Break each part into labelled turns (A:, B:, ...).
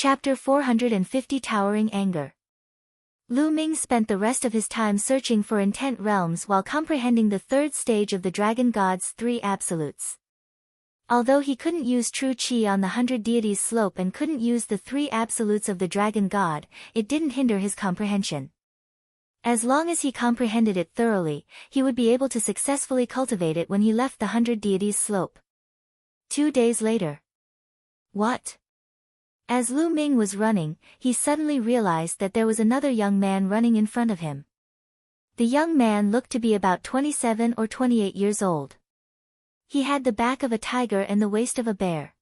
A: Chapter 450 Towering Anger. Lu Ming spent the rest of his time searching for intent realms while comprehending the third stage of the Dragon God's three absolutes. Although he couldn't use true Qi on the 100 deities slope and couldn't use the three absolutes of the Dragon God, it didn't hinder his comprehension. As long as he comprehended it thoroughly, he would be able to successfully cultivate it when he left the 100 deities slope. 2 days later. What? As Lu Ming was running, he suddenly realized that there was another young man running in front of him. The young man looked to be about 27 or 28 years old. He had the back of a tiger and the waist of a bear.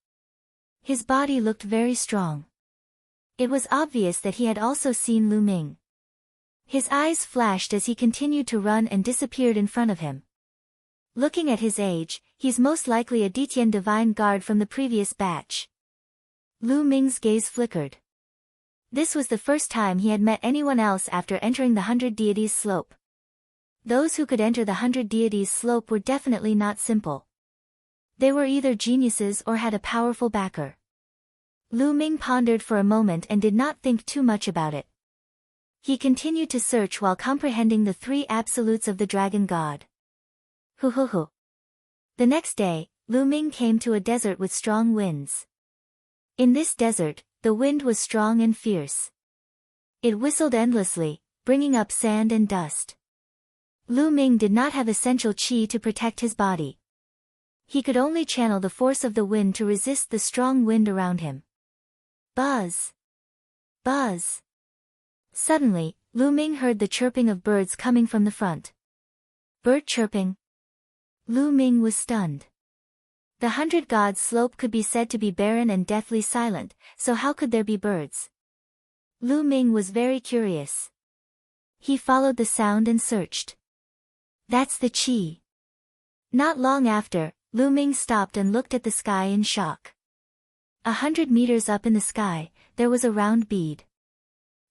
A: His body looked very strong. It was obvious that he had also seen Lu Ming. His eyes flashed as he continued to run and disappeared in front of him. Looking at his age, he's most likely a Detian divine guard from the previous batch. Lu Ming's gaze flickered. This was the first time he had met anyone else after entering the 100 deities slope. Those who could enter the 100 deities slope were definitely not simple. They were either geniuses or had a powerful backer. Lu Ming pondered for a moment and did not think too much about it. He continued to search while comprehending the three absolutes of the Dragon God. The next day, Lu Ming came to a desert with strong winds. In this desert, the wind was strong and fierce. It whistled endlessly, bringing up sand and dust. Lu Ming did not have essential qi to protect his body. He could only channel the force of the wind to resist the strong wind around him. Buzz! Buzz! Suddenly, Lu Ming heard the chirping of birds coming from the front. Bird chirping? Lu Ming was stunned. The 100 Gods slope could be said to be barren and deathly silent, so how could there be birds? Lu Ming was very curious. He followed the sound and searched. That's the qi. Not long after, Lu Ming stopped and looked at the sky in shock. 100 meters up in the sky, there was a round bead.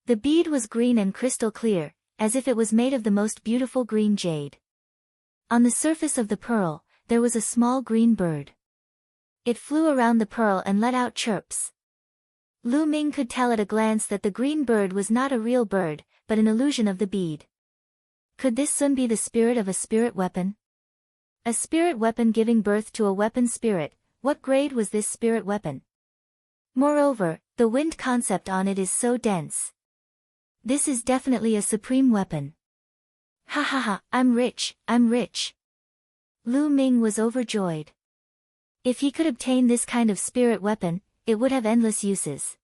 A: The bead was green and crystal clear, as if it was made of the most beautiful green jade. On the surface of the pearl, there was a small green bird. It flew around the pearl and let out chirps. Lu Ming could tell at a glance that the green bird was not a real bird, but an illusion of the bead. Could this soon be the spirit of a spirit weapon? A spirit weapon giving birth to a weapon spirit. What grade was this spirit weapon? Moreover, the wind concept on it is so dense. This is definitely a supreme weapon. Ha ha ha, I'm rich, I'm rich. Lu Ming was overjoyed. If he could obtain this kind of spirit weapon, it would have endless uses.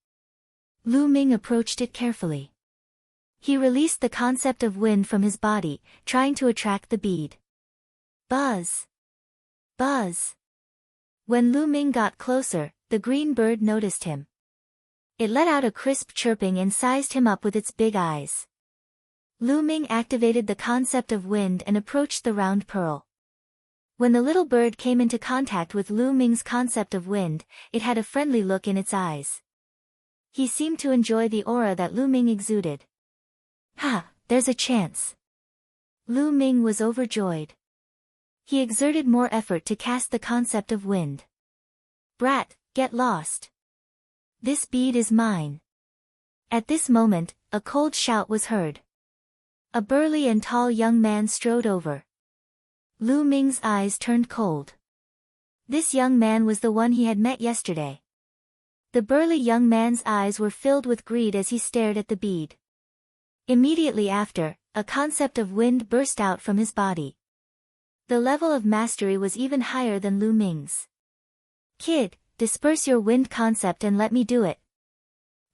A: Lu Ming approached it carefully. He released the concept of wind from his body, trying to attract the bead. Buzz! Buzz! When Lu Ming got closer, the green bird noticed him. It let out a crisp chirping and sized him up with its big eyes. Lu Ming activated the concept of wind and approached the round pearl. When the little bird came into contact with Lu Ming's concept of wind, it had a friendly look in its eyes. He seemed to enjoy the aura that Lu Ming exuded. Ha, there's a chance. Lu Ming was overjoyed. He exerted more effort to cast the concept of wind. Brat, get lost. This bead is mine. At this moment, a cold shout was heard. A burly and tall young man strode over. Lu Ming's eyes turned cold. This young man was the one he had met yesterday. The burly young man's eyes were filled with greed as he stared at the bead. Immediately after, a concept of wind burst out from his body. The level of mastery was even higher than Lu Ming's. Kid, disperse your wind concept and let me do it.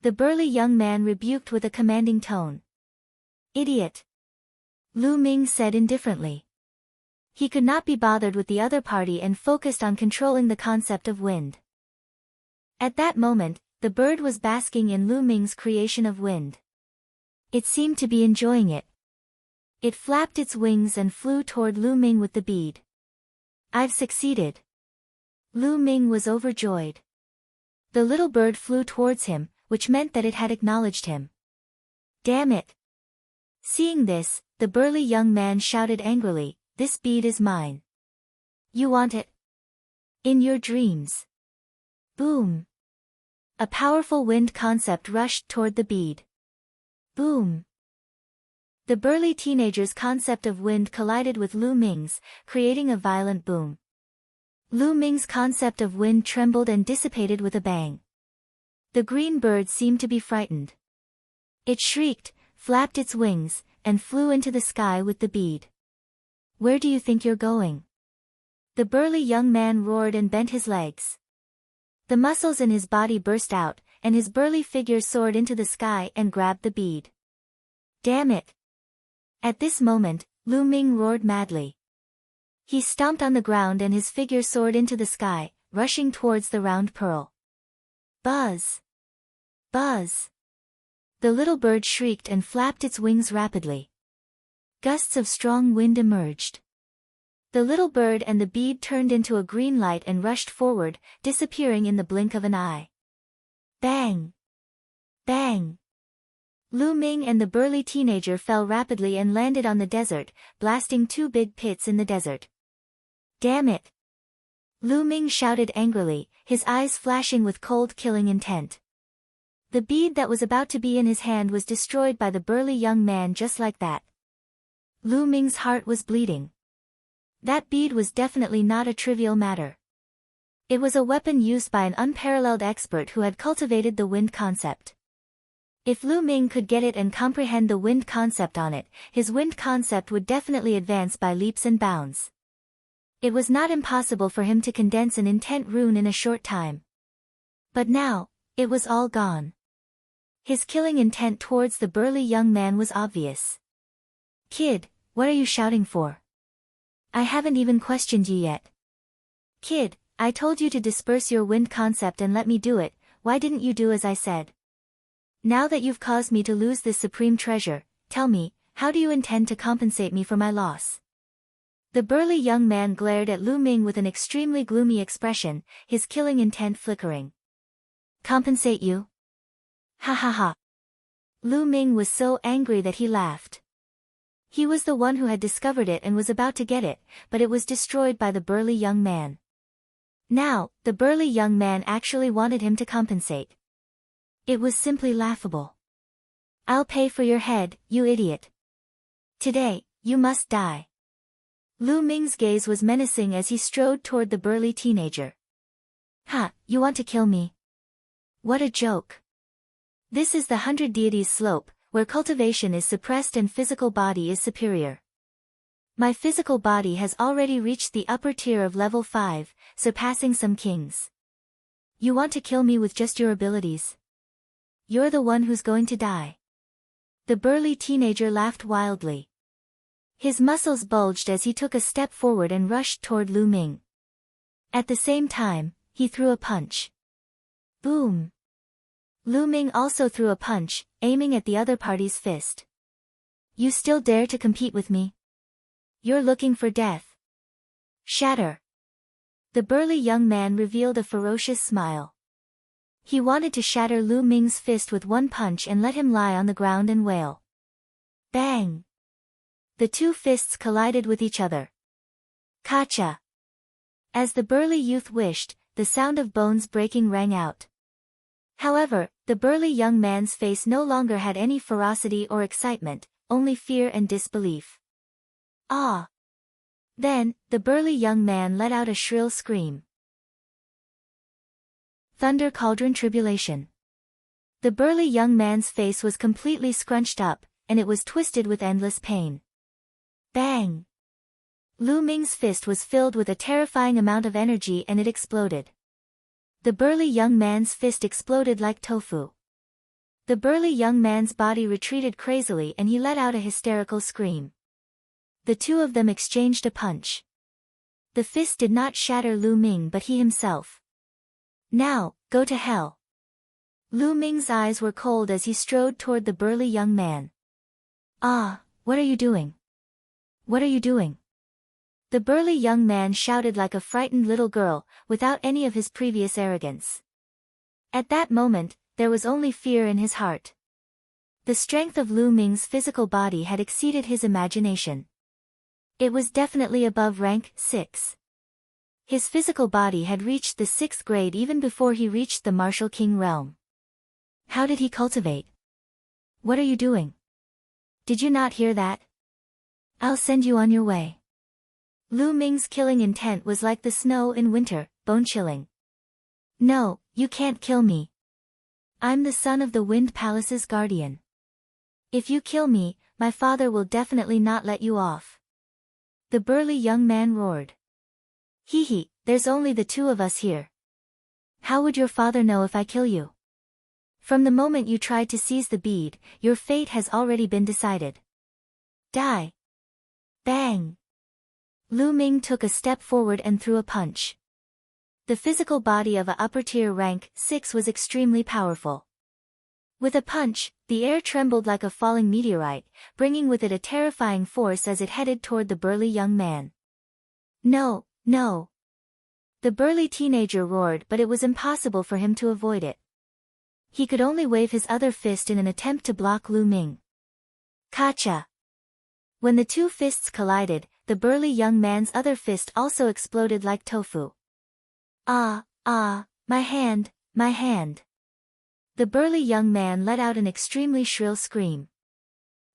A: The burly young man rebuked with a commanding tone. Idiot! Lu Ming said indifferently. He could not be bothered with the other party and focused on controlling the concept of wind. At that moment, the bird was basking in Lu Ming's creation of wind. It seemed to be enjoying it. It flapped its wings and flew toward Lu Ming with the bead. I've succeeded. Lu Ming was overjoyed. The little bird flew towards him, which meant that it had acknowledged him. Damn it! Seeing this, the burly young man shouted angrily, this bead is mine. You want it? In your dreams. Boom! A powerful wind concept rushed toward the bead. Boom! The burly teenager's concept of wind collided with Lu Ming's, creating a violent boom. Lu Ming's concept of wind trembled and dissipated with a bang. The green bird seemed to be frightened. It shrieked, flapped its wings, and flew into the sky with the bead. Where do you think you're going? The burly young man roared and bent his legs. The muscles in his body burst out, and his burly figure soared into the sky and grabbed the bead. Damn it! At this moment, Lu Ming roared madly. He stomped on the ground and his figure soared into the sky, rushing towards the round pearl. Buzz! Buzz! The little bird shrieked and flapped its wings rapidly. Gusts of strong wind emerged. The little bird and the bead turned into a green light and rushed forward, disappearing in the blink of an eye. Bang! Bang! Lu Ming and the burly teenager fell rapidly and landed on the desert, blasting two big pits in the desert. Damn it! Lu Ming shouted angrily, his eyes flashing with cold killing intent. The bead that was about to be in his hand was destroyed by the burly young man just like that. Lu Ming's heart was bleeding. That bead was definitely not a trivial matter. It was a weapon used by an unparalleled expert who had cultivated the wind concept. If Lu Ming could get it and comprehend the wind concept on it, his wind concept would definitely advance by leaps and bounds. It was not impossible for him to condense an intent rune in a short time. But now, it was all gone. His killing intent towards the burly young man was obvious. Kid, what are you shouting for? I haven't even questioned you yet. Kid, I told you to disperse your wind concept and let me do it, why didn't you do as I said? Now that you've caused me to lose this supreme treasure, tell me, how do you intend to compensate me for my loss? The burly young man glared at Lu Ming with an extremely gloomy expression, his killing intent flickering. Compensate you? Ha ha ha. Lu Ming was so angry that he laughed. He was the one who had discovered it and was about to get it, but it was destroyed by the burly young man. Now, the burly young man actually wanted him to compensate. It was simply laughable. I'll pay for your head, you idiot. Today, you must die. Lu Ming's gaze was menacing as he strode toward the burly teenager. Ha, you want to kill me? What a joke. This is the 100 deities slope, where cultivation is suppressed and physical body is superior. My physical body has already reached the upper tier of level 5, surpassing some kings. You want to kill me with just your abilities? You're the one who's going to die. The burly teenager laughed wildly. His muscles bulged as he took a step forward and rushed toward Lu Ming. At the same time, he threw a punch. Boom! Lu Ming also threw a punch, aiming at the other party's fist. You still dare to compete with me? You're looking for death. Shatter. The burly young man revealed a ferocious smile. He wanted to shatter Lu Ming's fist with one punch and let him lie on the ground and wail. Bang! The two fists collided with each other. Kacha! As the burly youth wished, the sound of bones breaking rang out. However, the burly young man's face no longer had any ferocity or excitement, only fear and disbelief. Ah! Then, the burly young man let out a shrill scream. Thunder Cauldron Tribulation. The burly young man's face was completely scrunched up, and it was twisted with endless pain. Bang! Lu Ming's fist was filled with a terrifying amount of energy and it exploded. The burly young man's fist exploded like tofu. The burly young man's body retreated crazily and he let out a hysterical scream. The two of them exchanged a punch. The fist did not shatter Lu Ming but he himself. Now, go to hell. Lu Ming's eyes were cold as he strode toward the burly young man. Ah, what are you doing? What are you doing? The burly young man shouted like a frightened little girl, without any of his previous arrogance. At that moment, there was only fear in his heart. The strength of Lu Ming's physical body had exceeded his imagination. It was definitely above rank 6. His physical body had reached the 6th grade even before he reached the martial king realm. How did he cultivate? What are you doing? Did you not hear that? I'll send you on your way. Lu Ming's killing intent was like the snow in winter, bone-chilling. No, you can't kill me. I'm the son of the Wind Palace's guardian. If you kill me, my father will definitely not let you off. The burly young man roared. Hee hee, there's only the two of us here. How would your father know if I kill you? From the moment you tried to seize the bead, your fate has already been decided. Die. Bang. Lu Ming took a step forward and threw a punch. The physical body of a upper-tier rank 6 was extremely powerful. With a punch, the air trembled like a falling meteorite, bringing with it a terrifying force as it headed toward the burly young man. No, no. The burly teenager roared, but it was impossible for him to avoid it. He could only wave his other fist in an attempt to block Lu Ming. Kacha! When the two fists collided, the burly young man's other fist also exploded like tofu. Ah, my hand, my hand. The burly young man let out an extremely shrill scream.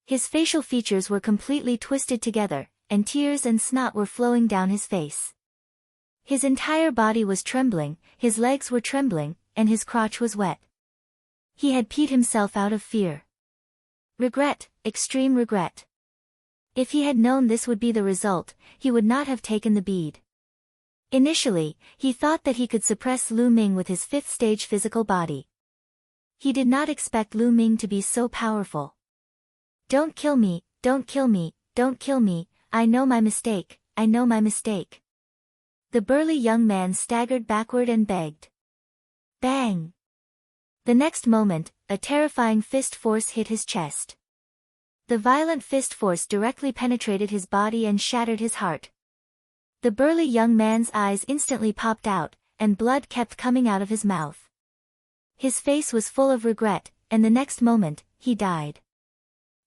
A: His facial features were completely twisted together, and tears and snot were flowing down his face. His entire body was trembling, his legs were trembling, and his crotch was wet. He had peed himself out of fear. Regret, extreme regret. If he had known this would be the result, he would not have taken the bead. Initially, he thought that he could suppress Lu Ming with his 5th stage physical body. He did not expect Lu Ming to be so powerful. Don't kill me, don't kill me, don't kill me, I know my mistake, I know my mistake. The burly young man staggered backward and begged. Bang! The next moment, a terrifying fist force hit his chest. The violent fist force directly penetrated his body and shattered his heart. The burly young man's eyes instantly popped out, and blood kept coming out of his mouth. His face was full of regret, and the next moment, he died.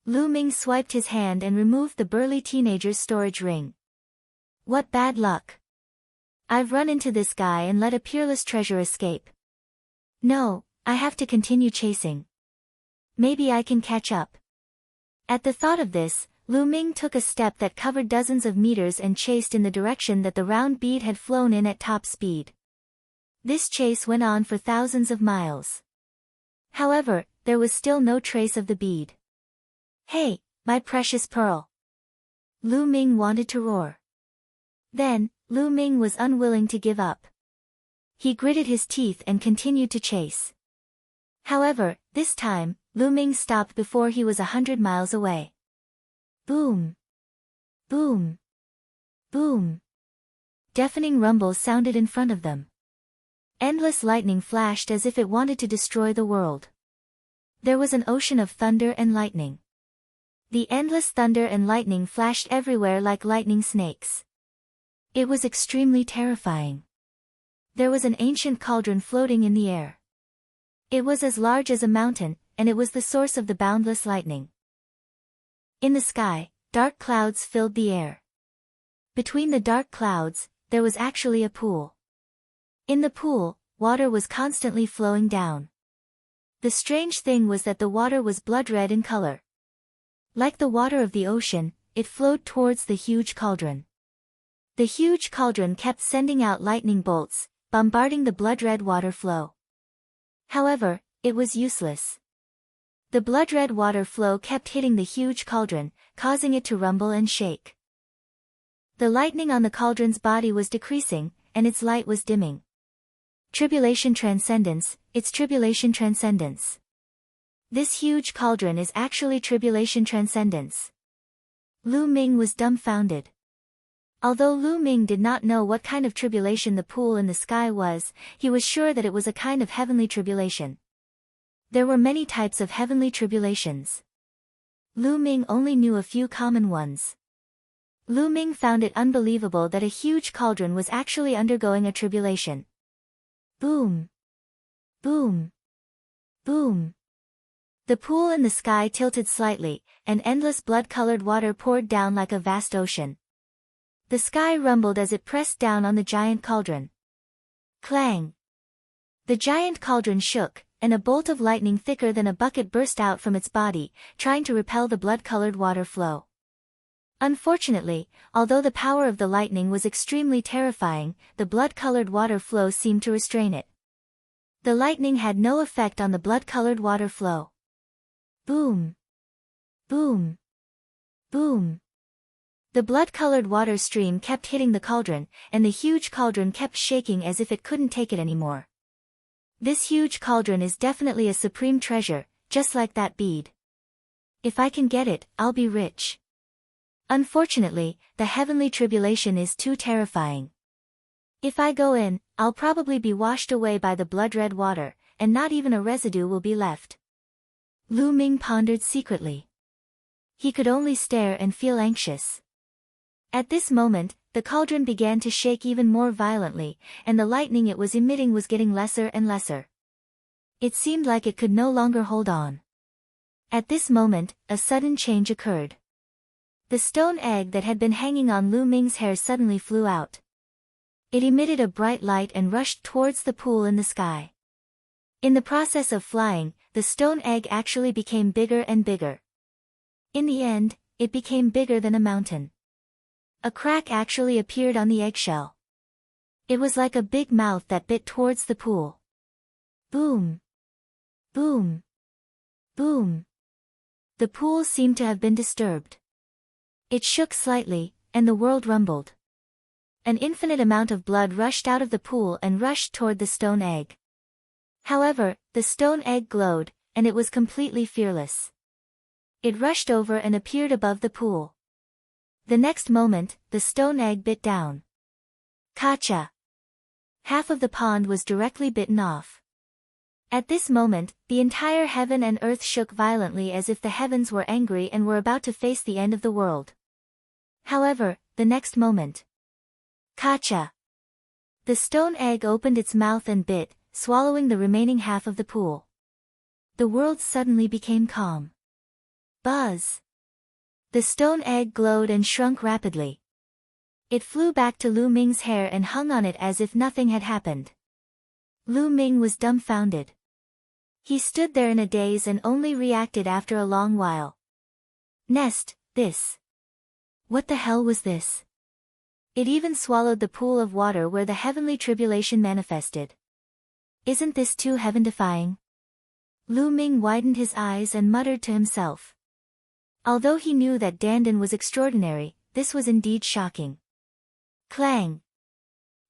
A: Lu Ming swiped his hand and removed the burly teenager's storage ring. What bad luck. I've run into this guy and let a peerless treasure escape. No, I have to continue chasing. Maybe I can catch up. At the thought of this, Lu Ming took a step that covered dozens of meters and chased in the direction that the round bead had flown in at top speed. This chase went on for thousands of miles. However, there was still no trace of the bead. Hey, my precious pearl! Lu Ming wanted to roar. Then, Lu Ming was unwilling to give up. He gritted his teeth and continued to chase. However, this time, Lu Ming stopped before he was 100 miles away. Boom! Boom! Boom! Deafening rumbles sounded in front of them. Endless lightning flashed as if it wanted to destroy the world. There was an ocean of thunder and lightning. The endless thunder and lightning flashed everywhere like lightning snakes. It was extremely terrifying. There was an ancient cauldron floating in the air. It was as large as a mountain, and it was the source of the boundless lightning. In the sky, dark clouds filled the air. Between the dark clouds, there was actually a pool. In the pool, water was constantly flowing down. The strange thing was that the water was blood-red in color. Like the water of the ocean, it flowed towards the huge cauldron. The huge cauldron kept sending out lightning bolts, bombarding the blood-red water flow. However, it was useless. The blood-red water flow kept hitting the huge cauldron, causing it to rumble and shake. The lightning on the cauldron's body was decreasing, and its light was dimming. Tribulation Transcendence, it's Tribulation Transcendence. This huge cauldron is actually Tribulation Transcendence. Lu Ming was dumbfounded. Although Lu Ming did not know what kind of tribulation the pool in the sky was, he was sure that it was a kind of heavenly tribulation. There were many types of heavenly tribulations. Lu Ming only knew a few common ones. Lu Ming found it unbelievable that a huge cauldron was actually undergoing a tribulation. Boom! Boom! Boom! The pool in the sky tilted slightly, and endless blood-colored water poured down like a vast ocean. The sky rumbled as it pressed down on the giant cauldron. Clang! The giant cauldron shook, and a bolt of lightning thicker than a bucket burst out from its body, trying to repel the blood-colored water flow. Unfortunately, although the power of the lightning was extremely terrifying, the blood-colored water flow seemed to restrain it. The lightning had no effect on the blood-colored water flow. Boom! Boom! Boom! The blood-colored water stream kept hitting the cauldron, and the huge cauldron kept shaking as if it couldn't take it anymore. This huge cauldron is definitely a supreme treasure, just like that bead. If I can get it, I'll be rich. Unfortunately, the heavenly tribulation is too terrifying. If I go in, I'll probably be washed away by the blood-red water, and not even a residue will be left. Lu Ming pondered secretly. He could only stare and feel anxious. At this moment, the cauldron began to shake even more violently, and the lightning it was emitting was getting lesser and lesser. It seemed like it could no longer hold on. At this moment, a sudden change occurred. The stone egg that had been hanging on Lu Ming's hair suddenly flew out. It emitted a bright light and rushed towards the pool in the sky. In the process of flying, the stone egg actually became bigger and bigger. In the end, it became bigger than a mountain. A crack actually appeared on the eggshell. It was like a big mouth that bit towards the pool. Boom! Boom! Boom! The pool seemed to have been disturbed. It shook slightly, and the world rumbled. An infinite amount of blood rushed out of the pool and rushed toward the stone egg. However, the stone egg glowed, and it was completely fearless. It rushed over and appeared above the pool. The next moment, the stone egg bit down. Kacha! Half of the pond was directly bitten off. At this moment, the entire heaven and earth shook violently as if the heavens were angry and were about to face the end of the world. However, the next moment. Kacha! The stone egg opened its mouth and bit, swallowing the remaining half of the pool. The world suddenly became calm. Buzz! The stone egg glowed and shrunk rapidly. It flew back to Lu Ming's hair and hung on it as if nothing had happened. Lu Ming was dumbfounded. He stood there in a daze and only reacted after a long while. This. What the hell was this? It even swallowed the pool of water where the heavenly tribulation manifested. Isn't this too heaven-defying? Lu Ming widened his eyes and muttered to himself. Although he knew that Dandan was extraordinary, this was indeed shocking. Clang!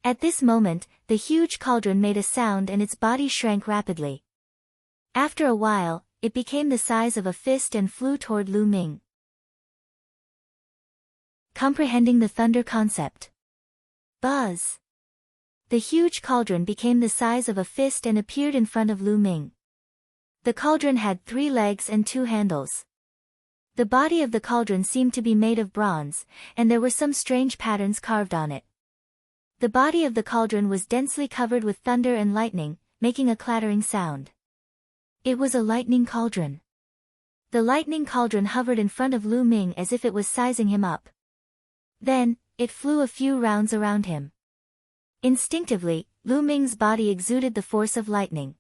A: At this moment, the huge cauldron made a sound and its body shrank rapidly. After a while, it became the size of a fist and flew toward Lu Ming. Comprehending the thunder concept. Buzz! The huge cauldron became the size of a fist and appeared in front of Lu Ming. The cauldron had 3 legs and 2 handles. The body of the cauldron seemed to be made of bronze, and there were some strange patterns carved on it. The body of the cauldron was densely covered with thunder and lightning, making a clattering sound. It was a lightning cauldron. The lightning cauldron hovered in front of Lu Ming as if it was sizing him up. Then, it flew a few rounds around him. Instinctively, Lu Ming's body exuded the force of lightning.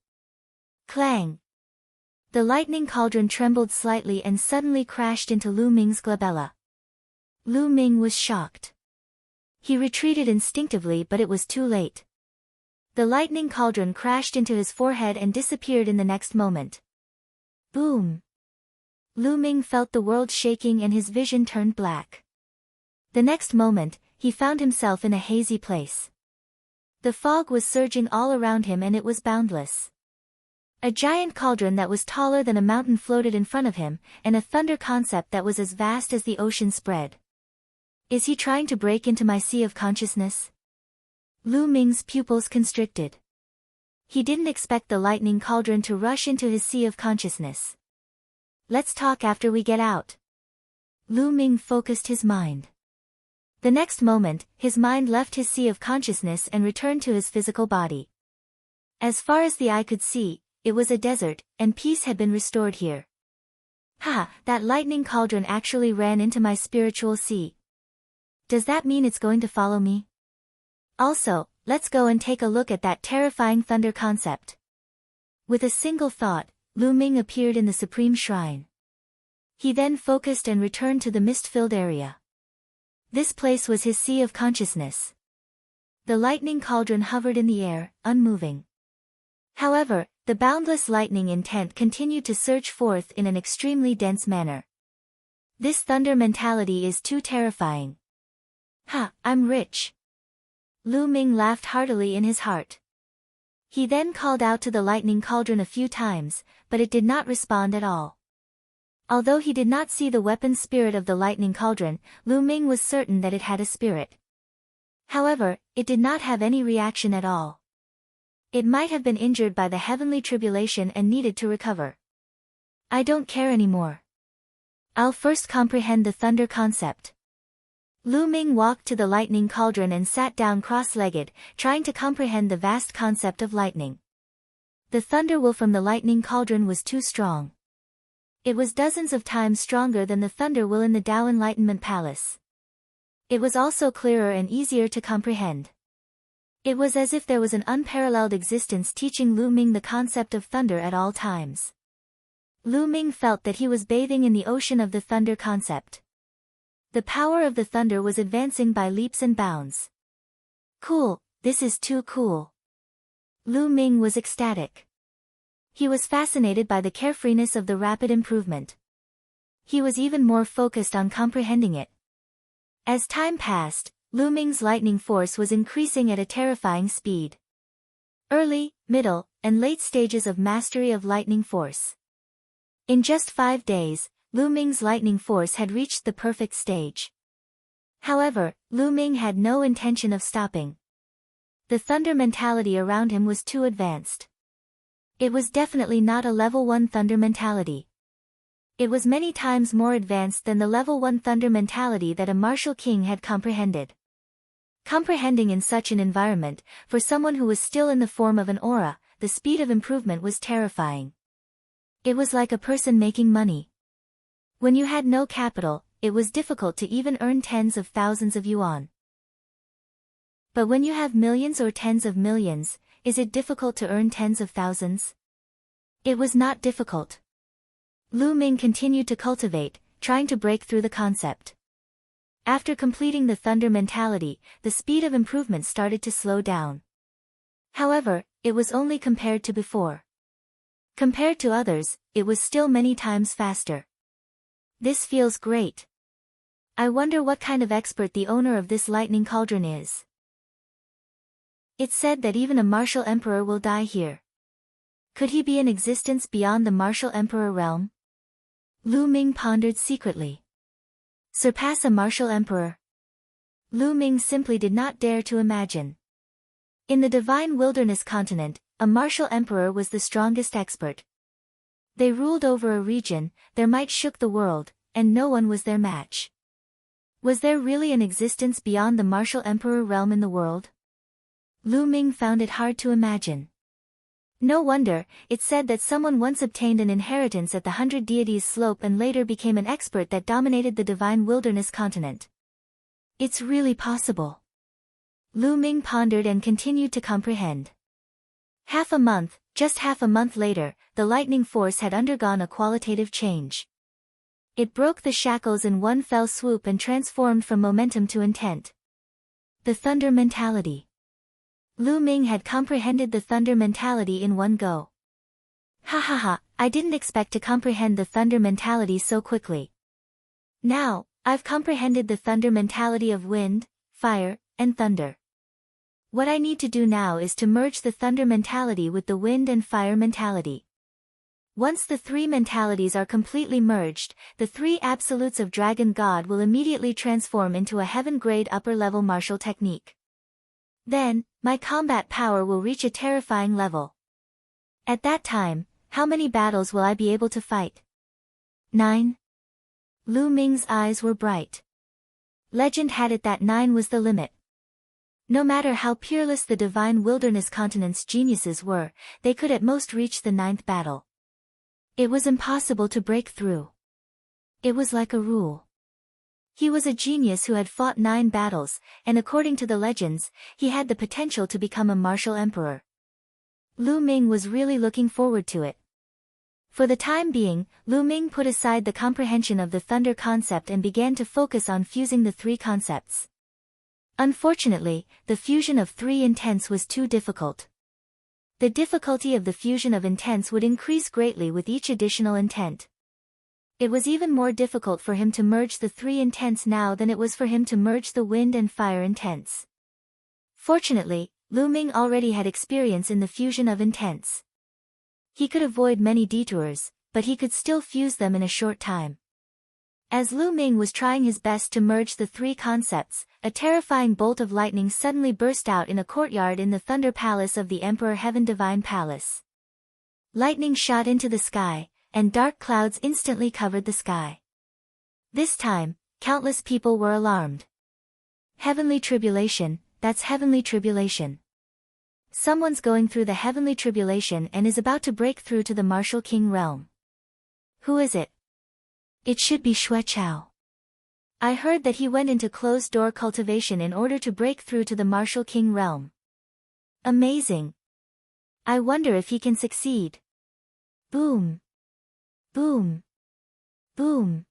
A: Clang! The lightning cauldron trembled slightly and suddenly crashed into Lu Ming's glabella. Lu Ming was shocked. He retreated instinctively, but it was too late. The lightning cauldron crashed into his forehead and disappeared in the next moment. Boom! Lu Ming felt the world shaking and his vision turned black. The next moment, he found himself in a hazy place. The fog was surging all around him and it was boundless. A giant cauldron that was taller than a mountain floated in front of him, and a thunder concept that was as vast as the ocean spread. Is he trying to break into my sea of consciousness? Lu Ming's pupils constricted. He didn't expect the lightning cauldron to rush into his sea of consciousness. Let's talk after we get out. Lu Ming focused his mind. The next moment, his mind left his sea of consciousness and returned to his physical body. As far as the eye could see, it was a desert, and peace had been restored here. Ha! That lightning cauldron actually ran into my spiritual sea. Does that mean it's going to follow me? Also, let's go and take a look at that terrifying thunder concept. With a single thought, Lu Ming appeared in the Supreme Shrine. He then focused and returned to the mist-filled area. This place was his sea of consciousness. The lightning cauldron hovered in the air, unmoving. However, the boundless lightning intent continued to surge forth in an extremely dense manner. This thunder mentality is too terrifying. Ha, I'm rich. Lu Ming laughed heartily in his heart. He then called out to the lightning cauldron a few times, but it did not respond at all. Although he did not see the weapon spirit of the lightning cauldron, Lu Ming was certain that it had a spirit. However, it did not have any reaction at all. It might have been injured by the heavenly tribulation and needed to recover. I don't care anymore. I'll first comprehend the thunder concept. Lu Ming walked to the lightning cauldron and sat down cross-legged, trying to comprehend the vast concept of lightning. The thunder will from the lightning cauldron was too strong. It was dozens of times stronger than the thunder will in the Tao Enlightenment Palace. It was also clearer and easier to comprehend. It was as if there was an unparalleled existence teaching Lu Ming the concept of thunder at all times. Lu Ming felt that he was bathing in the ocean of the thunder concept. The power of the thunder was advancing by leaps and bounds. Cool, this is too cool. Lu Ming was ecstatic. He was fascinated by the carefreeness of the rapid improvement. He was even more focused on comprehending it. As time passed, Lu Ming's lightning force was increasing at a terrifying speed. Early, middle, and late stages of mastery of lightning force. In just 5 days, Lu Ming's lightning force had reached the perfect stage. However, Lu Ming had no intention of stopping. The thunder mentality around him was too advanced. It was definitely not a level 1 thunder mentality. It was many times more advanced than the level 1 thunder mentality that a martial king had comprehended. Comprehending in such an environment, for someone who was still in the form of an aura, the speed of improvement was terrifying. It was like a person making money. When you had no capital, it was difficult to even earn tens of thousands of yuan. But when you have millions or tens of millions, is it difficult to earn tens of thousands? It was not difficult. Lu Ming continued to cultivate, trying to break through the concept. After completing the thunder mentality, the speed of improvement started to slow down. However, it was only compared to before. Compared to others, it was still many times faster. This feels great. I wonder what kind of expert the owner of this lightning cauldron is. It's said that even a martial emperor will die here. Could he be in existence beyond the martial emperor realm? Lu Ming pondered secretly. Surpass a martial emperor? Lu Ming simply did not dare to imagine. In the divine wilderness continent, a martial emperor was the strongest expert. They ruled over a region, their might shook the world, and no one was their match. Was there really an existence beyond the martial emperor realm in the world? Lu Ming found it hard to imagine. No wonder, it said that someone once obtained an inheritance at the 100 Deities slope and later became an expert that dominated the divine wilderness continent. It's really possible. Lu Ming pondered and continued to comprehend. Just half a month later, the lightning force had undergone a qualitative change. It broke the shackles in one fell swoop and transformed from momentum to intent. The thunder mentality. Lu Ming had comprehended the thunder mentality in one go. Ha ha ha, I didn't expect to comprehend the thunder mentality so quickly. Now, I've comprehended the thunder mentality of wind, fire, and thunder. What I need to do now is to merge the thunder mentality with the wind and fire mentality. Once the 3 mentalities are completely merged, the 3 absolutes of Dragon God will immediately transform into a heaven-grade upper-level martial technique. Then, my combat power will reach a terrifying level. At that time, how many battles will I be able to fight? 9. Lu Ming's eyes were bright. Legend had it that 9 was the limit. No matter how peerless the divine wilderness continent's geniuses were, they could at most reach the 9th battle. It was impossible to break through. It was like a rule. He was a genius who had fought 9 battles, and according to the legends, he had the potential to become a martial emperor. Lu Ming was really looking forward to it. For the time being, Lu Ming put aside the comprehension of the thunder concept and began to focus on fusing the 3 concepts. Unfortunately, the fusion of 3 intents was too difficult. The difficulty of the fusion of intents would increase greatly with each additional intent. It was even more difficult for him to merge the 3 intents now than it was for him to merge the wind and fire intents. Fortunately, Lu Ming already had experience in the fusion of intents. He could avoid many detours, but he could still fuse them in a short time. As Lu Ming was trying his best to merge the 3 concepts, a terrifying bolt of lightning suddenly burst out in a courtyard in the Thunder Palace of the Emperor Heaven Divine Palace. Lightning shot into the sky, and dark clouds instantly covered the sky. This time, countless people were alarmed. Heavenly tribulation, that's heavenly tribulation. Someone's going through the heavenly tribulation and is about to break through to the martial king realm. Who is it? It should be Xue Chao. I heard that he went into closed-door cultivation in order to break through to the martial king realm. Amazing. I wonder if he can succeed. Boom. Boom. Boom.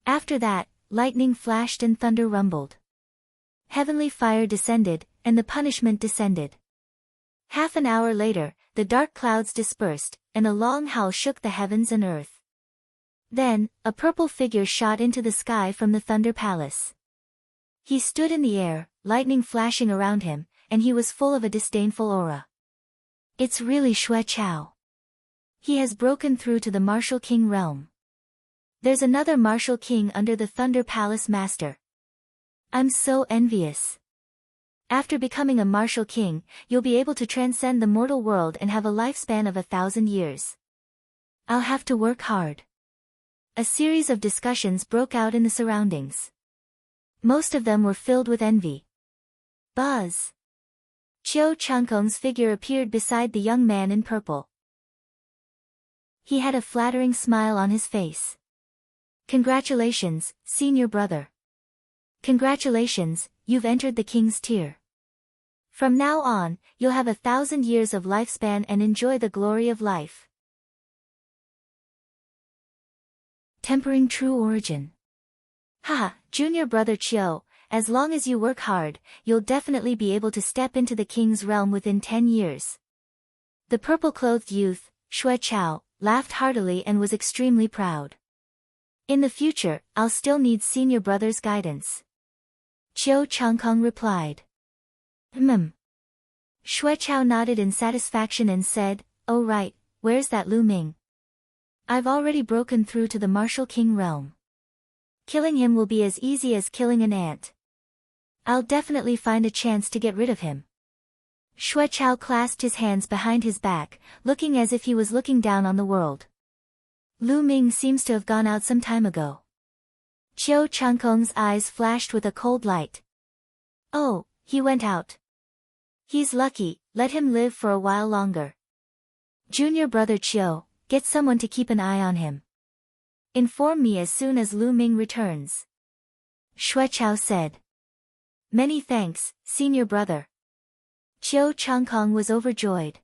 A: After that, lightning flashed and thunder rumbled. Heavenly fire descended, and the punishment descended. Half an hour later, the dark clouds dispersed, and a long howl shook the heavens and earth. Then, a purple figure shot into the sky from the Thunder Palace. He stood in the air, lightning flashing around him, and he was full of a disdainful aura. It's really Xue Chao. He has broken through to the martial king realm. There's another martial king under the Thunder Palace Master. I'm so envious. After becoming a martial king, you'll be able to transcend the mortal world and have a lifespan of 1,000 years. I'll have to work hard. A series of discussions broke out in the surroundings. Most of them were filled with envy. Buzz. Qiu Changkong's figure appeared beside the young man in purple. He had a flattering smile on his face. Congratulations, senior brother. Congratulations, you've entered the king's tier. From now on, you'll have 1,000 years of lifespan and enjoy the glory of life. Tempering true origin. Haha, junior brother Qiu, as long as you work hard, you'll definitely be able to step into the king's realm within 10 years. The purple-clothed youth, Xue Chao, laughed heartily and was extremely proud. In the future, I'll still need senior brother's guidance. Qiu Changkong replied. Xue Chao nodded in satisfaction and said, "Oh right, where's that Lu Ming? I've already broken through to the martial king realm. Killing him will be as easy as killing an ant. I'll definitely find a chance to get rid of him." Xue Chao clasped his hands behind his back, looking as if he was looking down on the world. Lu Ming seems to have gone out some time ago. Qiu Changkong's eyes flashed with a cold light. Oh, he went out. He's lucky, let him live for a while longer. Junior brother Qiu, get someone to keep an eye on him. Inform me as soon as Lu Ming returns. Xue Chao said. Many thanks, senior brother. Qiu Changkong was overjoyed.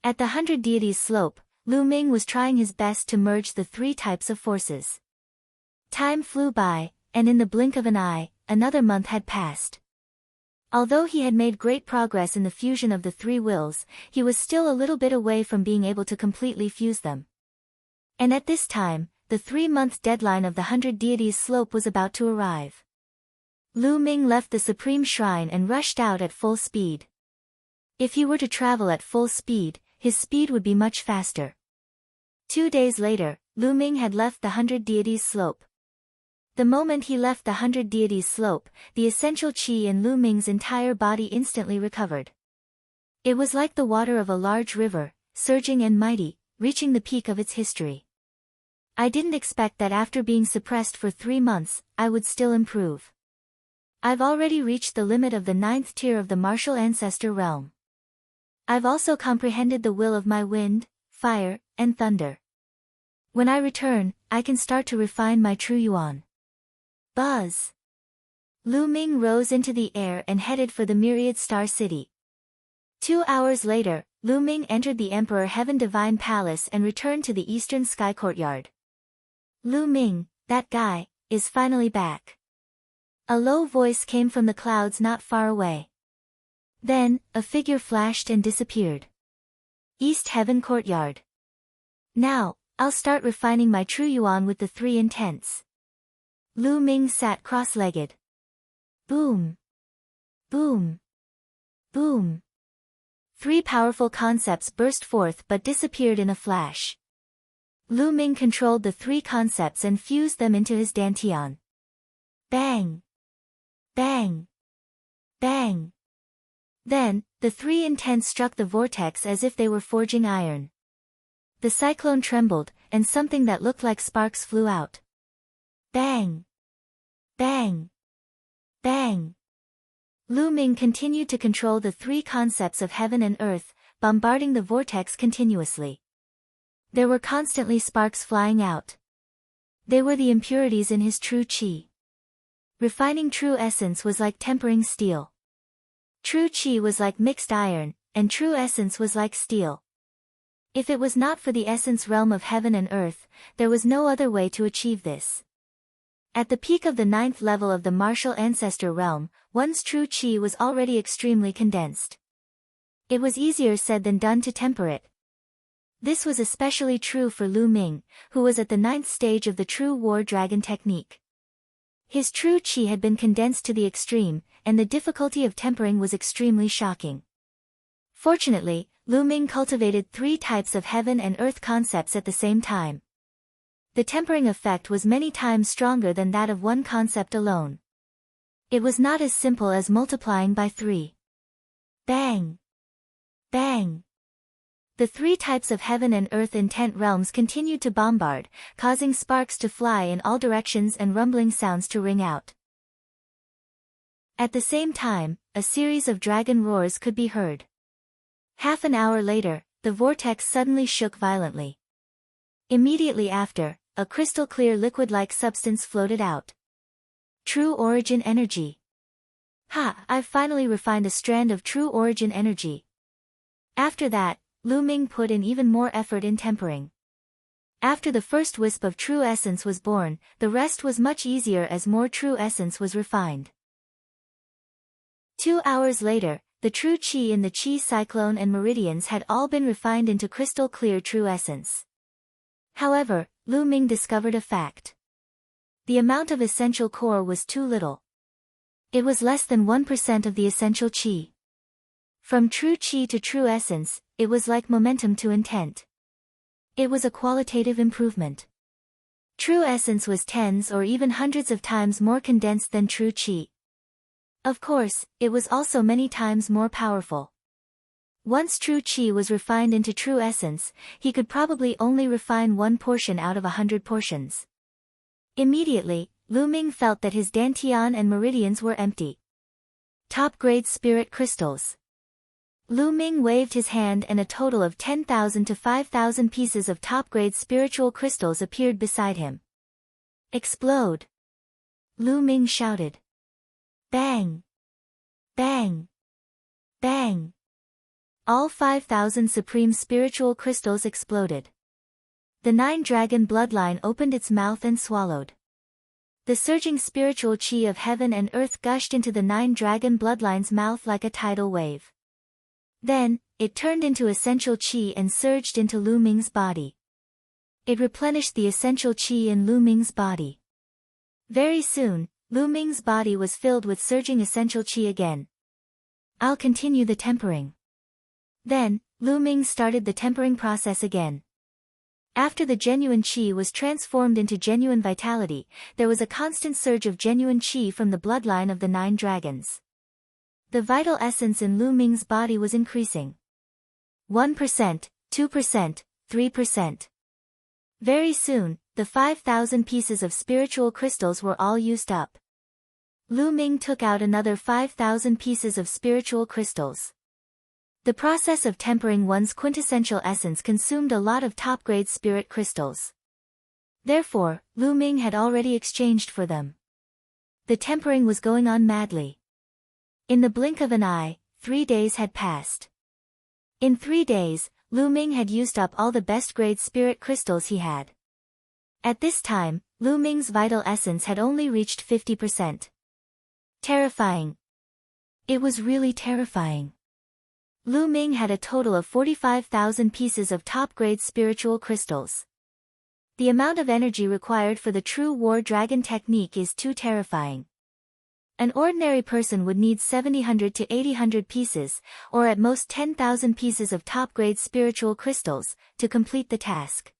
A: At the 100 Deities slope, Lu Ming was trying his best to merge the 3 types of forces. Time flew by, and in the blink of an eye, another month had passed. Although he had made great progress in the fusion of the 3 wills, he was still a little bit away from being able to completely fuse them. And at this time, the 3-month deadline of the 100 Deities slope was about to arrive. Lu Ming left the Supreme Shrine and rushed out at full speed. If he were to travel at full speed, his speed would be much faster. 2 days later, Lu Ming had left the 100 Deities slope. The moment he left the 100 Deities slope, the essential qi in Lu Ming's entire body instantly recovered. It was like the water of a large river, surging and mighty, reaching the peak of its history. I didn't expect that after being suppressed for 3 months, I would still improve. I've already reached the limit of the 9th tier of the martial ancestor realm. I've also comprehended the will of my wind, fire, and thunder. When I return, I can start to refine my true yuan. Buzz! Lu Ming rose into the air and headed for the Myriad Star City. 2 hours later, Lu Ming entered the Emperor Heaven Divine Palace and returned to the Eastern Sky Courtyard. Lu Ming, that guy, is finally back. A low voice came from the clouds not far away. Then, a figure flashed and disappeared. East Heaven Courtyard. Now, I'll start refining my true yuan with the 3 intents. Lu Ming sat cross-legged. Boom. Boom. Boom. 3 powerful concepts burst forth but disappeared in a flash. Lu Ming controlled the 3 concepts and fused them into his dantian. Bang! Bang! Bang! Then, the 3 intents struck the vortex as if they were forging iron. The cyclone trembled, and something that looked like sparks flew out. Bang! Bang! Bang! Lu Ming continued to control the 3 concepts of heaven and earth, bombarding the vortex continuously. There were constantly sparks flying out. They were the impurities in his true qi. Refining true essence was like tempering steel. True qi was like mixed iron, and true essence was like steel. If it was not for the essence realm of heaven and earth, there was no other way to achieve this. At the peak of the 9th level of the martial ancestor realm, one's true qi was already extremely condensed. It was easier said than done to temper it. This was especially true for Lu Ming, who was at the 9th stage of the true war dragon technique. His true qi had been condensed to the extreme, and the difficulty of tempering was extremely shocking. Fortunately, Lu Ming cultivated 3 types of heaven and earth concepts at the same time. The tempering effect was many times stronger than that of one concept alone. It was not as simple as multiplying by 3. Bang! Bang! The 3 types of heaven and earth intent realms continued to bombard, causing sparks to fly in all directions and rumbling sounds to ring out. At the same time, a series of dragon roars could be heard. Half an hour later, the vortex suddenly shook violently. Immediately after, a crystal-clear liquid-like substance floated out. True origin energy. Ha! I've finally refined a strand of true origin energy. After that, Lu Ming put in even more effort in tempering. After the first wisp of true essence was born, the rest was much easier as more true essence was refined. 2 hours later, the true qi in the qi cyclone and meridians had all been refined into crystal-clear true essence. However, Lu Ming discovered a fact. The amount of essential core was too little. It was less than 1% of the essential qi. From true qi to true essence, it was like momentum to intent. It was a qualitative improvement. True essence was tens or even hundreds of times more condensed than true qi. Of course, it was also many times more powerful. Once true qi was refined into true essence, he could probably only refine 1 portion out of 100 portions. Immediately, Lu Ming felt that his dantian and meridians were empty. Top-grade spirit crystals. Lu Ming waved his hand and a total of 10,000 to 5,000 pieces of top-grade spiritual crystals appeared beside him. Explode! Lu Ming shouted. Bang! Bang! Bang! All 5,000 supreme spiritual crystals exploded. The 9-dragon bloodline opened its mouth and swallowed. The surging spiritual qi of heaven and earth gushed into the 9-dragon bloodline's mouth like a tidal wave. Then, it turned into essential qi and surged into Lu Ming's body. It replenished the essential qi in Lu Ming's body. Very soon, Lu Ming's body was filled with surging essential qi again. I'll continue the tempering. Then, Lu Ming started the tempering process again. After the genuine qi was transformed into genuine vitality, there was a constant surge of genuine qi from the bloodline of the 9 dragons. The vital essence in Lu Ming's body was increasing. 1%, 2%, 3%. Very soon, the 5,000 pieces of spiritual crystals were all used up. Lu Ming took out another 5,000 pieces of spiritual crystals. The process of tempering one's quintessential essence consumed a lot of top-grade spirit crystals. Therefore, Lu Ming had already exchanged for them. The tempering was going on madly. In the blink of an eye, 3 days had passed. In 3 days, Lu Ming had used up all the best-grade spirit crystals he had. At this time, Lu Ming's vital essence had only reached 50%. Terrifying. It was really terrifying. Lu Ming had a total of 45,000 pieces of top-grade spiritual crystals. The amount of energy required for the true war dragon technique is too terrifying. An ordinary person would need 700 to 800 pieces, or at most 10,000 pieces of top-grade spiritual crystals, to complete the task.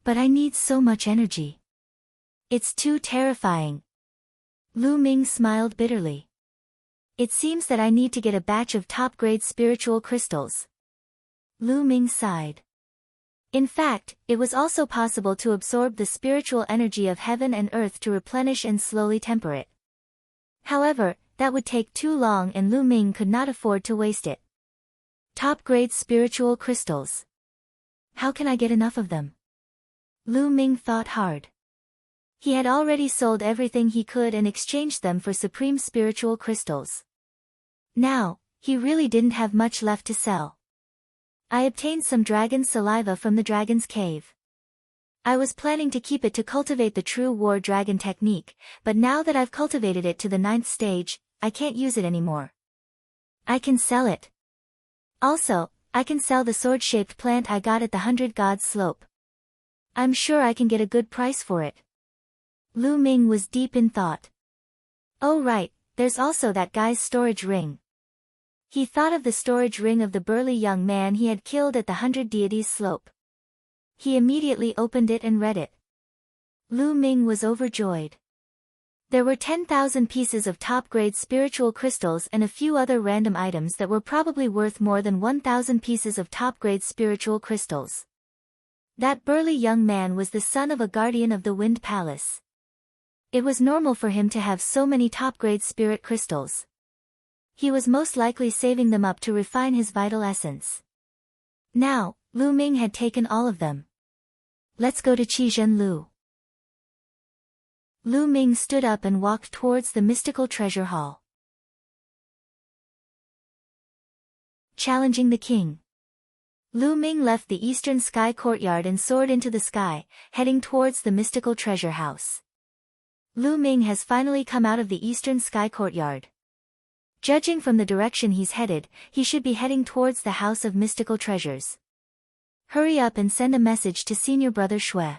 A: But I need so much energy. It's too terrifying. Lu Ming smiled bitterly. It seems that I need to get a batch of top-grade spiritual crystals. Lu Ming sighed. In fact, it was also possible to absorb the spiritual energy of heaven and earth to replenish and slowly temper it. However, that would take too long and Lu Ming could not afford to waste it. Top-grade spiritual crystals. How can I get enough of them? Lu Ming thought hard. He had already sold everything he could and exchanged them for supreme spiritual crystals. Now, he really didn't have much left to sell. I obtained some dragon saliva from the dragon's cave. I was planning to keep it to cultivate the true war dragon technique, but now that I've cultivated it to the 9th stage, I can't use it anymore. I can sell it. Also, I can sell the sword-shaped plant I got at the 100 Gods slope. I'm sure I can get a good price for it. Lu Ming was deep in thought. Oh right, there's also that guy's storage ring. He thought of the storage ring of the burly young man he had killed at the 100 Deities slope. He immediately opened it and read it. Lu Ming was overjoyed. There were 10,000 pieces of top-grade spiritual crystals and a few other random items that were probably worth more than 1,000 pieces of top-grade spiritual crystals. That burly young man was the son of a guardian of the Wind Palace. It was normal for him to have so many top-grade spirit crystals. He was most likely saving them up to refine his vital essence. Now, Lu Ming had taken all of them. Let's go to Qizhenlu. Lu Ming stood up and walked towards the mystical treasure hall. Challenging the king. Lu Ming left the eastern sky courtyard and soared into the sky, heading towards the mystical treasure house. Lu Ming has finally come out of the eastern sky courtyard. Judging from the direction he's headed, he should be heading towards the House of Mystical Treasures. Hurry up and send a message to Senior Brother Shui.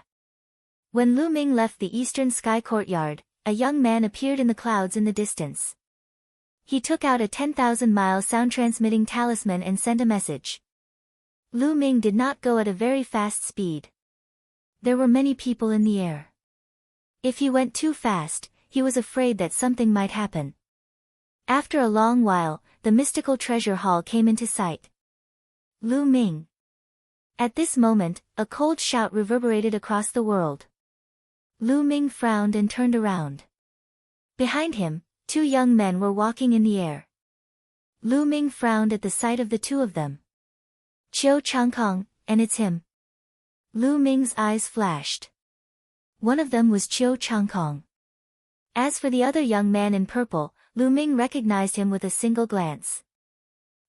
A: When Lu Ming left the eastern sky courtyard, a young man appeared in the clouds in the distance. He took out a 10,000-mile sound-transmitting talisman and sent a message. Lu Ming did not go at a very fast speed. There were many people in the air. If he went too fast, he was afraid that something might happen. After a long while, the mystical treasure hall came into sight. Lu Ming. At this moment, a cold shout reverberated across the world. Lu Ming frowned and turned around. Behind him, 2 young men were walking in the air. Lu Ming frowned at the sight of the 2 of them. Qiu Changkong, and it's him. Lu Ming's eyes flashed. One of them was Qiu Changkong. As for the other young man in purple, Lu Ming recognized him with a single glance.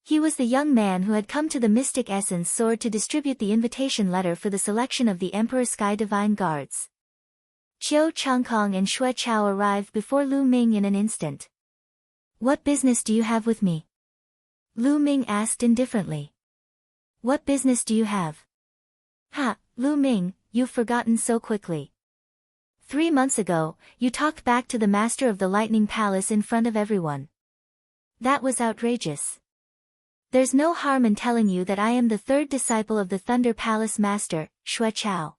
A: He was the young man who had come to the Mystic Essence Sword to distribute the invitation letter for the selection of the Emperor Sky Divine Guards. Qiu Changkong and Shui Chao arrived before Lu Ming in an instant. What business do you have with me? Lu Ming asked indifferently. What business do you have? Ha, Lu Ming, you've forgotten so quickly. 3 months ago, you talked back to the master of the Lightning Palace in front of everyone. That was outrageous. There's no harm in telling you that I am the 3rd disciple of the Thunder Palace Master, Shui Chao.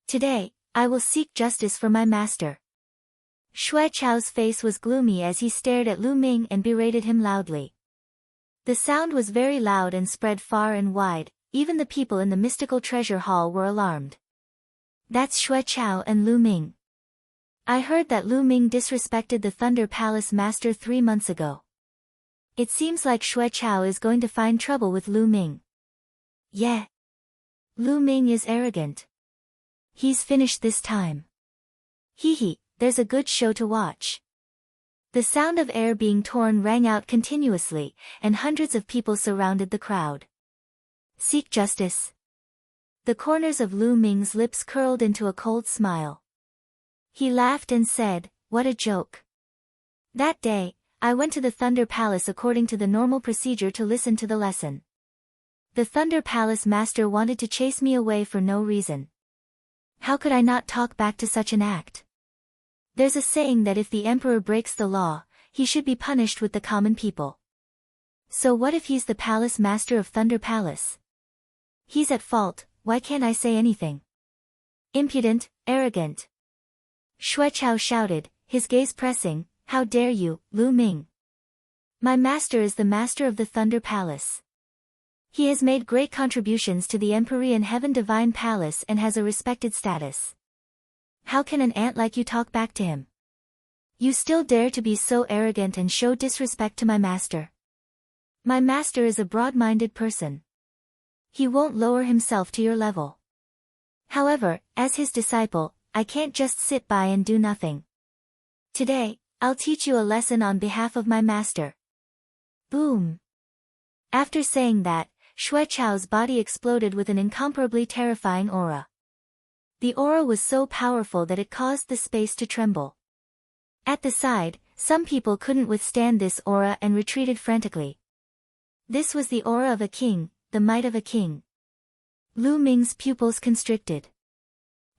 A: Today, I will seek justice for my master. Shui Chao's face was gloomy as he stared at Lu Ming and berated him loudly. The sound was very loud and spread far and wide, even the people in the mystical treasure hall were alarmed. That's Shui Chao and Lu Ming. I heard that Lu Ming disrespected the Thunder Palace Master 3 months ago. It seems like Shui Chao is going to find trouble with Lu Ming. Yeah. Lu Ming is arrogant. He's finished this time. Hee hee, there's a good show to watch. The sound of air being torn rang out continuously, and hundreds of people surrounded the crowd. Seek justice. The corners of Lu Ming's lips curled into a cold smile. He laughed and said, "What a joke." That day, I went to the Thunder Palace according to the normal procedure to listen to the lesson. The Thunder Palace master wanted to chase me away for no reason. How could I not talk back to such an act? There's a saying that if the emperor breaks the law, he should be punished with the common people. So what if he's the palace master of Thunder Palace? He's at fault, why can't I say anything? Impudent, arrogant. Xuechao shouted, his gaze pressing, "How dare you, Lu Ming? My master is the master of the Thunder Palace. He has made great contributions to the Empyrean Heaven Divine Palace and has a respected status. How can an ant like you talk back to him? You still dare to be so arrogant and show disrespect to my master? My master is a broad-minded person. He won't lower himself to your level. However, as his disciple, I can't just sit by and do nothing. Today, I'll teach you a lesson on behalf of my master." Boom! After saying that, Xuechao's body exploded with an incomparably terrifying aura. The aura was so powerful that it caused the space to tremble. At the side, some people couldn't withstand this aura and retreated frantically. This was the aura of a king, the might of a king. Lu Ming's pupils constricted.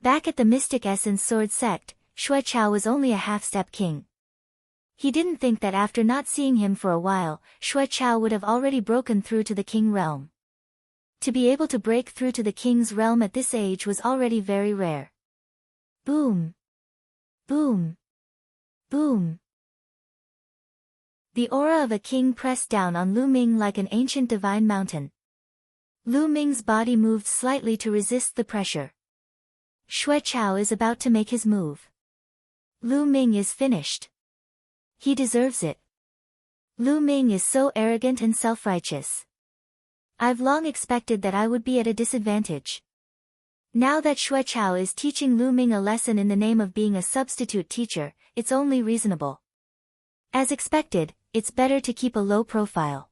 A: Back at the Mystic Essence Sword sect, Xuechao was only a half-step king. He didn't think that after not seeing him for a while, Xuechao would have already broken through to the king realm. To be able to break through to the king's realm at this age was already very rare. Boom! Boom! Boom! The aura of a king pressed down on Lu Ming like an ancient divine mountain. Lu Ming's body moved slightly to resist the pressure. Xuechao is about to make his move. Lu Ming is finished. He deserves it. Lu Ming is so arrogant and self-righteous. I've long expected that I would be at a disadvantage. Now that Xuechao is teaching Lu Ming a lesson in the name of being a substitute teacher, it's only reasonable. As expected, it's better to keep a low profile.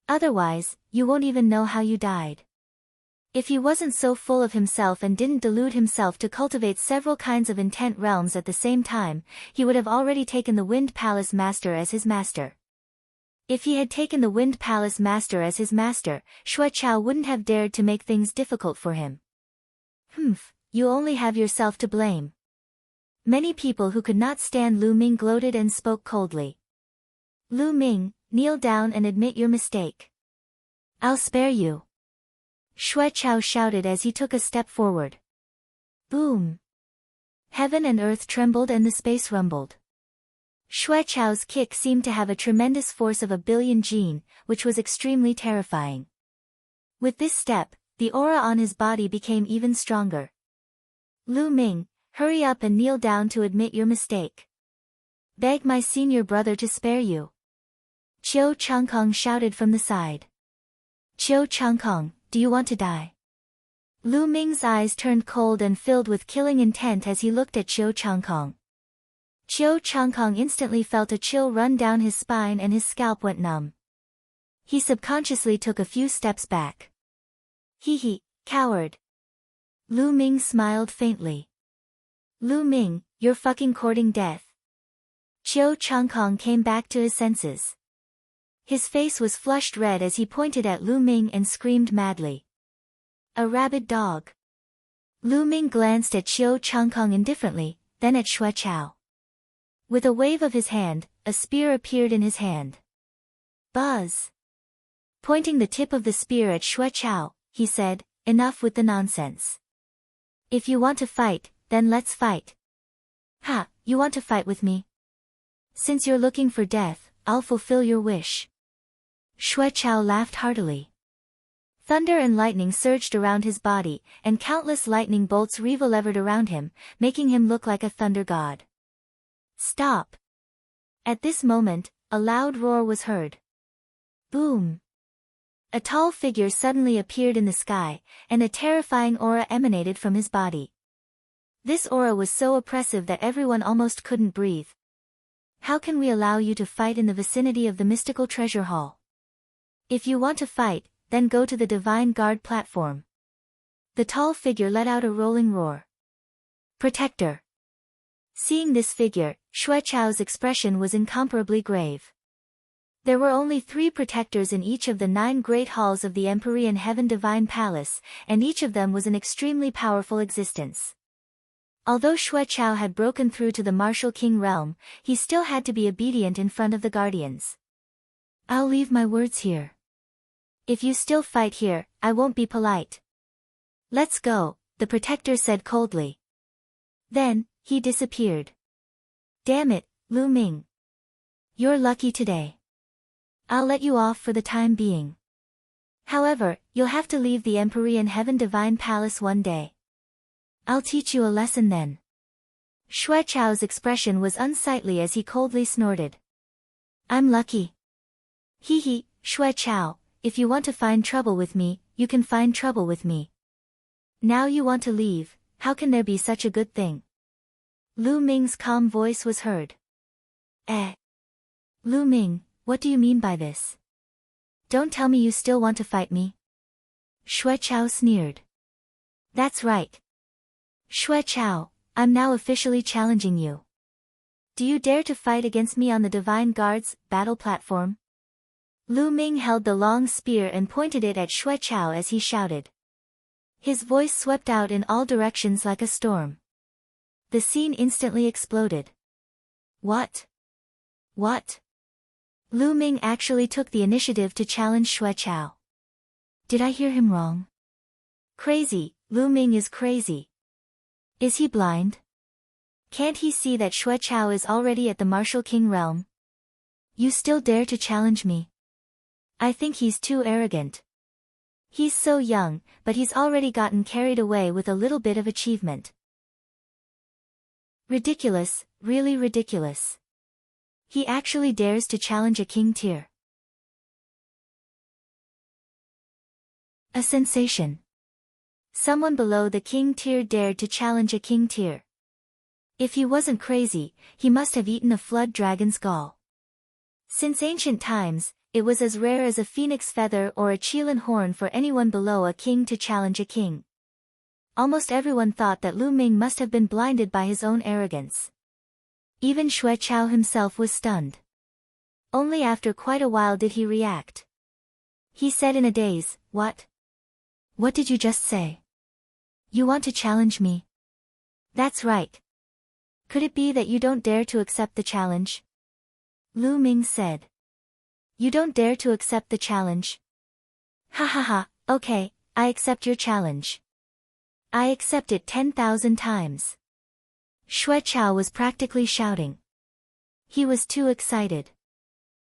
A: Otherwise, you won't even know how you died. If he wasn't so full of himself and didn't delude himself to cultivate several kinds of intent realms at the same time, he would have already taken the Wind Palace Master as his master. If he had taken the Wind Palace Master as his master, Xuechao wouldn't have dared to make things difficult for him. You only have yourself to blame. Many people who could not stand Lu Ming gloated and spoke coldly. Lu Ming, kneel down and admit your mistake. I'll spare you. Xuechao shouted as he took a step forward. Boom! Heaven and earth trembled and the space rumbled. Xuechao's kick seemed to have a tremendous force of 1 billion jin, which was extremely terrifying. With this step, the aura on his body became even stronger. Lu Ming, hurry up and kneel down to admit your mistake. Beg my senior brother to spare you. Qiu Changkong shouted from the side. Qiu Changkong, do you want to die? Lu Ming's eyes turned cold and filled with killing intent as he looked at Qiu Changkong. Qiu Changkong instantly felt a chill run down his spine and his scalp went numb. He subconsciously took a few steps back. Hee, coward. Lu Ming smiled faintly. Lu Ming, you're fucking courting death. Qiu Changkong came back to his senses. His face was flushed red as he pointed at Lu Ming and screamed madly. A rabid dog. Lu Ming glanced at Qiu Changkong indifferently, then at Xuechao. With a wave of his hand, a spear appeared in his hand. Buzz! Pointing the tip of the spear at Xuechao, he said, enough with the nonsense. If you want to fight, then let's fight. Ha, you want to fight with me? Since you're looking for death, I'll fulfill your wish. Xuechao laughed heartily. Thunder and lightning surged around his body, and countless lightning bolts revolvered around him, making him look like a thunder god. Stop! At this moment, a loud roar was heard. Boom! A tall figure suddenly appeared in the sky, and a terrifying aura emanated from his body. This aura was so oppressive that everyone almost couldn't breathe. How can we allow you to fight in the vicinity of the mystical treasure hall? If you want to fight, then go to the Divine Guard platform. The tall figure let out a rolling roar. Protector. Seeing this figure, Xuechao's expression was incomparably grave. There were only 3 protectors in each of the 9 great halls of the Empyrean Heaven Divine Palace, and each of them was an extremely powerful existence. Although Xuechao had broken through to the Martial King realm, he still had to be obedient in front of the guardians. I'll leave my words here. If you still fight here, I won't be polite. Let's go, the protector said coldly. Then, he disappeared. Damn it, Lu Ming. You're lucky today. I'll let you off for the time being. However, you'll have to leave the Empyrean Heaven Divine Palace one day. I'll teach you a lesson then. Xuechao's expression was unsightly as he coldly snorted. I'm lucky. Hee hee, Xuechao, if you want to find trouble with me, you can find trouble with me. Now you want to leave, how can there be such a good thing? Lu Ming's calm voice was heard. Lu Ming, what do you mean by this? Don't tell me you still want to fight me? Xuechao sneered. That's right. Xuechao, I'm now officially challenging you. Do you dare to fight against me on the Divine Guard's battle platform? Lu Ming held the long spear and pointed it at Xuechao as he shouted. His voice swept out in all directions like a storm. The scene instantly exploded. What? What? Lu Ming actually took the initiative to challenge Xuechao. Did I hear him wrong? Crazy, Lu Ming is crazy. Is he blind? Can't he see that Xuechao is already at the Martial King realm? You still dare to challenge me? I think he's too arrogant. He's so young, but he's already gotten carried away with a little bit of achievement. Ridiculous, really ridiculous. He actually dares to challenge a king tier. A sensation. Someone below the king tier dared to challenge a king tier. If he wasn't crazy, he must have eaten a flood dragon's gall. Since ancient times, it was as rare as a phoenix feather or a qilin horn for anyone below a king to challenge a king. Almost everyone thought that Lu Ming must have been blinded by his own arrogance. Even Xuechao himself was stunned. Only after quite a while did he react. He said in a daze, What? What did you just say? You want to challenge me? That's right. Could it be that you don't dare to accept the challenge? Lu Ming said. You don't dare to accept the challenge? Ha ha ha, okay, I accept your challenge. I accept it 10,000 times. Xuechao was practically shouting. He was too excited.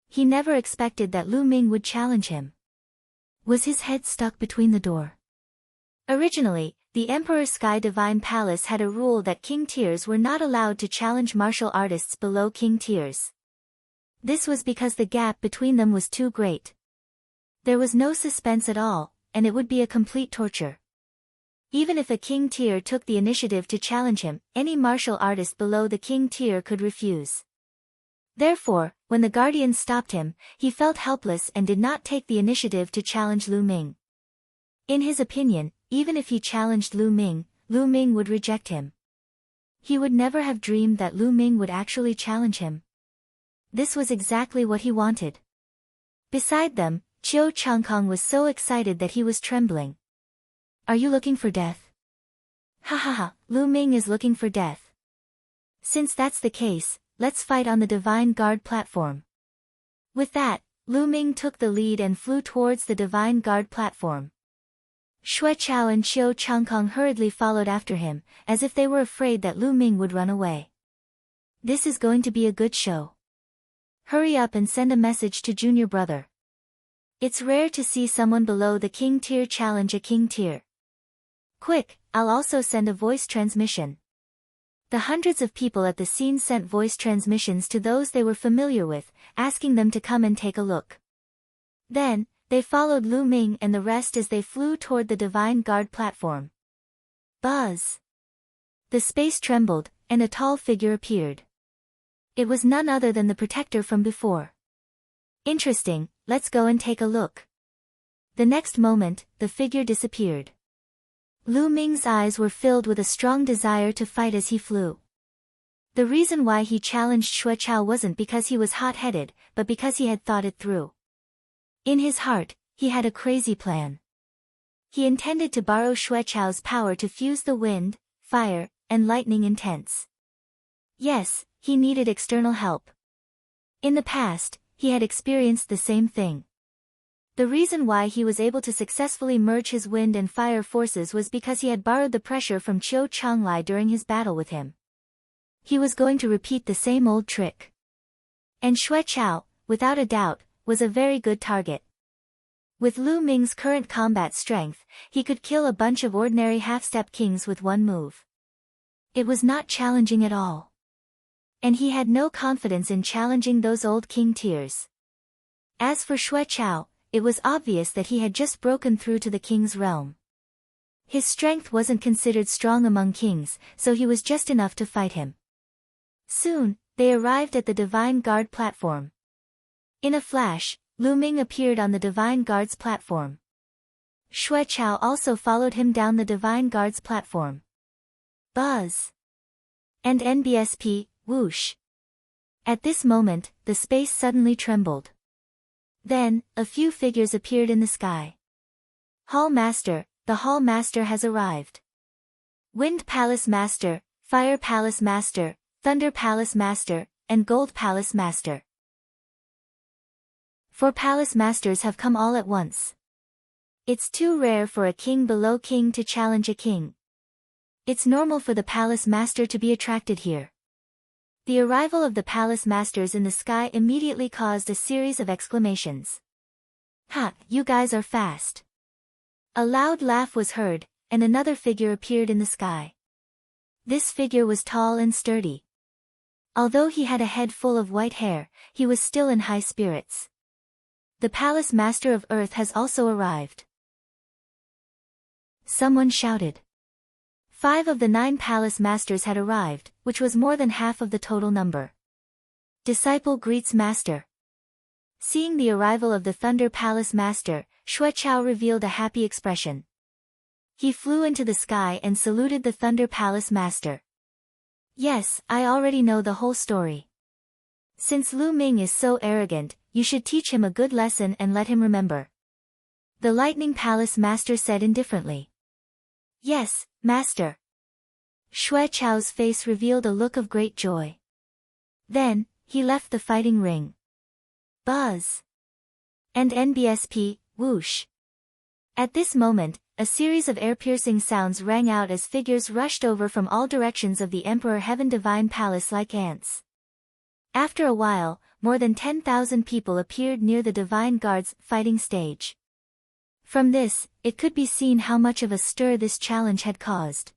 A: He never expected that Lu Ming would challenge him. Was his head stuck between the door? Originally, the Emperor's Sky Divine Palace had a rule that king tiers were not allowed to challenge martial artists below king tiers. This was because the gap between them was too great. There was no suspense at all, and it would be a complete torture. Even if a king tier took the initiative to challenge him, any martial artist below the king tier could refuse. Therefore, when the guardian stopped him, he felt helpless and did not take the initiative to challenge Lu Ming. In his opinion, even if he challenged Lu Ming would reject him. He would never have dreamed that Lu Ming would actually challenge him. This was exactly what he wanted. Beside them, Qiu Changkong was so excited that he was trembling. Are you looking for death? Ha ha ha, Lu Ming is looking for death. Since that's the case, let's fight on the Divine Guard platform. With that, Lu Ming took the lead and flew towards the Divine Guard platform. Xuechao and Qiu Changkong hurriedly followed after him, as if they were afraid that Lu Ming would run away. This is going to be a good show. Hurry up and send a message to Junior Brother. It's rare to see someone below the king tier challenge a king tier. Quick, I'll also send a voice transmission. The hundreds of people at the scene sent voice transmissions to those they were familiar with, asking them to come and take a look. Then, they followed Lu Ming and the rest as they flew toward the Divine Guard platform. Buzz! The space trembled, and a tall figure appeared. It was none other than the protector from before. Interesting, let's go and take a look. The next moment, the figure disappeared. Lu Ming's eyes were filled with a strong desire to fight as he flew. The reason why he challenged Xueqiao wasn't because he was hot-headed, but because he had thought it through. In his heart, he had a crazy plan. He intended to borrow Xueqiao's power to fuse the wind, fire, and lightning intents. Yes, he needed external help. In the past, he had experienced the same thing. The reason why he was able to successfully merge his wind and fire forces was because he had borrowed the pressure from Qiu Changlai during his battle with him. He was going to repeat the same old trick. And Xueqiao, without a doubt, was a very good target. With Lu Ming's current combat strength, he could kill a bunch of ordinary half-step kings with one move. It was not challenging at all. And he had no confidence in challenging those old king tiers. As for Xueqiao, it was obvious that he had just broken through to the king's realm. His strength wasn't considered strong among kings, so he was just enough to fight him. Soon, they arrived at the Divine Guard platform. In a flash, Lu Ming appeared on the Divine Guard's platform. Xueqiao also followed him down the Divine Guard's platform. Buzz! And NBSP, whoosh! At this moment, the space suddenly trembled. Then, a few figures appeared in the sky. Hall Master, the Hall Master has arrived. Wind Palace Master, Fire Palace Master, Thunder Palace Master, and Gold Palace Master. 4 Palace Masters have come all at once. It's too rare for a king below king to challenge a king. It's normal for the Palace Master to be attracted here. The arrival of the Palace Masters in the sky immediately caused a series of exclamations. Ha, you guys are fast. A loud laugh was heard, and another figure appeared in the sky. This figure was tall and sturdy. Although he had a head full of white hair, he was still in high spirits. The Palace Master of Earth has also arrived. Someone shouted. 5 of the 9 Palace Masters had arrived, which was more than half of the total number. Disciple greets Master. Seeing the arrival of the Thunder Palace Master, Xueqiao revealed a happy expression. He flew into the sky and saluted the Thunder Palace Master. Yes, I already know the whole story. Since Lu Ming is so arrogant, you should teach him a good lesson and let him remember. The Lightning Palace Master said indifferently. Yes, Master. Xueqiao's face revealed a look of great joy. Then, he left the fighting ring. Buzz! And NBSP, whoosh! At this moment, a series of air-piercing sounds rang out as figures rushed over from all directions of the Emperor Heaven Divine Palace like ants. After a while, more than 10,000 people appeared near the Divine Guard's fighting stage. From this, it could be seen how much of a stir this challenge had caused.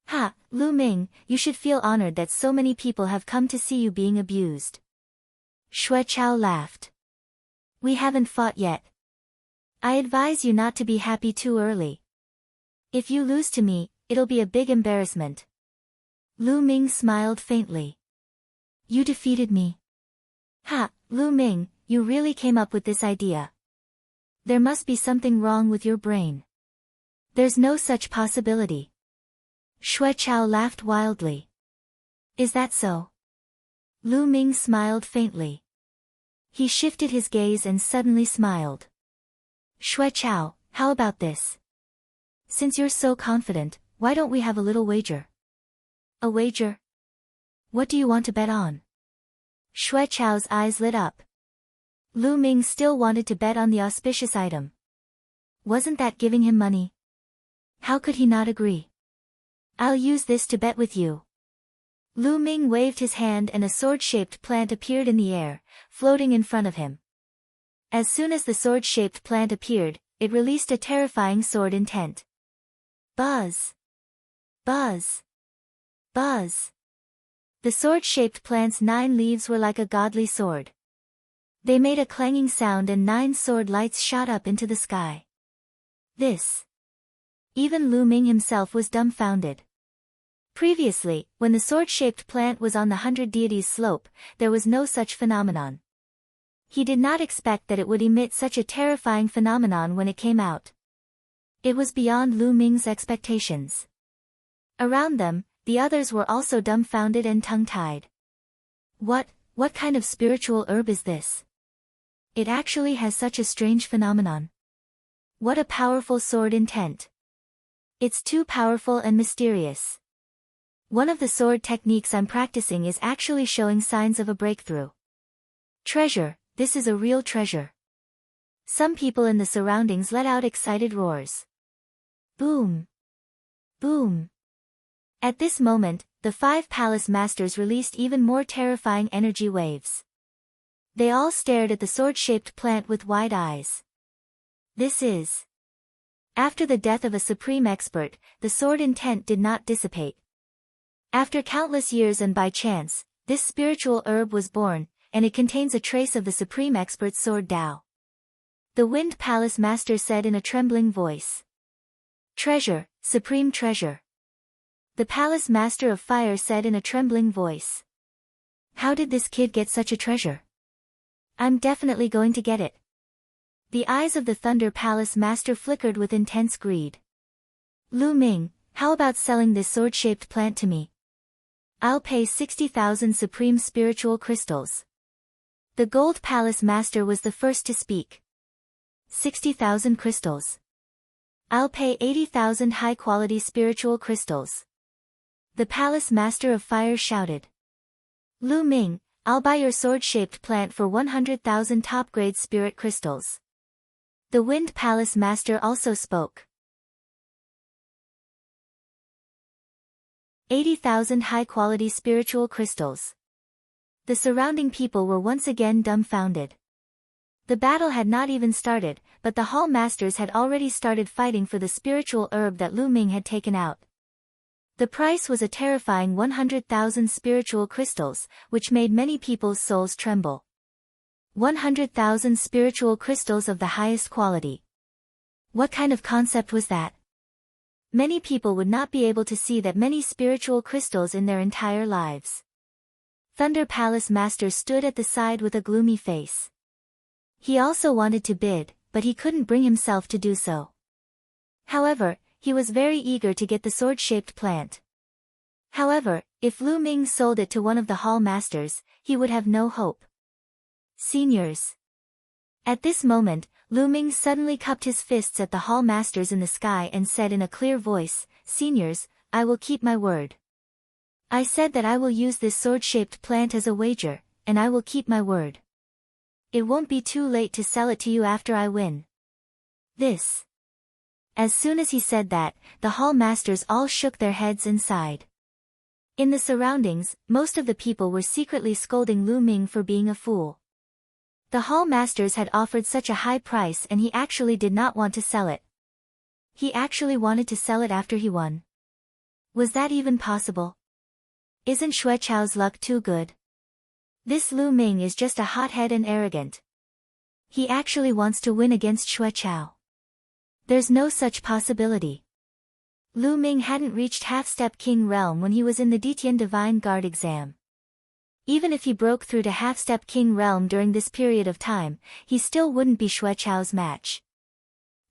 A: Ha, Lu Ming, you should feel honored that so many people have come to see you being abused. Xueqiao laughed. We haven't fought yet. I advise you not to be happy too early. If you lose to me, it'll be a big embarrassment. Lu Ming smiled faintly. You defeated me. Ha, Lu Ming, you really came up with this idea. There must be something wrong with your brain. There's no such possibility. Xueqiao laughed wildly. Is that so? Lu Ming smiled faintly. He shifted his gaze and suddenly smiled. Xueqiao, how about this? Since you're so confident, why don't we have a little wager? A wager? What do you want to bet on? Xueqiao's eyes lit up. Lu Ming still wanted to bet on the auspicious item. Wasn't that giving him money? How could he not agree? I'll use this to bet with you. Lu Ming waved his hand and a sword-shaped plant appeared in the air, floating in front of him. As soon as the sword-shaped plant appeared, it released a terrifying sword intent. Buzz! Buzz! Buzz! The sword-shaped plant's 9 leaves were like a godly sword. They made a clanging sound and 9 sword lights shot up into the sky. This! Even Lu Ming himself was dumbfounded. Previously, when the sword-shaped plant was on the 100 deities slope, there was no such phenomenon. He did not expect that it would emit such a terrifying phenomenon when it came out. It was beyond Lu Ming's expectations. Around them, the others were also dumbfounded and tongue-tied. What kind of spiritual herb is this? It actually has such a strange phenomenon. What a powerful sword intent. It's too powerful and mysterious. One of the sword techniques I'm practicing is actually showing signs of a breakthrough. Treasure, this is a real treasure. Some people in the surroundings let out excited roars. Boom! Boom! At this moment, the 5 palace masters released even more terrifying energy waves. They all stared at the sword-shaped plant with wide eyes. This is... After the death of a supreme expert, the sword intent did not dissipate. After countless years and by chance, this spiritual herb was born, and it contains a trace of the supreme expert's sword Tao. The Wind Palace Master said in a trembling voice. Treasure, supreme treasure. The Palace Master of Fire said in a trembling voice. How did this kid get such a treasure? I'm definitely going to get it. The eyes of the Thunder Palace Master flickered with intense greed. Lu Ming, how about selling this sword-shaped plant to me? I'll pay 60,000 supreme spiritual crystals. The Gold Palace Master was the first to speak. 60,000 crystals. I'll pay 80,000 high-quality spiritual crystals. The Palace Master of Fire shouted. Lu Ming, I'll buy your sword-shaped plant for 100,000 top-grade spirit crystals. The Wind Palace Master also spoke. 80,000 high-quality spiritual crystals. The surrounding people were once again dumbfounded. The battle had not even started, but the Hall Masters had already started fighting for the spiritual herb that Lu Ming had taken out. The price was a terrifying 100,000 spiritual crystals, which made many people's souls tremble. 100,000 spiritual crystals of the highest quality. What kind of concept was that? Many people would not be able to see that many spiritual crystals in their entire lives. Thunder Palace Master stood at the side with a gloomy face. He also wanted to bid, but he couldn't bring himself to do so. However, he was very eager to get the sword-shaped plant. However, if Lu Ming sold it to one of the Hall Masters, he would have no hope. Seniors. At this moment, Lu Ming suddenly cupped his fists at the Hall Masters in the sky and said in a clear voice, Seniors, I will keep my word. I said that I will use this sword-shaped plant as a wager, and I will keep my word. It won't be too late to sell it to you after I win. This. As soon as he said that, the Hall Masters all shook their heads and sighed. In the surroundings, most of the people were secretly scolding Lu Ming for being a fool. The Hall Masters had offered such a high price and he actually did not want to sell it. He actually wanted to sell it after he won. Was that even possible? Isn't Xueqiao's luck too good? This Lu Ming is just a hothead and arrogant. He actually wants to win against Xueqiao. There's no such possibility. Lu Ming hadn't reached half-step king realm when he was in the Ditian Divine Guard exam. Even if he broke through to half-step king realm during this period of time, he still wouldn't be Xueqiao's match.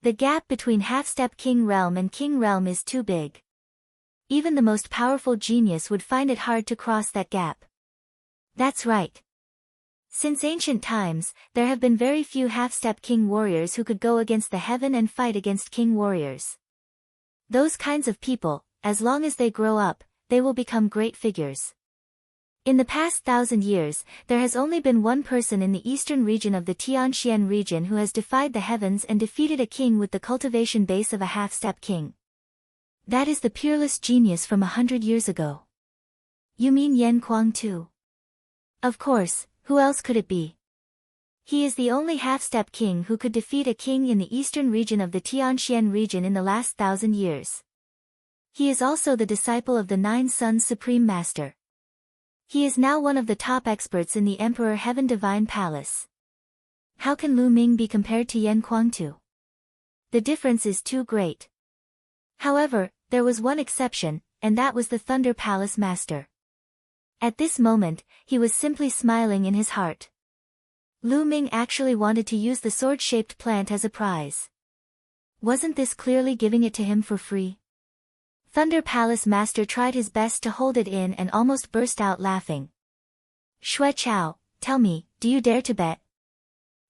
A: The gap between half-step king realm and king realm is too big. Even the most powerful genius would find it hard to cross that gap. That's right. Since ancient times, there have been very few half-step king warriors who could go against the heaven and fight against king warriors. Those kinds of people, as long as they grow up, they will become great figures. In the past 1,000 years, there has only been one person in the eastern region of the Tianxian region who has defied the heavens and defeated a king with the cultivation base of a half-step king. That is the peerless genius from 100 years ago. You mean Yan Kuang too? Of course, who else could it be? He is the only half-step king who could defeat a king in the eastern region of the Tianxian region in the last 1,000 years. He is also the disciple of the Nine Sons Supreme Master. He is now one of the top experts in the Emperor Heaven Divine Palace. How can Lu Ming be compared to Yan Kuangtu? The difference is too great. However, there was one exception, and that was the Thunder Palace Master. At this moment, he was simply smiling in his heart. Lu Ming actually wanted to use the sword-shaped plant as a prize. Wasn't this clearly giving it to him for free? Thunder Palace Master tried his best to hold it in and almost burst out laughing. Xue Chao, tell me, do you dare to bet?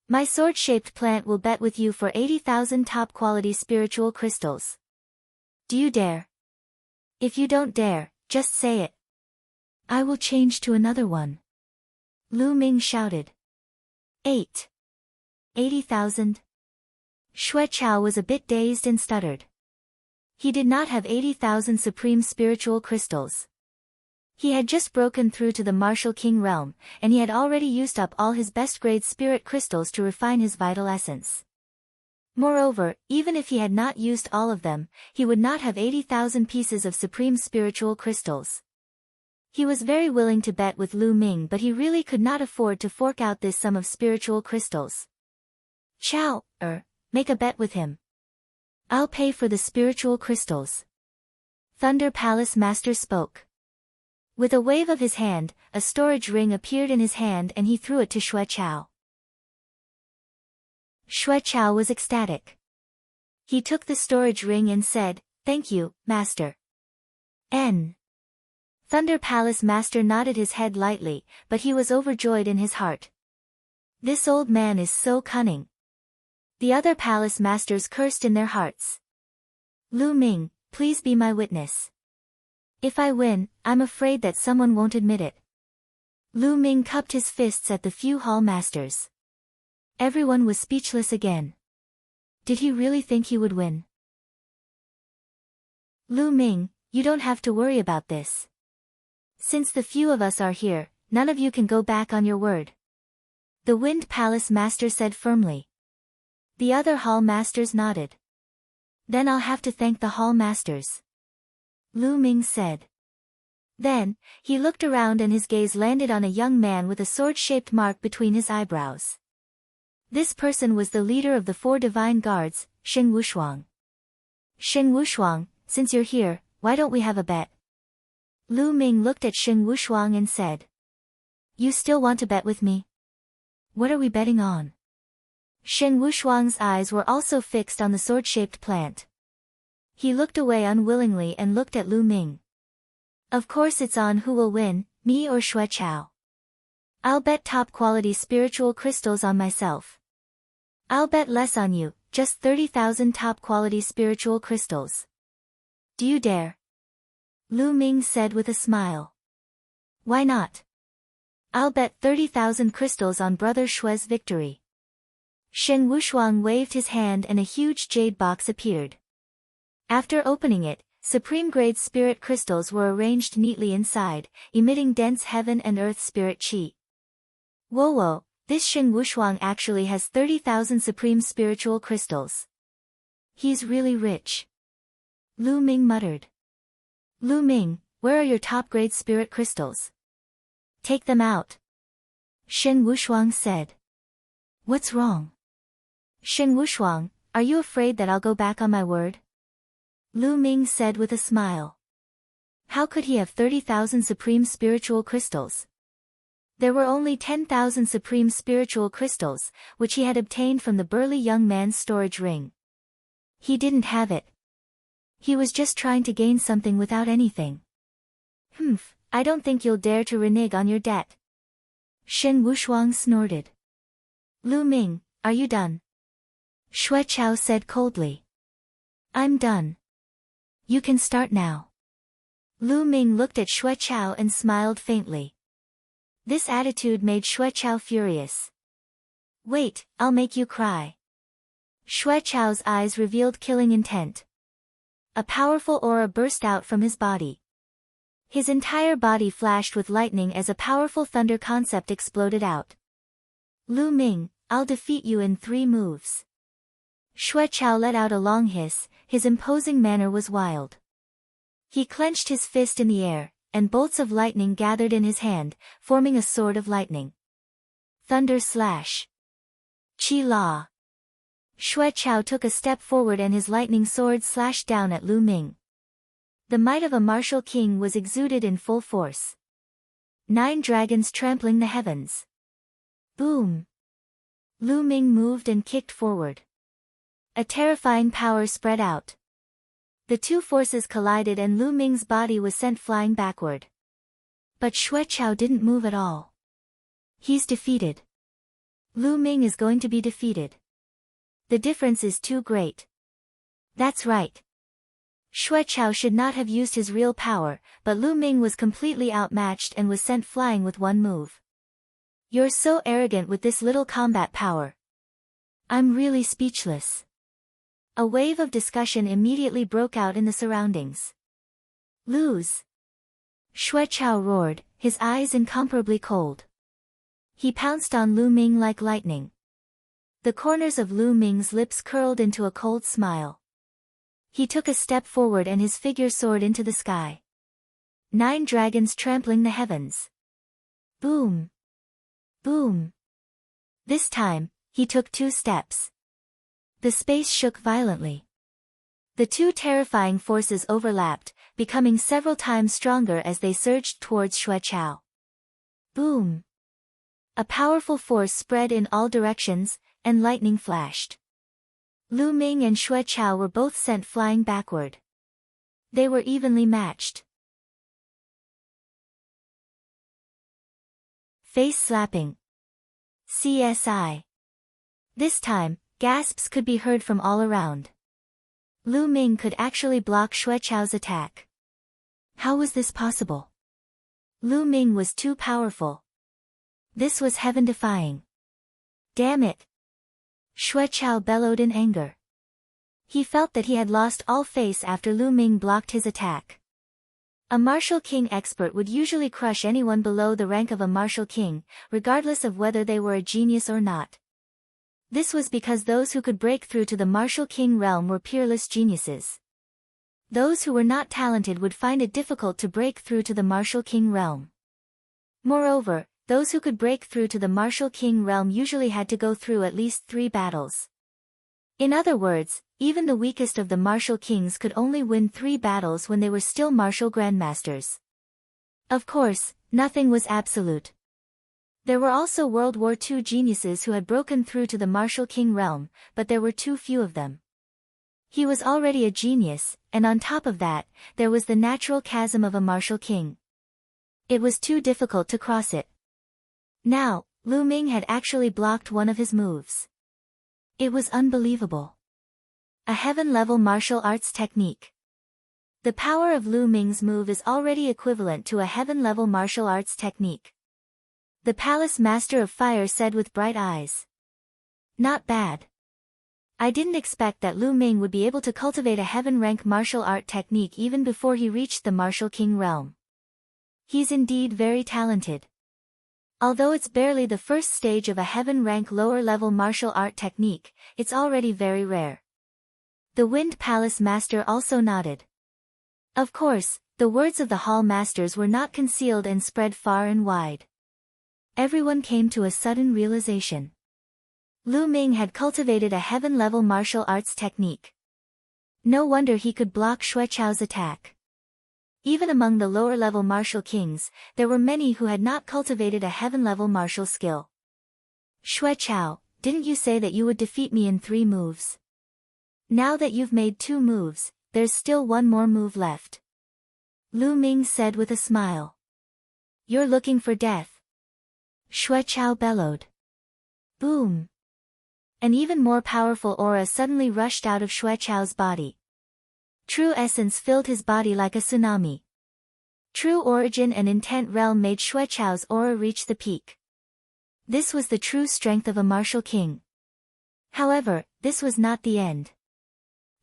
A: My sword-shaped plant will bet with you for 80,000 top-quality spiritual crystals. Do you dare? If you don't dare, just say it. I will change to another one. Lu Ming shouted. 80,000? Xue Chao was a bit dazed and stuttered. He did not have 80,000 supreme spiritual crystals. He had just broken through to the Martial King realm, and he had already used up all his best-grade spirit crystals to refine his vital essence. Moreover, even if he had not used all of them, he would not have 80,000 pieces of supreme spiritual crystals. He was very willing to bet with Lu Ming, but he really could not afford to fork out this sum of spiritual crystals. Chao, make a bet with him. I'll pay for the spiritual crystals. Thunder Palace Master spoke. With a wave of his hand, a storage ring appeared in his hand and he threw it to Xue Chao. Xue Chao was ecstatic. He took the storage ring and said, "Thank you, Master." Thunder Palace Master nodded his head lightly, but he was overjoyed in his heart. This old man is so cunning. The other palace masters cursed in their hearts. Lu Ming, please be my witness. If I win, I'm afraid that someone won't admit it. Lu Ming cupped his fists at the few hall masters. Everyone was speechless again. Did he really think he would win? Lu Ming, you don't have to worry about this. Since the few of us are here, none of you can go back on your word. The Wind Palace Master said firmly. The other hall masters nodded. Then I'll have to thank the hall masters. Lu Ming said. Then, he looked around and his gaze landed on a young man with a sword-shaped mark between his eyebrows. This person was the leader of the 4 divine guards, Xing Wushuang. Xing Wushuang, since you're here, why don't we have a bet? Lu Ming looked at Xing Wushuang and said. You still want to bet with me? What are we betting on? Xing Wushuang's eyes were also fixed on the sword-shaped plant. He looked away unwillingly and looked at Lu Ming. Of course it's on who will win, me or Xue Chao. I'll bet top-quality spiritual crystals on myself. I'll bet less on you, just 30,000 top-quality spiritual crystals. Do you dare? Lu Ming said with a smile. Why not? I'll bet 30,000 crystals on Brother Xue's victory. Xing Wushuang waved his hand and a huge jade box appeared. After opening it, supreme-grade spirit crystals were arranged neatly inside, emitting dense heaven and earth spirit qi. Whoa, this Xing Wushuang actually has 30,000 supreme spiritual crystals. He's really rich. Lu Ming muttered. Lu Ming, where are your top-grade spirit crystals? Take them out. Xing Wushuang said. What's wrong? Xing Wushuang, are you afraid that I'll go back on my word? Lu Ming said with a smile. How could he have 30,000 supreme spiritual crystals? There were only 10,000 supreme spiritual crystals, which he had obtained from the burly young man's storage ring. He didn't have it. He was just trying to gain something without anything. I don't think you'll dare to renege on your debt. Xing Wushuang snorted. Lu Ming, are you done? Xue Chao said coldly. I'm done. You can start now. Lu Ming looked at Xue Chao and smiled faintly. This attitude made Xue Chao furious. Wait, I'll make you cry. Xue Chao's eyes revealed killing intent. A powerful aura burst out from his body. His entire body flashed with lightning as a powerful thunder concept exploded out. Lu Ming, I'll defeat you in 3 moves. Xue Chao let out a long hiss, his imposing manner was wild. He clenched his fist in the air, and bolts of lightning gathered in his hand, forming a sword of lightning. Thunder slash. Qi La. Xue Chao took a step forward and his lightning sword slashed down at Lu Ming. The might of a martial king was exuded in full force. 9 dragons trampling the heavens. Boom! Lu Ming moved and kicked forward. A terrifying power spread out. The two forces collided and Lu Ming's body was sent flying backward. But Xueqiao didn't move at all. He's defeated. Lu Ming is going to be defeated. The difference is too great. That's right. Xueqiao should not have used his real power, but Lu Ming was completely outmatched and was sent flying with one move. You're so arrogant with this little combat power. I'm really speechless. A wave of discussion immediately broke out in the surroundings. Lose! Xueqiao roared, his eyes incomparably cold. He pounced on Lu Ming like lightning. The corners of Lu Ming's lips curled into a cold smile. He took a step forward and his figure soared into the sky. 9 dragons trampling the heavens. Boom! Boom! This time, he took 2 steps. The space shook violently. The two terrifying forces overlapped, becoming several times stronger as they surged towards Xueqiao. Boom! A powerful force spread in all directions, and lightning flashed. Lu Ming and Xueqiao were both sent flying backward. They were evenly matched. Face slapping. CSI. This time, gasps could be heard from all around. Lu Ming could actually block Xueqiao's attack. How was this possible? Lu Ming was too powerful. This was heaven-defying. Damn it! Xueqiao bellowed in anger. He felt that he had lost all face after Lu Ming blocked his attack. A martial king expert would usually crush anyone below the rank of a martial king, regardless of whether they were a genius or not. This was because those who could break through to the martial king realm were peerless geniuses. Those who were not talented would find it difficult to break through to the martial king realm. Moreover, those who could break through to the martial king realm usually had to go through at least 3 battles. In other words, even the weakest of the martial kings could only win 3 battles when they were still martial grandmasters. Of course, nothing was absolute. There were also World War II geniuses who had broken through to the martial king realm, but there were too few of them. He was already a genius, and on top of that, there was the natural chasm of a martial king. It was too difficult to cross it. Now, Lu Ming had actually blocked one of his moves. It was unbelievable. A heaven-level martial arts technique. The power of Lu Ming's move is already equivalent to a heaven-level martial arts technique. The Palace Master of Fire said with bright eyes. Not bad. I didn't expect that Lu Ming would be able to cultivate a heaven-rank martial art technique even before he reached the martial king realm. He's indeed very talented. Although it's barely the first stage of a heaven-rank lower-level martial art technique, it's already very rare. The Wind Palace Master also nodded. Of course, the words of the Hall Masters were not concealed and spread far and wide. Everyone came to a sudden realization. Lu Ming had cultivated a heaven-level martial arts technique. No wonder he could block Xueqiao's attack. Even among the lower-level martial kings, there were many who had not cultivated a heaven-level martial skill. Xueqiao, didn't you say that you would defeat me in 3 moves? Now that you've made 2 moves, there's still 1 more move left. Lu Ming said with a smile. You're looking for death. Xueqiao bellowed. Boom! An even more powerful aura suddenly rushed out of Xueqiao's body. True essence filled his body like a tsunami. True origin and intent realm made Xueqiao's aura reach the peak. This was the true strength of a martial king. However, this was not the end.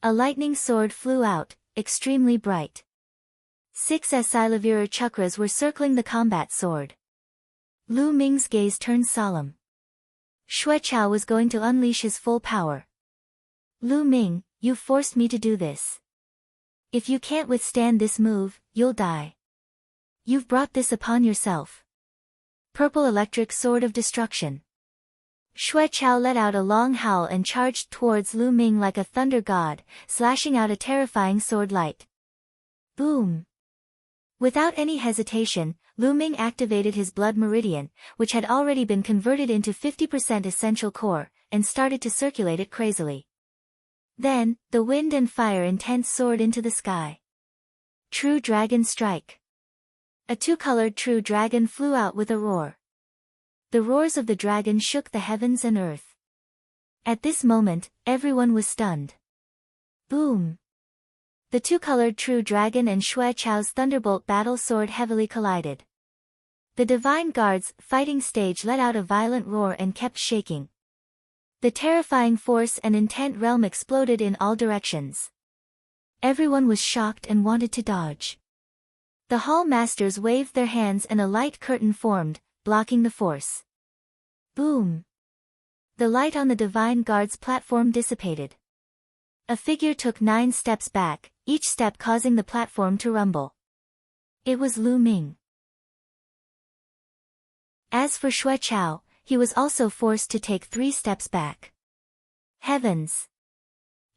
A: A lightning sword flew out, extremely bright. 6 Silavira chakras were circling the combat sword. Lu Ming's gaze turned solemn. Xueqiao was going to unleash his full power. Lu Ming, you've forced me to do this. If you can't withstand this move, you'll die. You've brought this upon yourself. Purple electric sword of destruction. Xueqiao let out a long howl and charged towards Lu Ming like a thunder god, slashing out a terrifying sword light. Boom! Without any hesitation, Lu Ming activated his blood meridian, which had already been converted into 50% essential core, and started to circulate it crazily. Then, the wind and fire intent soared into the sky. True Dragon Strike. A two-colored true dragon flew out with a roar. The roars of the dragon shook the heavens and earth. At this moment, everyone was stunned. Boom! The two-colored true dragon and Xue Chao's thunderbolt battle sword heavily collided. The Divine Guard's fighting stage let out a violent roar and kept shaking. The terrifying force and intent realm exploded in all directions. Everyone was shocked and wanted to dodge. The hall masters waved their hands and a light curtain formed, blocking the force. Boom! The light on the Divine Guard's platform dissipated. A figure took 9 steps back, each step causing the platform to rumble. It was Lu Ming. As for Xue Chao, he was also forced to take 3 steps back. Heavens!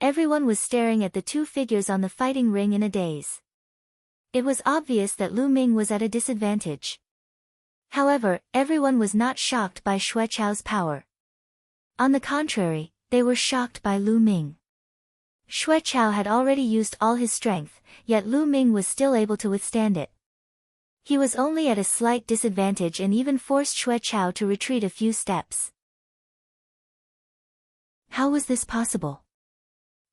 A: Everyone was staring at the two figures on the fighting ring in a daze. It was obvious that Lu Ming was at a disadvantage. However, everyone was not shocked by Xue Chao's power. On the contrary, they were shocked by Lu Ming. Xue Chao had already used all his strength, yet Lu Ming was still able to withstand it. He was only at a slight disadvantage and even forced Xue Chao to retreat a few steps. How was this possible?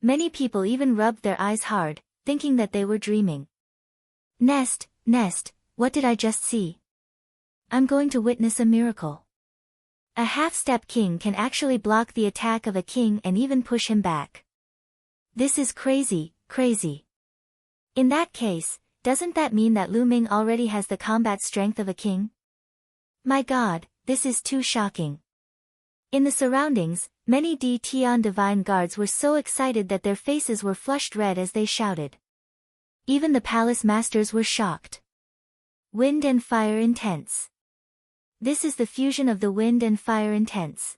A: Many people even rubbed their eyes hard, thinking that they were dreaming. Nest, what did I just see? I'm going to witness a miracle. A half-step king can actually block the attack of a king and even push him back. This is crazy. In that case, doesn't that mean that Lu Ming already has the combat strength of a king? My god, this is too shocking. In the surroundings, many Tian Divine Guards were so excited that their faces were flushed red as they shouted. Even the palace masters were shocked. Wind and fire intense. This is the fusion of the wind and fire intense.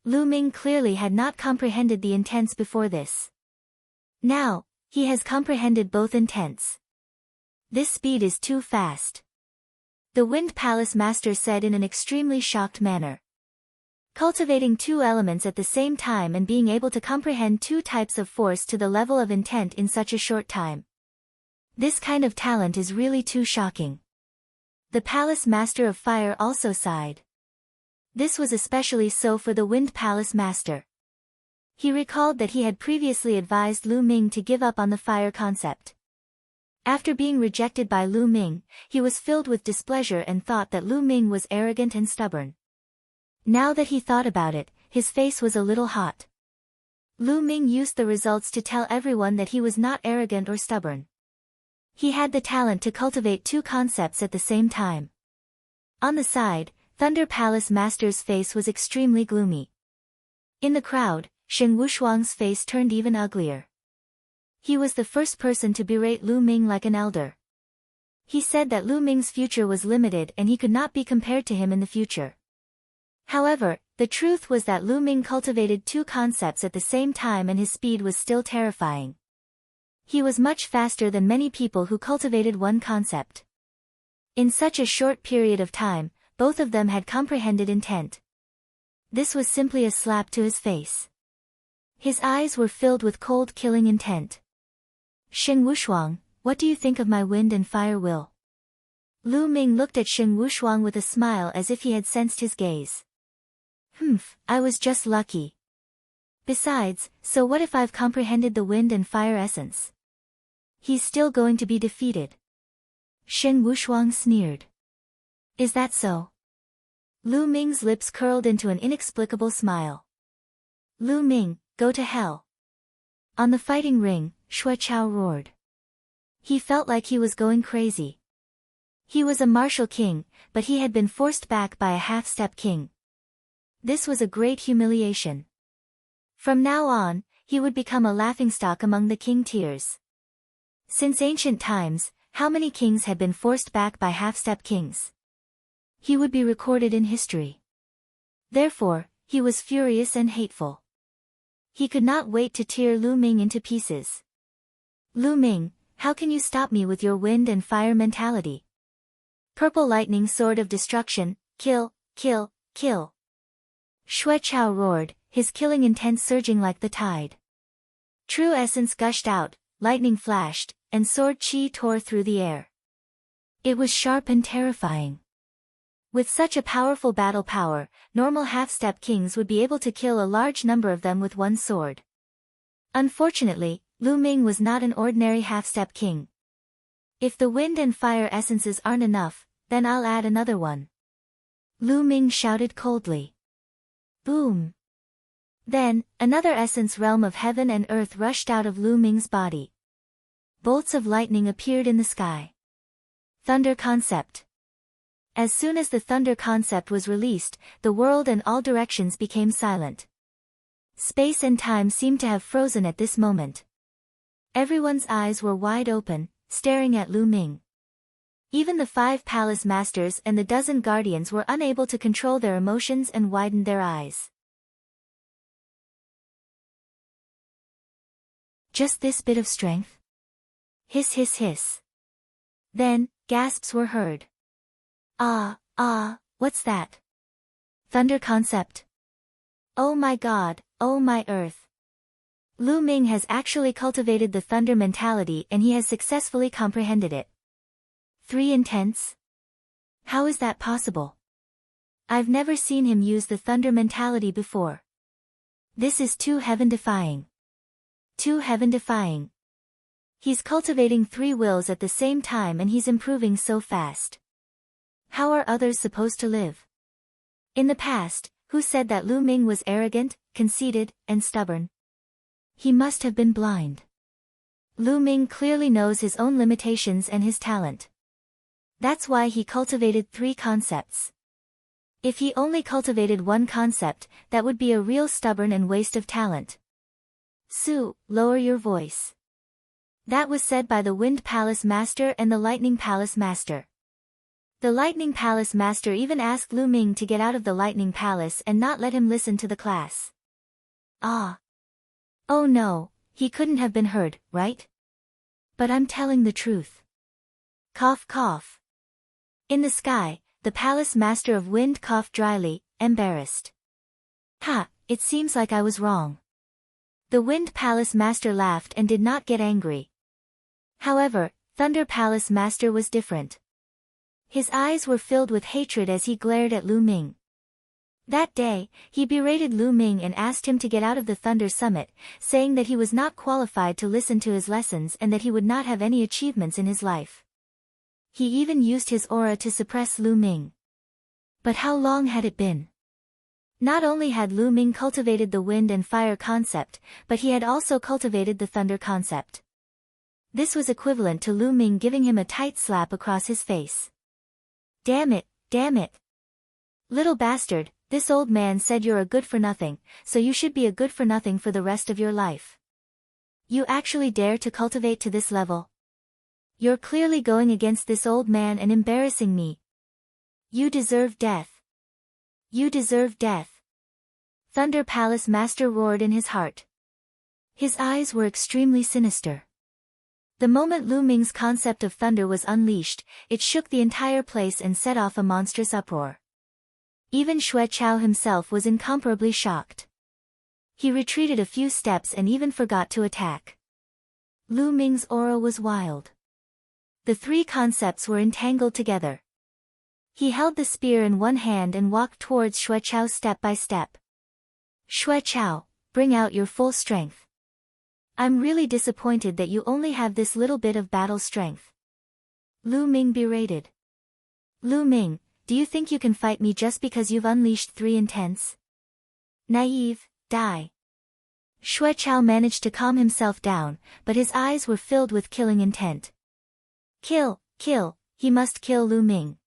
A: Lu Ming clearly had not comprehended the intense before this. Now, he has comprehended both intense. This speed is too fast. The Wind Palace Master said in an extremely shocked manner. Cultivating 2 elements at the same time and being able to comprehend 2 types of force to the level of intent in such a short time. This kind of talent is really too shocking. The Palace Master of Fire also sighed. This was especially so for the Wind Palace Master. He recalled that he had previously advised Lu Ming to give up on the fire concept. After being rejected by Lu Ming, he was filled with displeasure and thought that Lu Ming was arrogant and stubborn. Now that he thought about it, his face was a little hot. Lu Ming used the results to tell everyone that he was not arrogant or stubborn. He had the talent to cultivate 2 concepts at the same time. On the side, Thunder Palace Master's face was extremely gloomy. In the crowd, Shen Wushuang's face turned even uglier. He was the first person to berate Lu Ming like an elder. He said that Lu Ming's future was limited and he could not be compared to him in the future. However, the truth was that Lu Ming cultivated 2 concepts at the same time and his speed was still terrifying. He was much faster than many people who cultivated 1 concept. In such a short period of time, both of them had comprehended intent. This was simply a slap to his face. His eyes were filled with cold killing intent. Shen Wushuang, what do you think of my wind and fire will? Lu Ming looked at Shen Wushuang with a smile as if he had sensed his gaze. I was just lucky. Besides, so what if I've comprehended the wind and fire essence? He's still going to be defeated. Shen Wushuang sneered. Is that so? Lu Ming's lips curled into an inexplicable smile. Lu Ming, go to hell. On the fighting ring, Xue Chao roared. He felt like he was going crazy. He was a martial king, but he had been forced back by a half-step king. This was a great humiliation. From now on, he would become a laughingstock among the king tiers. Since ancient times, how many kings had been forced back by half-step kings? He would be recorded in history. Therefore, he was furious and hateful. He could not wait to tear Lu Ming into pieces. Lu Ming, How can you stop me with your wind and fire mentality? Purple lightning sword of destruction, kill, kill, kill. Xue Chao roared, his killing intent surging like the tide. True essence gushed out, lightning flashed, and sword chi tore through the air. It was sharp and terrifying. With such a powerful battle power, normal half-step kings would be able to kill a large number of them with one sword. Unfortunately, Lu Ming was not an ordinary half-step king. If the wind and fire essences aren't enough, then I'll add another one. Lu Ming shouted coldly. Boom! Then, another essence realm of heaven and earth rushed out of Lu Ming's body. Bolts of lightning appeared in the sky. Thunder concept. As soon as the thunder concept was released, the world and all directions became silent. Space and time seemed to have frozen at this moment. Everyone's eyes were wide open, staring at Lu Ming. Even the 5 palace masters and the dozen guardians were unable to control their emotions and widened their eyes. Just this bit of strength? Hiss hiss hiss. Then, gasps were heard. What's that? Thunder concept. Oh my god, oh my earth. Lu Ming has actually cultivated the thunder mentality and he has successfully comprehended it. 3 intents? How is that possible? I've never seen him use the thunder mentality before. This is too heaven-defying. Too heaven-defying. He's cultivating 3 wills at the same time and he's improving so fast. How are others supposed to live? In the past, who said that Lu Ming was arrogant, conceited, and stubborn? He must have been blind. Lu Ming clearly knows his own limitations and his talent. That's why he cultivated 3 concepts. If he only cultivated 1 concept, that would be a real stubborn and waste of talent. Su, lower your voice. That was said by the Wind Palace Master and the Lightning Palace Master. The Lightning Palace Master even asked Lu Ming to get out of the Lightning Palace and not let him listen to the class. Oh no, he couldn't have been heard, right? But I'm telling the truth. Cough cough. In the sky, the Palace Master of Wind coughed dryly, embarrassed. It seems like I was wrong. The Wind Palace Master laughed and did not get angry. However, Thunder Palace Master was different. His eyes were filled with hatred as he glared at Lu Ming. That day, he berated Lu Ming and asked him to get out of the Thunder Summit, saying that he was not qualified to listen to his lessons and that he would not have any achievements in his life. He even used his aura to suppress Lu Ming. But how long had it been? Not only had Lu Ming cultivated the wind and fire concept, but he had also cultivated the thunder concept. This was equivalent to Lu Ming giving him a tight slap across his face. Damn it, damn it. Little bastard, this old man said you're a good-for-nothing, so you should be a good-for-nothing for the rest of your life. You actually dare to cultivate to this level? You're clearly going against this old man and embarrassing me. You deserve death. You deserve death. Thunder Palace Master roared in his heart. His eyes were extremely sinister. The moment Lu Ming's concept of thunder was unleashed, it shook the entire place and set off a monstrous uproar. Even Xue Chao himself was incomparably shocked. He retreated a few steps and even forgot to attack. Lu Ming's aura was wild. The 3 concepts were entangled together. He held the spear in one hand and walked towards Xue Chao step by step. Xue Chao, bring out your full strength. I'm really disappointed that you only have this little bit of battle strength. Lu Ming berated. Lu Ming, do you think you can fight me just because you've unleashed 3 intents? Naive, die. Xue Chao managed to calm himself down, but his eyes were filled with killing intent. Kill, kill, he must kill Lu Ming.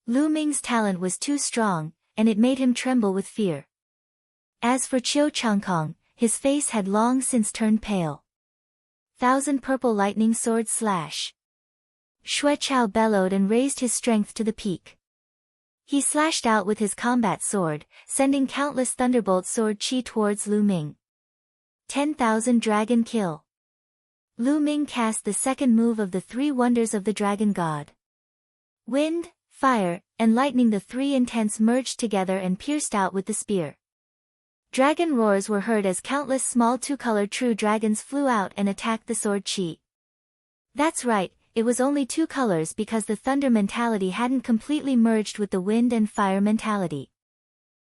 A: Lu Ming's talent was too strong, and it made him tremble with fear. As for Qiu Changkong, his face had long since turned pale. 1,000 purple lightning sword slash. Xue Chao bellowed and raised his strength to the peak. He slashed out with his combat sword, sending countless thunderbolt sword chi towards Lu Ming. 10,000 dragon kill. Lu Ming cast the second move of the three wonders of the dragon god. Wind, fire, and lightning, the three intents merged together and pierced out with the spear. Dragon roars were heard as countless small two-colored true dragons flew out and attacked the sword chi. That's right, it was only two colors because the thunder mentality hadn't completely merged with the wind and fire mentality.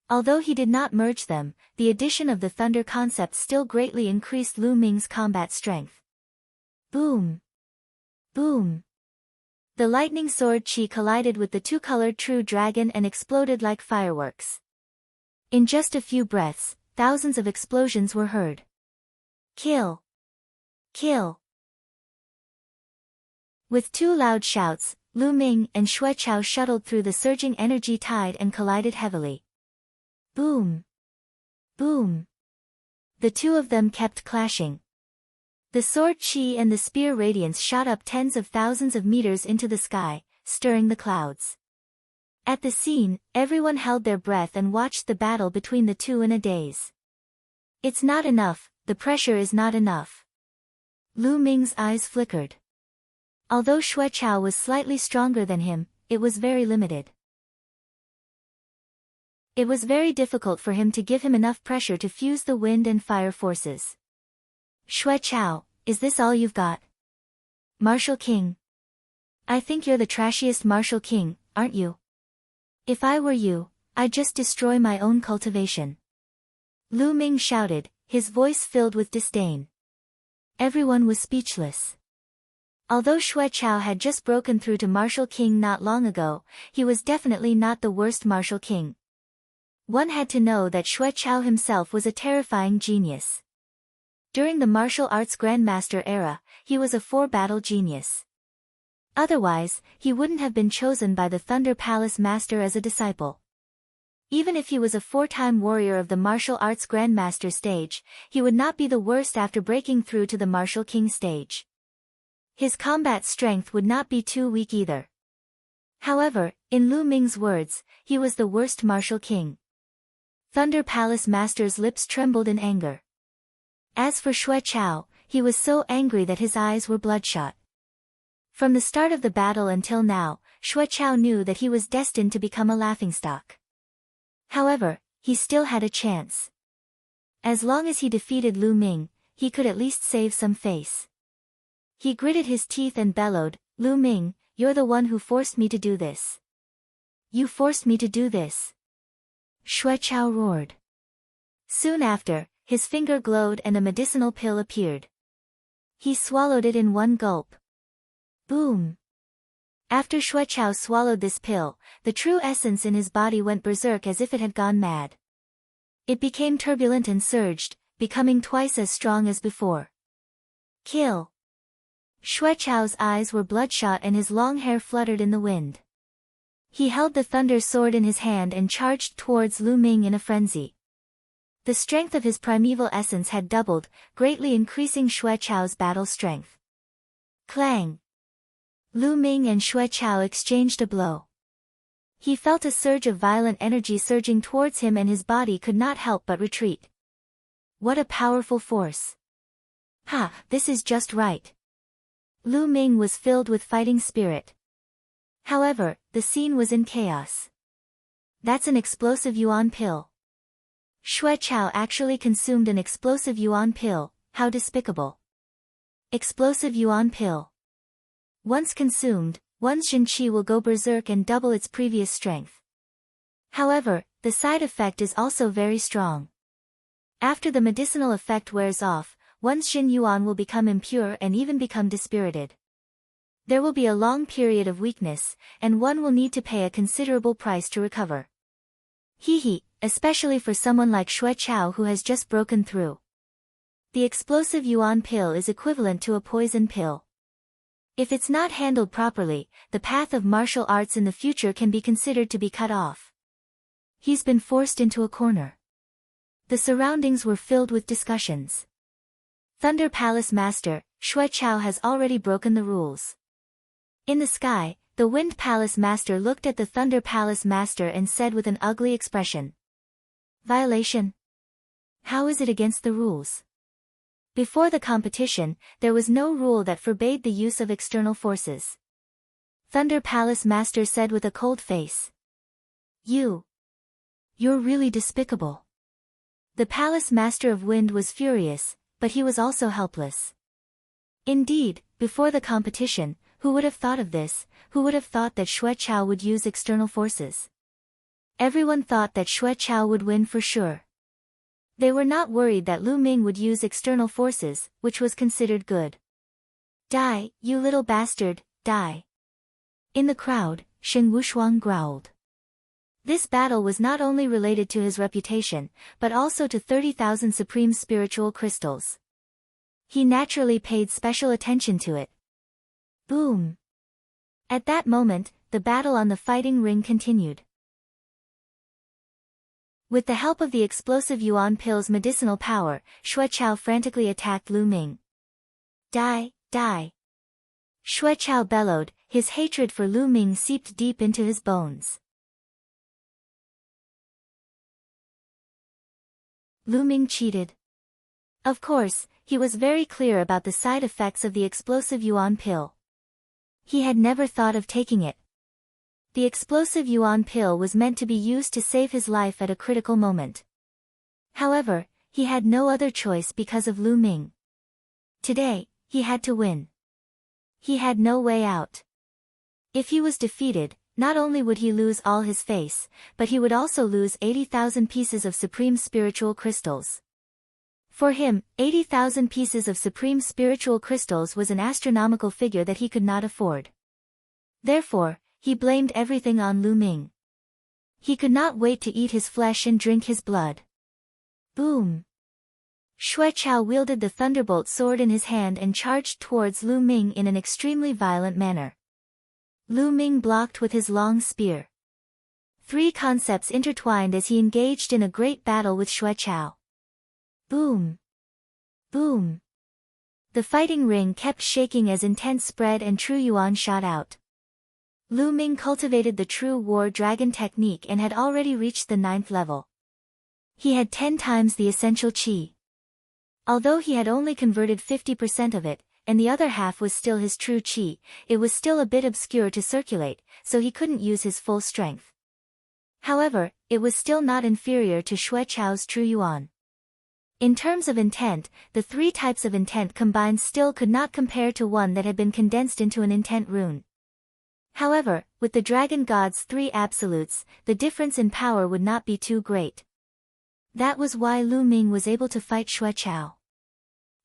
A: Although he did not merge them, the addition of the thunder concept still greatly increased Lu Ming's combat strength. Boom! Boom! The lightning sword chi collided with the two-colored true dragon and exploded like fireworks. In just a few breaths, thousands of explosions were heard. Kill! Kill! With two loud shouts, Lu Ming and Xueqiao shuttled through the surging energy tide and collided heavily. Boom! Boom! The two of them kept clashing. The sword chi and the spear radiance shot up tens of thousands of meters into the sky, stirring the clouds. At the scene, everyone held their breath and watched the battle between the two in a daze. It's not enough, the pressure is not enough. Lu Ming's eyes flickered. Although Xueqiao was slightly stronger than him, it was very limited. It was very difficult for him to give him enough pressure to fuse the wind and fire forces. Xueqiao, is this all you've got? Martial King. I think you're the trashiest Martial King, aren't you? If I were you, I'd just destroy my own cultivation. Lu Ming shouted, his voice filled with disdain. Everyone was speechless. Although Xueqiao had just broken through to Martial King not long ago, he was definitely not the worst Martial King. One had to know that Xueqiao himself was a terrifying genius. During the martial arts grandmaster era, he was a four-battle genius. Otherwise, he wouldn't have been chosen by the Thunder Palace Master as a disciple. Even if he was a four-time warrior of the martial arts grandmaster stage, he would not be the worst after breaking through to the Martial King stage. His combat strength would not be too weak either. However, in Lu Ming's words, he was the worst Martial King. Thunder Palace Master's lips trembled in anger. As for Xueqiao, he was so angry that his eyes were bloodshot. From the start of the battle until now, Xueqiao knew that he was destined to become a laughingstock. However, he still had a chance. As long as he defeated Lu Ming, he could at least save some face. He gritted his teeth and bellowed, Lu Ming, you're the one who forced me to do this. You forced me to do this. Xueqiao roared. Soon after, his finger glowed and a medicinal pill appeared. He swallowed it in one gulp. Boom! After Xueqiao swallowed this pill, the true essence in his body went berserk as if it had gone mad. It became turbulent and surged, becoming twice as strong as before. Kill! Xueqiao's eyes were bloodshot and his long hair fluttered in the wind. He held the thunder sword in his hand and charged towards Lu Ming in a frenzy. The strength of his primeval essence had doubled, greatly increasing Xueqiao's battle strength. Clang! Lu Ming and Xueqiao exchanged a blow. He felt a surge of violent energy surging towards him and his body could not help but retreat. What a powerful force! Ha, this is just right. Lu Ming was filled with fighting spirit. However, the scene was in chaos. That's an explosive yuan pill. Xueqiao actually consumed an explosive yuan pill, how despicable. Explosive yuan pill. Once consumed, one's Jin Qi will go berserk and double its previous strength. However, the side effect is also very strong. After the medicinal effect wears off, one's Jin Yuan will become impure and even become dispirited. There will be a long period of weakness, and one will need to pay a considerable price to recover. Hee, especially for someone like Xueqiao who has just broken through. The explosive yuan pill is equivalent to a poison pill. If it's not handled properly, the path of martial arts in the future can be considered to be cut off. He's been forced into a corner. The surroundings were filled with discussions. Thunder Palace Master, Xueqiao has already broken the rules. In the sky, the Wind Palace Master looked at the Thunder Palace Master and said with an ugly expression. Violation? How is it against the rules? Before the competition, there was no rule that forbade the use of external forces. Thunder Palace Master said with a cold face. You're really despicable. The Palace Master of Wind was furious, but he was also helpless. Indeed, before the competition, who would have thought of this? Who would have thought that Xueqiao would use external forces? Everyone thought that Xueqiao would win for sure. They were not worried that Lu Ming would use external forces, which was considered good. Die, you little bastard, die. In the crowd, Shen Wushuang growled. This battle was not only related to his reputation, but also to 30,000 supreme spiritual crystals. He naturally paid special attention to it. Boom! At that moment, the battle on the fighting ring continued. With the help of the explosive yuan pill's medicinal power, Xueqiao frantically attacked Lu Ming. Die, die! Xueqiao bellowed, his hatred for Lu Ming seeped deep into his bones. Lu Ming cheated. Of course, he was very clear about the side effects of the explosive yuan pill. He had never thought of taking it. The explosive yuan pill was meant to be used to save his life at a critical moment. However, he had no other choice because of Lu Ming. Today, he had to win. He had no way out. If he was defeated, not only would he lose all his face, but he would also lose 80,000 pieces of supreme spiritual crystals. For him, 80,000 pieces of supreme spiritual crystals was an astronomical figure that he could not afford. Therefore, he blamed everything on Lu Ming. He could not wait to eat his flesh and drink his blood. Boom! Xueqiao wielded the thunderbolt sword in his hand and charged towards Lu Ming in an extremely violent manner. Lu Ming blocked with his long spear. Three concepts intertwined as he engaged in a great battle with Xueqiao. Boom! Boom! The fighting ring kept shaking as intense spread and true yuan shot out. Lu Ming cultivated the true war dragon technique and had already reached the 9th level. He had 10 times the essential qi. Although he had only converted 50% of it, and the other half was still his true qi, it was still a bit obscure to circulate, so he couldn't use his full strength. However, it was still not inferior to Xueqiao's true yuan. In terms of intent, the 3 types of intent combined still could not compare to one that had been condensed into an intent rune. However, with the Dragon God's 3 absolutes, the difference in power would not be too great. That was why Lu Ming was able to fight Xueqiao.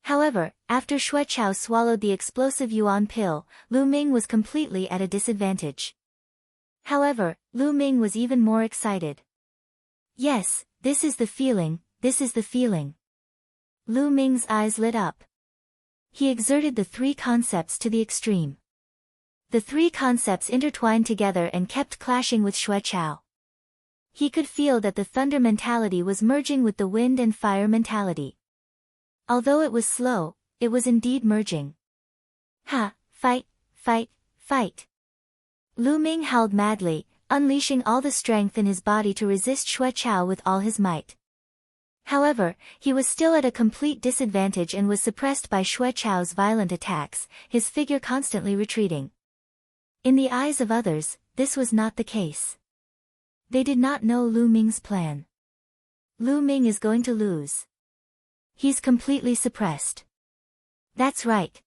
A: However, after Xueqiao swallowed the explosive yuan pill, Lu Ming was completely at a disadvantage. However, Lu Ming was even more excited. Yes, this is the feeling, this is the feeling. Lu Ming's eyes lit up. He exerted the 3 concepts to the extreme. The 3 concepts intertwined together and kept clashing with Xueqiao. He could feel that the thunder mentality was merging with the wind and fire mentality. Although it was slow, it was indeed merging. Ha! Fight! Fight! Fight! Lu Ming howled madly, unleashing all the strength in his body to resist Xueqiao with all his might. However, he was still at a complete disadvantage and was suppressed by Xueqiao's violent attacks, his figure constantly retreating. In the eyes of others, this was not the case. They did not know Lu Ming's plan. Lu Ming is going to lose. He's completely suppressed. That's right.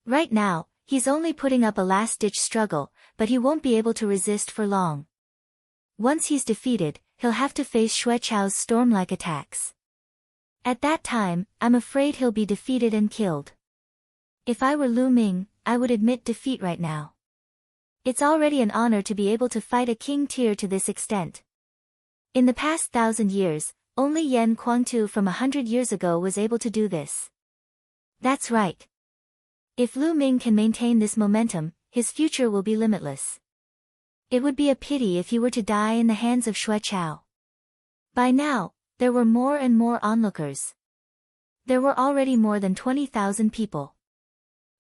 A: Right now, he's only putting up a last-ditch struggle, but he won't be able to resist for long. Once he's defeated, he'll have to face Xueqiao's storm-like attacks. At that time, I'm afraid he'll be defeated and killed. If I were Lu Ming, I would admit defeat right now. It's already an honor to be able to fight a king tier to this extent. In the past 1,000 years, only Yan Kuangtu from 100 years ago was able to do this. That's right. If Lu Ming can maintain this momentum, his future will be limitless. It would be a pity if he were to die in the hands of Xueqiao. By now, there were more and more onlookers. There were already more than 20,000 people.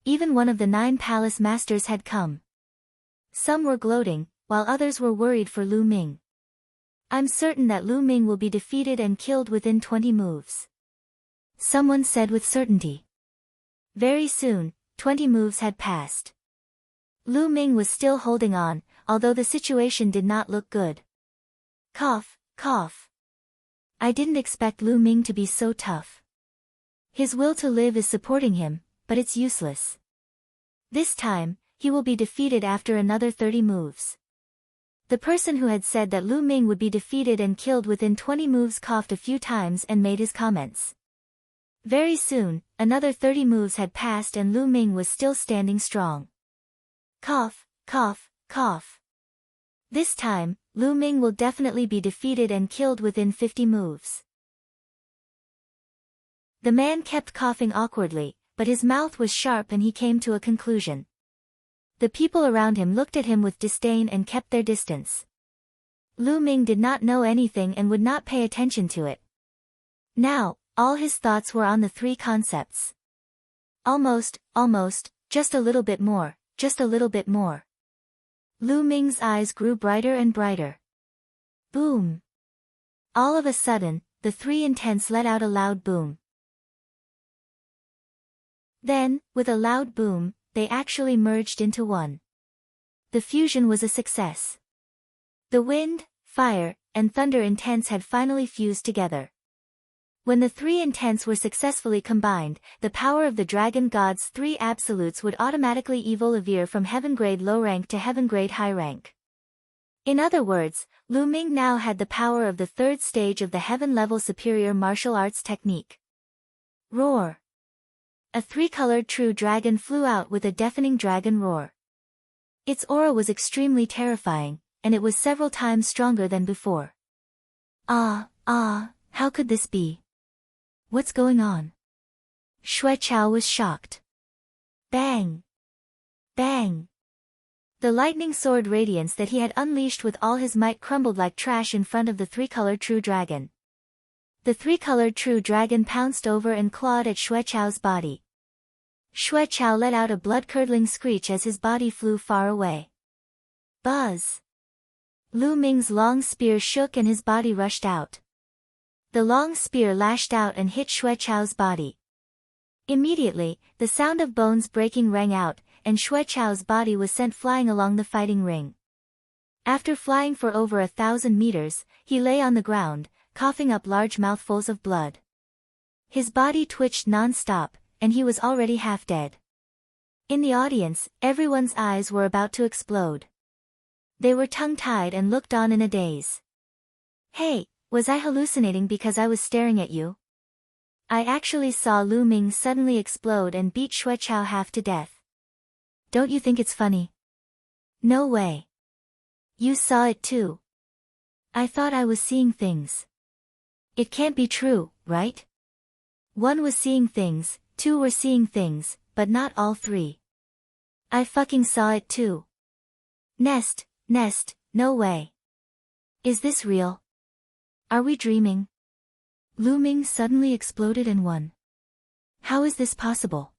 A: Even one of the 9 palace masters had come. Some were gloating, while others were worried for Lu Ming. I'm certain that Lu Ming will be defeated and killed within 20 moves. someone said with certainty. Very soon, 20 moves had passed. Lu Ming was still holding on, although the situation did not look good. Cough, cough. I didn't expect Lu Ming to be so tough. His will to live is supporting him, but it's useless. This time, he will be defeated after another 30 moves. The person who had said that Lu Ming would be defeated and killed within 20 moves coughed a few times and made his comments. Very soon, another 30 moves had passed and Lu Ming was still standing strong. Cough, cough, cough. This time, Lu Ming will definitely be defeated and killed within 50 moves. The man kept coughing awkwardly, but his mouth was sharp and he came to a conclusion. The people around him looked at him with disdain and kept their distance. Lu Ming did not know anything and would not pay attention to it. Now, all his thoughts were on the 3 concepts. Almost, just a little bit more, just a little bit more. Lu Ming's eyes grew brighter and brighter. Boom! All of a sudden, the 3 intents let out a loud boom. Then, with a loud boom, they actually merged into one. The fusion was a success. The wind, fire, and thunder intents had finally fused together. When the 3 intents were successfully combined, the power of the dragon god's 3 absolutes would automatically evolve from heaven grade low rank to heaven grade high rank. In other words, Lu Ming now had the power of the 3rd stage of the heaven level superior martial arts technique. Roar! A 3-colored true dragon flew out with a deafening dragon roar. Its aura was extremely terrifying, and it was several times stronger than before. How could this be? What's going on? Xue Chao was shocked. Bang! Bang! The lightning sword radiance that he had unleashed with all his might crumbled like trash in front of the 3-colored true dragon. The 3-colored true dragon pounced over and clawed at Xue Chao's body. Xue Chao let out a blood-curdling screech as his body flew far away. Buzz! Lu Ming's long spear shook and his body rushed out. The long spear lashed out and hit Xue Chao's body. Immediately, the sound of bones breaking rang out, and Xue Chao's body was sent flying along the fighting ring. After flying for over 1,000 meters, he lay on the ground, coughing up large mouthfuls of blood. His body twitched non-stop, and he was already half dead. In the audience, everyone's eyes were about to explode. They were tongue-tied and looked on in a daze. Hey, was I hallucinating because I was staring at you? I actually saw Lu Ming suddenly explode and beat Xue Chao half to death. Don't you think it's funny? No way. You saw it too. I thought I was seeing things. It can't be true, right? 1 was seeing things, 2 were seeing things, but not all 3. I fucking saw it too. Nest, no way. Is this real? Are we dreaming? Lu Ming suddenly exploded and won. How is this possible?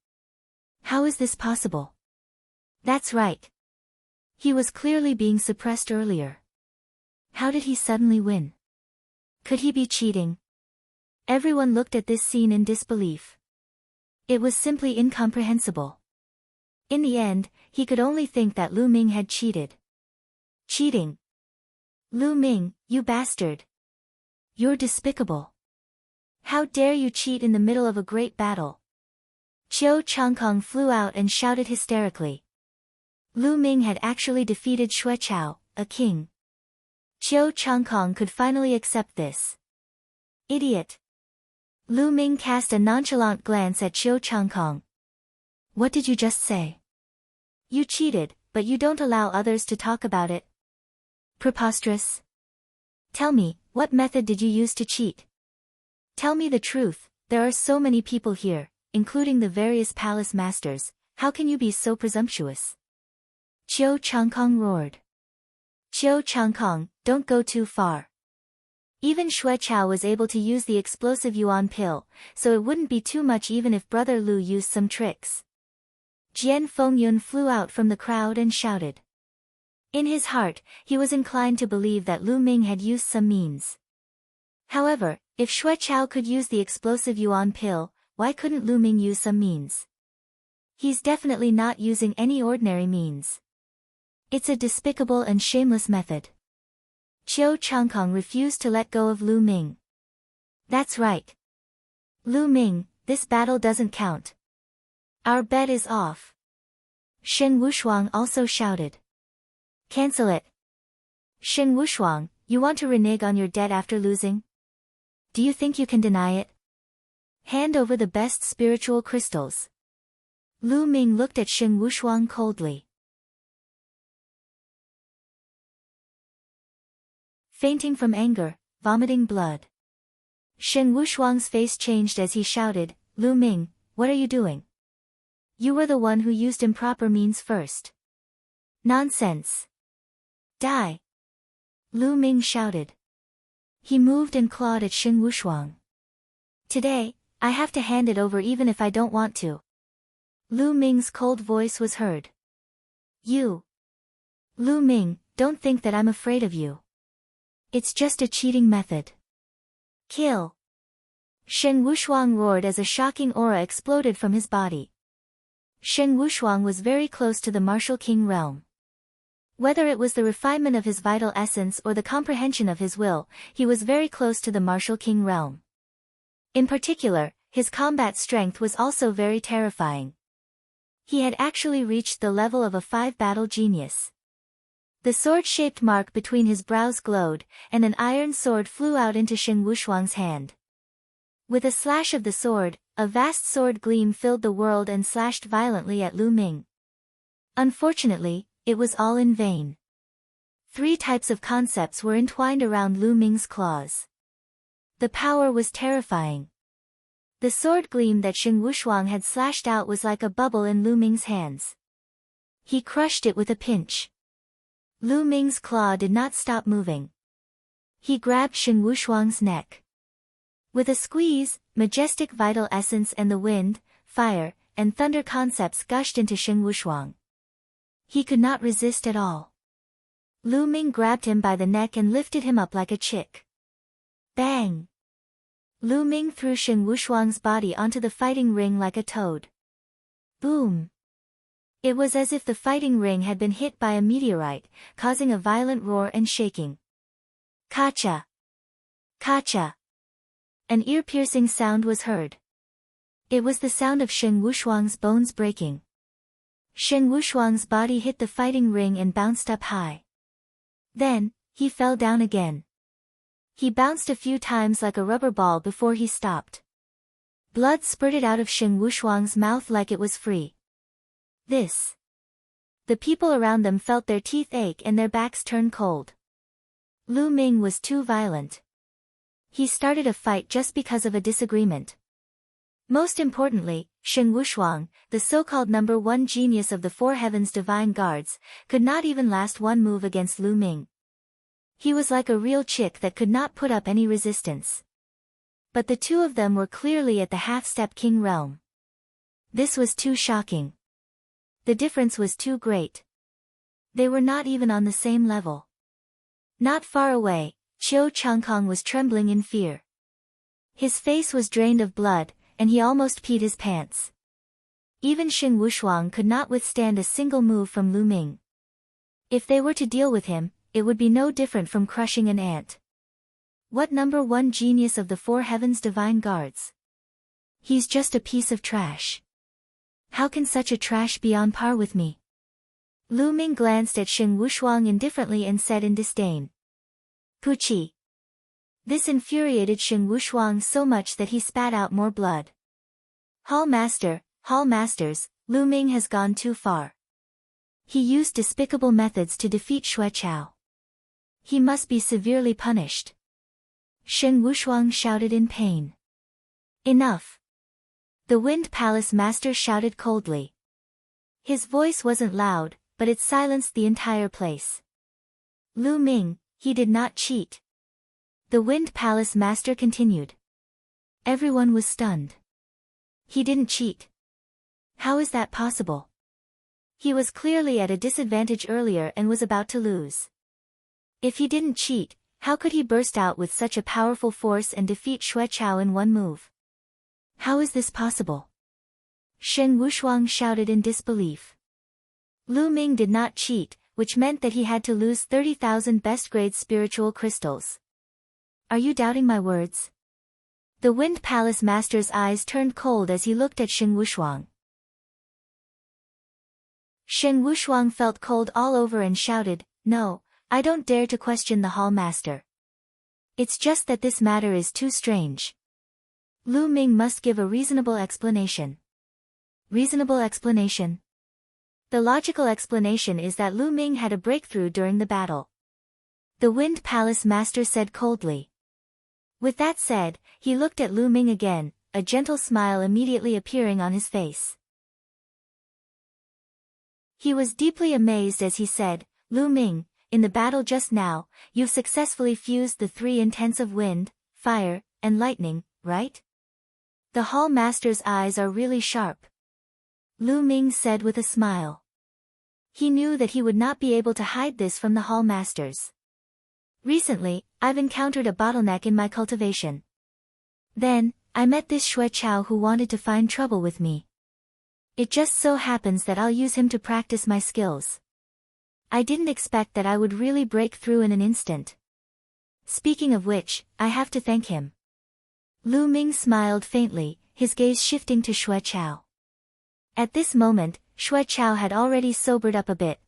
A: How is this possible? That's right. He was clearly being suppressed earlier. How did he suddenly win? Could he be cheating? Everyone looked at this scene in disbelief. It was simply incomprehensible. In the end, he could only think that Lu Ming had cheated. Cheating. Lu Ming, you bastard. You're despicable. How dare you cheat in the middle of a great battle? Qiu Changkong flew out and shouted hysterically. Lu Ming had actually defeated Xue Chao, a king. Qiu Changkong could finally accept this. Idiot. Lu Ming cast a nonchalant glance at Qiu Changkong. What did you just say? You cheated, but you don't allow others to talk about it. Preposterous. Tell me, what method did you use to cheat? Tell me the truth, there are so many people here, including the various palace masters, how can you be so presumptuous? Qiu Changkong roared. Qiu Changkong, don't go too far. Even Xue Chao was able to use the explosive yuan pill, so it wouldn't be too much even if Brother Lu used some tricks. Jian Fengyun flew out from the crowd and shouted. In his heart, he was inclined to believe that Lu Ming had used some means. However, If Xue Chao could use the explosive yuan pill, why couldn't Lu Ming use some means? He's definitely not using any ordinary means. It's a despicable and shameless method. Qiu Changkong refused to let go of Lu Ming. That's right. Lu Ming, this battle doesn't count. Our bet is off. Shen Wushuang also shouted. Cancel it. Shen Wushuang, you want to renege on your debt after losing? Do you think you can deny it? Hand over the best spiritual crystals. Lu Ming looked at Shen Wushuang coldly. Fainting from anger, vomiting blood. Shen Wushuang's face changed as he shouted, Lu Ming, what are you doing? You were the one who used improper means first. Nonsense. Die. Lu Ming shouted. He moved and clawed at Shen Wushuang. Today, I have to hand it over even if I don't want to. Lu Ming's cold voice was heard. You. Lu Ming, don't think that I'm afraid of you. It's just a cheating method. Kill. Shen Wushuang roared as a shocking aura exploded from his body. Shen Wushuang was very close to the martial king realm. Whether it was the refinement of his vital essence or the comprehension of his will, he was very close to the martial king realm. In particular, his combat strength was also very terrifying. He had actually reached the level of a 5-battle genius. The sword-shaped mark between his brows glowed, and an iron sword flew out into Shen Wushuang's hand. With a slash of the sword, a vast sword gleam filled the world and slashed violently at Lu Ming. Unfortunately, it was all in vain. 3 types of concepts were entwined around Lu Ming's claws. The power was terrifying. The sword gleam that Shen Wushuang had slashed out was like a bubble in Lu Ming's hands. He crushed it with a pinch. Lu Ming's claw did not stop moving. He grabbed Shen Wushuang's neck. With a squeeze, majestic vital essence and the wind, fire, and thunder concepts gushed into Shen Wushuang. He could not resist at all. Lu Ming grabbed him by the neck and lifted him up like a chick. Bang! Lu Ming threw Shen Wushuang's body onto the fighting ring like a toad. Boom! It was as if the fighting ring had been hit by a meteorite, causing a violent roar and shaking. Kacha! Kacha! An ear-piercing sound was heard. It was the sound of Shen Wushuang's bones breaking. Shen Wushuang's body hit the fighting ring and bounced up high. Then, he fell down again. He bounced a few times like a rubber ball before he stopped. Blood spurted out of Shen Wushuang's mouth like it was free. This. The people around them felt their teeth ache and their backs turn cold. Lu Ming was too violent. He started a fight just because of a disagreement. Most importantly, Shen Wushuang, the so-called number 1 genius of the 4 heavens divine guards, could not even last one move against Lu Ming. He was like a real chick that could not put up any resistance. But the 2 of them were clearly at the half-step king realm. This was too shocking. The difference was too great. They were not even on the same level. Not far away, Qiu Changkong was trembling in fear. His face was drained of blood, and he almost peed his pants. Even Shen Wushuang could not withstand a single move from Lu Ming. If they were to deal with him, it would be no different from crushing an ant. What number 1 genius of the 4 heavens divine guards? He's just a piece of trash. How can such a trash be on par with me? Lu Ming glanced at Shen Wushuang indifferently and said in disdain. Puchi. This infuriated Shen Wushuang so much that he spat out more blood. Hall Masters, Lu Ming has gone too far. He used despicable methods to defeat Xue Chao. He must be severely punished. Shen Wushuang shouted in pain. Enough. The Wind Palace Master shouted coldly. His voice wasn't loud, but it silenced the entire place. Lu Ming, he did not cheat. The Wind Palace Master continued. Everyone was stunned. He didn't cheat. How is that possible? He was clearly at a disadvantage earlier and was about to lose. If he didn't cheat, How could he burst out with such a powerful force and defeat Xuechao in one move? How is this possible? Shen Wushuang shouted in disbelief. Lu Ming did not cheat, which meant that he had to lose 30,000 best-grade spiritual crystals. Are you doubting my words? The Wind Palace Master's eyes turned cold as he looked at Shen Wushuang. Shen Wushuang felt cold all over and shouted, "No, I don't dare to question the Hall Master. It's just that this matter is too strange. Lu Ming must give a reasonable explanation." Reasonable explanation? The logical explanation is that Lu Ming had a breakthrough during the battle. The Wind Palace Master said coldly. With that said, he looked at Lu Ming again, a gentle smile immediately appearing on his face. He was deeply amazed as he said, "Lu Ming, in the battle just now, you've successfully fused the three intents of wind, fire, and lightning, right?" The Hall Master's eyes are really sharp. Lu Ming said with a smile. He knew that he would not be able to hide this from the Hall Masters. "Recently, I've encountered a bottleneck in my cultivation. Then, I met this Xuechao who wanted to find trouble with me. It just so happens that I'll use him to practice my skills. I didn't expect that I would really break through in an instant. Speaking of which, I have to thank him." Lu Ming smiled faintly, his gaze shifting to Xuechao. At this moment, Xuechao had already sobered up a bit.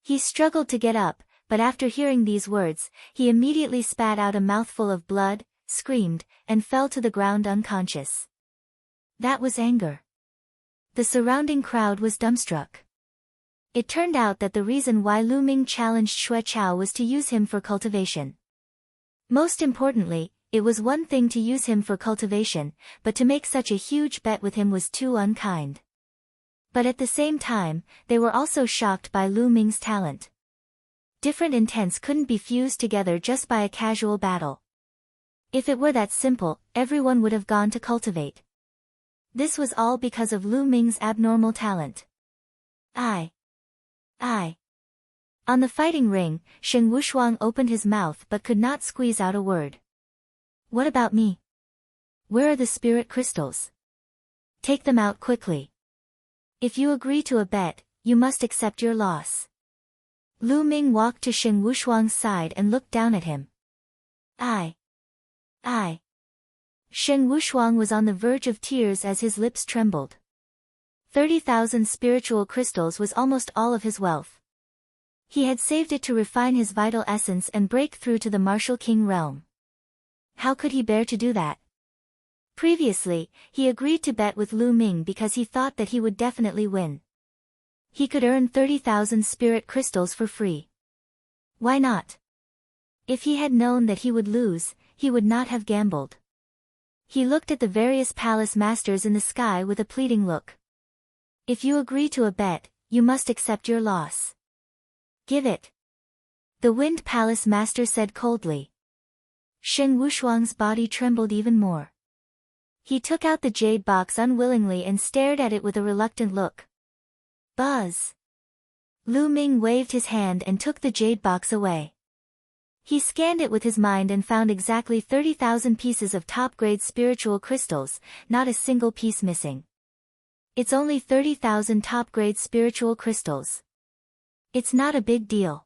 A: He struggled to get up, but after hearing these words, he immediately spat out a mouthful of blood, screamed, and fell to the ground unconscious. That was anger. The surrounding crowd was dumbstruck. It turned out that the reason why Lu Ming challenged Xuechao was to use him for cultivation. Most importantly, it was one thing to use him for cultivation, but to make such a huge bet with him was too unkind. But at the same time, they were also shocked by Lu Ming's talent. Different intents couldn't be fused together just by a casual battle. If it were that simple, everyone would have gone to cultivate. This was all because of Lu Ming's abnormal talent. I. On the fighting ring, Shen Wushuang opened his mouth but could not squeeze out a word. What about me? Where are the spirit crystals? Take them out quickly. If you agree to a bet, you must accept your loss. Lu Ming walked to Shen Wushuang's side and looked down at him. I. Shen Wushuang was on the verge of tears as his lips trembled. 30,000 spiritual crystals was almost all of his wealth. He had saved it to refine his vital essence and break through to the Martial King realm. How could he bear to do that? Previously, he agreed to bet with Lu Ming because he thought that he would definitely win. He could earn 30,000 spirit crystals for free. Why not? If he had known that he would lose, he would not have gambled. He looked at the various palace masters in the sky with a pleading look. If you agree to a bet, you must accept your loss. Give it. The Wind Palace Master said coldly. Shen Wushuang's body trembled even more. He took out the jade box unwillingly and stared at it with a reluctant look. Buzz. Lu Ming waved his hand and took the jade box away. He scanned it with his mind and found exactly 30,000 pieces of top-grade spiritual crystals, not a single piece missing. It's only 30,000 top-grade spiritual crystals. It's not a big deal.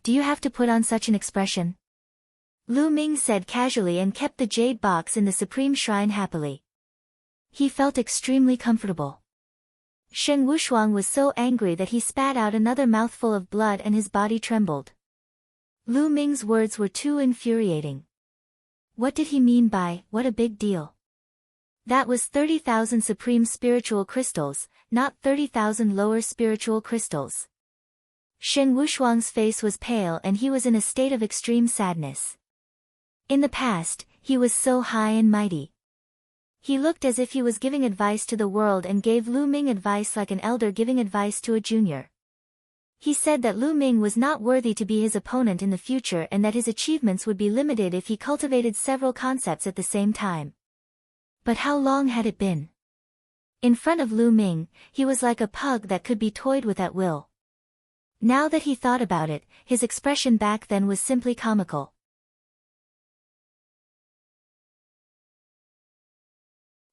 A: Do you have to put on such an expression? Lu Ming said casually and kept the jade box in the Supreme Shrine happily. He felt extremely comfortable. Shen Wushuang was so angry that he spat out another mouthful of blood and his body trembled. Lu Ming's words were too infuriating. What did he mean by, what a big deal? That was 30,000 supreme spiritual crystals, not 30,000 lower spiritual crystals. Shen Wushuang's face was pale and he was in a state of extreme sadness. In the past, he was so high and mighty. He looked as if he was giving advice to the world and gave Lu Ming advice like an elder giving advice to a junior. He said that Lu Ming was not worthy to be his opponent in the future and that his achievements would be limited if he cultivated several concepts at the same time. But how long had it been? In front of Lu Ming, he was like a pug that could be toyed with at will. Now that he thought about it, his expression back then was simply comical.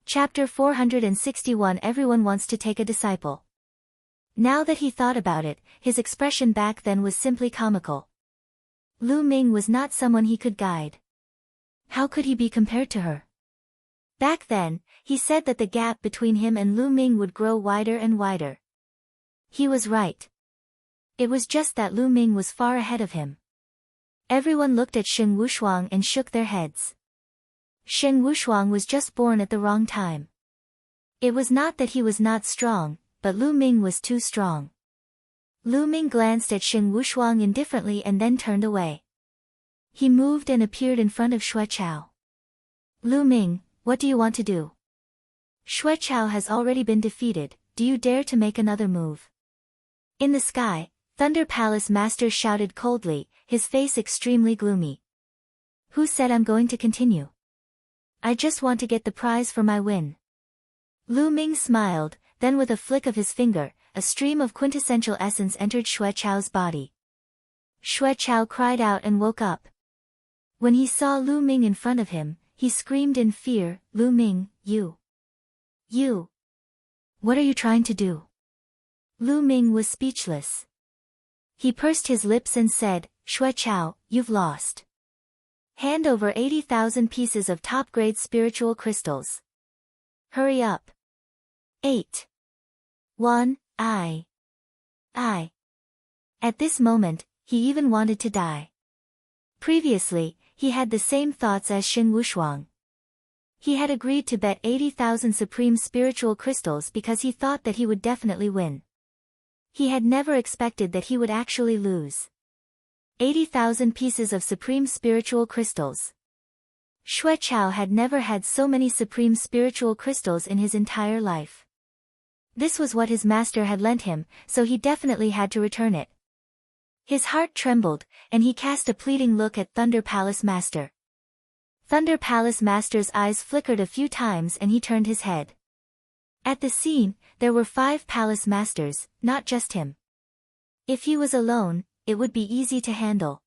A: Chapter 461 Everyone wants to take a disciple. Now that he thought about it, his expression back then was simply comical. Lu Ming was not someone he could guide. How could he be compared to her? Back then, he said that the gap between him and Lu Ming would grow wider and wider. He was right. It was just that Lu Ming was far ahead of him. Everyone looked at Sheng Wushuang and shook their heads. Sheng Wushuang was just born at the wrong time. It was not that he was not strong, but Lu Ming was too strong. Lu Ming glanced at Sheng Wushuang indifferently and then turned away. He moved and appeared in front of Xue Chao. Lu Ming, what do you want to do? Xue Chao has already been defeated, do you dare to make another move? In the sky, Thunder Palace Master shouted coldly, his face extremely gloomy. Who said I'm going to continue? I just want to get the prize for my win. Lu Ming smiled, then with a flick of his finger, a stream of quintessential essence entered Xue Chao's body. Xue Chao cried out and woke up. When he saw Lu Ming in front of him, he screamed in fear, Lu Ming, you. What are you trying to do? Lu Ming was speechless. He pursed his lips and said, Xue Chao, you've lost. Hand over 80,000 pieces of top-grade spiritual crystals. Hurry up. 8. 1. I. At this moment, he even wanted to die. Previously, he had the same thoughts as Sheng Wushuang. He had agreed to bet 80,000 supreme spiritual crystals because he thought that he would definitely win. He had never expected that he would actually lose. 80,000 pieces of supreme spiritual crystals. Xue Chao had never had so many supreme spiritual crystals in his entire life. This was what his master had lent him, so he definitely had to return it. His heart trembled, and he cast a pleading look at Thunder Palace Master. Thunder Palace Master's eyes flickered a few times and he turned his head. At the scene, there were 5 Palace Masters, not just him. If he was alone, it would be easy to handle.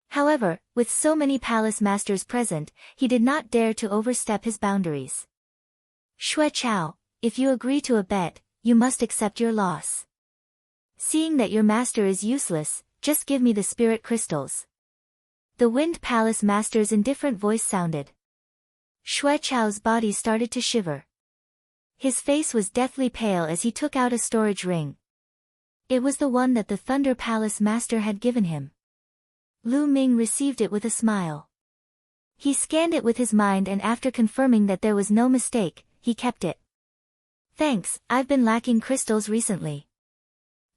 A: However, with so many Palace Masters present, he did not dare to overstep his boundaries. Xue Chao, if you agree to a bet, you must accept your loss. Seeing that your master is useless, just give me the spirit crystals. The Wind Palace Master's indifferent voice sounded. Xue Chao's body started to shiver. His face was deathly pale as he took out a storage ring. It was the one that the Thunder Palace Master had given him. Lu Ming received it with a smile. He scanned it with his mind and after confirming that there was no mistake, he kept it. Thanks, I've been lacking crystals recently.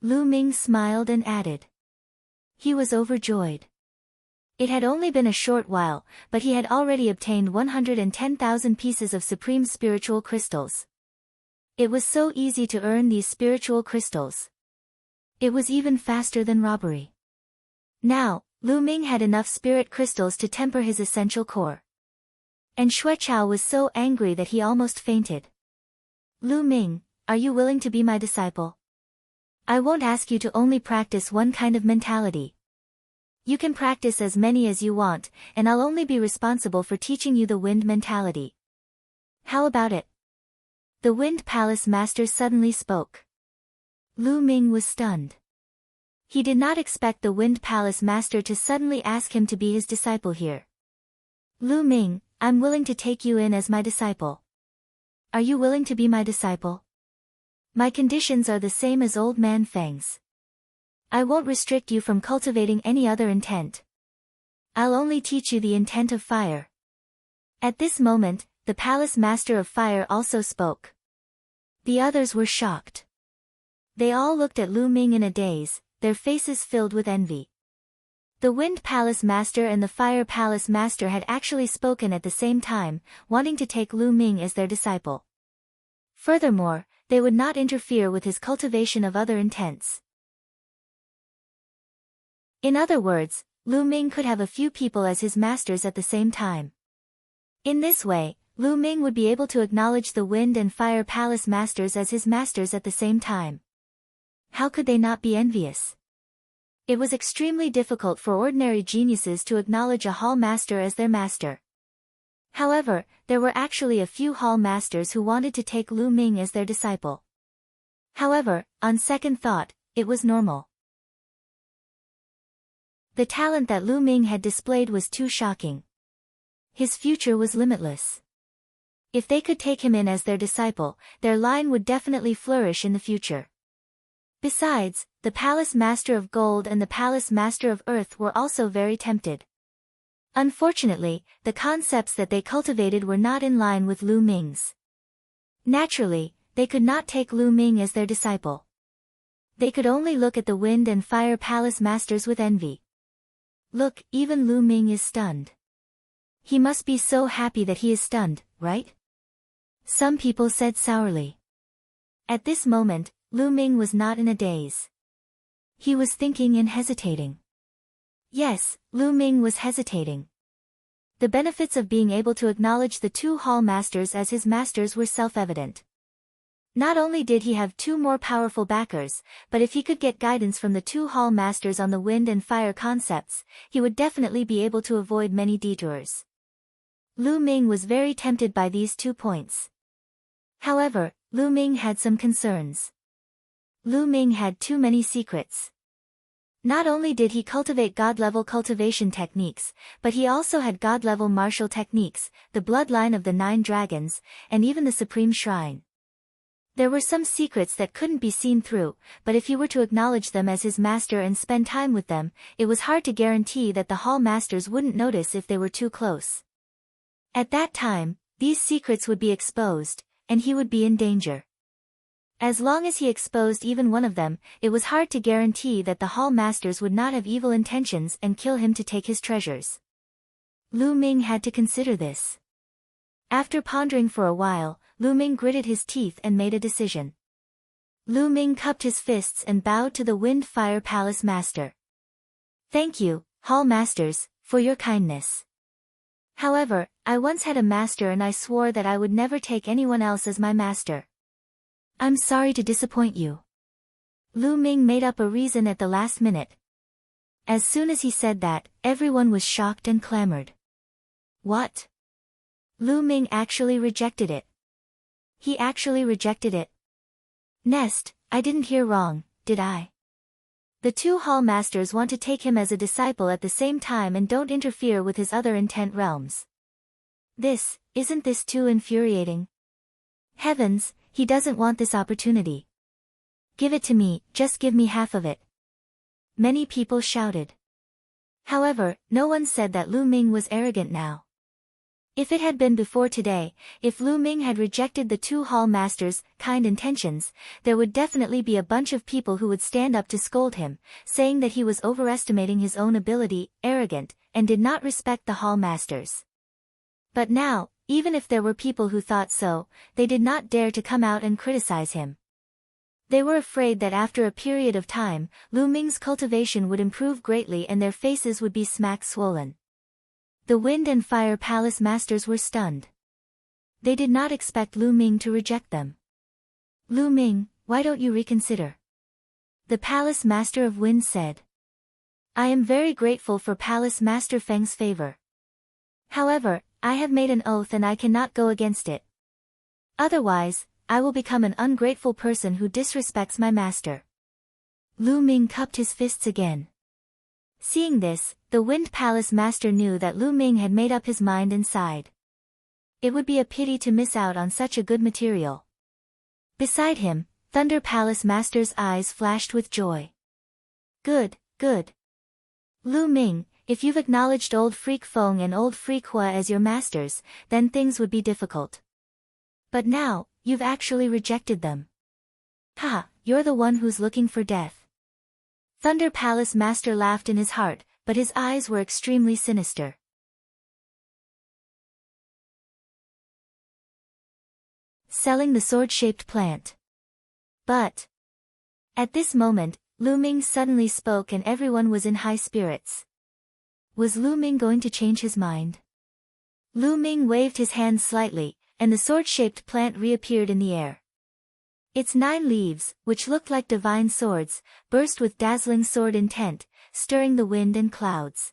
A: Lu Ming smiled and added. He was overjoyed. It had only been a short while, but he had already obtained 110,000 pieces of supreme spiritual crystals. It was so easy to earn these spiritual crystals. It was even faster than robbery. Now, Lu Ming had enough spirit crystals to temper his essential core. And Xue Chao was so angry that he almost fainted. Lu Ming, are you willing to be my disciple? I won't ask you to only practice one kind of mentality. You can practice as many as you want, and I'll only be responsible for teaching you the wind mentality. How about it? The Wind Palace Master suddenly spoke. Lu Ming was stunned. He did not expect the Wind Palace Master to suddenly ask him to be his disciple here. Lu Ming, I'm willing to take you in as my disciple. Are you willing to be my disciple? My conditions are the same as Old Man Feng's. I won't restrict you from cultivating any other intent. I'll only teach you the intent of fire. At this moment, the Palace Master of Fire also spoke. The others were shocked. They all looked at Lu Ming in a daze, their faces filled with envy. The Wind Palace Master and the Fire Palace Master had actually spoken at the same time, wanting to take Lu Ming as their disciple. Furthermore, they would not interfere with his cultivation of other intents. In other words, Lu Ming could have a few people as his masters at the same time. In this way, Lu Ming would be able to acknowledge the Wind and Fire Palace Masters as his masters at the same time. How could they not be envious? It was extremely difficult for ordinary geniuses to acknowledge a hall master as their master. However, there were actually a few hall masters who wanted to take Lu Ming as their disciple. However, on second thought, it was normal. The talent that Lu Ming had displayed was too shocking. His future was limitless. If they could take him in as their disciple, their line would definitely flourish in the future. Besides, the Palace Master of Gold and the Palace Master of Earth were also very tempted. Unfortunately, the concepts that they cultivated were not in line with Lu Ming's. Naturally, they could not take Lu Ming as their disciple. They could only look at the Wind and Fire Palace Masters with envy. Look, even Lu Ming is stunned. He must be so happy that he is stunned, right? Some people said sourly. At this moment, Lu Ming was not in a daze. He was thinking and hesitating. Yes, Lu Ming was hesitating. The benefits of being able to acknowledge the two hall masters as his masters were self-evident. Not only did he have two more powerful backers, but if he could get guidance from the two hall masters on the wind and fire concepts, he would definitely be able to avoid many detours. Lu Ming was very tempted by these 2 points. However, Lu Ming had some concerns. Lu Ming had too many secrets. Not only did he cultivate God-level cultivation techniques, but he also had God-level martial techniques, the bloodline of the 9 dragons, and even the Supreme Shrine. There were some secrets that couldn't be seen through, but if he were to acknowledge them as his master and spend time with them, it was hard to guarantee that the hall masters wouldn't notice if they were too close. At that time, these secrets would be exposed, and he would be in danger. As long as he exposed even one of them, it was hard to guarantee that the hall masters would not have evil intentions and kill him to take his treasures. Lu Ming had to consider this. After pondering for a while, Lu Ming gritted his teeth and made a decision. Lu Ming cupped his fists and bowed to the Wind Fire Palace Master. Thank you, Hall Masters, for your kindness. However, I once had a master and I swore that I would never take anyone else as my master. I'm sorry to disappoint you. Lu Ming made up a reason at the last minute. As soon as he said that, everyone was shocked and clamored. What? Lu Ming actually rejected it. He actually rejected it. Nest, I didn't hear wrong, did I? The 2 hall masters want to take him as a disciple at the same time and don't interfere with his other intent realms. Isn't this too infuriating? Heavens, he doesn't want this opportunity. Give it to me, just give me half of it. Many people shouted. However, no one said that Lu Ming was arrogant now. If it had been before today, if Lu Ming had rejected the 2 hall masters' kind intentions, there would definitely be a bunch of people who would stand up to scold him, saying that he was overestimating his own ability, arrogant, and did not respect the hall masters. But now, even if there were people who thought so, they did not dare to come out and criticize him. They were afraid that after a period of time, Lu Ming's cultivation would improve greatly and their faces would be smack swollen. The Wind and Fire Palace Masters were stunned. They did not expect Lu Ming to reject them. Lu Ming, why don't you reconsider? The Palace Master of Wind said. I am very grateful for Palace Master Feng's favor. However, I have made an oath and I cannot go against it. Otherwise, I will become an ungrateful person who disrespects my master. Lu Ming cupped his fists again. Seeing this, the Wind Palace Master knew that Lu Ming had made up his mind and sighed. It would be a pity to miss out on such a good material. Beside him, Thunder Palace Master's eyes flashed with joy. Good, good. Lu Ming, if you've acknowledged Old Freak Feng and Old Freak Hua as your masters, then things would be difficult. But now, you've actually rejected them. Ha, you're the one who's looking for death. Thunder Palace Master laughed in his heart, but his eyes were extremely sinister. Selling the sword-shaped plant. But at this moment, Lu Ming suddenly spoke and everyone was in high spirits. Was Lu Ming going to change his mind? Lu Ming waved his hand slightly, and the sword-shaped plant reappeared in the air. Its 9 leaves, which looked like divine swords, burst with dazzling sword intent, stirring the wind and clouds.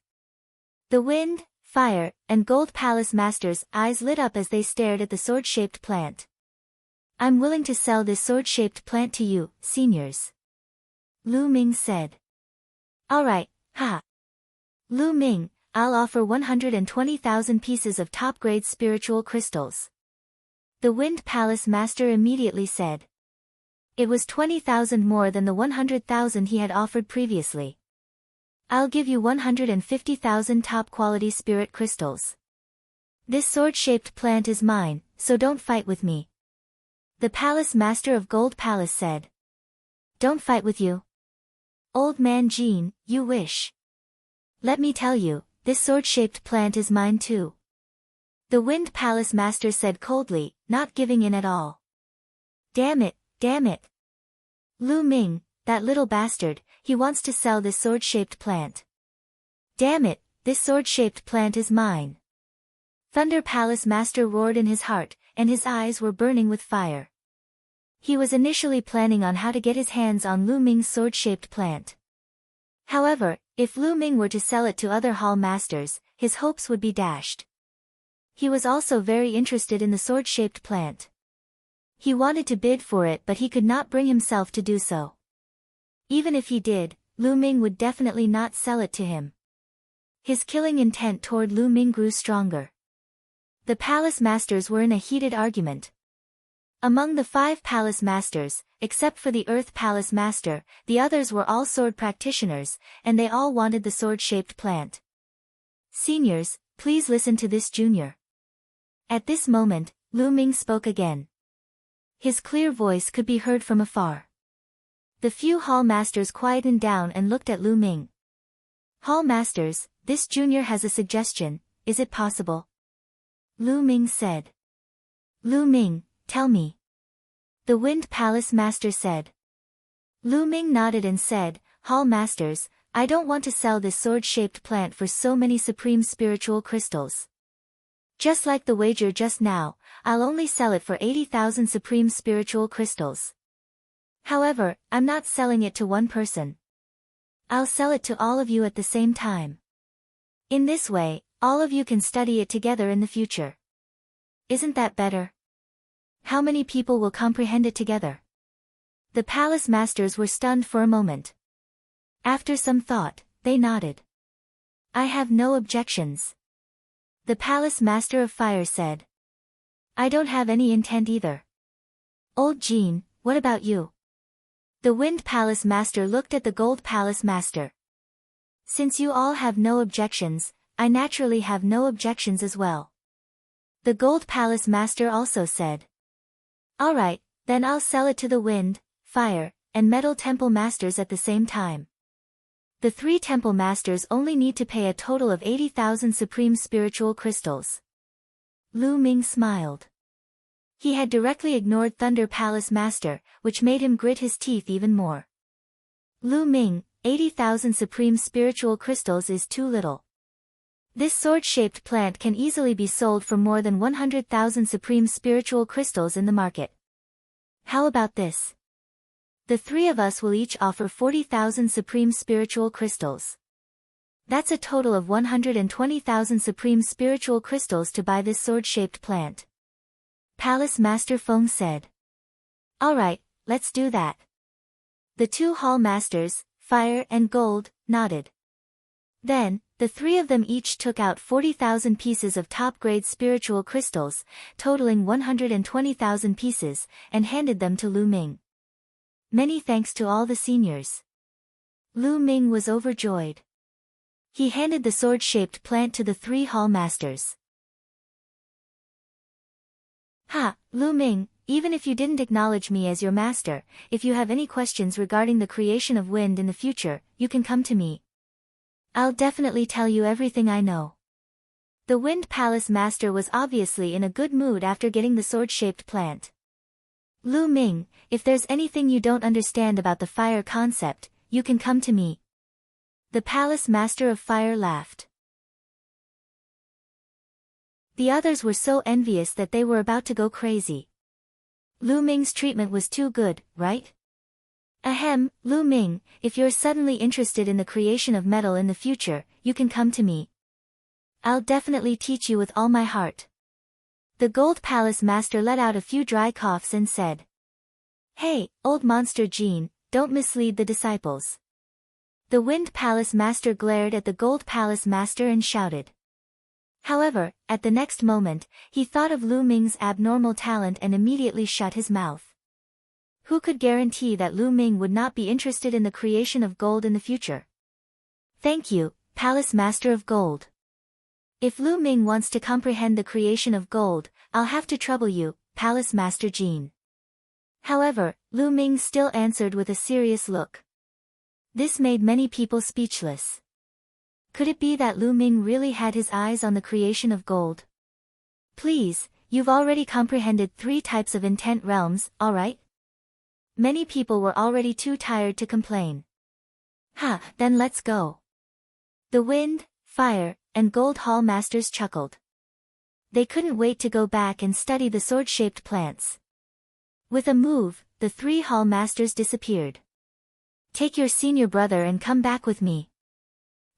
A: The wind, fire, and gold palace masters' eyes lit up as they stared at the sword-shaped plant. "I'm willing to sell this sword-shaped plant to you, seniors," Lu Ming said. "All right, ha." Lu Ming, "I'll offer 120,000 pieces of top-grade spiritual crystals," the Wind Palace Master immediately said. It was 20,000 more than the 100,000 he had offered previously. "I'll give you 150,000 top-quality spirit crystals. This sword-shaped plant is mine, so don't fight with me," the Palace Master of Gold Palace said. "Don't fight with you? Old man Jean, you wish. Let me tell you, this sword-shaped plant is mine too," the Wind Palace Master said coldly, not giving in at all. Damn it, damn it. Lu Ming, that little bastard, he wants to sell this sword-shaped plant. Damn it, this sword-shaped plant is mine." Thunder Palace Master roared in his heart, and his eyes were burning with fire. He was initially planning on how to get his hands on Lu Ming's sword-shaped plant. However, if Lu Ming were to sell it to other hall masters, his hopes would be dashed. He was also very interested in the sword-shaped plant. He wanted to bid for it, but he could not bring himself to do so. Even if he did, Lu Ming would definitely not sell it to him. His killing intent toward Lu Ming grew stronger. The palace masters were in a heated argument. Among the 5 palace masters, except for the Earth Palace Master, the others were all sword practitioners, and they all wanted the sword-shaped plant. "Seniors, please listen to this junior." At this moment, Lu Ming spoke again. His clear voice could be heard from afar. The few hall masters quietened down and looked at Lu Ming. "Hall masters, this junior has a suggestion, is it possible?" Lu Ming said. "Lu Ming, tell me," the Wind Palace Master said. Lu Ming nodded and said, "Hall masters, I don't want to sell this sword-shaped plant for so many supreme spiritual crystals. Just like the wager just now, I'll only sell it for 80,000 supreme spiritual crystals. However, I'm not selling it to one person. I'll sell it to all of you at the same time. In this way, all of you can study it together in the future. Isn't that better? How many people will comprehend it together?" The palace masters were stunned for a moment. After some thought, they nodded. "I have no objections," the Palace Master of Fire said. "I don't have any intent either. Old Jean, what about you?" The Wind Palace Master looked at the Gold Palace Master. "Since you all have no objections, I naturally have no objections as well," the Gold Palace Master also said. "All right, then I'll sell it to the Wind, Fire, and Metal Temple Masters at the same time. The 3 Temple Masters only need to pay a total of 80,000 supreme spiritual crystals." Lu Ming smiled. He had directly ignored Thunder Palace Master, which made him grit his teeth even more. "Lu Ming, 80,000 supreme spiritual crystals is too little. This sword-shaped plant can easily be sold for more than 100,000 supreme spiritual crystals in the market. How about this? The 3 of us will each offer 40,000 supreme spiritual crystals. That's a total of 120,000 supreme spiritual crystals to buy this sword-shaped plant," Palace Master Feng said. "All right, let's do that." The 2 hall masters, Fire and Gold, nodded. Then, the 3 of them each took out 40,000 pieces of top-grade spiritual crystals, totaling 120,000 pieces, and handed them to Lu Ming. "Many thanks to all the seniors." Lu Ming was overjoyed. He handed the sword-shaped plant to the 3 hall masters. "Ha, Lu Ming, even if you didn't acknowledge me as your master, if you have any questions regarding the creation of wind in the future, you can come to me. I'll definitely tell you everything I know." The Wind Palace Master was obviously in a good mood after getting the sword-shaped plant. "Lu Ming, if there's anything you don't understand about the fire concept, you can come to me." The Palace Master of Fire laughed. The others were so envious that they were about to go crazy. Lu Ming's treatment was too good, right? Ahem, Lu Ming, if you're suddenly interested in the creation of metal in the future, you can come to me. I'll definitely teach you with all my heart. The Gold Palace Master let out a few dry coughs and said. Hey, old monster Jean, don't mislead the disciples. The Wind Palace Master glared at the Gold Palace Master and shouted. However, at the next moment, he thought of Lu Ming's abnormal talent and immediately shut his mouth. Who could guarantee that Lu Ming would not be interested in the creation of gold in the future? Thank you, Palace Master of Gold. If Lu Ming wants to comprehend the creation of gold, I'll have to trouble you, Palace Master Jean. However, Lu Ming still answered with a serious look. This made many people speechless. Could it be that Lu Ming really had his eyes on the creation of gold? Please, you've already comprehended 3 types of intent realms, alright? Many people were already too tired to complain. Then let's go. The Wind, Fire, and Gold Hall Masters chuckled. They couldn't wait to go back and study the sword-shaped plants. With a move, the 3 Hall Masters disappeared. Take your senior brother and come back with me.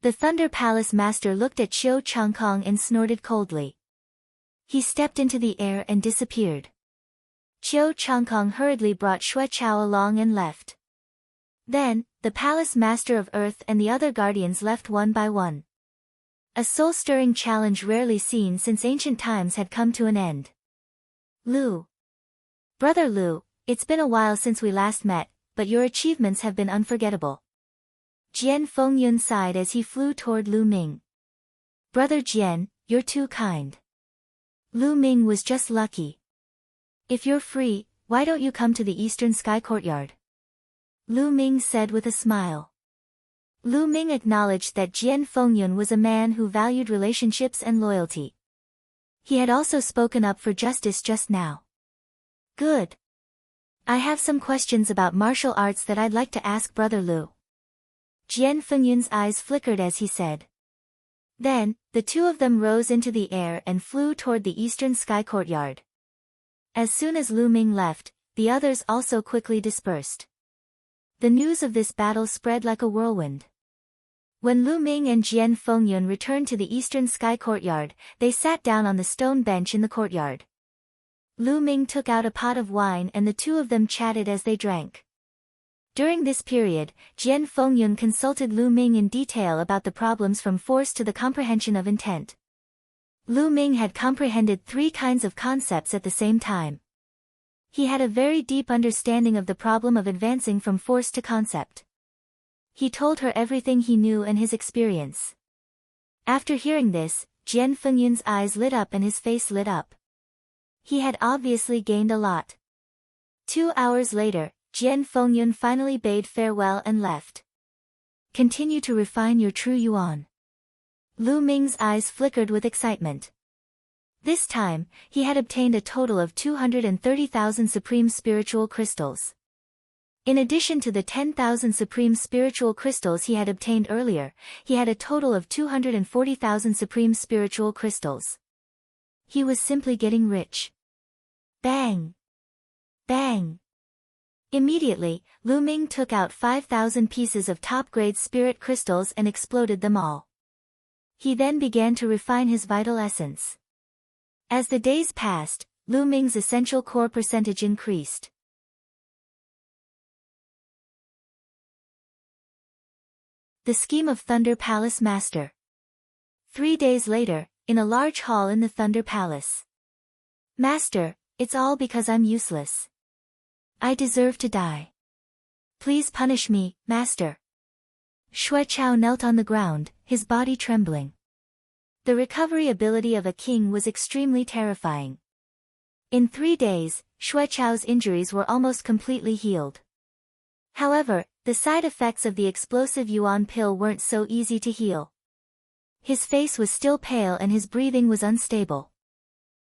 A: The Thunder Palace Master looked at Qiu Changkong and snorted coldly. He stepped into the air and disappeared. Qiu Changkong hurriedly brought Xue Chao along and left. Then, the Palace Master of Earth and the other guardians left one by one. A soul-stirring challenge rarely seen since ancient times had come to an end. Lu. Brother Lu, it's been a while since we last met, but your achievements have been unforgettable. Jian Fengyun sighed as he flew toward Lu Ming. Brother Jian, you're too kind. Lu Ming was just lucky. If you're free, why don't you come to the Eastern Sky Courtyard? Lu Ming said with a smile. Lu Ming acknowledged that Jian Fengyun was a man who valued relationships and loyalty. He had also spoken up for justice just now. Good. I have some questions about martial arts that I'd like to ask Brother Lu. Jian Fengyun's eyes flickered as he said. Then, the 2 of them rose into the air and flew toward the Eastern Sky Courtyard. As soon as Lu Ming left, the others also quickly dispersed. The news of this battle spread like a whirlwind. When Lu Ming and Jian Fengyun returned to the Eastern Sky Courtyard, they sat down on the stone bench in the courtyard. Lu Ming took out a pot of wine and the 2 of them chatted as they drank. During this period, Jian Fengyun consulted Lu Ming in detail about the problems from force to the comprehension of intent. Lu Ming had comprehended 3 kinds of concepts at the same time. He had a very deep understanding of the problem of advancing from force to concept. He told her everything he knew and his experience. After hearing this, Jian Fengyun's eyes lit up and his face lit up. He had obviously gained a lot. 2 hours later, Jian Fengyun finally bade farewell and left. Continue to refine your true yuan. Lu Ming's eyes flickered with excitement. This time, he had obtained a total of 230,000 supreme spiritual crystals. In addition to the 10,000 supreme spiritual crystals he had obtained earlier, he had a total of 240,000 supreme spiritual crystals. He was simply getting rich. Bang! Bang! Immediately, Lu Ming took out 5,000 pieces of top-grade spirit crystals and exploded them all. He then began to refine his vital essence. As the days passed, Lu Ming's essential core percentage increased. The scheme of Thunder Palace Master. 3 days later, in a large hall in the Thunder Palace. Master, it's all because I'm useless. I deserve to die. Please punish me, Master. Xue Chao knelt on the ground, his body trembling. The recovery ability of a king was extremely terrifying. In 3 days, Xue Chao's injuries were almost completely healed. However, the side effects of the explosive yuan pill weren't so easy to heal. His face was still pale and his breathing was unstable.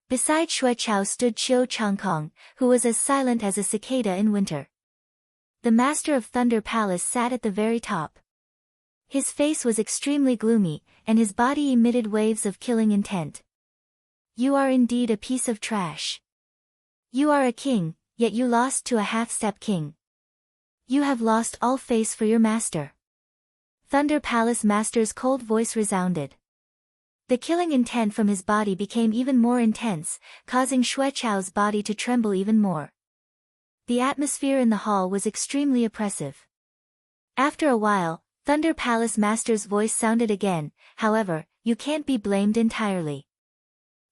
A: Beside Xue Chao stood Qiu Changkong, who was as silent as a cicada in winter. The Master of Thunder Palace sat at the very top. His face was extremely gloomy, and his body emitted waves of killing intent. You are indeed a piece of trash. You are a king, yet you lost to a half-step king. You have lost all face for your master. Thunder Palace Master's cold voice resounded. The killing intent from his body became even more intense, causing Xue Chao's body to tremble even more. The atmosphere in the hall was extremely oppressive. After a while, Thunder Palace Master's voice sounded again, however, you can't be blamed entirely.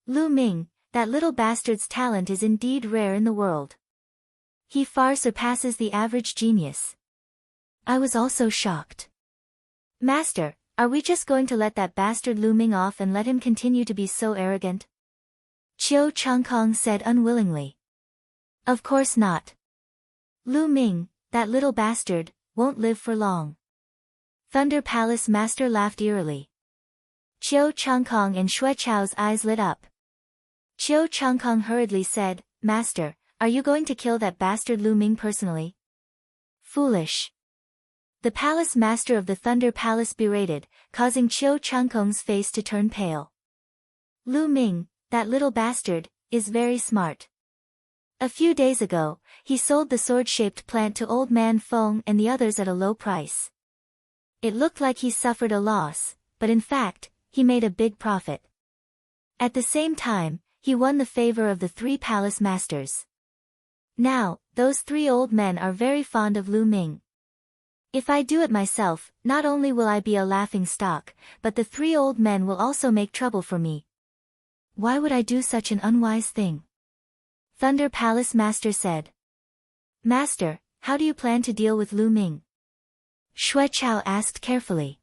A: Lu Ming, that little bastard's talent is indeed rare in the world. He far surpasses the average genius. I was also shocked. Master, are we just going to let that bastard Lu Ming off and let him continue to be so arrogant? Qiu Changkong said unwillingly. Of course not. Lu Ming, that little bastard, won't live for long. Thunder Palace Master laughed eerily. Qiu Changkong and Xue Chao's eyes lit up. Qiu Changkong hurriedly said, Master, are you going to kill that bastard Lu Ming personally? Foolish. The palace master of the Thunder Palace berated, causing Qiu Changkong's face to turn pale. Lu Ming, that little bastard, is very smart. A few days ago, he sold the sword-shaped plant to Old Man Feng and the others at a low price. It looked like he suffered a loss, but in fact, he made a big profit. At the same time, he won the favor of the 3 palace masters. Now, those 3 old men are very fond of Lu Ming. If I do it myself, not only will I be a laughing stock, but the 3 old men will also make trouble for me. Why would I do such an unwise thing? Thunder Palace Master said. Master, how do you plan to deal with Lu Ming? Xue Chao asked carefully.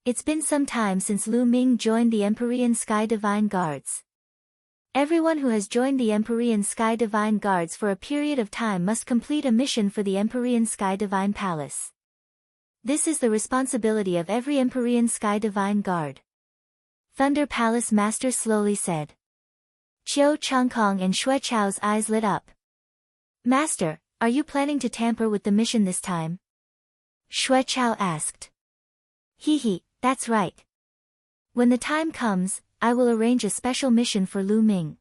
A: It's been some time since Lu Ming joined the Empyrean Sky Divine Guards. Everyone who has joined the Empyrean Sky Divine Guards for a period of time must complete a mission for the Empyrean Sky Divine Palace. This is the responsibility of every Empyrean Sky Divine Guard. Thunder Palace Master slowly said. Qiu Changkong and Xue Chao's eyes lit up. Master, are you planning to tamper with the mission this time? Xue Chao asked. Hee, that's right. When the time comes, I will arrange a special mission for Lu Ming.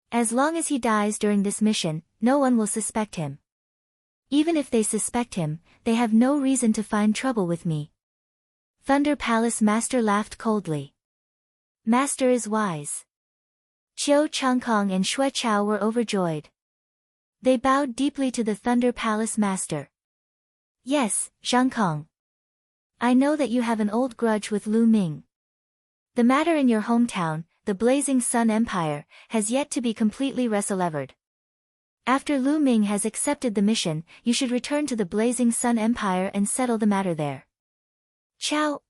A: As long as he dies during this mission, no one will suspect him. Even if they suspect him, they have no reason to find trouble with me. Thunder Palace Master laughed coldly. Master is wise. Qiu Changkong and Xue Chao were overjoyed. They bowed deeply to the Thunder Palace Master. Yes, Zhangkong. I know that you have an old grudge with Lu Ming. The matter in your hometown, the Blazing Sun Empire, has yet to be completely resolved. After Lu Ming has accepted the mission, you should return to the Blazing Sun Empire and settle the matter there. Chao,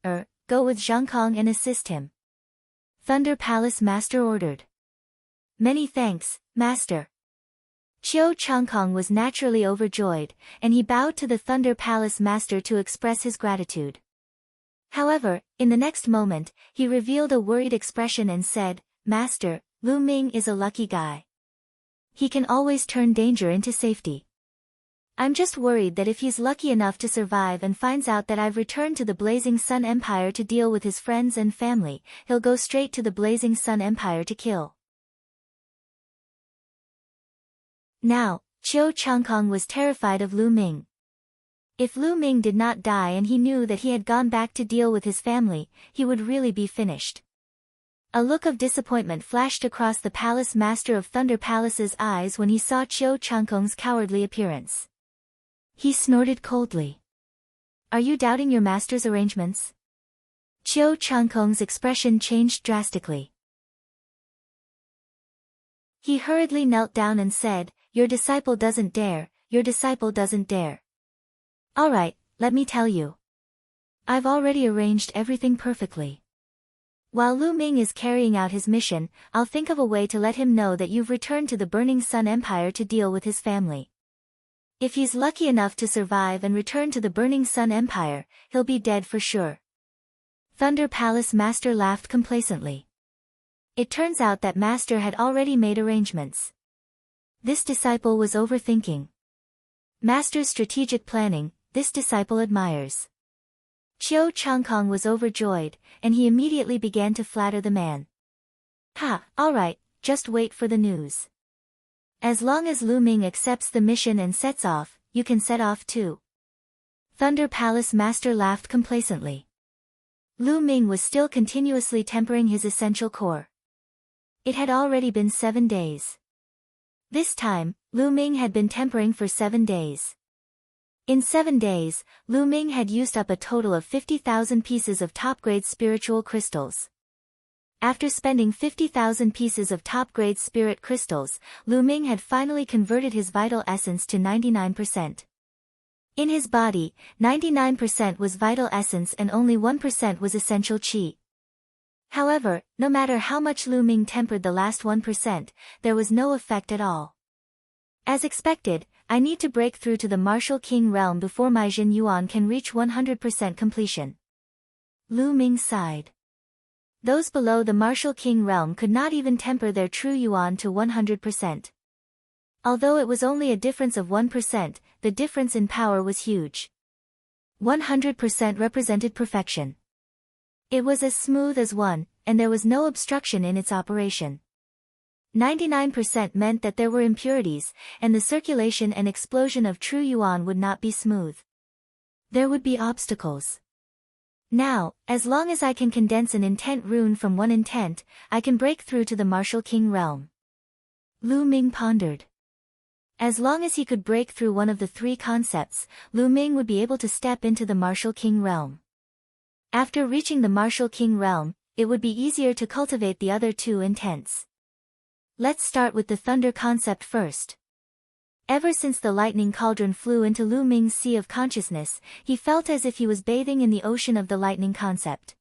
A: go with Zhangkong and assist him. Thunder Palace Master ordered. Many thanks, Master. Qiu Changkong was naturally overjoyed, and he bowed to the Thunder Palace Master to express his gratitude. However, in the next moment, he revealed a worried expression and said, Master, Lu Ming is a lucky guy. He can always turn danger into safety. I'm just worried that if he's lucky enough to survive and finds out that I've returned to the Blazing Sun Empire to deal with his friends and family, he'll go straight to the Blazing Sun Empire to kill. Now, Qiu Changkong was terrified of Lu Ming. If Lu Ming did not die and he knew that he had gone back to deal with his family, he would really be finished. A look of disappointment flashed across the Palace Master of Thunder Palace's eyes when he saw Qiu Changkong's cowardly appearance. He snorted coldly. Are you doubting your master's arrangements? Qiu Changkong's expression changed drastically. He hurriedly knelt down and said, Your disciple doesn't dare, your disciple doesn't dare. Alright, let me tell you. I've already arranged everything perfectly. While Lu Ming is carrying out his mission, I'll think of a way to let him know that you've returned to the Burning Sun Empire to deal with his family. If he's lucky enough to survive and return to the Burning Sun Empire, he'll be dead for sure. Thunder Palace Master laughed complacently. It turns out that Master had already made arrangements. This disciple was overthinking. Master's strategic planning, this disciple admires. Qiu Changkong was overjoyed, and he immediately began to flatter the man. Alright, just wait for the news. As long as Lu Ming accepts the mission and sets off, you can set off too. Thunder Palace Master laughed complacently. Lu Ming was still continuously tempering his essential core. It had already been 7 days. This time, Lu Ming had been tempering for 7 days. In 7 days, Lu Ming had used up a total of 50,000 pieces of top-grade spiritual crystals. After spending 50,000 pieces of top-grade spirit crystals, Lu Ming had finally converted his vital essence to 99%. In his body, 99% was vital essence and only 1% was essential qi. However, no matter how much Lu Ming tempered the last 1%, there was no effect at all. As expected, I need to break through to the Martial King realm before my Jin Yuan can reach 100% completion. Lu Ming sighed. Those below the Martial King realm could not even temper their true Yuan to 100%. Although it was only a difference of 1%, the difference in power was huge. 100% represented perfection. It was as smooth as 1, and there was no obstruction in its operation. 99% meant that there were impurities, and the circulation and explosion of true Yuan would not be smooth. There would be obstacles. Now, as long as I can condense an intent rune from one intent, I can break through to the Martial King realm. Lu Ming pondered. As long as he could break through one of the 3 concepts, Lu Ming would be able to step into the Martial King realm. After reaching the Martial King realm, it would be easier to cultivate the other 2 intents. Let's start with the thunder concept first. Ever since the lightning cauldron flew into Lu Ming's sea of consciousness, he felt as if he was bathing in the ocean of the lightning concept.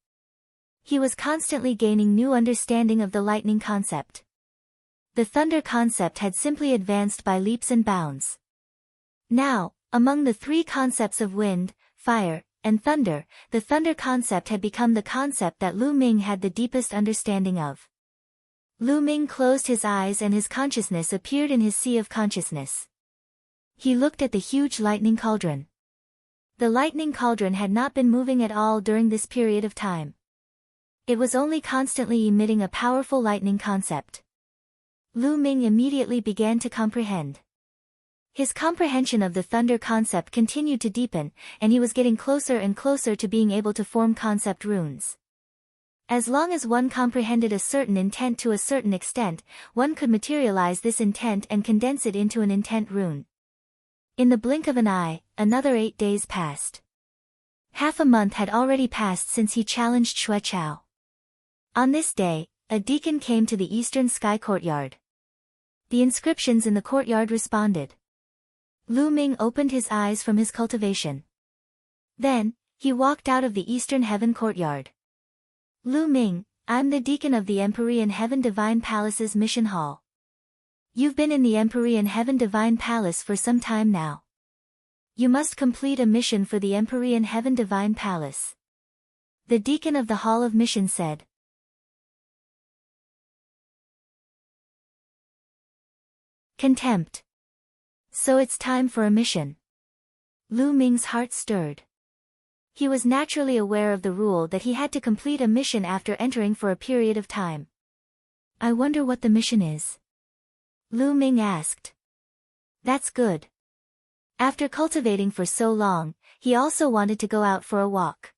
A: He was constantly gaining new understanding of the lightning concept. The thunder concept had simply advanced by leaps and bounds. Now, among the 3 concepts of wind, fire, and thunder, the thunder concept had become the concept that Lu Ming had the deepest understanding of. Lu Ming closed his eyes and his consciousness appeared in his sea of consciousness. He looked at the huge lightning cauldron. The lightning cauldron had not been moving at all during this period of time. It was only constantly emitting a powerful lightning concept. Lu Ming immediately began to comprehend. His comprehension of the thunder concept continued to deepen, and he was getting closer and closer to being able to form concept runes. As long as one comprehended a certain intent to a certain extent, one could materialize this intent and condense it into an intent rune. In the blink of an eye, another 8 days passed. Half a month had already passed since he challenged Xue Chao. On this day, a deacon came to the eastern sky courtyard. The inscriptions in the courtyard responded. Lu Ming opened his eyes from his cultivation. Then, he walked out of the eastern heaven courtyard. Lu Ming, I'm the deacon of the Empyrean Heaven Divine Palace's mission hall. You've been in the Empyrean Heaven Divine Palace for some time now. You must complete a mission for the Empyrean Heaven Divine Palace. The deacon of the Hall of Mission said. Contempt. So it's time for a mission. Lu Ming's heart stirred. He was naturally aware of the rule that he had to complete a mission after entering for a period of time. I wonder what the mission is. Lu Ming asked. That's good. After cultivating for so long, he also wanted to go out for a walk.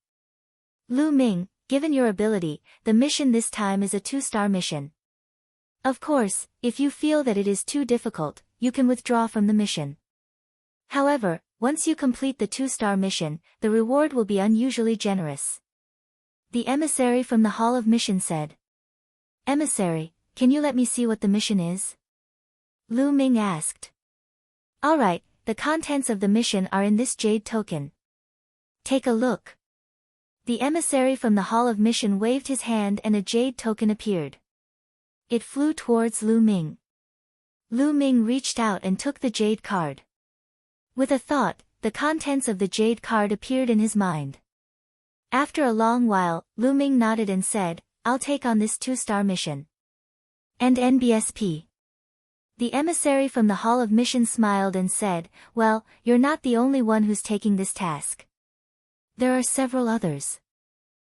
A: Lu Ming, given your ability, the mission this time is a 2-star mission. Of course, if you feel that it is too difficult, you can withdraw from the mission. However, once you complete the 2-star mission, the reward will be unusually generous. The emissary from the Hall of Mission said. Emissary, can you let me see what the mission is? Lu Ming asked. Alright, the contents of the mission are in this jade token. Take a look. The emissary from the Hall of Mission waved his hand and a jade token appeared. It flew towards Lu Ming. Lu Ming reached out and took the jade card. With a thought, the contents of the jade card appeared in his mind. After a long while, Lu Ming nodded and said, I'll take on this 2-star mission. And NBSP. The emissary from the Hall of Mission smiled and said, well, you're not the only one who's taking this task. There are several others.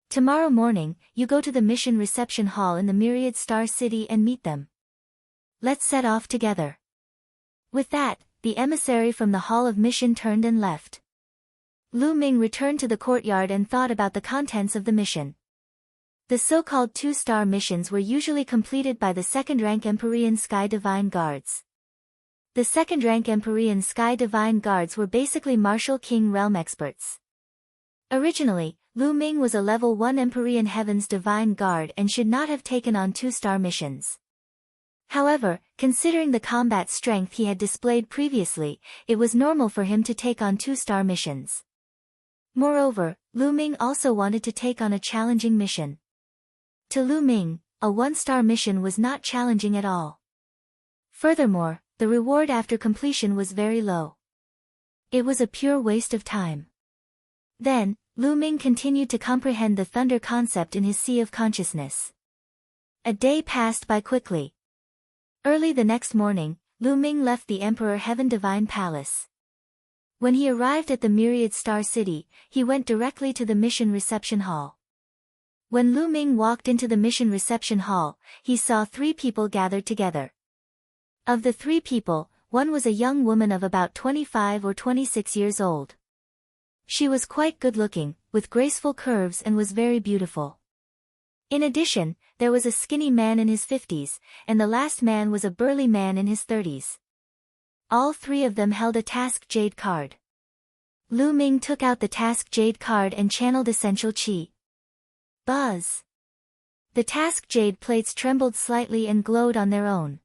A: Tomorrow morning, you go to the mission reception hall in the Myriad Star City and meet them. Let's set off together. With that, the emissary from the Hall of Mission turned and left. Lu Ming returned to the courtyard and thought about the contents of the mission. The so-called 2-star missions were usually completed by the second-rank Empyrean Sky Divine Guards. The second-rank Empyrean Sky Divine Guards were basically Martial King realm experts. Originally, Lu Ming was a level 1 Empyrean Heavens Divine Guard and should not have taken on 2-star missions. However, considering the combat strength he had displayed previously, it was normal for him to take on 2-star missions. Moreover, Lu Ming also wanted to take on a challenging mission. To Lu Ming, a 1-star mission was not challenging at all. Furthermore, the reward after completion was very low. It was a pure waste of time. Then, Lu Ming continued to comprehend the thunder concept in his sea of consciousness. A day passed by quickly. Early the next morning, Lu Ming left the Emperor Heaven Divine Palace. When he arrived at the Myriad Star City, he went directly to the mission reception hall. When Lu Ming walked into the mission reception hall, he saw 3 people gathered together. Of the 3 people, one was a young woman of about 25 or 26 years old. She was quite good-looking, with graceful curves and was very beautiful. In addition, there was a skinny man in his 50s, and the last man was a burly man in his 30s. All 3 of them held a Task Jade card. Lu Ming took out the Task Jade card and channeled Essential Qi. Buzz! The Task Jade plates trembled slightly and glowed on their own.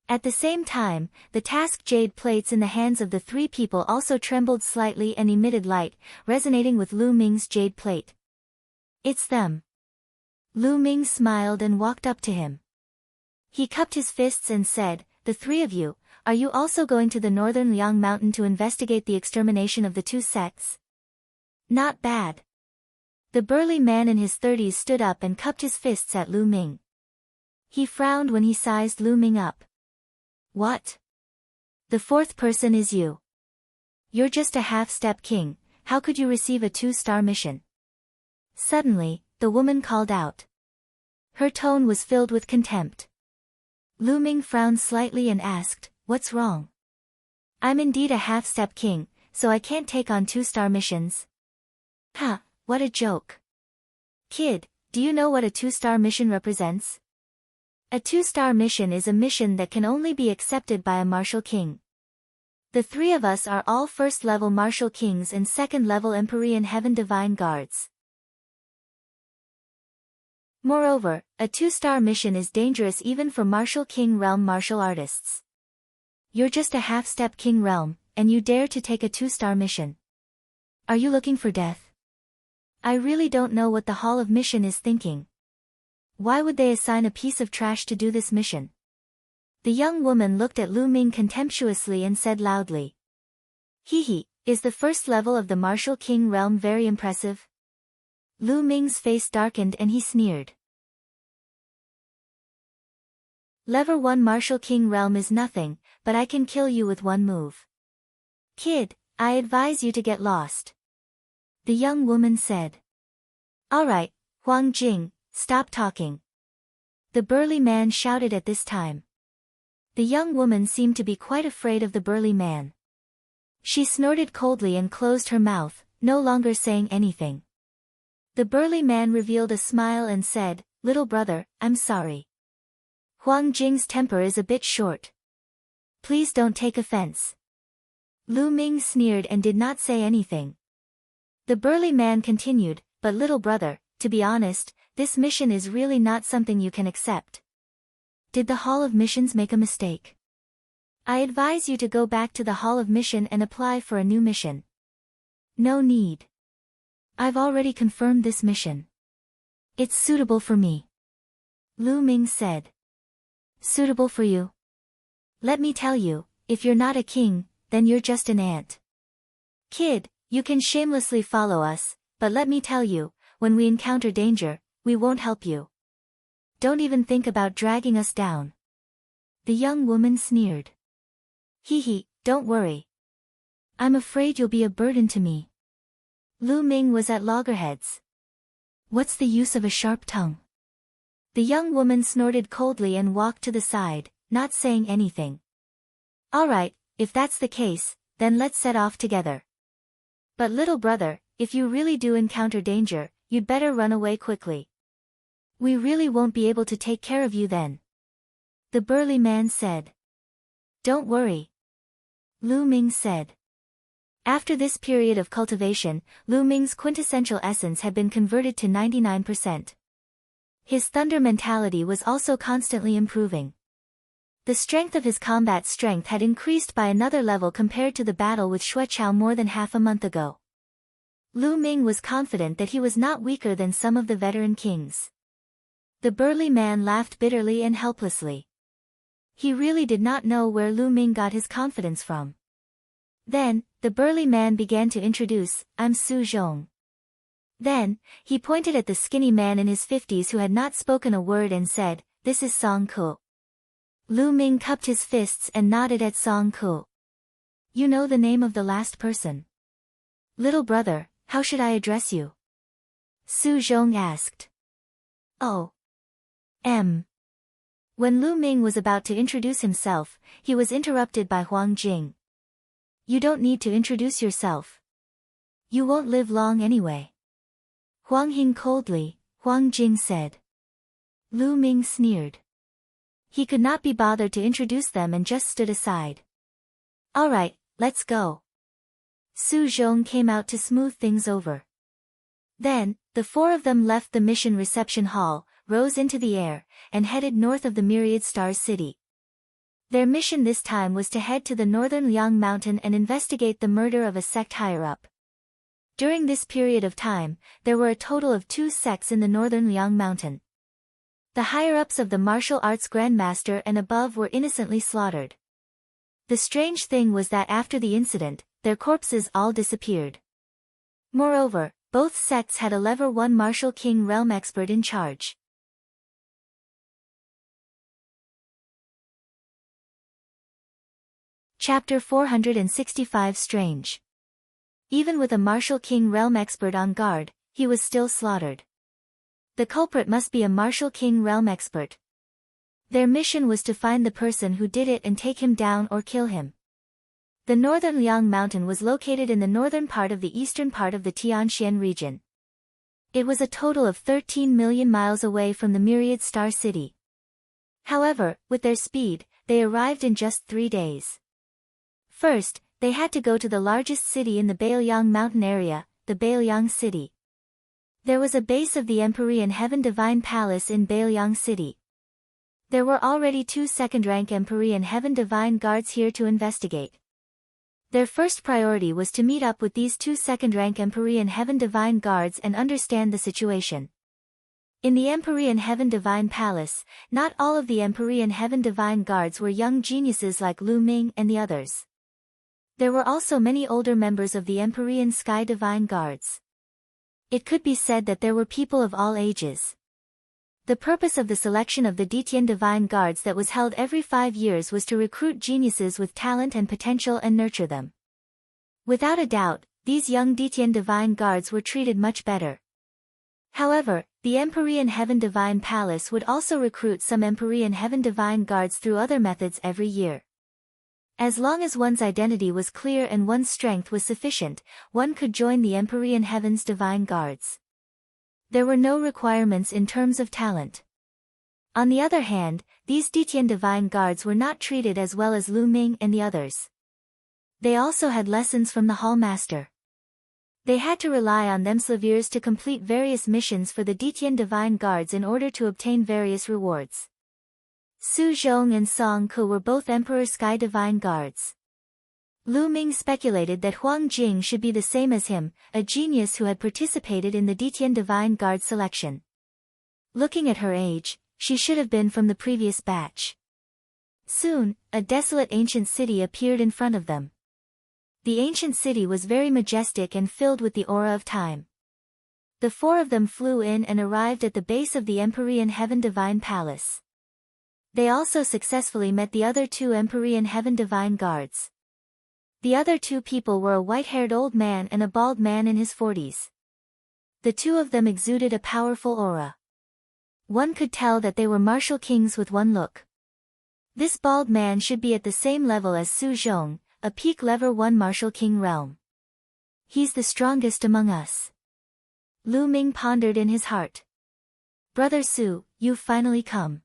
A: At the same time, the Task Jade plates in the hands of the 3 people also trembled slightly and emitted light, resonating with Lu Ming's jade plate. It's them. Lu Ming smiled and walked up to him. He cupped his fists and said, "The 3 of you, are you also going to the northern Liang Mountain to investigate the extermination of the 2 sects?" "Not bad." The burly man in his 30s stood up and cupped his fists at Lu Ming. He frowned when he sized Lu Ming up. "What? The 4th person is you. You're just a half-step king, how could you receive a 2-star mission?" Suddenly, the woman called out. Her tone was filled with contempt. Lu Ming frowned slightly and asked, "What's wrong?" "I'm indeed a half-step king, so I can't take on 2-star missions." "Huh, what a joke. Kid, do you know what a 2-star mission represents?" A 2-star mission is a mission that can only be accepted by a martial king. The 3 of us are all 1st-level martial kings and 2nd-level Empyrean Heaven Divine Guards. Moreover, a 2-star mission is dangerous even for martial king realm martial artists. You're just a half-step king realm, and you dare to take a 2-star mission. Are you looking for death? I really don't know what the Hall of Mission is thinking. Why would they assign a piece of trash to do this mission? The young woman looked at Lu Ming contemptuously and said loudly. Hee, is the 1st level of the martial king realm very impressive? Lu Ming's face darkened and he sneered. Level 1 martial king realm is nothing, but I can kill you with one move. Kid, I advise you to get lost. The young woman said. Alright, Huang Jing, stop talking. The burly man shouted at this time. The young woman seemed to be quite afraid of the burly man. She snorted coldly and closed her mouth, no longer saying anything. The burly man revealed a smile and said, Little brother, I'm sorry. Huang Jing's temper is a bit short. Please don't take offense. Lu Ming sneered and did not say anything. The burly man continued, but little brother, to be honest, this mission is really not something you can accept. Did the Hall of Missions make a mistake? I advise you to go back to the Hall of Mission and apply for a new mission. No need. I've already confirmed this mission. It's suitable for me. Lu Ming said. Suitable for you? Let me tell you, if you're not a king, then you're just an ant. Kid, you can shamelessly follow us, but let me tell you, when we encounter danger, we won't help you. Don't even think about dragging us down. The young woman sneered. Hee, don't worry. I'm afraid you'll be a burden to me. Lu Ming was at loggerheads. What's the use of a sharp tongue? The young woman snorted coldly and walked to the side, not saying anything. Alright, If that's the case, then let's set off together. But little brother, if you really do encounter danger, you'd better run away quickly. We really won't be able to take care of you then. The burly man said. Don't worry. Lu Ming said. After this period of cultivation, Lu Ming's quintessential essence had been converted to 99%. His thunder mentality was also constantly improving. The strength of his combat strength had increased by another level compared to the battle with Xuechao more than half a month ago. Lu Ming was confident that he was not weaker than some of the veteran kings. The burly man laughed bitterly and helplessly. He really did not know where Lu Ming got his confidence from. Then, the burly man began to introduce, I'm Su Zhong. Then, he pointed at the skinny man in his 50s who had not spoken a word and said, this is Song Ku. Lu Ming cupped his fists and nodded at Song Ku. You know the name of the last person? Little brother, how should I address you? Su Zhong asked. Oh. When Lu Ming was about to introduce himself, he was interrupted by Huang Jing. You don't need to introduce yourself. You won't live long anyway. Huang Hing coldly, Huang Jing said. Lu Ming sneered. He could not be bothered to introduce them and just stood aside. All right, let's go. Su Zhong came out to smooth things over. Then, the four of them left the mission reception hall, rose into the air, and headed north of the Myriad Stars city. Their mission this time was to head to the northern Liang Mountain and investigate the murder of a sect higher-up. During this period of time, there were a total of 2 sects in the northern Liang Mountain. The higher-ups of the martial arts grandmaster and above were innocently slaughtered. The strange thing was that after the incident, their corpses all disappeared. Moreover, both sects had a level 1 martial king realm expert in charge. Chapter 465 Strange. Even with a martial king realm expert on guard, he was still slaughtered. The culprit must be a martial king realm expert. Their mission was to find the person who did it and take him down or kill him. The northern Liang Mountain was located in the northern part of the eastern part of the Tianxian region. It was a total of 13 million miles away from the Myriad Star City. However, with their speed, they arrived in just 3 days. First, they had to go to the largest city in the Baoyang Mountain area, the Baoyang City. There was a base of the Empyrean Heaven Divine Palace in Baoyang City. There were already 2 second-rank Empyrean Heaven Divine Guards here to investigate. Their first priority was to meet up with these 2 second-rank Empyrean Heaven Divine Guards and understand the situation. In the Empyrean Heaven Divine Palace, not all of the Empyrean Heaven Divine Guards were young geniuses like Lu Ming and the others. There were also many older members of the Empyrean Sky Divine Guards. It could be said that there were people of all ages. The purpose of the selection of the Ditian Divine Guards that was held every 5 years was to recruit geniuses with talent and potential and nurture them. Without a doubt, these young Ditian Divine Guards were treated much better. However, the Empyrean Heaven Divine Palace would also recruit some Empyrean Heaven Divine Guards through other methods every year. As long as one's identity was clear and one's strength was sufficient, one could join the Empyrean Heaven's Divine Guards. There were no requirements in terms of talent. On the other hand, these Ditian Divine Guards were not treated as well as Lu Ming and the others. They also had lessons from the Hall Master. They had to rely on themselves to complete various missions for the Ditian Divine Guards in order to obtain various rewards. Su Zhong and Song Ku were both Emperor Sky Divine Guards. Lu Ming speculated that Huang Jing should be the same as him, a genius who had participated in the Ditian Divine Guard selection. Looking at her age, she should have been from the previous batch. Soon, a desolate ancient city appeared in front of them. The ancient city was very majestic and filled with the aura of time. The 4 of them flew in and arrived at the base of the Empyrean Heaven Divine Palace. They also successfully met the other 2 Empyrean Heaven Divine Guards. The other 2 people were a white-haired old man and a bald man in his 40s. The 2 of them exuded a powerful aura. One could tell that they were martial kings with one look. This bald man should be at the same level as Su Zhong, a peak level 1 martial king realm. He's the strongest among us. Lu Ming pondered in his heart. Brother Su, you've finally come.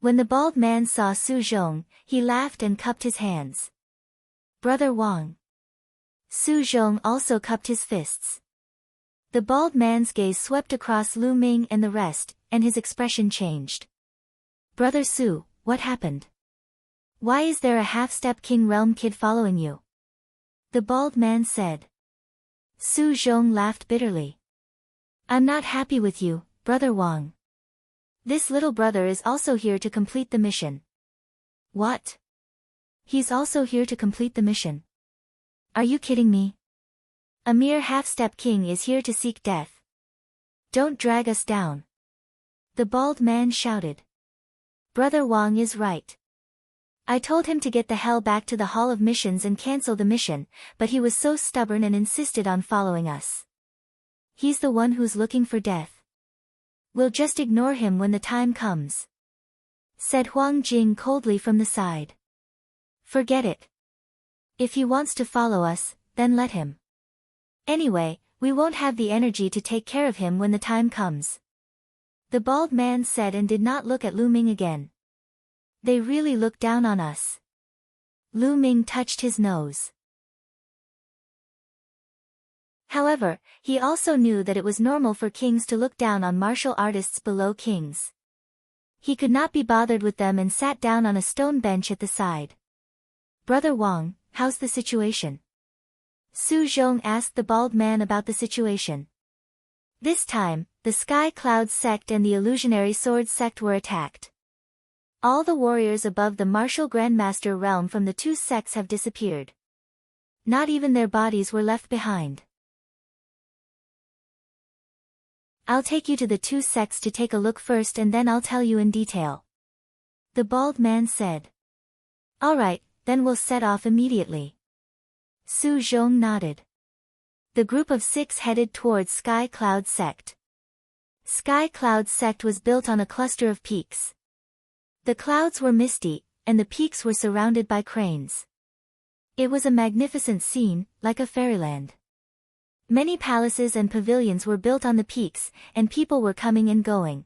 A: When the bald man saw Su Zhong, he laughed and cupped his hands. Brother Wang. Su Zhong also cupped his fists. The bald man's gaze swept across Lu Ming and the rest, and his expression changed. Brother Su, what happened? Why is there a half-step king realm kid following you? The bald man said. Su Zhong laughed bitterly. I'm not happy with you, Brother Wang. This little brother is also here to complete the mission. What? He's also here to complete the mission. Are you kidding me? A mere half-step king is here to seek death. Don't drag us down. The bald man shouted. Brother Wang is right. I told him to get the hell back to the Hall of Missions and cancel the mission, but he was so stubborn and insisted on following us. He's the one who's looking for death. We'll just ignore him when the time comes, said Huang Jing coldly from the side. Forget it. If he wants to follow us, then let him. Anyway, we won't have the energy to take care of him when the time comes. The bald man said and did not look at Lu Ming again. They really look down on us. Lu Ming touched his nose. However, he also knew that it was normal for kings to look down on martial artists below kings. He could not be bothered with them and sat down on a stone bench at the side. Brother Wang, how's the situation? Su Zhong asked the bald man about the situation. This time, the Sky Cloud sect and the Illusionary Sword sect were attacked. All the warriors above the martial Grandmaster realm from the two sects have disappeared. Not even their bodies were left behind. I'll take you to the two sects to take a look first and then I'll tell you in detail. The bald man said. Alright, then we'll set off immediately. Su Zhong nodded. The group of 6 headed towards Sky Cloud sect. Sky Cloud sect was built on a cluster of peaks. The clouds were misty, and the peaks were surrounded by cranes. It was a magnificent scene, like a fairyland. Many palaces and pavilions were built on the peaks, and people were coming and going.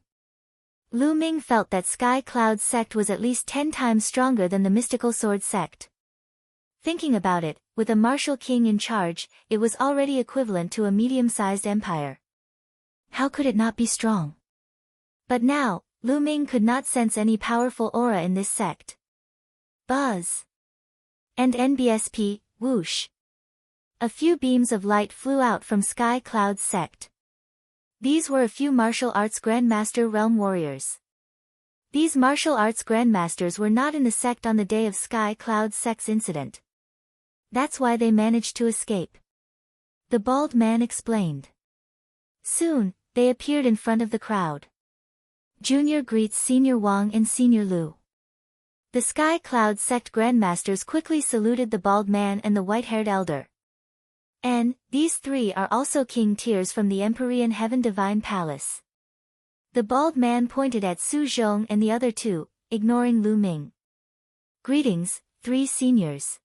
A: Lu Ming felt that Sky Cloud sect was at least 10 times stronger than the Mystical Sword sect. Thinking about it, with a martial king in charge, it was already equivalent to a medium-sized empire. How could it not be strong? But now, Lu Ming could not sense any powerful aura in this sect. Buzz. And NBSP, whoosh. A few beams of light flew out from Sky Cloud's sect. These were a few martial arts Grandmaster realm warriors. These martial arts Grandmasters were not in the sect on the day of Sky Cloud's sect's incident. That's why they managed to escape. The bald man explained. Soon, they appeared in front of the crowd. Junior greets Senior Wang and Senior Lu. The Sky Cloud sect Grandmasters quickly saluted the bald man and the white-haired elder. And, these 3 are also king tiers from the Empyrean Heaven Divine Palace. The bald man pointed at Su Zhong and the other 2, ignoring Lu Ming. Greetings, 3 seniors.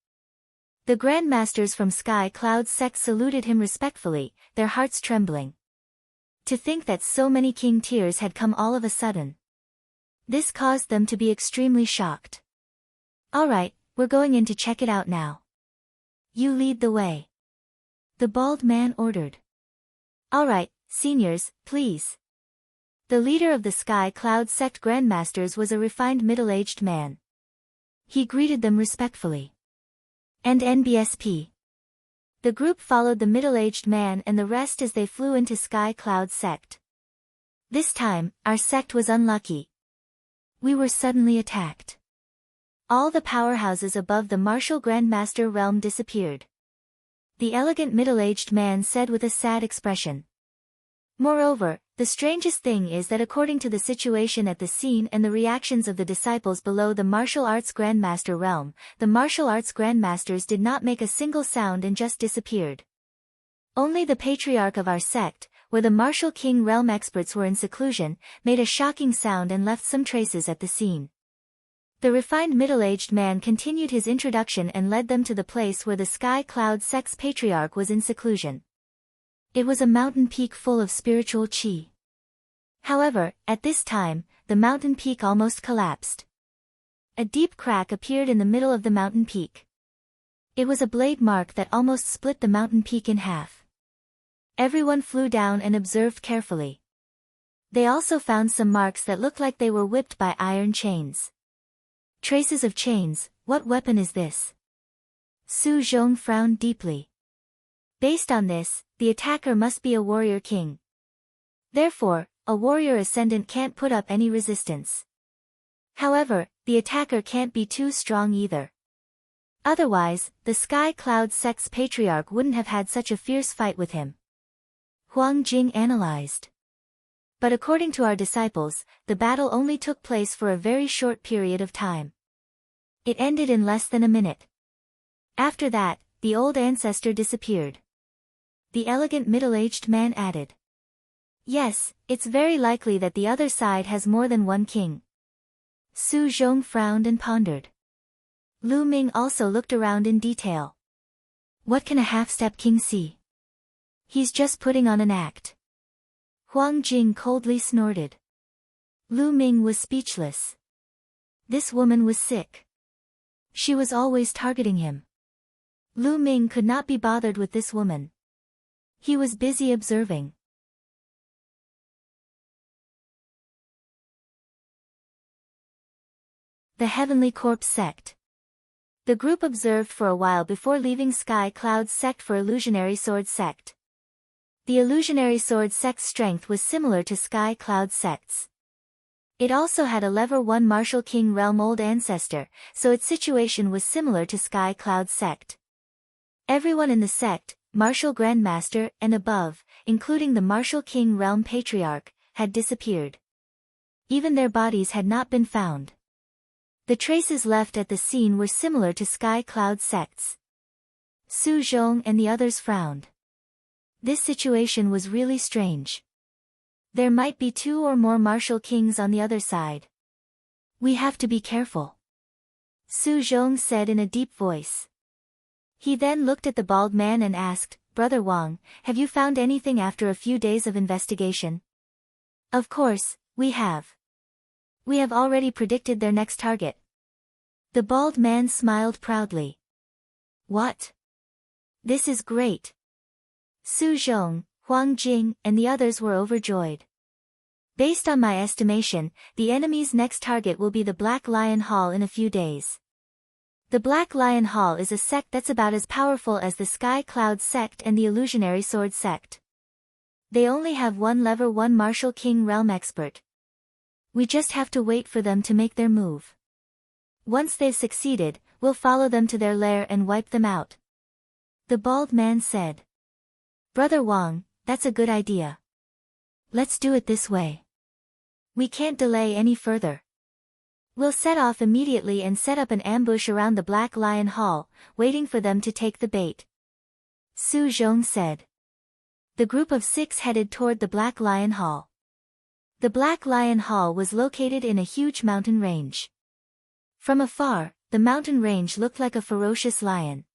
A: The Grandmasters from Sky Cloud sect saluted him respectfully, their hearts trembling. To think that so many king tiers had come all of a sudden. This caused them to be extremely shocked. Alright, we're going in to check it out now. You lead the way. The bald man ordered. Alright, seniors, please. The leader of the Sky Cloud sect Grandmasters was a refined middle-aged man. He greeted them respectfully. And NBSP. The group followed the middle-aged man and the rest as they flew into Sky Cloud sect. This time, our sect was unlucky. We were suddenly attacked. All the powerhouses above the martial Grandmaster realm disappeared. The elegant middle-aged man said with a sad expression. Moreover, the strangest thing is that according to the situation at the scene and the reactions of the disciples below the martial arts Grandmaster realm, the martial arts Grandmasters did not make a single sound and just disappeared. Only the patriarch of our sect, where the martial king realm experts were in seclusion, made a shocking sound and left some traces at the scene. The refined middle-aged man continued his introduction and led them to the place where the Sky Cloud Sect's patriarch was in seclusion. It was a mountain peak full of spiritual chi. However, at this time, the mountain peak almost collapsed. A deep crack appeared in the middle of the mountain peak. It was a blade mark that almost split the mountain peak in half. Everyone flew down and observed carefully. They also found some marks that looked like they were whipped by iron chains. Traces of chains, what weapon is this? Su Zhong frowned deeply. Based on this, the attacker must be a warrior king. Therefore, a warrior ascendant can't put up any resistance. However, the attacker can't be too strong either. Otherwise, the Sky Cloud Sect's patriarch wouldn't have had such a fierce fight with him. Huang Jing analyzed. But according to our disciples, the battle only took place for a very short period of time. It ended in less than a minute. After that, the old ancestor disappeared. The elegant middle-aged man added. Yes, it's very likely that the other side has more than one king. Su Zhong frowned and pondered. Lu Ming also looked around in detail. What can a half-step king see? He's just putting on an act. Huang Jing coldly snorted. Lu Ming was speechless. This woman was sick. She was always targeting him. Lu Ming could not be bothered with this woman. He was busy observing. The Heavenly Corpse Sect. The group observed for a while before leaving Sky Cloud Sect for Illusionary Sword Sect. The Illusionary Sword Sect's strength was similar to Sky Cloud Sect's. It also had a Level 1 Martial King Realm Old Ancestor, so its situation was similar to Sky Cloud Sect. Everyone in the sect, Martial Grandmaster and above, including the Martial King Realm Patriarch, had disappeared. Even their bodies had not been found. The traces left at the scene were similar to Sky Cloud Sect's. Su Zhong and the others frowned. This situation was really strange. There might be 2 or more martial kings on the other side. We have to be careful. Su Zhong said in a deep voice. He then looked at the bald man and asked, Brother Wang, have you found anything after a few days of investigation? Of course, we have. We have already predicted their next target. The bald man smiled proudly. What? This is great. Su Zhong, Huang Jing, and the others were overjoyed. Based on my estimation, the enemy's next target will be the Black Lion Hall in a few days. The Black Lion Hall is a sect that's about as powerful as the Sky Cloud Sect and the Illusionary Sword Sect. They only have one Level 1 Martial King Realm Expert. We just have to wait for them to make their move. Once they've succeeded, we'll follow them to their lair and wipe them out. The bald man said. Brother Wang, that's a good idea. Let's do it this way. We can't delay any further. We'll set off immediately and set up an ambush around the Black Lion Hall, waiting for them to take the bait. Su Zhong said. The group of 6 headed toward the Black Lion Hall. The Black Lion Hall was located in a huge mountain range. From afar, the mountain range looked like a ferocious lion.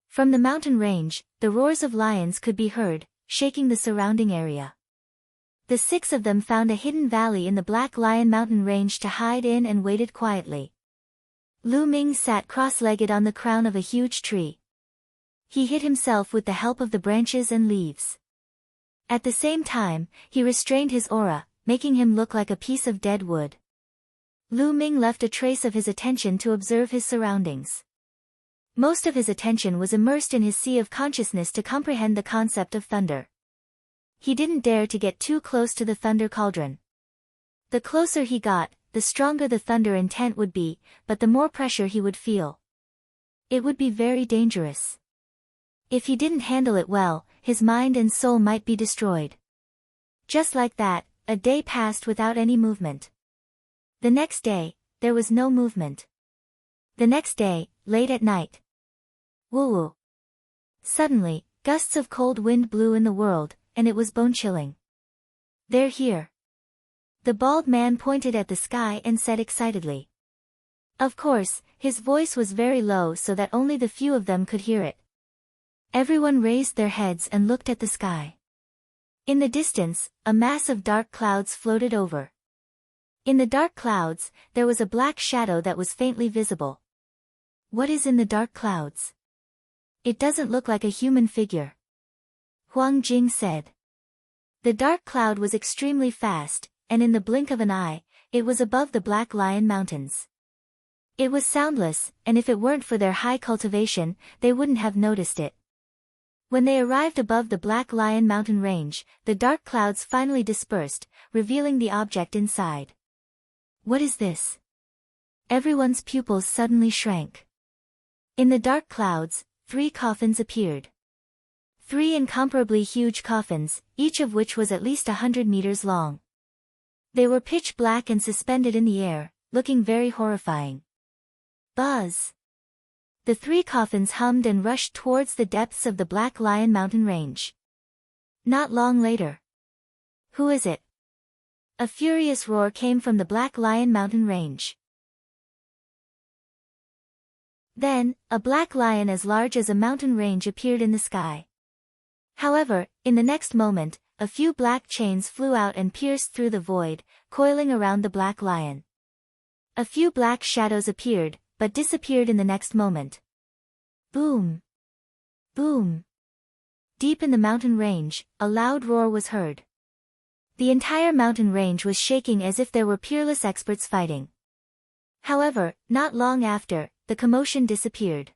A: From the mountain range, the roars of lions could be heard, shaking the surrounding area. The 6 of them found a hidden valley in the Black Lion mountain range to hide in and waited quietly. Lu Ming sat cross-legged on the crown of a huge tree. He hid himself with the help of the branches and leaves. At the same time, he restrained his aura, making him look like a piece of dead wood. Lu Ming left a trace of his attention to observe his surroundings. Most of his attention was immersed in his sea of consciousness to comprehend the concept of thunder. He didn't dare to get too close to the thunder cauldron. The closer he got, the stronger the thunder intent would be, but the more pressure he would feel. It would be very dangerous. If he didn't handle it well, his mind and soul might be destroyed. Just like that, a day passed without any movement. The next day, there was no movement. The next day, late at night. Woo-woo. Suddenly, gusts of cold wind blew in the world, and it was bone-chilling. They're here. The bald man pointed at the sky and said excitedly. Of course, his voice was very low so that only the few of them could hear it. Everyone raised their heads and looked at the sky. In the distance, a mass of dark clouds floated over. In the dark clouds, there was a black shadow that was faintly visible. What is in the dark clouds? It doesn't look like a human figure. Huang Jing said. The dark cloud was extremely fast, and in the blink of an eye, it was above the Black Lion Mountains. It was soundless, and if it weren't for their high cultivation, they wouldn't have noticed it. When they arrived above the Black Lion Mountain range, the dark clouds finally dispersed, revealing the object inside. What is this? Everyone's pupils suddenly shrank. In the dark clouds, 3 coffins appeared. 3 incomparably huge coffins, each of which was at least 100 meters long. They were pitch black and suspended in the air, looking very horrifying. Buzz! The 3 coffins hummed and rushed towards the depths of the Black Lion Mountain range. Not long later. Who is it? A furious roar came from the Black Lion Mountain range. Then, a black lion as large as a mountain range appeared in the sky. However, in the next moment, a few black chains flew out and pierced through the void, coiling around the black lion. A few black shadows appeared, but disappeared in the next moment. Boom! Boom! Deep in the mountain range, a loud roar was heard. The entire mountain range was shaking as if there were peerless experts fighting. However, not long after, the commotion disappeared.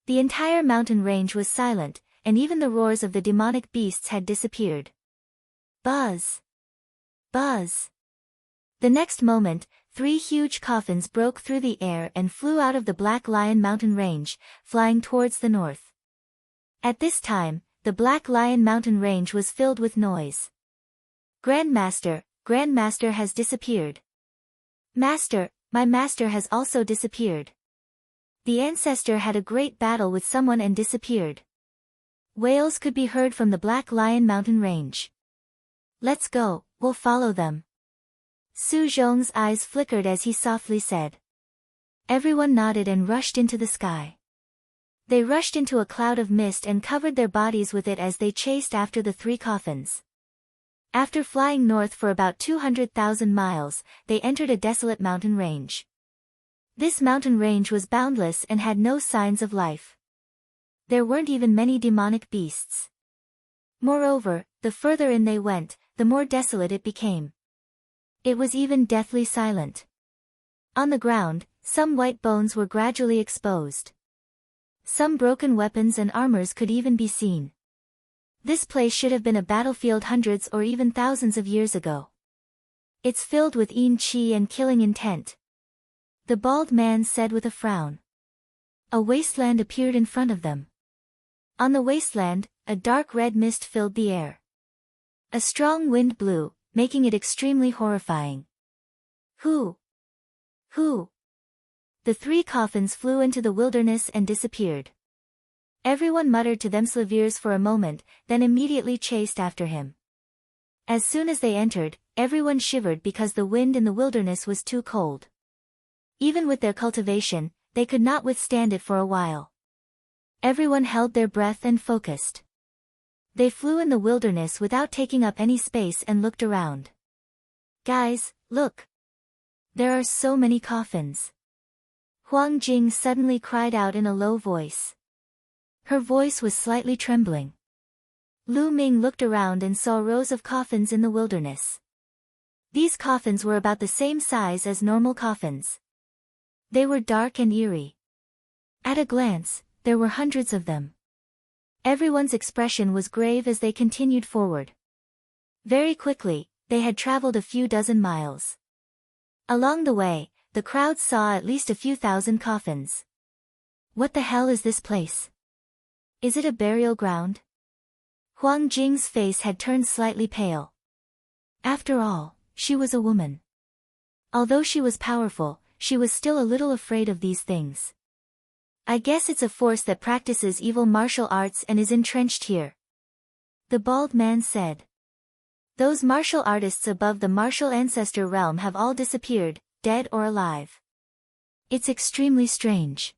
A: The entire mountain range was silent, and even the roars of the demonic beasts had disappeared. Buzz! Buzz! The next moment, 3 huge coffins broke through the air and flew out of the Black Lion Mountain range, flying towards the north. At this time, the Black Lion Mountain range was filled with noise. Grandmaster has disappeared. Master, my master has also disappeared. The ancestor had a great battle with someone and disappeared. Wails could be heard from the Black Lion Mountain range. Let's go, we'll follow them. Su Zhong's eyes flickered as he softly said. Everyone nodded and rushed into the sky. They rushed into a cloud of mist and covered their bodies with it as they chased after the 3 coffins. After flying north for about 200,000 miles, they entered a desolate mountain range. This mountain range was boundless and had no signs of life. There weren't even many demonic beasts. Moreover, the further in they went, the more desolate it became. It was even deathly silent. On the ground, some white bones were gradually exposed. Some broken weapons and armors could even be seen. This place should have been a battlefield hundreds or even thousands of years ago. It's filled with yin qi and killing intent. The bald man said with a frown. A wasteland appeared in front of them. On the wasteland, a dark red mist filled the air. A strong wind blew, making it extremely horrifying. Who? The 3 coffins flew into the wilderness and disappeared. Everyone muttered to themselves for a moment, then immediately chased after him. As soon as they entered, everyone shivered because the wind in the wilderness was too cold. Even with their cultivation, they could not withstand it for a while. Everyone held their breath and focused. They flew in the wilderness without taking up any space and looked around. Guys, look! There are so many coffins. Huang Jing suddenly cried out in a low voice. Her voice was slightly trembling. Lu Ming looked around and saw rows of coffins in the wilderness. These coffins were about the same size as normal coffins. They were dark and eerie. At a glance, there were hundreds of them. Everyone's expression was grave as they continued forward. Very quickly, they had traveled a few dozen miles. Along the way, the crowd saw at least a few thousand coffins. What the hell is this place? Is it a burial ground? Huang Jing's face had turned slightly pale. After all, she was a woman. Although she was powerful, she was still a little afraid of these things. I guess it's a force that practices evil martial arts and is entrenched here. The bald man said. Those martial artists above the martial ancestor realm have all disappeared, dead or alive. It's extremely strange.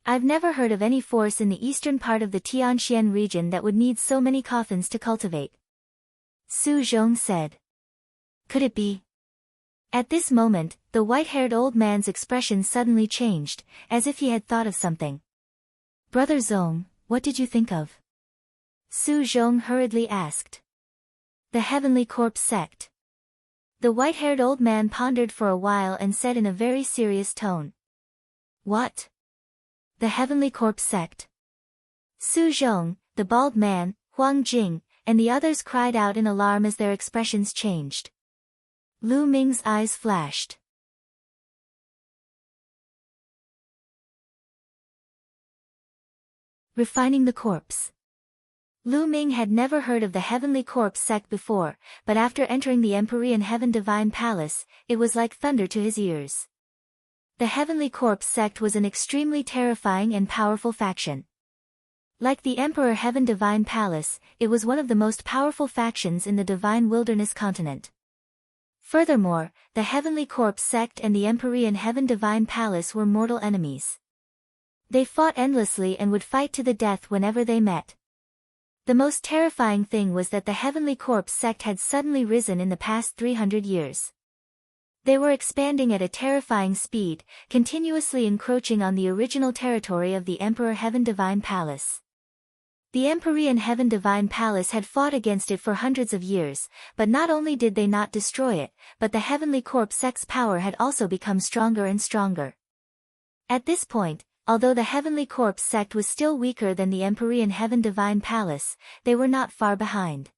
A: I've never heard of any force in the eastern part of the Tianxian region that would need so many coffins to cultivate. Su Zhong said. Could it be? At this moment, the white-haired old man's expression suddenly changed, as if he had thought of something. Brother Zong, what did you think of? Su Zhong hurriedly asked. The Heavenly Corpse Sect. The white-haired old man pondered for a while and said in a very serious tone. What? The Heavenly Corpse Sect. Su Zhong, the bald man, Huang Jing, and the others cried out in alarm as their expressions changed. Lu Ming's eyes flashed. Refining the corpse. Lu Ming had never heard of the Heavenly Corpse Sect before, but after entering the Empyrean Heaven Divine Palace, it was like thunder to his ears. The Heavenly Corpse Sect was an extremely terrifying and powerful faction. Like the Emperor Heaven Divine Palace, it was one of the most powerful factions in the Divine Wilderness continent. Furthermore, the Heavenly Corpse Sect and the Empyrean Heaven Divine Palace were mortal enemies. They fought endlessly and would fight to the death whenever they met. The most terrifying thing was that the Heavenly Corpse Sect had suddenly risen in the past 300 years. They were expanding at a terrifying speed, continuously encroaching on the original territory of the Emperor Heaven Divine Palace. The Empyrean Heaven Divine Palace had fought against it for hundreds of years, but not only did they not destroy it, but the Heavenly Corpse Sect's power had also become stronger and stronger. At this point, although the Heavenly Corpse Sect was still weaker than the Empyrean Heaven Divine Palace, they were not far behind.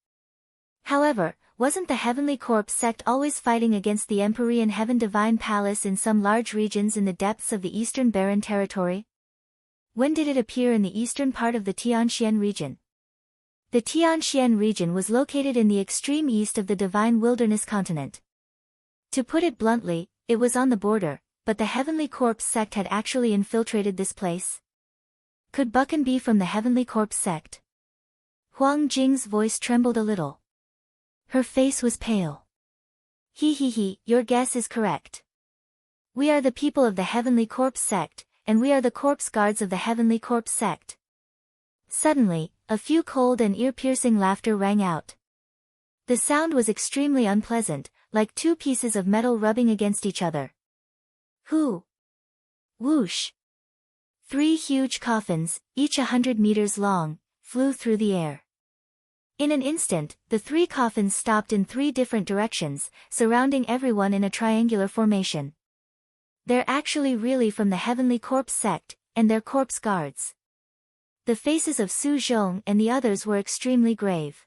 A: However, wasn't the Heavenly Corpse Sect always fighting against the Empyrean Heaven Divine Palace in some large regions in the depths of the Eastern Barren Territory? When did it appear in the eastern part of the Tianxian region? The Tianxian region was located in the extreme east of the Divine Wilderness continent. To put it bluntly, it was on the border, but the Heavenly Corpse Sect had actually infiltrated this place. Could Buchan be from the Heavenly Corpse Sect? Huang Jing's voice trembled a little. Her face was pale. He, your guess is correct. We are the people of the Heavenly Corpse Sect, and we are the corpse guards of the Heavenly Corpse Sect. Suddenly, a few cold and ear-piercing laughter rang out. The sound was extremely unpleasant, like two pieces of metal rubbing against each other. Whoo! Whoosh! 3 huge coffins, each 100 meters long, flew through the air. In an instant, the 3 coffins stopped in 3 different directions, surrounding everyone in a triangular formation. They're actually really from the Heavenly Corpse Sect, and they're corpse guards. The faces of Su Zhong and the others were extremely grave.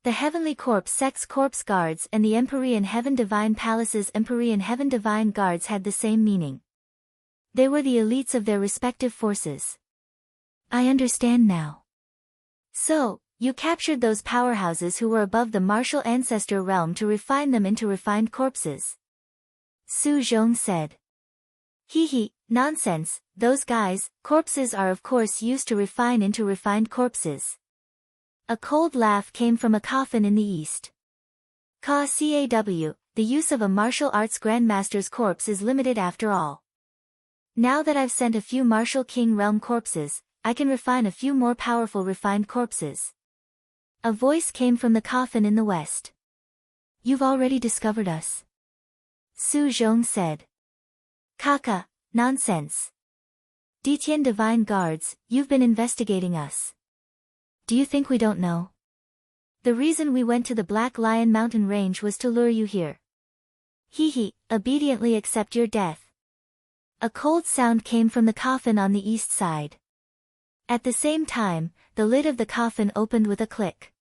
A: The Heavenly Corpse Sect's corpse guards and the Empyrean Heaven Divine Palace's Empyrean Heaven Divine Guards had the same meaning. They were the elites of their respective forces. I understand now. So, you captured those powerhouses who were above the martial ancestor realm to refine them into refined corpses. Su Zhong said. Nonsense, those guys, corpses are of course used to refine into refined corpses. A cold laugh came from a coffin in the east. Caw, the use of a martial arts grandmaster's corpse is limited after all. Now that I've sent a few martial king realm corpses, I can refine a few more powerful refined corpses. A voice came from the coffin in the west. You've already discovered us. Su Zhong said. Kaka, nonsense. Detian Divine Guards, you've been investigating us. Do you think we don't know? The reason we went to the Black Lion Mountain Range was to lure you here. Obediently accept your death. A cold sound came from the coffin on the east side. At the same time, the lid of the coffin opened with a click.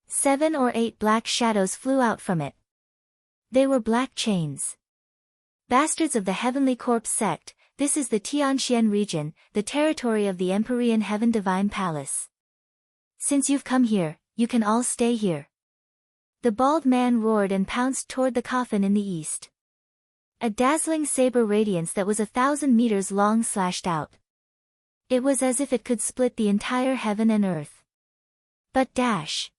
A: 7 or 8 black shadows flew out from it. They were black chains. Bastards of the Heavenly Corpse Sect, this is the Tianxian region, the territory of the Empyrean Heaven Divine Palace. Since you've come here, you can all stay here. The bald man roared and pounced toward the coffin in the east. A dazzling saber radiance that was 1,000 meters long slashed out. It was as if it could split the entire heaven and earth. But dash!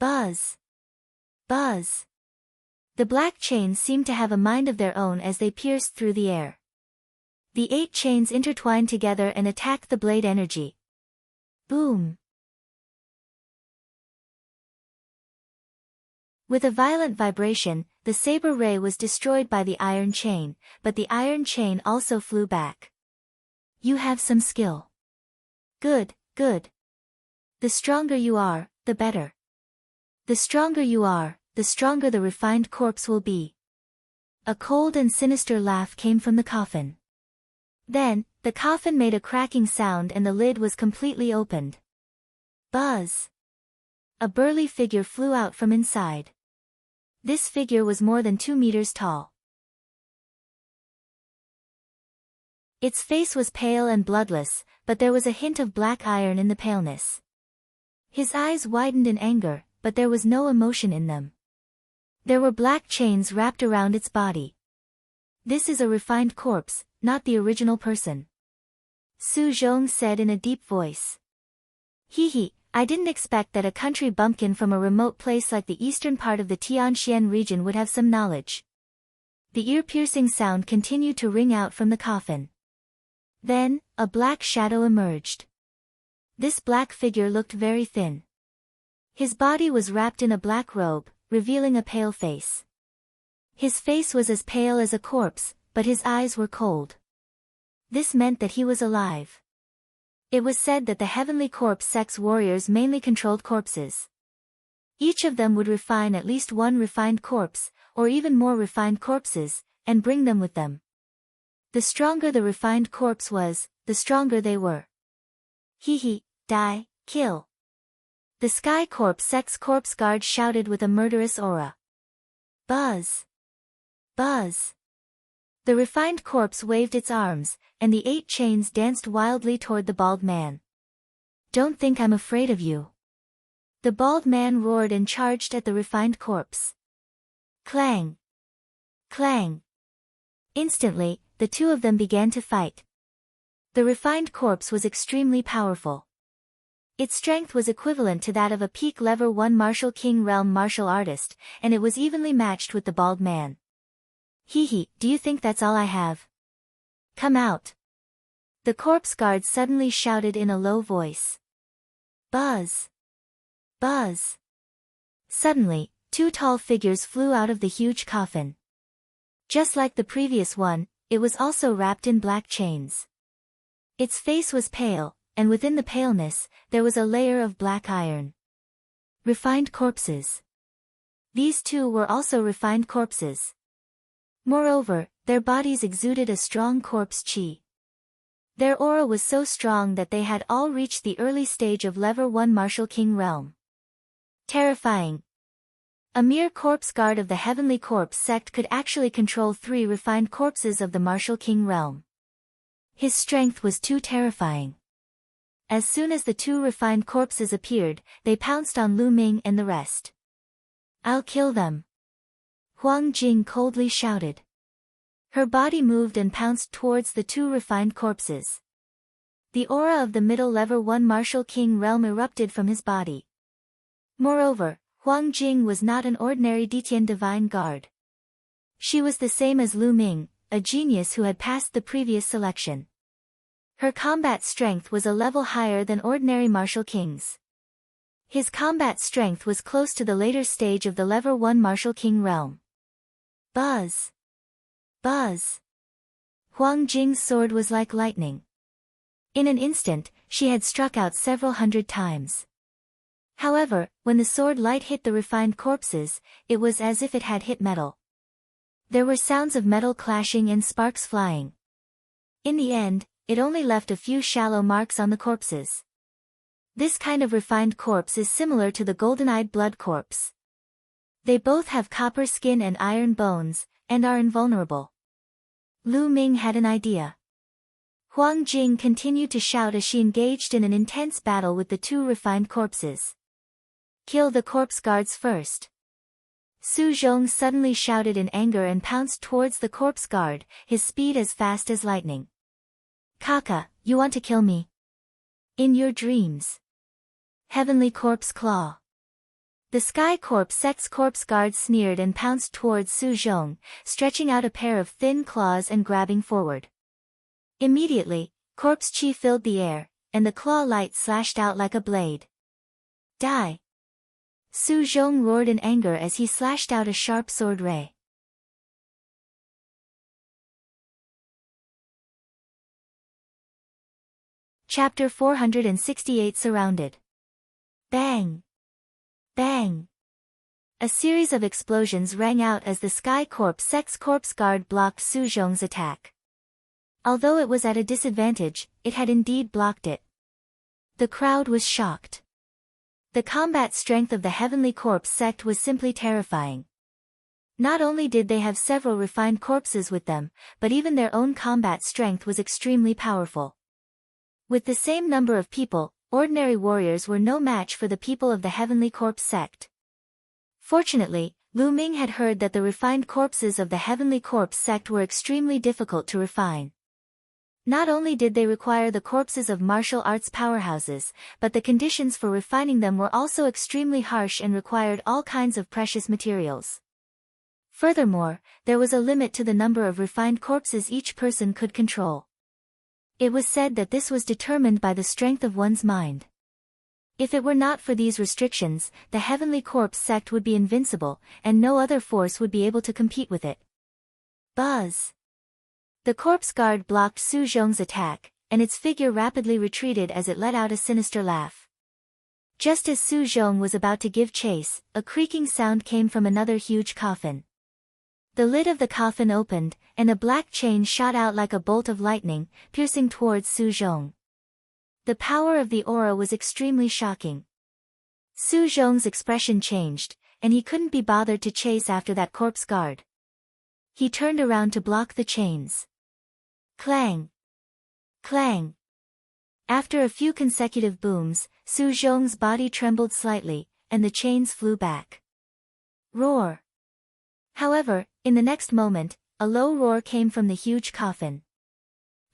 A: Buzz! Buzz. The black chains seemed to have a mind of their own as they pierced through the air. The 8 chains intertwined together and attacked the blade energy. Boom. With a violent vibration, the saber ray was destroyed by the iron chain, but the iron chain also flew back. You have some skill. Good, good. The stronger you are, the better. The stronger you are, the stronger the refined corpse will be. A cold and sinister laugh came from the coffin. Then, the coffin made a cracking sound and the lid was completely opened. Buzz. A burly figure flew out from inside. This figure was more than 2 meters tall. Its face was pale and bloodless, but there was a hint of black iron in the paleness. His eyes widened in anger, but there was no emotion in them. There were black chains wrapped around its body. This is a refined corpse, not the original person. Su Zhong said in a deep voice. Hee, I didn't expect that a country bumpkin from a remote place like the eastern part of the Tianxian region would have some knowledge. The ear-piercing sound continued to ring out from the coffin. Then, a black shadow emerged. This black figure looked very thin. His body was wrapped in a black robe, revealing a pale face. His face was as pale as a corpse, but his eyes were cold. This meant that he was alive. It was said that the heavenly corpse sex warriors mainly controlled corpses. Each of them would refine at least one refined corpse, or even more refined corpses, and bring them with them. The stronger the refined corpse was, the stronger they were. Hee, die, kill. The Sky Corpse sex corpse guard shouted with a murderous aura. Buzz. Buzz. The refined corpse waved its arms, and the 8 chains danced wildly toward the bald man. Don't think I'm afraid of you. The bald man roared and charged at the refined corpse. Clang. Clang. Instantly, the 2 of them began to fight. The refined corpse was extremely powerful. Its strength was equivalent to that of a peak level 1 martial king realm martial artist, and it was evenly matched with the bald man. Hee, do you think that's all I have? Come out. The corpse guard suddenly shouted in a low voice. Buzz. Buzz. Suddenly, 2 tall figures flew out of the huge coffin. Just like the previous one, it was also wrapped in black chains. Its face was pale, and within the paleness, there was a layer of black iron. Refined corpses. These 2 were also refined corpses. Moreover, their bodies exuded a strong corpse chi. Their aura was so strong that they had all reached the early stage of level 1 martial king realm. Terrifying. A mere corpse guard of the heavenly corpse sect could actually control 3 refined corpses of the martial king realm. His strength was too terrifying. As soon as the 2 refined corpses appeared, they pounced on Lu Ming and the rest. I'll kill them. Huang Jing coldly shouted. Her body moved and pounced towards the 2 refined corpses. The aura of the middle level 1 martial king realm erupted from his body. Moreover, Huang Jing was not an ordinary Ditian divine guard. She was the same as Lu Ming, a genius who had passed the previous selection. Her combat strength was a level higher than ordinary martial kings. His combat strength was close to the later stage of the level 1 martial king realm. Buzz. Buzz. Huang Jing's sword was like lightning. In an instant, she had struck out several hundred times. However, when the sword light hit the refined corpses, it was as if it had hit metal. There were sounds of metal clashing and sparks flying. In the end, it only left a few shallow marks on the corpses. This kind of refined corpse is similar to the golden-eyed blood corpse. They both have copper skin and iron bones, and are invulnerable. Lu Ming had an idea. Huang Jing continued to shout as she engaged in an intense battle with the 2 refined corpses. Kill the corpse guards first. Su Zhong suddenly shouted in anger and pounced towards the corpse guard, his speed as fast as lightning. Kaka, you want to kill me? In your dreams. Heavenly Corpse Claw. The Sky Corpse sect's corpse guard sneered and pounced towards Su Zhong, stretching out a pair of thin claws and grabbing forward. Immediately, Corpse Chi filled the air, and the claw light slashed out like a blade. Die! Su Zhong roared in anger as he slashed out a sharp sword ray. Chapter 468 Surrounded. Bang! Bang! A series of explosions rang out as the Sky Corpse sect's corpse guard blocked Su Zhong's attack. Although it was at a disadvantage, it had indeed blocked it. The crowd was shocked. The combat strength of the Heavenly Corpse sect was simply terrifying. Not only did they have several refined corpses with them, but even their own combat strength was extremely powerful. With the same number of people, ordinary warriors were no match for the people of the Heavenly Corpse sect. Fortunately, Lu Ming had heard that the refined corpses of the Heavenly Corpse sect were extremely difficult to refine. Not only did they require the corpses of martial arts powerhouses, but the conditions for refining them were also extremely harsh and required all kinds of precious materials. Furthermore, there was a limit to the number of refined corpses each person could control. It was said that this was determined by the strength of one's mind. If it were not for these restrictions, the Heavenly Corpse sect would be invincible, and no other force would be able to compete with it. Buzz! The corpse guard blocked Su Zhong's attack, and its figure rapidly retreated as it let out a sinister laugh. Just as Su Zhong was about to give chase, a creaking sound came from another huge coffin. The lid of the coffin opened, and a black chain shot out like a bolt of lightning, piercing towards Su Zhong. The power of the aura was extremely shocking. Su Zhong's expression changed, and he couldn't be bothered to chase after that corpse guard. He turned around to block the chains. Clang! Clang! After a few consecutive booms, Su Zhong's body trembled slightly, and the chains flew back. Roar! However, in the next moment, a low roar came from the huge coffin.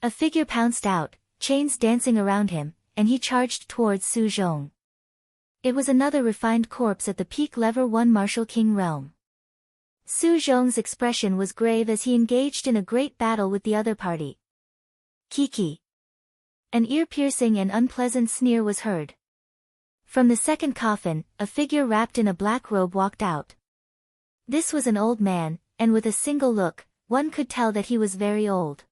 A: A figure pounced out, chains dancing around him, and he charged towards Su Zhong. It was another refined corpse at the peak level 1 Martial King realm. Su Zhong's expression was grave as he engaged in a great battle with the other party. Kiki! An ear-piercing and unpleasant sneer was heard. From the second coffin, a figure wrapped in a black robe walked out. This was an old man, and with a single look, one could tell that he was very old.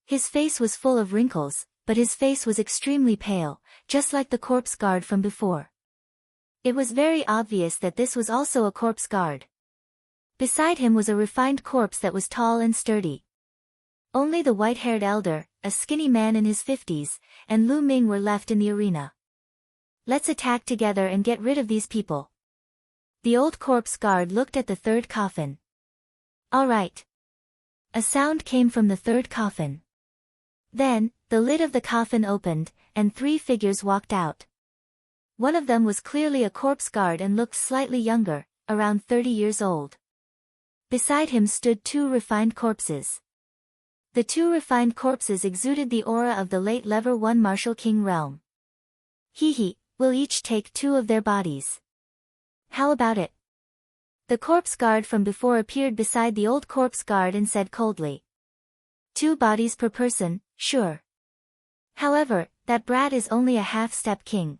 A: His face was full of wrinkles, but his face was extremely pale, just like the corpse guard from before. It was very obvious that this was also a corpse guard. Beside him was a refined corpse that was tall and sturdy. Only the white-haired elder, a skinny man in his 50s, and Lu Ming were left in the arena. Let's attack together and get rid of these people. The old corpse guard looked at the third coffin. All right. A sound came from the third coffin. Then, the lid of the coffin opened, and 3 figures walked out. One of them was clearly a corpse guard and looked slightly younger, around 30 years old. Beside him stood 2 refined corpses. The 2 refined corpses exuded the aura of the late level 1 Martial King realm. We'll each take 2 of their bodies. How about it? The corpse guard from before appeared beside the old corpse guard and said coldly. 2 bodies per person, sure. However, that brat is only a half-step king.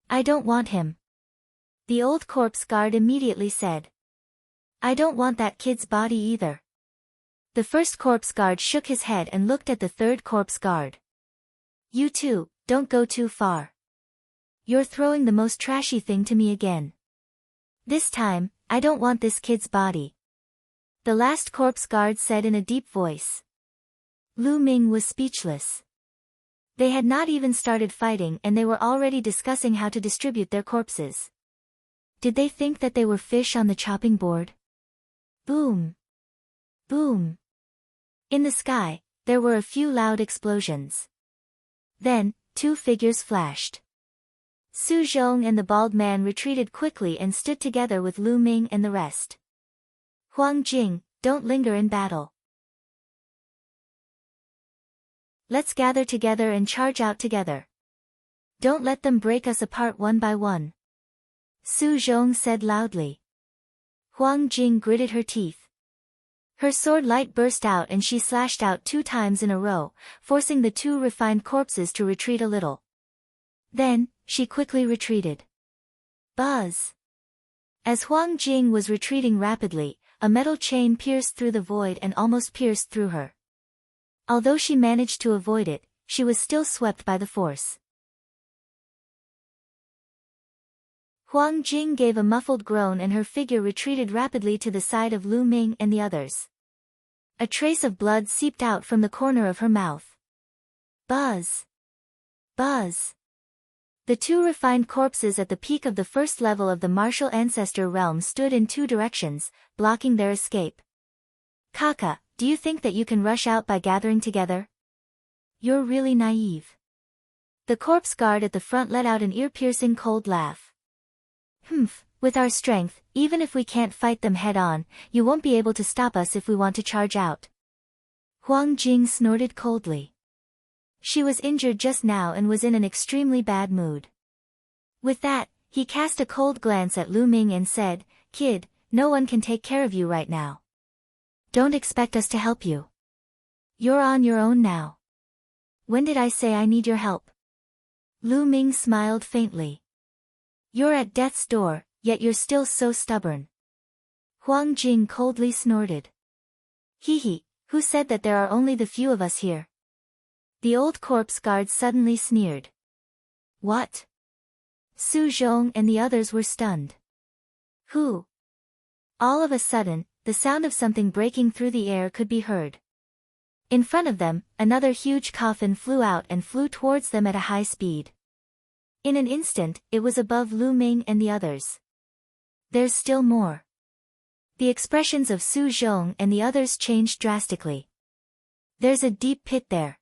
A: I don't want him. The old corpse guard immediately said. I don't want that kid's body either. The first corpse guard shook his head and looked at the third corpse guard. You two, don't go too far. You're throwing the most trashy thing to me again. This time, I don't want this kid's body. The last corpse guard said in a deep voice. Lu Ming was speechless. They had not even started fighting and they were already discussing how to distribute their corpses. Did they think that they were fish on the chopping board? Boom! Boom! In the sky, there were a few loud explosions. Then, 2 figures flashed. Su Zhong and the bald man retreated quickly and stood together with Lu Ming and the rest. Huang Jing, don't linger in battle. Let's gather together and charge out together. Don't let them break us apart one by one. Su Zhong said loudly. Huang Jing gritted her teeth. Her sword light burst out and she slashed out 2 times in a row, forcing the 2 refined corpses to retreat a little. Then, she quickly retreated. Buzz! As Huang Jing was retreating rapidly, a metal chain pierced through the void and almost pierced through her. Although she managed to avoid it, she was still swept by the force. Huang Jing gave a muffled groan and her figure retreated rapidly to the side of Lu Ming and the others. A trace of blood seeped out from the corner of her mouth. Buzz! Buzz! The 2 refined corpses at the peak of the first level of the martial ancestor realm stood in 2 directions, blocking their escape. Kaka, do you think that you can rush out by gathering together? You're really naive. The corpse guard at the front let out an ear-piercing cold laugh. Humph, with our strength, even if we can't fight them head-on, you won't be able to stop us if we want to charge out. Huang Jing snorted coldly. She was injured just now and was in an extremely bad mood. With that, he cast a cold glance at Lu Ming and said, Kid, no one can take care of you right now. Don't expect us to help you. You're on your own now. When did I say I need your help? Lu Ming smiled faintly. You're at death's door, yet you're still so stubborn. Huang Jing coldly snorted. Hee, who said that there are only the few of us here? The old corpse guard suddenly sneered. What? Su Zhong and the others were stunned. Who? All of a sudden, the sound of something breaking through the air could be heard. In front of them, another huge coffin flew out and flew towards them at a high speed. In an instant, it was above Lu Ming and the others. There's still more. The expressions of Su Zhong and the others changed drastically. There's a deep pit there.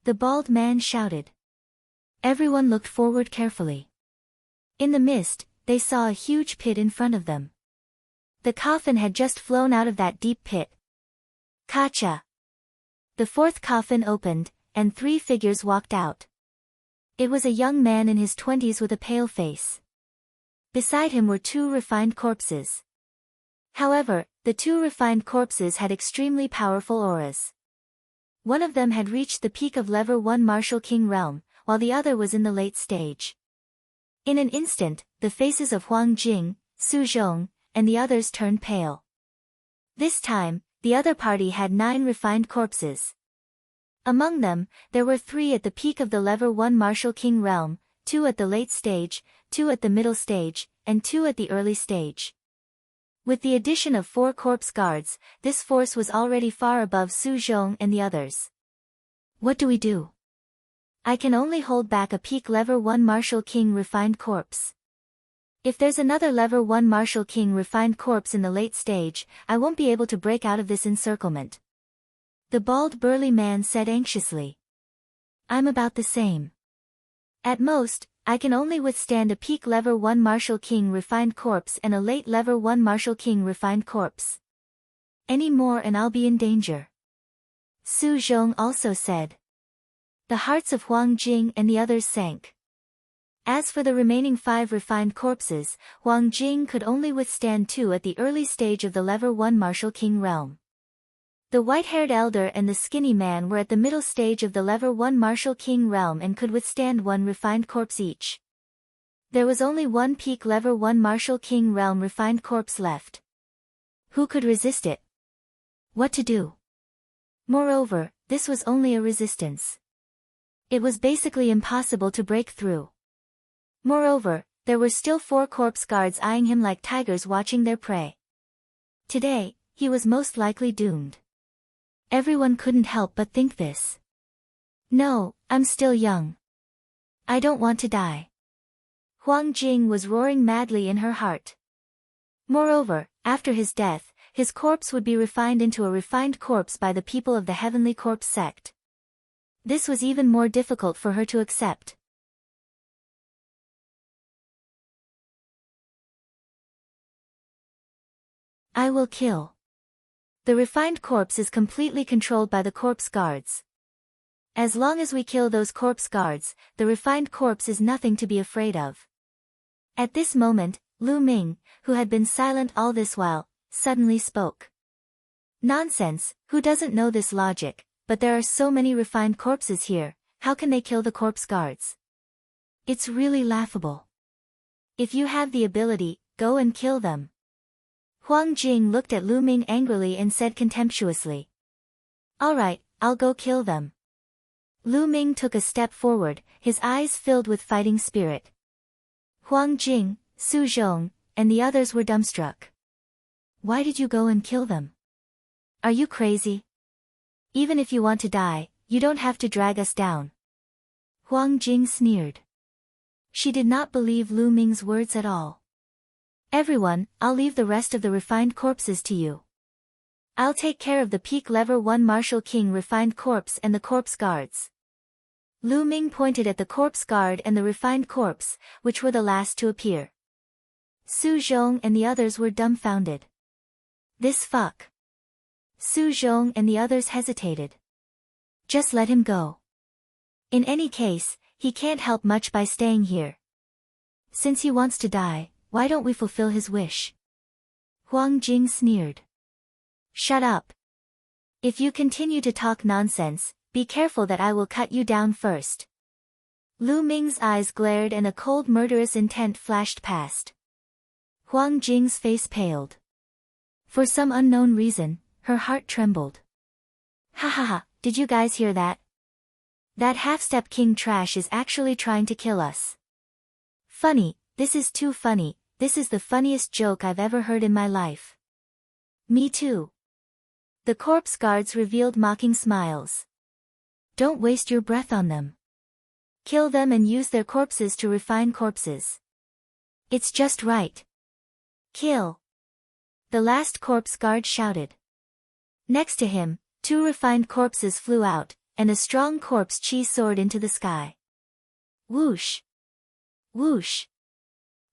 A: The bald man shouted. Everyone looked forward carefully. In the mist, they saw a huge pit in front of them. The coffin had just flown out of that deep pit. Kacha! The 4th coffin opened, and 3 figures walked out. It was a young man in his 20s with a pale face. Beside him were 2 refined corpses. However, the 2 refined corpses had extremely powerful auras. One of them had reached the peak of Level 1 Martial King realm, while the other was in the late stage. In an instant, the faces of Huang Jing, Su Zhong, and the others turned pale. This time, the other party had 9 refined corpses. Among them, there were 3 at the peak of the Level 1 Martial King realm, 2 at the late stage, 2 at the middle stage, and 2 at the early stage. With the addition of 4 corpse guards, this force was already far above Su Zhong and the others. What do we do? I can only hold back a peak Level 1 Martial King refined corpse. If there's another Level 1 Martial King refined corpse in the late stage, I won't be able to break out of this encirclement. The bald burly man said anxiously. I'm about the same. At most, I can only withstand a peak Level 1 Martial King refined corpse and a late Level 1 Martial King refined corpse. Any more and I'll be in danger. Su Zhong also said. The hearts of Huang Jing and the others sank. As for the remaining 5 refined corpses, Huang Jing could only withstand 2 at the early stage of the Level 1 Martial King realm. The white-haired elder and the skinny man were at the middle stage of the Level 1 Martial King realm and could withstand 1 refined corpse each. There was only 1 peak Level 1 Martial King realm refined corpse left. Who could resist it? What to do? Moreover, this was only a resistance. It was basically impossible to break through. Moreover, there were still 4 corpse guards eyeing him like tigers watching their prey. Today, he was most likely doomed. Everyone couldn't help but think this. No, I'm still young. I don't want to die. Huang Jing was roaring madly in her heart. Moreover, after his death, his corpse would be refined into a refined corpse by the people of the Heavenly Corpse sect. This was even more difficult for her to accept. I will kill. The refined corpse is completely controlled by the corpse guards. As long as we kill those corpse guards, the refined corpse is nothing to be afraid of. At this moment, Lu Ming, who had been silent all this while, suddenly spoke. Nonsense, who doesn't know this logic, but there are so many refined corpses here, how can they kill the corpse guards? It's really laughable. If you have the ability, go and kill them. Huang Jing looked at Lu Ming angrily and said contemptuously. Alright, I'll go kill them. Lu Ming took a step forward, his eyes filled with fighting spirit. Huang Jing, Su Zhong, and the others were dumbstruck. Why did you go and kill them? Are you crazy? Even if you want to die, you don't have to drag us down. Huang Jing sneered. She did not believe Lu Ming's words at all. Everyone, I'll leave the rest of the refined corpses to you. I'll take care of the peak level 1 Martial King refined corpse and the corpse guards. Lu Ming pointed at the corpse guard and the refined corpse, which were the last to appear. Su Zhong and the others were dumbfounded. This fuck. Su Zhong and the others hesitated. Just let him go. In any case, he can't help much by staying here. Since he wants to die, why don't we fulfill his wish? Huang Jing sneered. Shut up. If you continue to talk nonsense, be careful that I will cut you down first. Lu Ming's eyes glared and a cold murderous intent flashed past. Huang Jing's face paled. For some unknown reason, her heart trembled. Ha ha ha, did you guys hear that? That half-step king trash is actually trying to kill us. Funny, this is too funny, this is the funniest joke I've ever heard in my life. Me too. The corpse guards revealed mocking smiles. Don't waste your breath on them. Kill them and use their corpses to refine corpses. It's just right. Kill. The last corpse guard shouted. Next to him, 2 refined corpses flew out, and a strong corpse chi soared into the sky. Whoosh! Whoosh!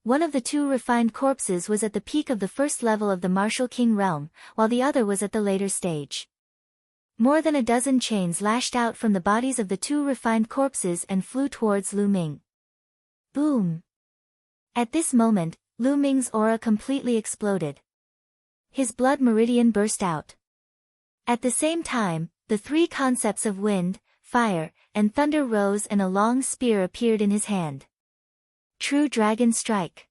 A: One of the 2 refined corpses was at the peak of the first level of the Martial King realm, while the other was at the later stage. More than a dozen chains lashed out from the bodies of the 2 refined corpses and flew towards Lu Ming. Boom! At this moment, Lu Ming's aura completely exploded. His blood meridian burst out. At the same time, the 3 concepts of wind, fire, and thunder rose and a long spear appeared in his hand. True Dragon Strike.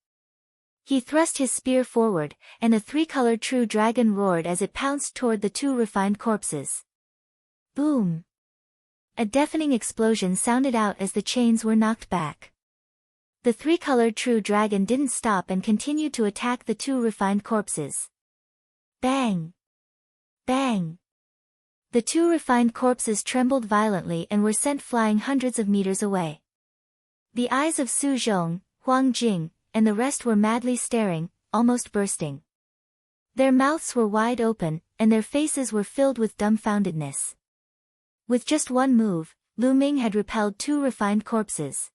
A: He thrust his spear forward, and a 3-colored true dragon roared as it pounced toward the 2 refined corpses. Boom! A deafening explosion sounded out as the chains were knocked back. The 3-colored true dragon didn't stop and continued to attack the 2 refined corpses. Bang! Bang! The 2 refined corpses trembled violently and were sent flying hundreds of meters away. The eyes of Su Zhong, Huang Jing, and the rest were madly staring, almost bursting. Their mouths were wide open, and their faces were filled with dumbfoundedness. With just one move, Lu Ming had repelled 2 refined corpses.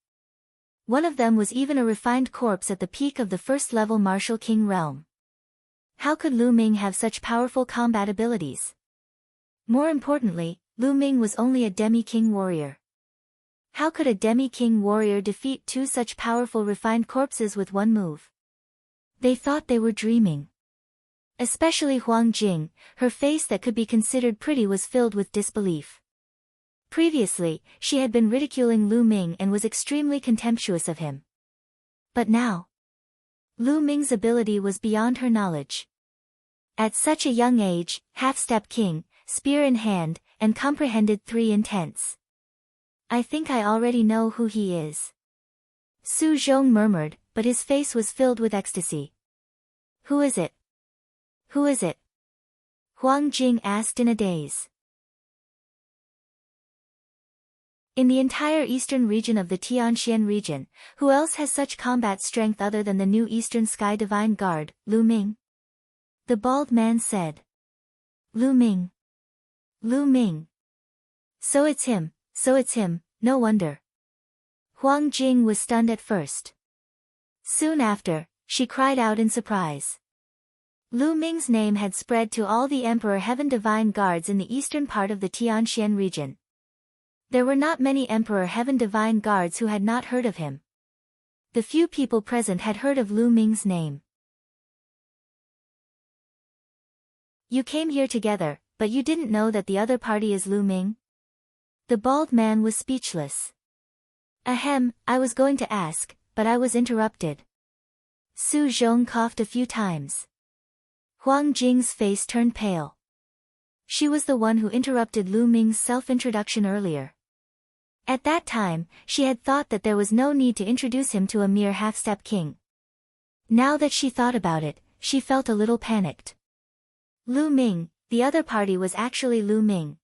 A: One of them was even a refined corpse at the peak of the first-level Martial King realm. How could Lu Ming have such powerful combat abilities? More importantly, Lu Ming was only a demi-king warrior. How could a demi-king warrior defeat 2 such powerful refined corpses with one move? They thought they were dreaming. Especially Huang Jing, her face that could be considered pretty was filled with disbelief. Previously, she had been ridiculing Lu Ming and was extremely contemptuous of him. But now, Lu Ming's ability was beyond her knowledge. At such a young age, half-step king, spear in hand, and comprehended 3 intents. I think I already know who he is. Su Zhong murmured, but his face was filled with ecstasy. Who is it? Who is it? Huang Jing asked in a daze. In the entire eastern region of the Tianxian region, who else has such combat strength other than the new Eastern Sky Divine Guard, Lu Ming? The bald man said. Lu Ming. Lu Ming. So it's him, no wonder. Huang Jing was stunned at first. Soon after, she cried out in surprise. Lu Ming's name had spread to all the Emperor Heaven Divine Guards in the eastern part of the Tianxian region. There were not many Emperor Heaven Divine Guards who had not heard of him. The few people present had heard of Lu Ming's name. You came here together, but you didn't know that the other party is Lu Ming? The bald man was speechless. Ahem, I was going to ask, but I was interrupted. Su Zhong coughed a few times. Huang Jing's face turned pale. She was the one who interrupted Lu Ming's self-introduction earlier. At that time, she had thought that there was no need to introduce him to a mere half-step king. Now that she thought about it, she felt a little panicked. Lu Ming, the other party was actually Lu Ming.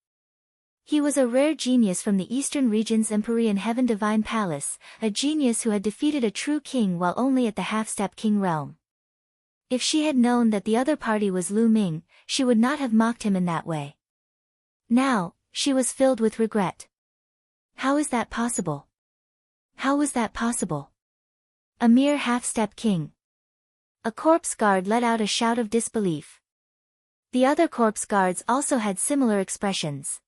A: He was a rare genius from the eastern region's Empyrean Heaven Divine Palace, a genius who had defeated a true king while only at the half-step king realm. If she had known that the other party was Lu Ming, she would not have mocked him in that way. Now, she was filled with regret. How is that possible? How was that possible? A mere half-step king. A corpse guard let out a shout of disbelief. The other corpse guards also had similar expressions.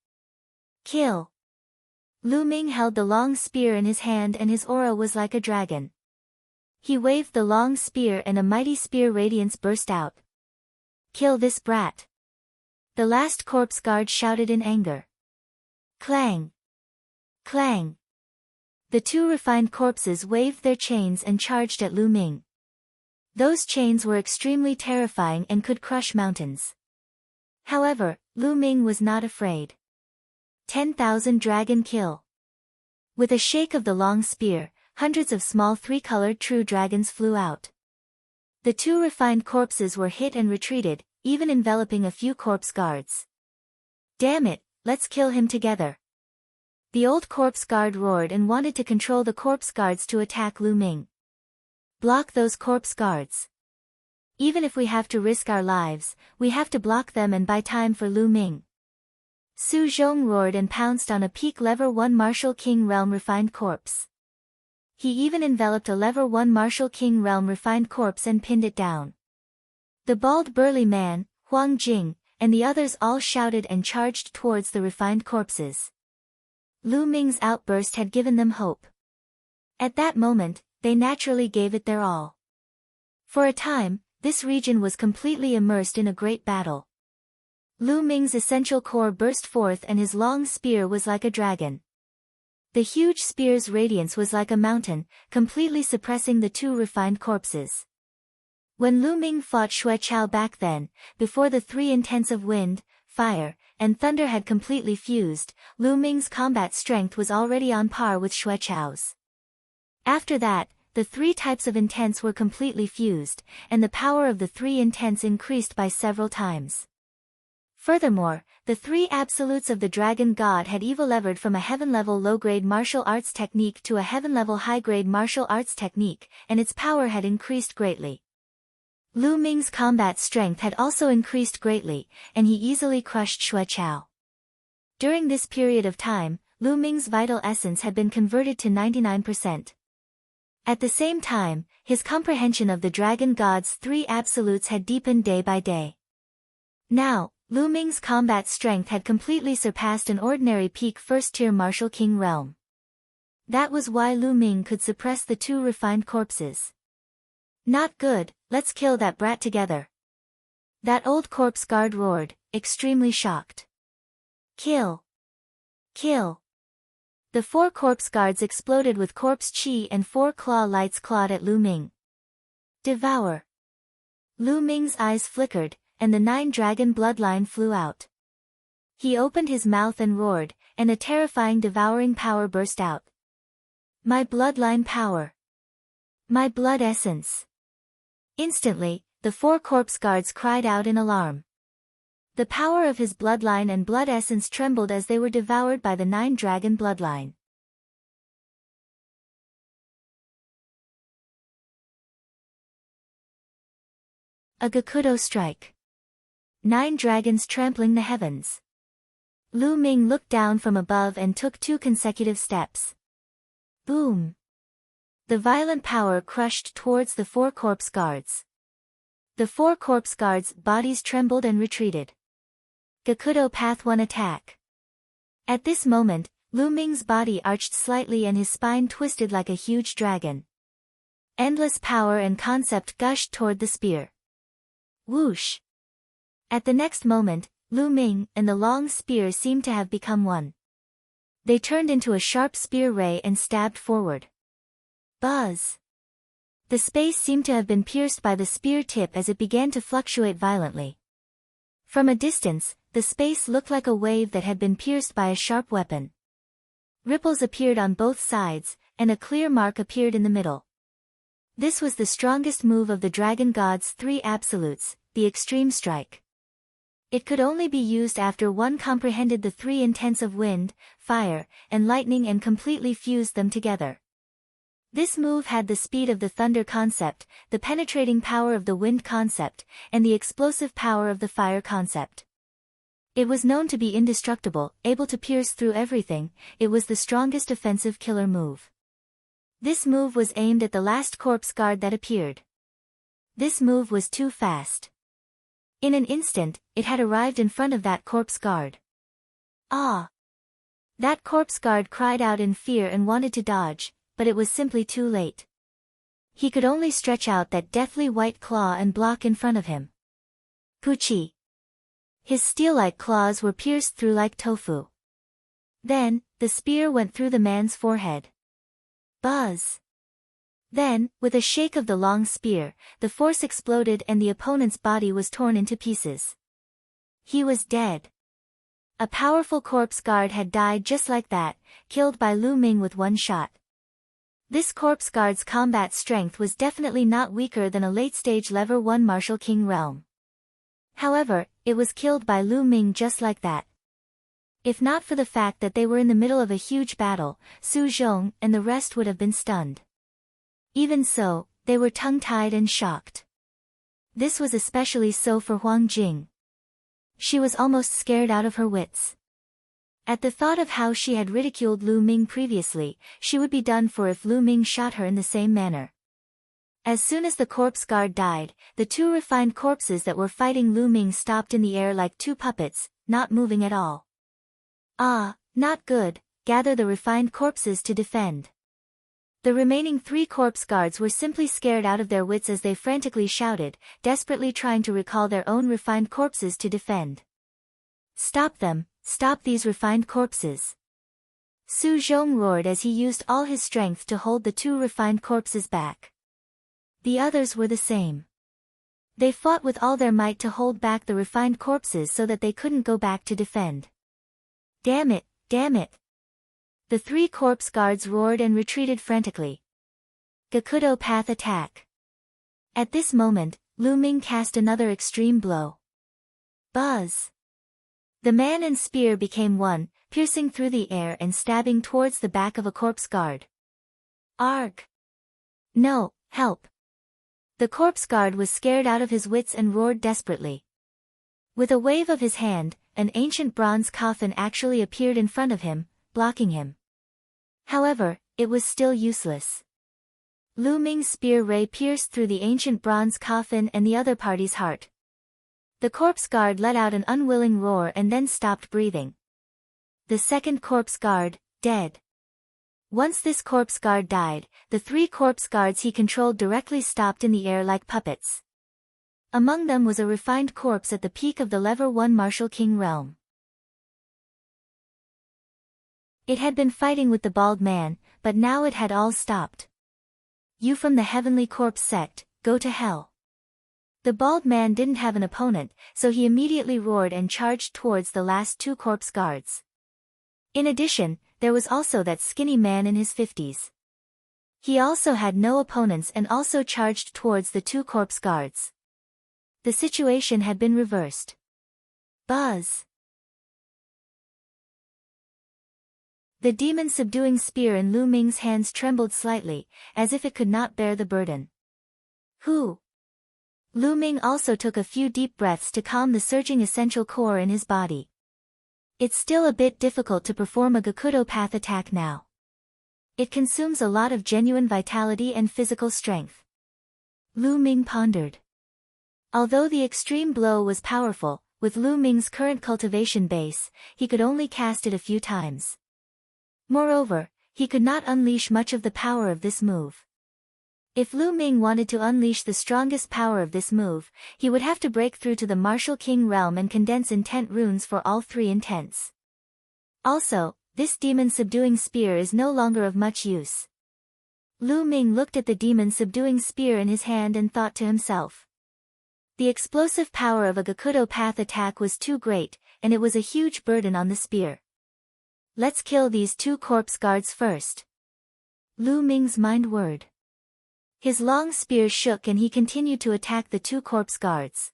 A: Kill. Lu Ming held the long spear in his hand and his aura was like a dragon. He waved the long spear and a mighty spear radiance burst out. Kill this brat. The last corpse guard shouted in anger. Clang. Clang. The two refined corpses waved their chains and charged at Lu Ming. Those chains were extremely terrifying and could crush mountains. However, Lu Ming was not afraid. 10,000 dragon kill. With a shake of the long spear, hundreds of small three-colored true dragons flew out. The two refined corpses were hit and retreated, even enveloping a few corpse guards. Damn it, let's kill him together. The old corpse guard roared and wanted to control the corpse guards to attack Lu Ming. Block those corpse guards. Even if we have to risk our lives, we have to block them and buy time for Lu Ming. Su Zhong roared and pounced on a peak level 1 Martial King Realm refined corpse. He even enveloped a level 1 Martial King Realm refined corpse and pinned it down. The bald burly man, Huang Jing, and the others all shouted and charged towards the refined corpses. Lu Ming's outburst had given them hope. At that moment, they naturally gave it their all. For a time, this region was completely immersed in a great battle. Lu Ming's essential core burst forth and his long spear was like a dragon. The huge spear's radiance was like a mountain, completely suppressing the two refined corpses. When Lu Ming fought Xue Chao back then, before the three intents of wind, fire, and thunder had completely fused, Lu Ming's combat strength was already on par with Xue Chao's. After that, the three types of intents were completely fused, and the power of the three intents increased by several times. Furthermore, the three absolutes of the dragon god had evolved from a heaven-level low-grade martial arts technique to a heaven-level high-grade martial arts technique, and its power had increased greatly. Lu Ming's combat strength had also increased greatly, and he easily crushed Xue Chao. During this period of time, Lu Ming's vital essence had been converted to 99%. At the same time, his comprehension of the dragon god's three absolutes had deepened day by day. Now, Lu Ming's combat strength had completely surpassed an ordinary peak first-tier martial king realm. That was why Lu Ming could suppress the two refined corpses. Not good, let's kill that brat together. That old corpse guard roared, extremely shocked. Kill. Kill. The four corpse guards exploded with corpse chi and four claw lights clawed at Lu Ming. Devour. Lu Ming's eyes flickered, and the 9-dragon bloodline flew out. He opened his mouth and roared, and a terrifying devouring power burst out. My bloodline power. My blood essence. Instantly, the four corpse guards cried out in alarm. The power of his bloodline and blood essence trembled as they were devoured by the 9-dragon bloodline. A Gakudo strike. 9 dragons trampling the heavens. Lu Ming looked down from above and took 2 consecutive steps. Boom! The violent power crushed towards the 4 corpse guards. The 4 corpse guards' bodies trembled and retreated. Gakudo Path 1 attack. At this moment, Lu Ming's body arched slightly and his spine twisted like a huge dragon. Endless power and concept gushed toward the spear. Whoosh! At the next moment, Lu Ming and the long spear seemed to have become one. They turned into a sharp spear ray and stabbed forward. Buzz! The space seemed to have been pierced by the spear tip as it began to fluctuate violently. From a distance, the space looked like a wave that had been pierced by a sharp weapon. Ripples appeared on both sides, and a clear mark appeared in the middle. This was the strongest move of the Dragon God's three absolutes, the Extreme Strike. It could only be used after one comprehended the three intents of wind, fire, and lightning and completely fused them together. This move had the speed of the thunder concept, the penetrating power of the wind concept, and the explosive power of the fire concept. It was known to be indestructible, able to pierce through everything. It was the strongest offensive killer move. This move was aimed at the last corpse guard that appeared. This move was too fast. In an instant, it had arrived in front of that corpse guard. Ah! That corpse guard cried out in fear and wanted to dodge, but it was simply too late. He could only stretch out that deathly white claw and block in front of him. Puchi! His steel-like claws were pierced through like tofu. Then, the spear went through the man's forehead. Buzz! Then, with a shake of the long spear, the force exploded and the opponent's body was torn into pieces. He was dead. A powerful corpse guard had died just like that, killed by Lu Ming with one shot. This corpse guard's combat strength was definitely not weaker than a late-stage Level 1 Martial King realm. However, it was killed by Lu Ming just like that. If not for the fact that they were in the middle of a huge battle, Su Zhong and the rest would have been stunned. Even so, they were tongue-tied and shocked. This was especially so for Huang Jing. She was almost scared out of her wits. At the thought of how she had ridiculed Lu Ming previously, she would be done for if Lu Ming shot her in the same manner. As soon as the corpse guard died, the two refined corpses that were fighting Lu Ming stopped in the air like two puppets, not moving at all. Ah, not good, gather the refined corpses to defend. The remaining three corpse guards were simply scared out of their wits as they frantically shouted, desperately trying to recall their own refined corpses to defend. Stop them, stop these refined corpses! Su Zhong roared as he used all his strength to hold the two refined corpses back. The others were the same. They fought with all their might to hold back the refined corpses so that they couldn't go back to defend. Damn it, damn it! The three corpse guards roared and retreated frantically. Gakudo Path Attack. At this moment, Lu Ming cast another extreme blow. Buzz! The man and spear became one, piercing through the air and stabbing towards the back of a corpse guard. Arg! No, help! The corpse guard was scared out of his wits and roared desperately. With a wave of his hand, an ancient bronze coffin actually appeared in front of him, blocking him. However, it was still useless. Lu Ming's spear ray pierced through the ancient bronze coffin and the other party's heart. The corpse guard let out an unwilling roar and then stopped breathing. The second corpse guard, dead. Once this corpse guard died, the three corpse guards he controlled directly stopped in the air like puppets. Among them was a refined corpse at the peak of the Level 1 Martial King realm. It had been fighting with the bald man, but now it had all stopped. You from the Heavenly Corpse sect, go to hell. The bald man didn't have an opponent, so he immediately roared and charged towards the last two corpse guards. In addition, there was also that skinny man in his 50s. He also had no opponents and also charged towards the two corpse guards. The situation had been reversed. Buzz! The demon-subduing spear in Lu Ming's hands trembled slightly, as if it could not bear the burden. Who? Lu Ming also took a few deep breaths to calm the surging essential core in his body. It's still a bit difficult to perform a Gakudo Path attack now. It consumes a lot of genuine vitality and physical strength. Lu Ming pondered. Although the extreme blow was powerful, with Lu Ming's current cultivation base, he could only cast it a few times. Moreover, he could not unleash much of the power of this move. If Lu Ming wanted to unleash the strongest power of this move, he would have to break through to the Martial King realm and condense intent runes for all three intents. Also, this demon subduing spear is no longer of much use. Lu Ming looked at the demon subduing spear in his hand and thought to himself. The explosive power of a Gakudo path attack was too great, and it was a huge burden on the spear. Let's kill these two corpse guards first. Lu Ming's mind whirred. His long spear shook and he continued to attack the two corpse guards.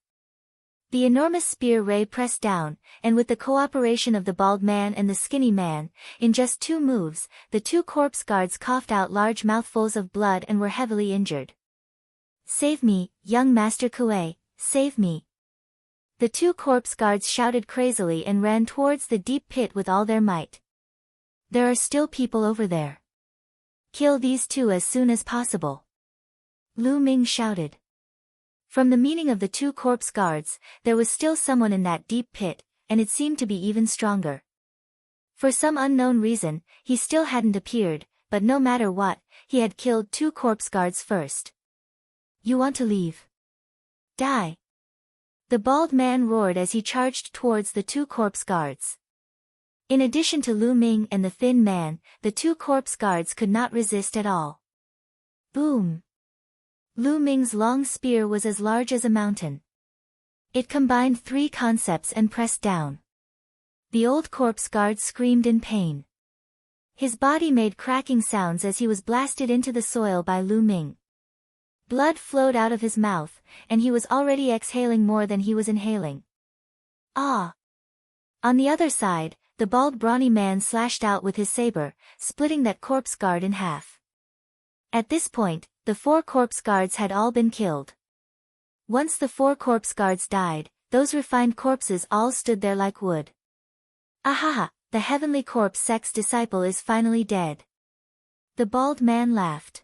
A: The enormous spear ray pressed down, and with the cooperation of the bald man and the skinny man, in just 2 moves, the two corpse guards coughed out large mouthfuls of blood and were heavily injured. Save me, young Master Kuei, save me. The two corpse guards shouted crazily and ran towards the deep pit with all their might. There are still people over there. Kill these two as soon as possible. Lu Ming shouted. From the meaning of the two corpse guards, there was still someone in that deep pit, and it seemed to be even stronger. For some unknown reason, he still hadn't appeared, but no matter what, he had killed 2 corpse guards first. You want to leave? Die! The bald man roared as he charged towards the 2 corpse guards. In addition to Lu Ming and the thin man, the 2 corpse guards could not resist at all. Boom! Lu Ming's long spear was as large as a mountain. It combined 3 concepts and pressed down. The old corpse guard screamed in pain. His body made cracking sounds as he was blasted into the soil by Lu Ming. Blood flowed out of his mouth, and he was already exhaling more than he was inhaling. Ah! On the other side, the bald brawny man slashed out with his saber, splitting that corpse guard in half. At this point, the 4 corpse guards had all been killed. Once the 4 corpse guards died, those refined corpses all stood there like wood. Ahaha, the heavenly corpse sect's disciple is finally dead. The bald man laughed.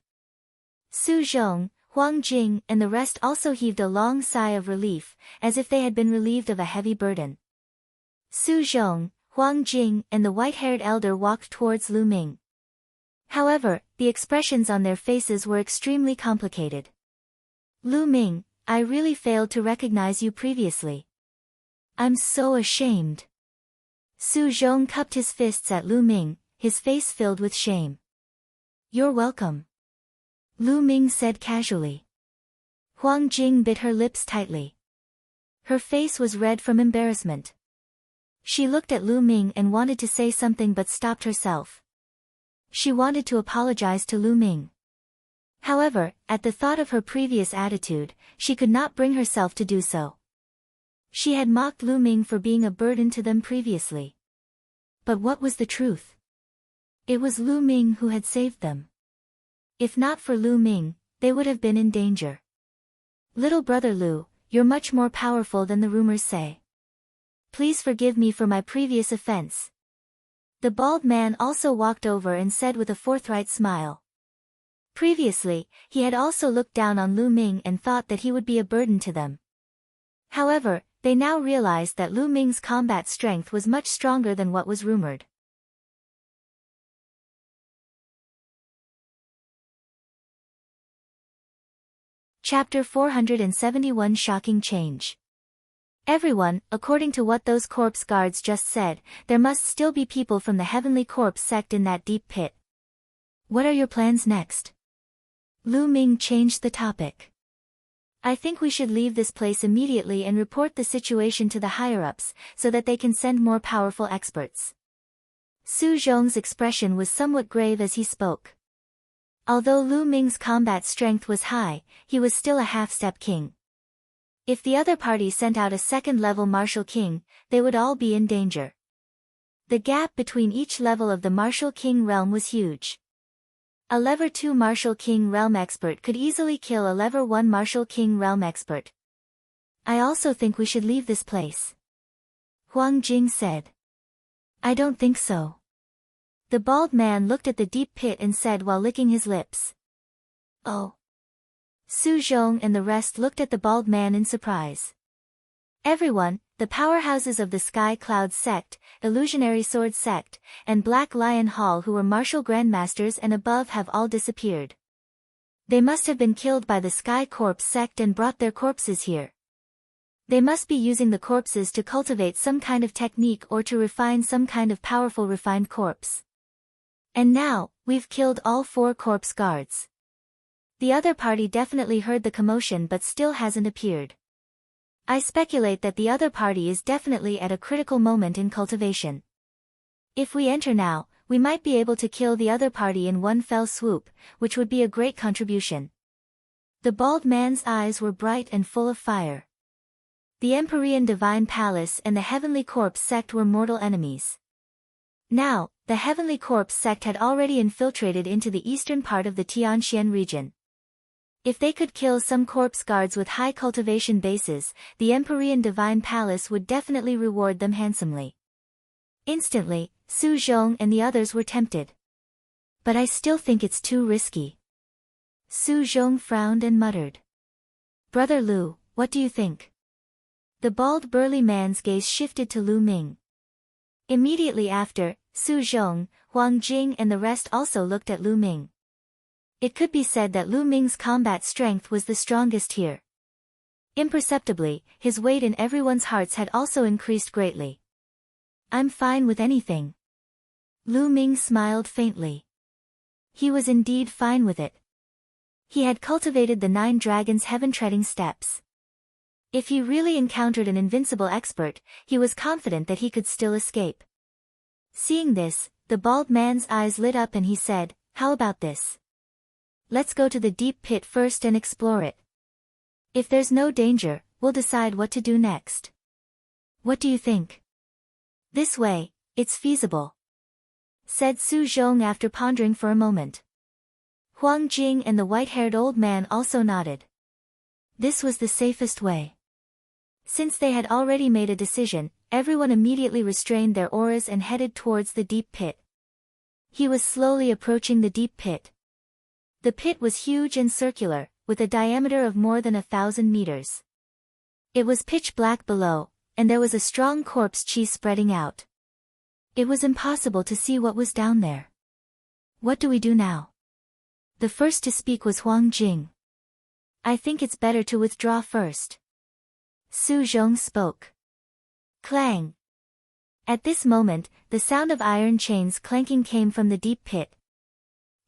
A: Su Zhong, Huang Jing and the rest also heaved a long sigh of relief, as if they had been relieved of a heavy burden. Su Zhong, Huang Jing and the white-haired elder walked towards Lu Ming. However, the expressions on their faces were extremely complicated. Lu Ming, I really failed to recognize you previously. I'm so ashamed. Su Zhong cupped his fists at Lu Ming, his face filled with shame. You're welcome. Lu Ming said casually. Huang Jing bit her lips tightly. Her face was red from embarrassment. She looked at Lu Ming and wanted to say something but stopped herself. She wanted to apologize to Lu Ming. However, at the thought of her previous attitude, she could not bring herself to do so. She had mocked Lu Ming for being a burden to them previously. But what was the truth? It was Lu Ming who had saved them. If not for Lu Ming, they would have been in danger. Little brother Lu, you're much more powerful than the rumors say. Please forgive me for my previous offense. The bald man also walked over and said with a forthright smile. Previously, he had also looked down on Lu Ming and thought that he would be a burden to them. However, they now realized that Lu Ming's combat strength was much stronger than what was rumored. Chapter 471 Shocking Change. Everyone, according to what those corpse guards just said, there must still be people from the heavenly corpse sect in that deep pit. What are your plans next? Lu Ming changed the topic. I think we should leave this place immediately and report the situation to the higher-ups, so that they can send more powerful experts. Su Zhong's expression was somewhat grave as he spoke. Although Lu Ming's combat strength was high, he was still a half-step king. If the other party sent out a second-level martial king, they would all be in danger. The gap between each level of the martial king realm was huge. A level 2 martial king realm expert could easily kill a level 1 martial king realm expert. I also think we should leave this place. Huang Jing said. I don't think so. The bald man looked at the deep pit and said while licking his lips. Oh. Su Zhong and the rest looked at the bald man in surprise. Everyone, the powerhouses of the Sky Cloud sect, Illusionary Sword sect, and Black Lion Hall who were martial grandmasters and above have all disappeared. They must have been killed by the Sky Corpse sect and brought their corpses here. They must be using the corpses to cultivate some kind of technique or to refine some kind of powerful refined corpse. And now, we've killed all 4 corpse guards. The other party definitely heard the commotion but still hasn't appeared. I speculate that the other party is definitely at a critical moment in cultivation. If we enter now, we might be able to kill the other party in one fell swoop, which would be a great contribution. The bald man's eyes were bright and full of fire. The Empyrean Divine Palace and the Heavenly Corpse sect were mortal enemies. Now, the Heavenly Corpse sect had already infiltrated into the eastern part of the Tianxian region. If they could kill some corpse guards with high cultivation bases, the Empyrean Divine Palace would definitely reward them handsomely. Instantly, Su Zhong and the others were tempted. But I still think it's too risky. Su Zhong frowned and muttered. Brother Lu, what do you think? The bald burly man's gaze shifted to Lu Ming. Immediately after, Su Zhong, Huang Jing and the rest also looked at Lu Ming. It could be said that Lu Ming's combat strength was the strongest here. Imperceptibly, his weight in everyone's hearts had also increased greatly. I'm fine with anything. Lu Ming smiled faintly. He was indeed fine with it. He had cultivated the 9 dragons' heaven-treading steps. If he really encountered an invincible expert, he was confident that he could still escape. Seeing this, the bald man's eyes lit up and he said, how about this? Let's go to the deep pit first and explore it. If there's no danger, we'll decide what to do next. What do you think? This way, it's feasible, said Su Zhong after pondering for a moment. Huang Jing and the white-haired old man also nodded. This was the safest way. Since they had already made a decision, everyone immediately restrained their auras and headed towards the deep pit. He was slowly approaching the deep pit. The pit was huge and circular, with a diameter of more than 1,000 meters. It was pitch black below, and there was a strong corpse chi spreading out. It was impossible to see what was down there. What do we do now? The first to speak was Huang Jing. I think it's better to withdraw first. Su Zhong spoke. Clang. At this moment, the sound of iron chains clanking came from the deep pit.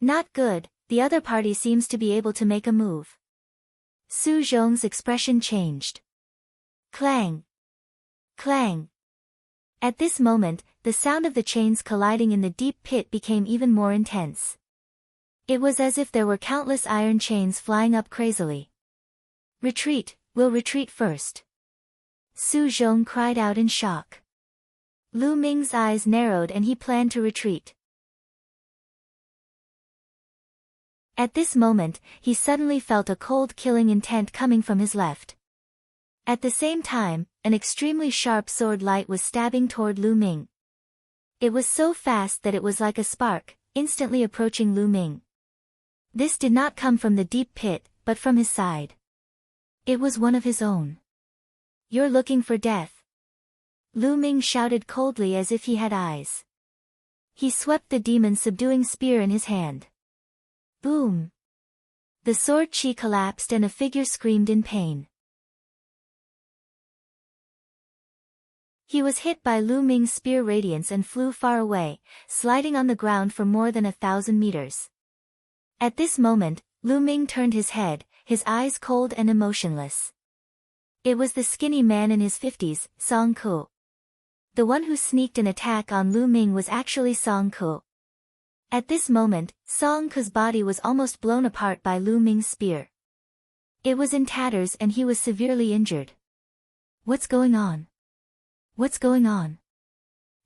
A: Not good, the other party seems to be able to make a move. Su Zhong's expression changed. Clang. Clang. At this moment, the sound of the chains colliding in the deep pit became even more intense. It was as if there were countless iron chains flying up crazily. Retreat, we'll retreat first. Su Zhong cried out in shock. Lu Ming's eyes narrowed and he planned to retreat. At this moment, he suddenly felt a cold killing intent coming from his left. At the same time, an extremely sharp sword light was stabbing toward Lu Ming. It was so fast that it was like a spark, instantly approaching Lu Ming. This did not come from the deep pit, but from his side. It was one of his own. You're looking for death. Lu Ming shouted coldly as if he had eyes. He swept the demon subduing spear in his hand. Boom! The sword chi collapsed and a figure screamed in pain. He was hit by Lu Ming's spear radiance and flew far away, sliding on the ground for more than 1,000 meters. At this moment, Lu Ming turned his head, his eyes cold and emotionless. It was the skinny man in his 50s, Song Ku. The one who sneaked an attack on Lu Ming was actually Song Ku. At this moment, Song Ku's body was almost blown apart by Lu Ming's spear. It was in tatters and he was severely injured. What's going on? What's going on?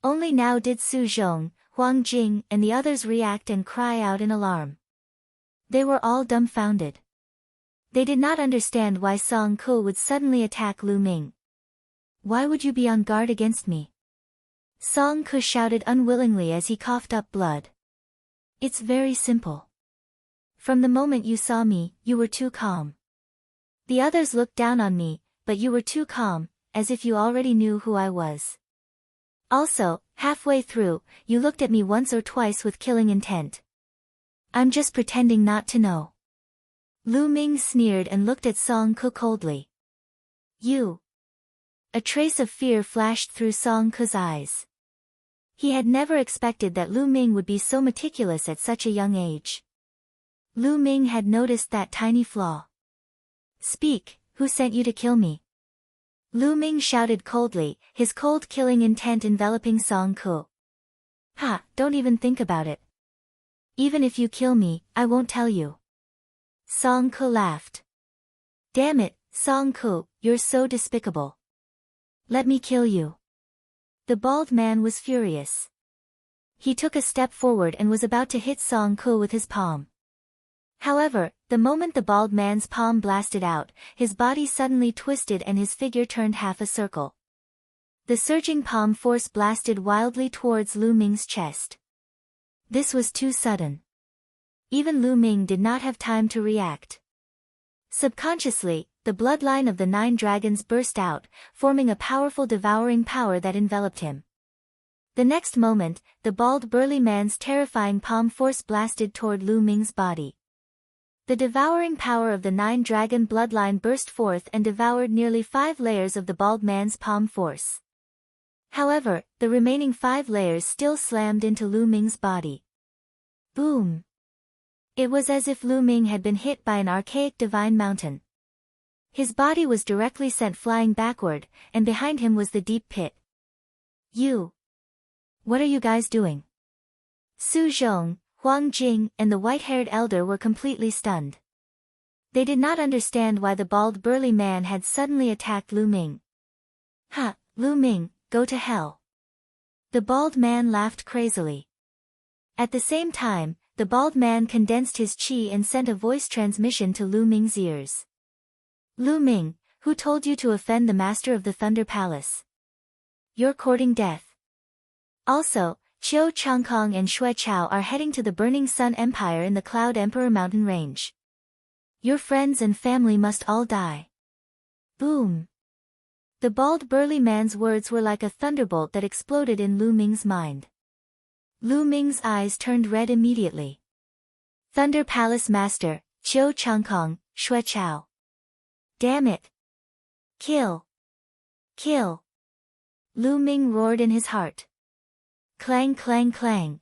A: Only now did Su Zhong, Huang Jing and the others react and cry out in alarm. They were all dumbfounded. They did not understand why Song Ku would suddenly attack Lu Ming. Why would you be on guard against me? Song Ku shouted unwillingly as he coughed up blood. It's very simple. From the moment you saw me, you were too calm. The others looked down on me, but you were too calm, as if you already knew who I was. Also, halfway through, you looked at me once or twice with killing intent. I'm just pretending not to know. Lu Ming sneered and looked at Song Ke coldly. You. A trace of fear flashed through Song Ke's eyes. He had never expected that Lu Ming would be so meticulous at such a young age. Lu Ming had noticed that tiny flaw. Speak, who sent you to kill me? Lu Ming shouted coldly, his cold killing intent enveloping Song Ke. Ha, don't even think about it. Even if you kill me, I won't tell you. Song Ke laughed. Damn it, Song Ke, you're so despicable. Let me kill you. The bald man was furious. He took a step forward and was about to hit Song Ke with his palm. However, the moment the bald man's palm blasted out, his body suddenly twisted and his figure turned half a circle. The surging palm force blasted wildly towards Lu Ming's chest. This was too sudden. Even Lu Ming did not have time to react. Subconsciously, the bloodline of the 9 dragons burst out, forming a powerful devouring power that enveloped him. The next moment, the bald burly man's terrifying palm force blasted toward Lu Ming's body. The devouring power of the 9 dragon bloodline burst forth and devoured nearly 5 layers of the bald man's palm force. However, the remaining 5 layers still slammed into Lu Ming's body. Boom! It was as if Lu Ming had been hit by an archaic divine mountain. His body was directly sent flying backward, and behind him was the deep pit. You! What are you guys doing? Su Zhong, Huang Jing, and the white-haired elder were completely stunned. They did not understand why the bald burly man had suddenly attacked Lu Ming. Ha, Lu Ming, go to hell. The bald man laughed crazily. At the same time, the bald man condensed his qi and sent a voice transmission to Lu Ming's ears. Lu Ming, who told you to offend the master of the Thunder Palace? You're courting death. Also, Qiu Changkong and Shui Chao are heading to the Burning Sun Empire in the Cloud Emperor mountain range. Your friends and family must all die. Boom! The bald burly man's words were like a thunderbolt that exploded in Lu Ming's mind. Lu Ming's eyes turned red immediately. Thunder Palace Master, Qiu Changkong, Shui Chao. Damn it! Kill! Kill! Lu Ming roared in his heart. Clang clang clang.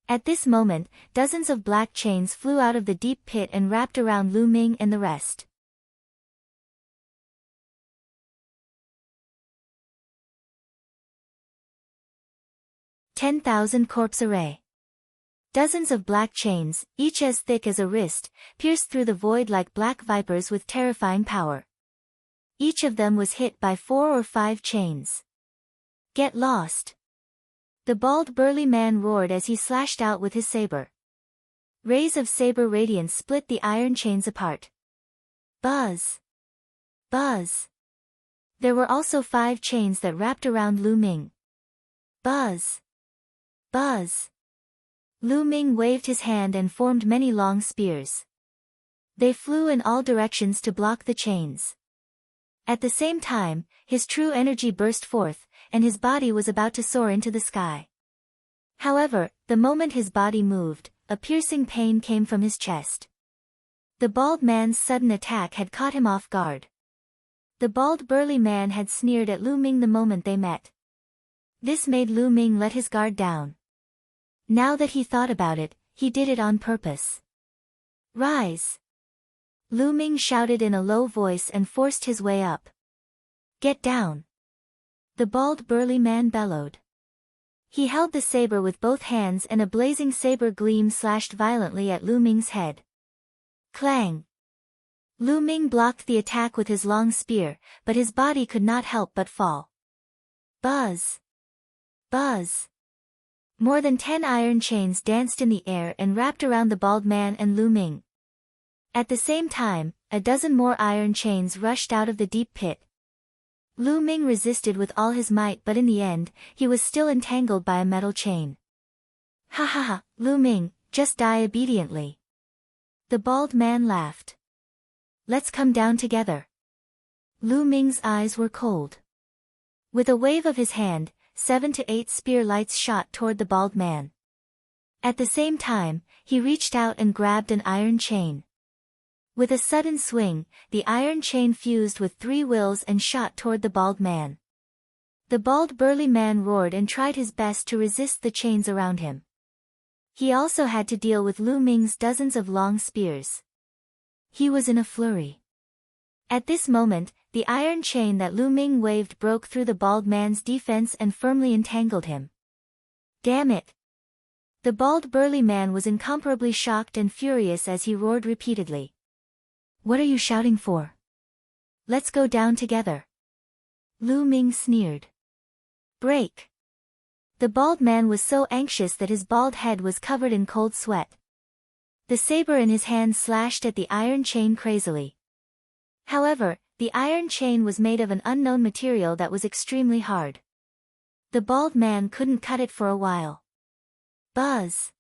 A: At this moment, dozens of black chains flew out of the deep pit and wrapped around Lu Ming and the rest. "10,000 corpse array." Dozens of black chains, each as thick as a wrist, pierced through the void like black vipers with terrifying power. Each of them was hit by 4 or 5 chains. Get lost! The bald burly man roared as he slashed out with his saber. Rays of saber radiance split the iron chains apart. Buzz! Buzz! There were also 5 chains that wrapped around Lu Ming. Buzz! Buzz! Lu Ming waved his hand and formed many long spears. They flew in all directions to block the chains. At the same time, his true energy burst forth, and his body was about to soar into the sky. However, the moment his body moved, a piercing pain came from his chest. The bald man's sudden attack had caught him off guard. The bald burly man had sneered at Lu Ming the moment they met. This made Lu Ming let his guard down. Now that he thought about it, he did it on purpose. Rise! Lu Ming shouted in a low voice and forced his way up. Get down! The bald burly man bellowed. He held the saber with both hands and a blazing saber gleam slashed violently at Lu Ming's head. Clang! Lu Ming blocked the attack with his long spear, but his body could not help but fall. Buzz! Buzz! More than 10 iron chains danced in the air and wrapped around the bald man and Lu Ming. At the same time, a dozen more iron chains rushed out of the deep pit. Lu Ming resisted with all his might, but in the end, he was still entangled by a metal chain. Ha ha ha, Lu Ming, just die obediently. The bald man laughed. Let's come down together. Lu Ming's eyes were cold. With a wave of his hand, 7 to 8 spear lights shot toward the bald man. At the same time, he reached out and grabbed an iron chain. With a sudden swing, the iron chain fused with 3 wheels and shot toward the bald man. The bald burly man roared and tried his best to resist the chains around him. He also had to deal with Lu Ming's dozens of long spears. He was in a flurry. At this moment, the iron chain that Lu Ming waved broke through the bald man's defense and firmly entangled him. Damn it! The bald burly man was incomparably shocked and furious as he roared repeatedly. What are you shouting for? Let's go down together. Lu Ming sneered. Break! The bald man was so anxious that his bald head was covered in cold sweat. The saber in his hand slashed at the iron chain crazily. However, the iron chain was made of an unknown material that was extremely hard. The bald man couldn't cut it for a while. Buzz!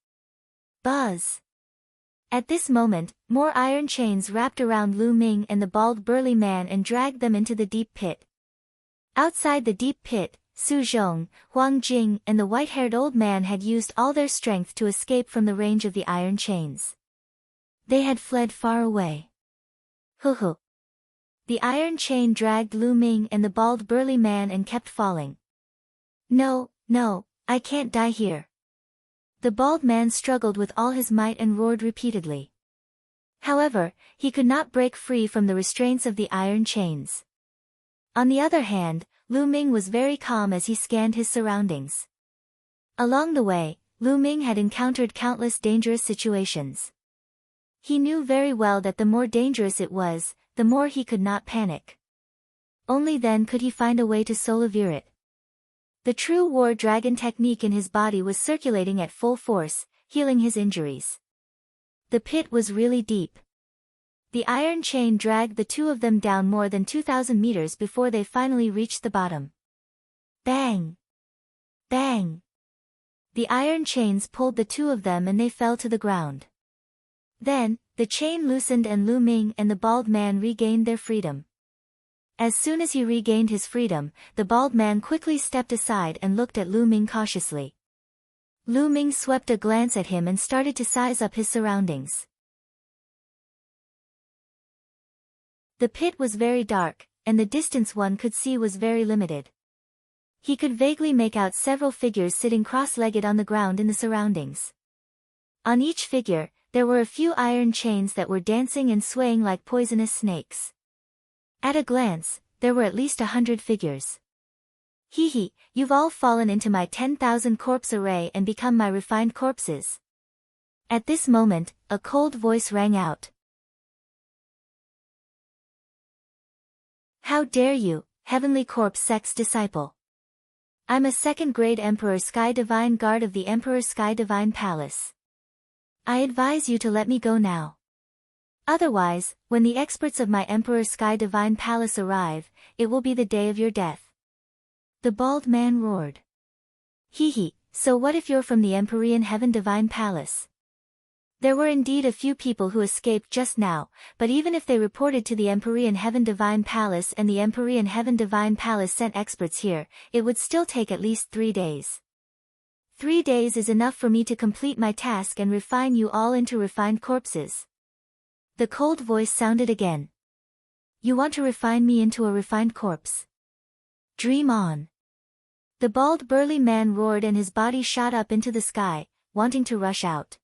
A: Buzz! At this moment, more iron chains wrapped around Lu Ming and the bald burly man and dragged them into the deep pit. Outside the deep pit, Su Zhong, Huang Jing and the white-haired old man had used all their strength to escape from the range of the iron chains. They had fled far away. Hoo-hoo. The iron chain dragged Lu Ming and the bald burly man and kept falling. No, no, I can't die here. The bald man struggled with all his might and roared repeatedly. However, he could not break free from the restraints of the iron chains. On the other hand, Lu Ming was very calm as he scanned his surroundings. Along the way, Lu Ming had encountered countless dangerous situations. He knew very well that the more dangerous it was, the more he could not panic. Only then could he find a way to solve it. The true war dragon technique in his body was circulating at full force, healing his injuries. The pit was really deep. The iron chain dragged the two of them down more than 2,000 meters before they finally reached the bottom. Bang! Bang! The iron chains pulled the two of them and they fell to the ground. Then, the chain loosened and Lu Ming and the bald man regained their freedom. As soon as he regained his freedom, the bald man quickly stepped aside and looked at Lu Ming cautiously. Lu Ming swept a glance at him and started to size up his surroundings. The pit was very dark, and the distance one could see was very limited. He could vaguely make out several figures sitting cross-legged on the ground in the surroundings. On each figure, there were a few iron chains that were dancing and swaying like poisonous snakes. At a glance, there were at least 100 figures. Hee hee, you've all fallen into my 10,000 corpse array and become my refined corpses. At this moment, a cold voice rang out. How dare you, Heavenly Corpse Sect's disciple? I'm a second-grade Emperor Sky Divine Guard of the Emperor Sky Divine Palace. I advise you to let me go now. Otherwise, when the experts of my Emperor Sky Divine Palace arrive, it will be the day of your death. The bald man roared. Hee hee, so what if you're from the Empyrean Heaven Divine Palace? There were indeed a few people who escaped just now, but even if they reported to the Empyrean Heaven Divine Palace and the Empyrean Heaven Divine Palace sent experts here, it would still take at least 3 days. 3 days is enough for me to complete my task and refine you all into refined corpses. The cold voice sounded again. You want to refine me into a refined corpse? Dream on. The bald burly man roared and his body shot up into the sky, wanting to rush out.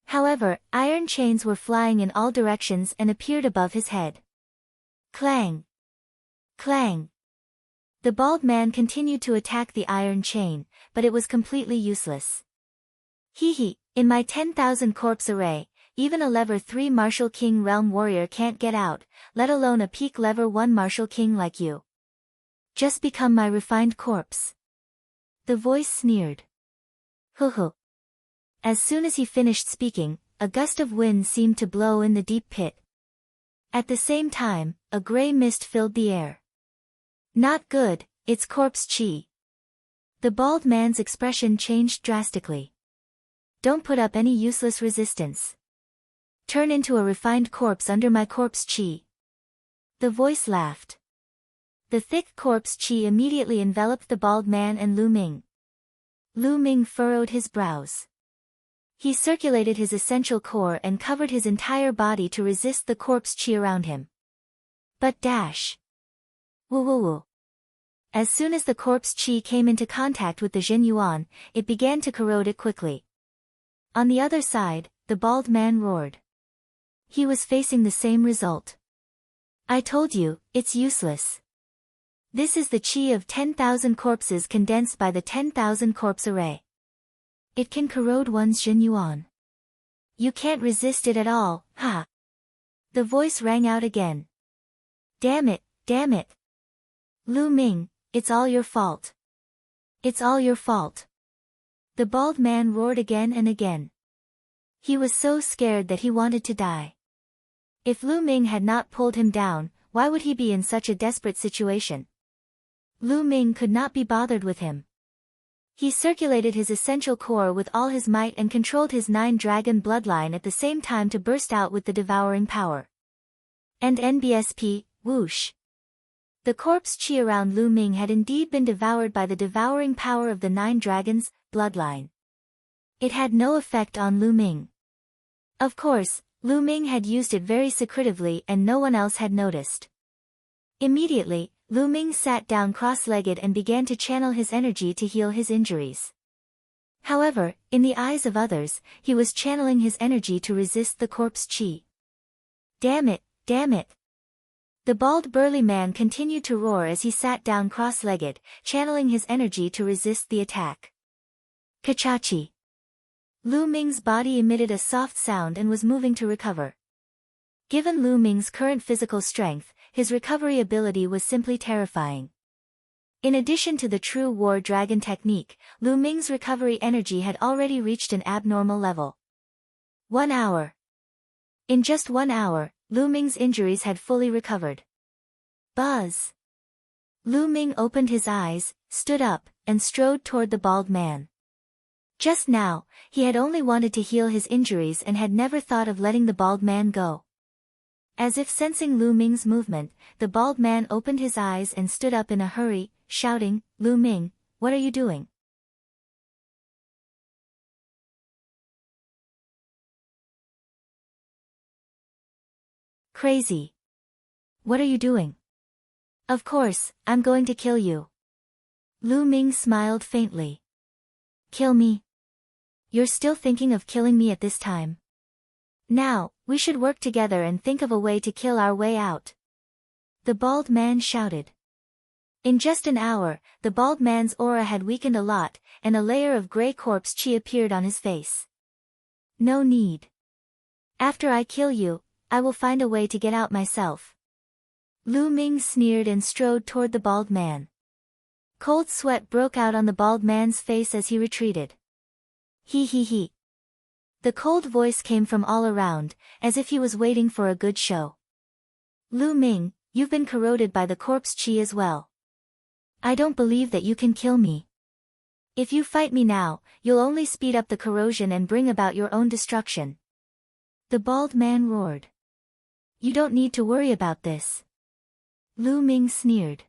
A: However, iron chains were flying in all directions and appeared above his head. Clang! Clang! The bald man continued to attack the iron chain, but it was completely useless. Hee hee, in my 10,000 corpse array, even a level 3 Martial King Realm Warrior can't get out, let alone a peak level 1 Martial King like you. Just become my refined corpse. The voice sneered. Hoo hoo. As soon as he finished speaking, a gust of wind seemed to blow in the deep pit. At the same time, a gray mist filled the air. Not good, it's corpse chi. The bald man's expression changed drastically. Don't put up any useless resistance. Turn into a refined corpse under my corpse chi. The voice laughed. The thick corpse chi immediately enveloped the bald man and Lu Ming. Lu Ming furrowed his brows. He circulated his essential core and covered his entire body to resist the corpse chi around him. But dash. Woo woo woo. As soon as the corpse chi came into contact with the Jin Yuan, it began to corrode it quickly. On the other side, the bald man roared. He was facing the same result. I told you, it's useless. This is the chi of 10,000 corpses condensed by the 10,000 corpse array. It can corrode one's Jin Yuan. You can't resist it at all, ha! The voice rang out again. Damn it, damn it. Lu Ming, it's all your fault. It's all your fault. The bald man roared again and again. He was so scared that he wanted to die. If Lu Ming had not pulled him down, why would he be in such a desperate situation? Lu Ming could not be bothered with him. He circulated his essential core with all his might and controlled his 9-dragon bloodline at the same time to burst out with the devouring power. And NBSP, whoosh. The corpse chi around Lu Ming had indeed been devoured by the devouring power of the 9 dragons' bloodline. It had no effect on Lu Ming. Of course, Lu Ming had used it very secretively and no one else had noticed. Immediately, Lu Ming sat down cross-legged and began to channel his energy to heal his injuries. However, in the eyes of others, he was channeling his energy to resist the corpse chi. Damn it, damn it. The bald burly man continued to roar as he sat down cross-legged, channeling his energy to resist the attack. Kachachi. Lu Ming's body emitted a soft sound and was moving to recover. Given Lu Ming's current physical strength, his recovery ability was simply terrifying. In addition to the true war dragon technique, Lu Ming's recovery energy had already reached an abnormal level. 1 hour. In just 1 hour, Lu Ming's injuries had fully recovered. Buzz. Lu Ming opened his eyes, stood up, and strode toward the bald man. Just now, he had only wanted to heal his injuries and had never thought of letting the bald man go. As if sensing Lu Ming's movement, the bald man opened his eyes and stood up in a hurry, shouting, Lu Ming, what are you doing? Crazy. What are you doing? Of course, I'm going to kill you. Lu Ming smiled faintly. Kill me? You're still thinking of killing me at this time? Now, we should work together and think of a way to kill our way out. The bald man shouted. In just an hour, the bald man's aura had weakened a lot, and a layer of gray corpse chi appeared on his face. No need. After I kill you, I will find a way to get out myself. Lu Ming sneered and strode toward the bald man. Cold sweat broke out on the bald man's face as he retreated. He. The cold voice came from all around, as if he was waiting for a good show. Lu Ming, you've been corroded by the corpse chi as well. I don't believe that you can kill me. If you fight me now, you'll only speed up the corrosion and bring about your own destruction. The bald man roared. You don't need to worry about this. Lu Ming sneered.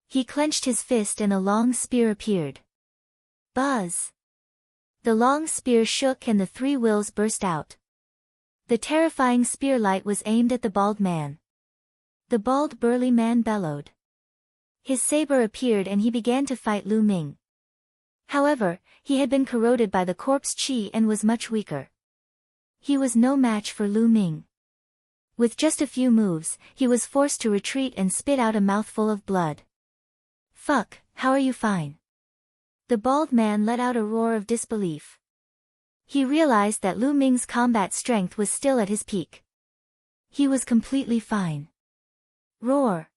A: He clenched his fist and a long spear appeared. Buzz. The long spear shook and the 3 wheels burst out. The terrifying spear light was aimed at the bald man. The bald burly man bellowed. His saber appeared and he began to fight Lu Ming. However, he had been corroded by the corpse chi and was much weaker. He was no match for Lu Ming. With just a few moves, he was forced to retreat and spit out a mouthful of blood. Fuck, how are you fine? The bald man let out a roar of disbelief. He realized that Lu Ming's combat strength was still at his peak. He was completely fine. Roar.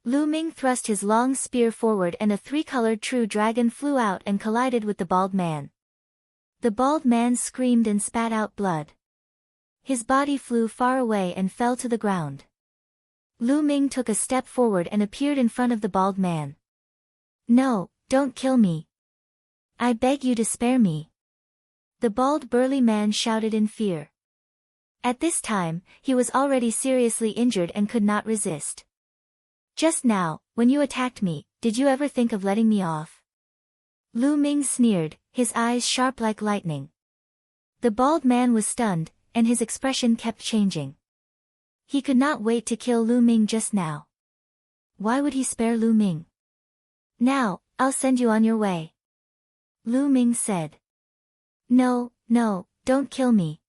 A: Lu Ming thrust his long spear forward and a 3-colored true dragon flew out and collided with the bald man. The bald man screamed and spat out blood. His body flew far away and fell to the ground. Lu Ming took a step forward and appeared in front of the bald man. No, don't kill me. I beg you to spare me. The bald burly man shouted in fear. At this time, he was already seriously injured and could not resist. Just now, when you attacked me, did you ever think of letting me off? Lu Ming sneered, his eyes sharp like lightning. The bald man was stunned, and his expression kept changing. He could not wait to kill Lu Ming just now. Why would he spare Lu Ming? Now, I'll send you on your way. Lu Ming said. No, no, don't kill me.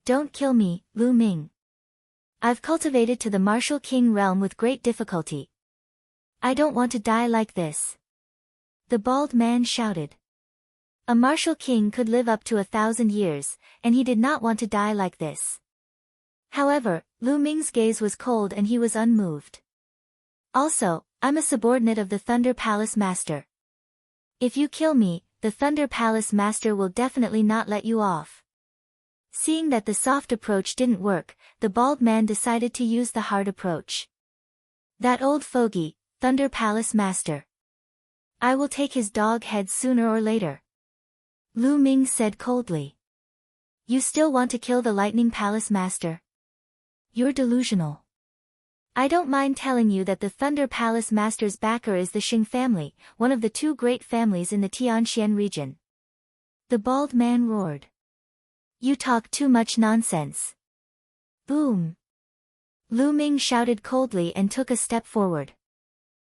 A: Don't kill me, Lu Ming. I've cultivated to the martial king realm with great difficulty. I don't want to die like this. The bald man shouted. A martial king could live up to 1,000 years, and he did not want to die like this. However, Lu Ming's gaze was cold and he was unmoved. Also, I'm a subordinate of the Thunder Palace Master. If you kill me, the Thunder Palace Master will definitely not let you off. Seeing that the soft approach didn't work, the bald man decided to use the hard approach. That old fogey, Thunder Palace Master. I will take his dog head sooner or later. Lu Ming said coldly. You still want to kill the Lightning Palace Master? You're delusional. I don't mind telling you that the Thunder Palace Master's backer is the Xing family, one of the two great families in the Tianxian region. The bald man roared. You talk too much nonsense. Boom. Lu Ming shouted coldly and took a step forward.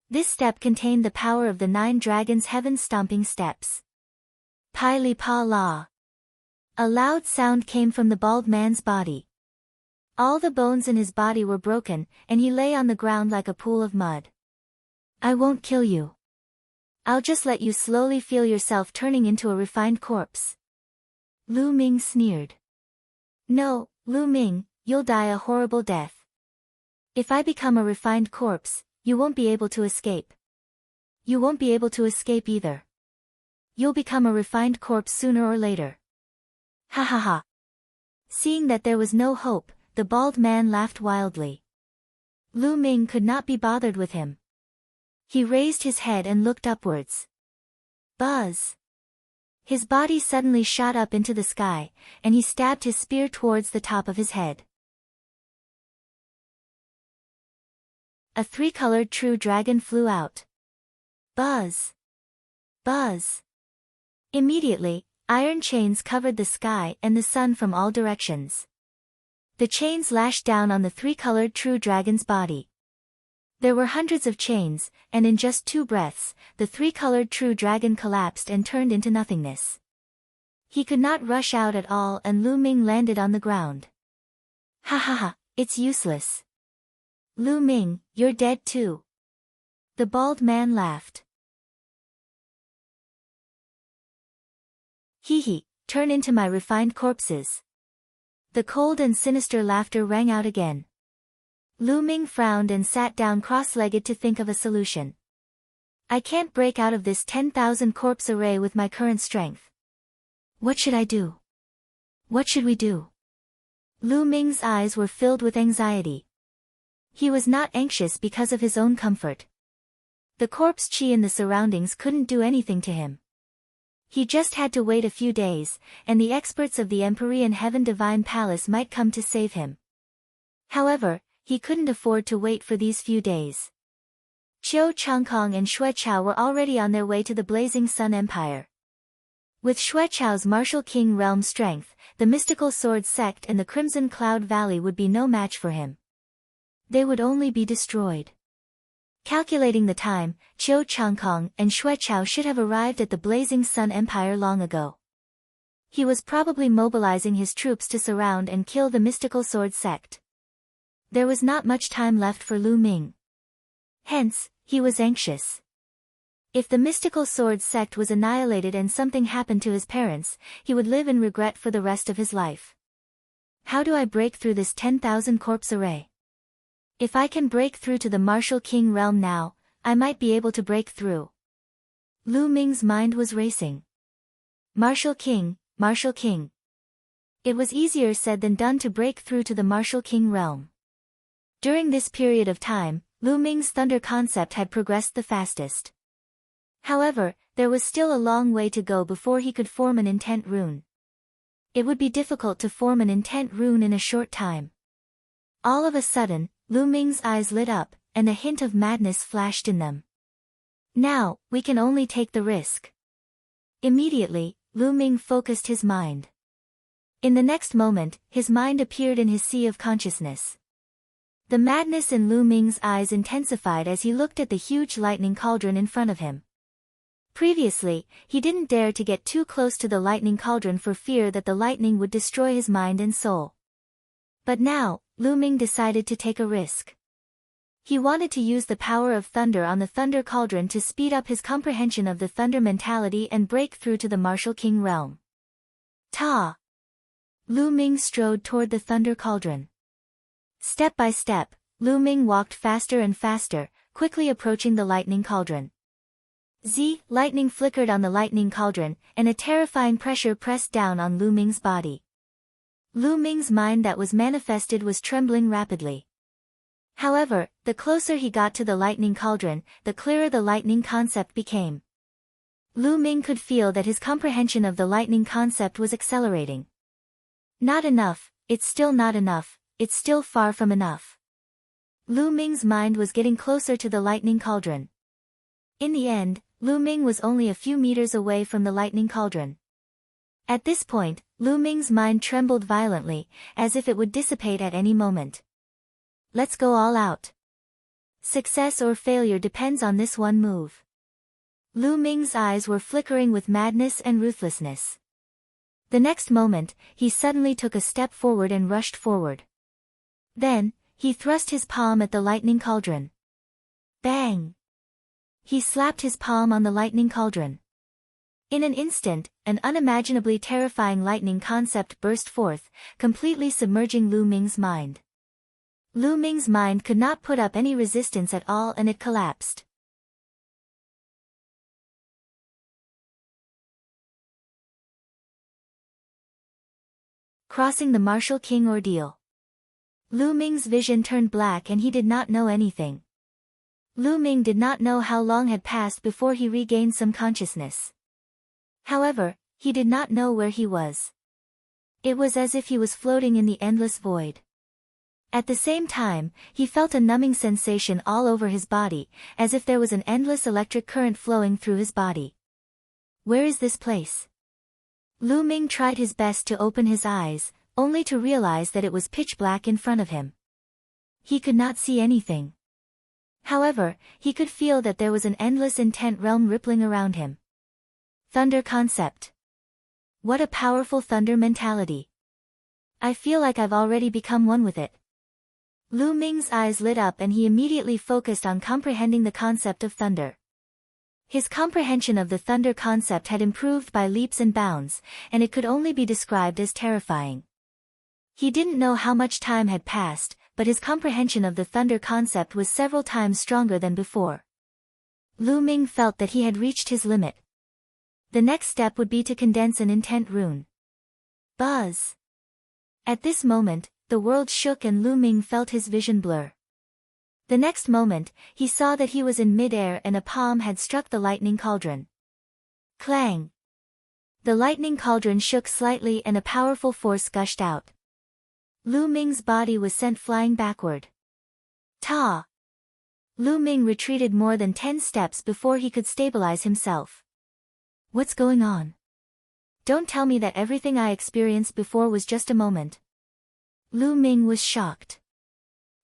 A: This step contained the power of the 9 dragons' heaven-stomping steps. Pai li pa la. A loud sound came from the bald man's body. All the bones in his body were broken, and he lay on the ground like a pool of mud. I won't kill you. I'll just let you slowly feel yourself turning into a refined corpse. Lu Ming sneered. No, Lu Ming, you'll die a horrible death. If I become a refined corpse, you won't be able to escape. You won't be able to escape either. You'll become a refined corpse sooner or later. Ha ha ha. Seeing that there was no hope, the bald man laughed wildly. Lu Ming could not be bothered with him. He raised his head and looked upwards. Buzz! His body suddenly shot up into the sky, and he stabbed his spear towards the top of his head. A 3-colored true dragon flew out. Buzz! Buzz! Immediately, iron chains covered the sky and the sun from all directions. The chains lashed down on the 3-colored true dragon's body. There were hundreds of chains, and in just 2 breaths, the 3-colored true dragon collapsed and turned into nothingness. He could not rush out at all and Lu Ming landed on the ground. Ha ha ha, it's useless. Lu Ming, you're dead too. The bald man laughed. Hee hee, turn into my refined corpses. The cold and sinister laughter rang out again. Lu Ming frowned and sat down cross-legged to think of a solution. I can't break out of this 10,000 corpse array with my current strength. What should I do? What should we do? Lu Ming's eyes were filled with anxiety. He was not anxious because of his own comfort. The corpse chi in the surroundings couldn't do anything to him. He just had to wait a few days, and the experts of the Empyrean Heaven Divine Palace might come to save him. However, he couldn't afford to wait for these few days. Qiu Changkong and Xue Chao were already on their way to the Blazing Sun Empire. With Xue Chao's martial king realm strength, the mystical sword sect and the Crimson Cloud Valley would be no match for him. They would only be destroyed. Calculating the time, Qiu Changkong and Xue Chao should have arrived at the Blazing Sun Empire long ago. He was probably mobilizing his troops to surround and kill the mystical sword sect. There was not much time left for Lu Ming. Hence, he was anxious. If the mystical sword sect was annihilated and something happened to his parents, he would live in regret for the rest of his life. How do I break through this 10,000 corpse array? If I can break through to the martial king realm now, I might be able to break through. Lu Ming's mind was racing. Martial king, martial king. It was easier said than done to break through to the martial king realm. During this period of time, Lu Ming's thunder concept had progressed the fastest. However, there was still a long way to go before he could form an intent rune. It would be difficult to form an intent rune in a short time. All of a sudden, Lu Ming's eyes lit up, and a hint of madness flashed in them. Now, we can only take the risk. Immediately, Lu Ming focused his mind. In the next moment, his mind appeared in his sea of consciousness. The madness in Lu Ming's eyes intensified as he looked at the huge lightning cauldron in front of him. Previously, he didn't dare to get too close to the lightning cauldron for fear that the lightning would destroy his mind and soul. But now, Lu Ming decided to take a risk. He wanted to use the power of thunder on the thunder cauldron to speed up his comprehension of the thunder mentality and break through to the martial king realm. Ta! Lu Ming strode toward the thunder cauldron. Step by step, Lu Ming walked faster and faster, quickly approaching the lightning cauldron. Lightning flickered on the lightning cauldron, and a terrifying pressure pressed down on Lu Ming's body. Lu Ming's mind that was manifested was trembling rapidly. However, the closer he got to the lightning cauldron, the clearer the lightning concept became. Lu Ming could feel that his comprehension of the lightning concept was accelerating. Not enough, it's still not enough, it's still far from enough. Lu Ming's mind was getting closer to the lightning cauldron. In the end, Lu Ming was only a few meters away from the lightning cauldron. At this point, Lu Ming's mind trembled violently, as if it would dissipate at any moment. Let's go all out. Success or failure depends on this one move. Lu Ming's eyes were flickering with madness and ruthlessness. The next moment, he suddenly took a step forward and rushed forward. Then, he thrust his palm at the lightning cauldron. Bang! He slapped his palm on the lightning cauldron. In an instant, an unimaginably terrifying lightning concept burst forth, completely submerging Lu Ming's mind. Lu Ming's mind could not put up any resistance at all and it collapsed. Crossing the Martial King ordeal. Lu Ming's vision turned black and he did not know anything. Lu Ming did not know how long had passed before he regained some consciousness. However, he did not know where he was. It was as if he was floating in the endless void. At the same time, he felt a numbing sensation all over his body, as if there was an endless electric current flowing through his body. Where is this place? Lu Ming tried his best to open his eyes, only to realize that it was pitch black in front of him. He could not see anything. However, he could feel that there was an endless intent realm rippling around him. Thunder concept. What a powerful thunder mentality. I feel like I've already become one with it. Lu Ming's eyes lit up and he immediately focused on comprehending the concept of thunder. His comprehension of the thunder concept had improved by leaps and bounds, and it could only be described as terrifying. He didn't know how much time had passed, but his comprehension of the thunder concept was several times stronger than before. Lu Ming felt that he had reached his limit. The next step would be to condense an intent rune. Buzz! At this moment, the world shook and Lu Ming felt his vision blur. The next moment, he saw that he was in mid-air and a palm had struck the lightning cauldron. Clang! The lightning cauldron shook slightly and a powerful force gushed out. Lu Ming's body was sent flying backward. Ta! Lu Ming retreated more than 10 steps before he could stabilize himself. What's going on? Don't tell me that everything I experienced before was just a moment. Lu Ming was shocked.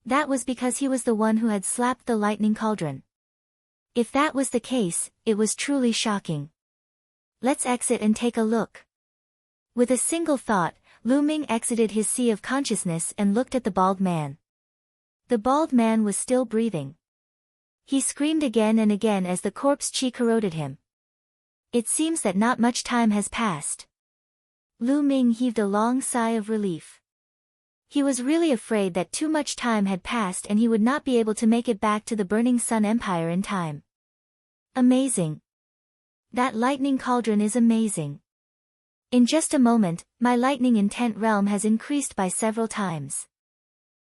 A: That was because he was the one who had slapped the lightning cauldron. If that was the case, it was truly shocking. Let's exit and take a look. With a single thought, Lu Ming exited his sea of consciousness and looked at the bald man. The bald man was still breathing. He screamed again and again as the corpse chi corroded him. It seems that not much time has passed. Lu Ming heaved a long sigh of relief. He was really afraid that too much time had passed and he would not be able to make it back to the Burning Sun Empire in time. Amazing. That lightning cauldron is amazing. In just a moment, my lightning intent realm has increased by several times.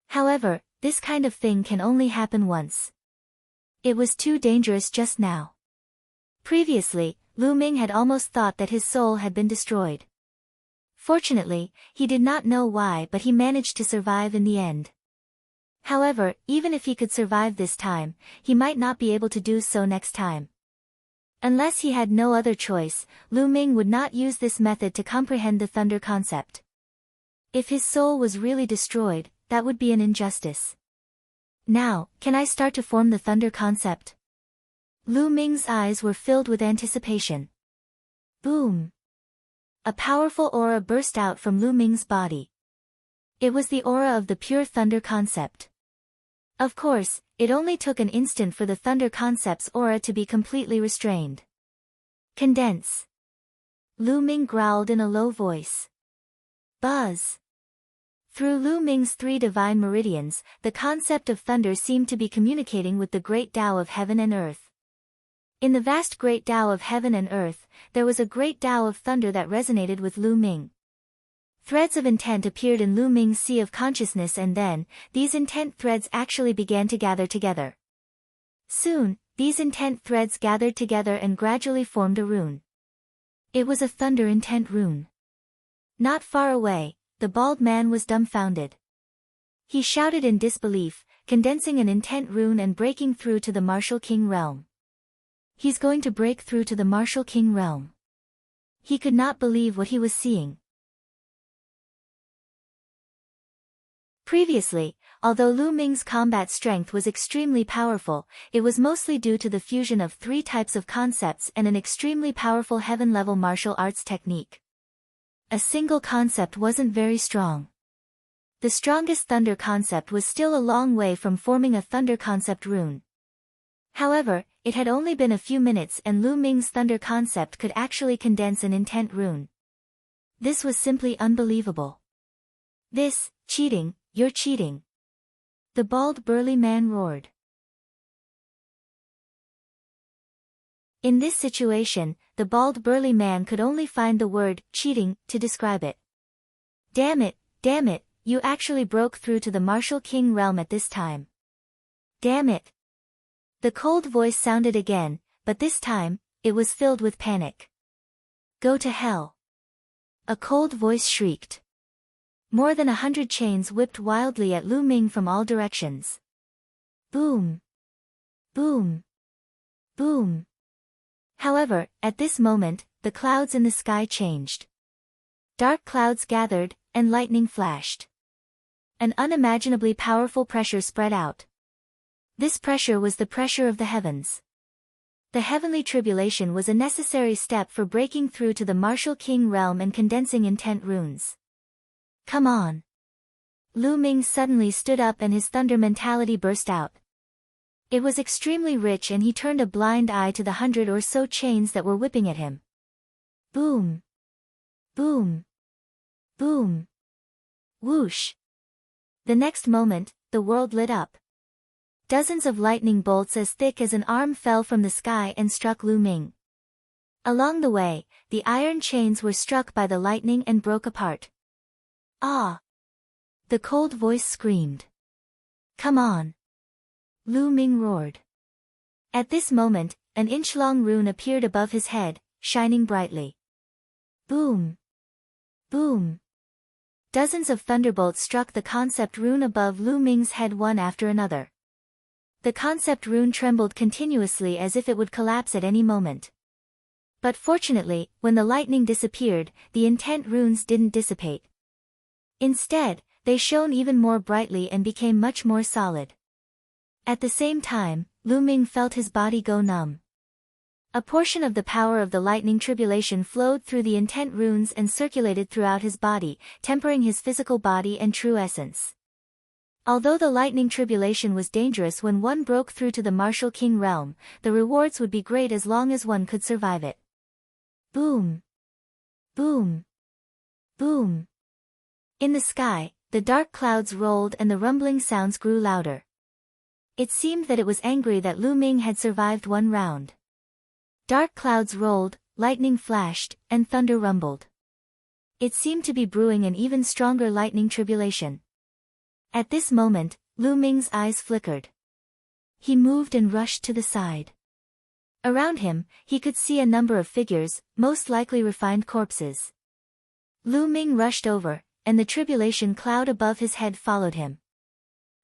A: However, this kind of thing can only happen once. It was too dangerous just now. Previously, Lu Ming had almost thought that his soul had been destroyed. Fortunately, he did not know why, but he managed to survive in the end. However, even if he could survive this time, he might not be able to do so next time. Unless he had no other choice, Lu Ming would not use this method to comprehend the thunder concept. If his soul was really destroyed, that would be an injustice. Now, can I start to form the thunder concept? Lu Ming's eyes were filled with anticipation. Boom! A powerful aura burst out from Lu Ming's body. It was the aura of the pure thunder concept. Of course, it only took an instant for the thunder concept's aura to be completely restrained. Condense. Lu Ming growled in a low voice. Buzz. Through Lu Ming's 3 divine meridians, the concept of thunder seemed to be communicating with the great Tao of heaven and earth. In the vast great Tao of heaven and earth, there was a great Tao of thunder that resonated with Lu Ming. Threads of intent appeared in Lu Ming's sea of consciousness, and then, these intent threads actually began to gather together. Soon, these intent threads gathered together and gradually formed a rune. It was a thunder intent rune. Not far away, the bald man was dumbfounded. He shouted in disbelief, condensing an intent rune and breaking through to the Martial King realm. He's going to break through to the Martial King realm. He could not believe what he was seeing. Previously, although Lu Ming's combat strength was extremely powerful, it was mostly due to the fusion of 3 types of concepts and an extremely powerful heaven-level martial arts technique. A single concept wasn't very strong. The strongest thunder concept was still a long way from forming a thunder concept rune. However, it had only been a few minutes and Lu Ming's thunder concept could actually condense an intent rune. This was simply unbelievable. This, cheating, you're cheating. The bald burly man roared. In this situation, the bald burly man could only find the word, cheating, to describe it. Damn it, you actually broke through to the Martial King realm at this time. Damn it. The cold voice sounded again, but this time, it was filled with panic. Go to hell. A cold voice shrieked. More than 100 chains whipped wildly at Lu Ming from all directions. Boom. Boom. Boom. However, at this moment, the clouds in the sky changed. Dark clouds gathered, and lightning flashed. An unimaginably powerful pressure spread out. This pressure was the pressure of the heavens. The heavenly tribulation was a necessary step for breaking through to the Martial King realm and condensing intent runes. Come on. Lu Ming suddenly stood up and his thunder mentality burst out. It was extremely rich and he turned a blind eye to the 100 or so chains that were whipping at him. Boom. Boom. Boom. Whoosh. The next moment, the world lit up. Dozens of lightning bolts as thick as an arm fell from the sky and struck Lu Ming. Along the way, the iron chains were struck by the lightning and broke apart. Ah! The cold voice screamed. Come on! Lu Ming roared. At this moment, an inch-long rune appeared above his head, shining brightly. Boom! Boom! Dozens of thunderbolts struck the concept rune above Lu Ming's head one after another. The concept rune trembled continuously as if it would collapse at any moment. But fortunately, when the lightning disappeared, the intent runes didn't dissipate. Instead, they shone even more brightly and became much more solid. At the same time, Lu Ming felt his body go numb. A portion of the power of the lightning tribulation flowed through the intent runes and circulated throughout his body, tempering his physical body and true essence. Although the lightning tribulation was dangerous when one broke through to the Martial King realm, the rewards would be great as long as one could survive it. Boom! Boom! Boom! In the sky, the dark clouds rolled and the rumbling sounds grew louder. It seemed that it was angry that Lu Ming had survived one round. Dark clouds rolled, lightning flashed, and thunder rumbled. It seemed to be brewing an even stronger lightning tribulation. At this moment, Lu Ming's eyes flickered. He moved and rushed to the side. Around him, he could see a number of figures, most likely refined corpses. Lu Ming rushed over, and the tribulation cloud above his head followed him.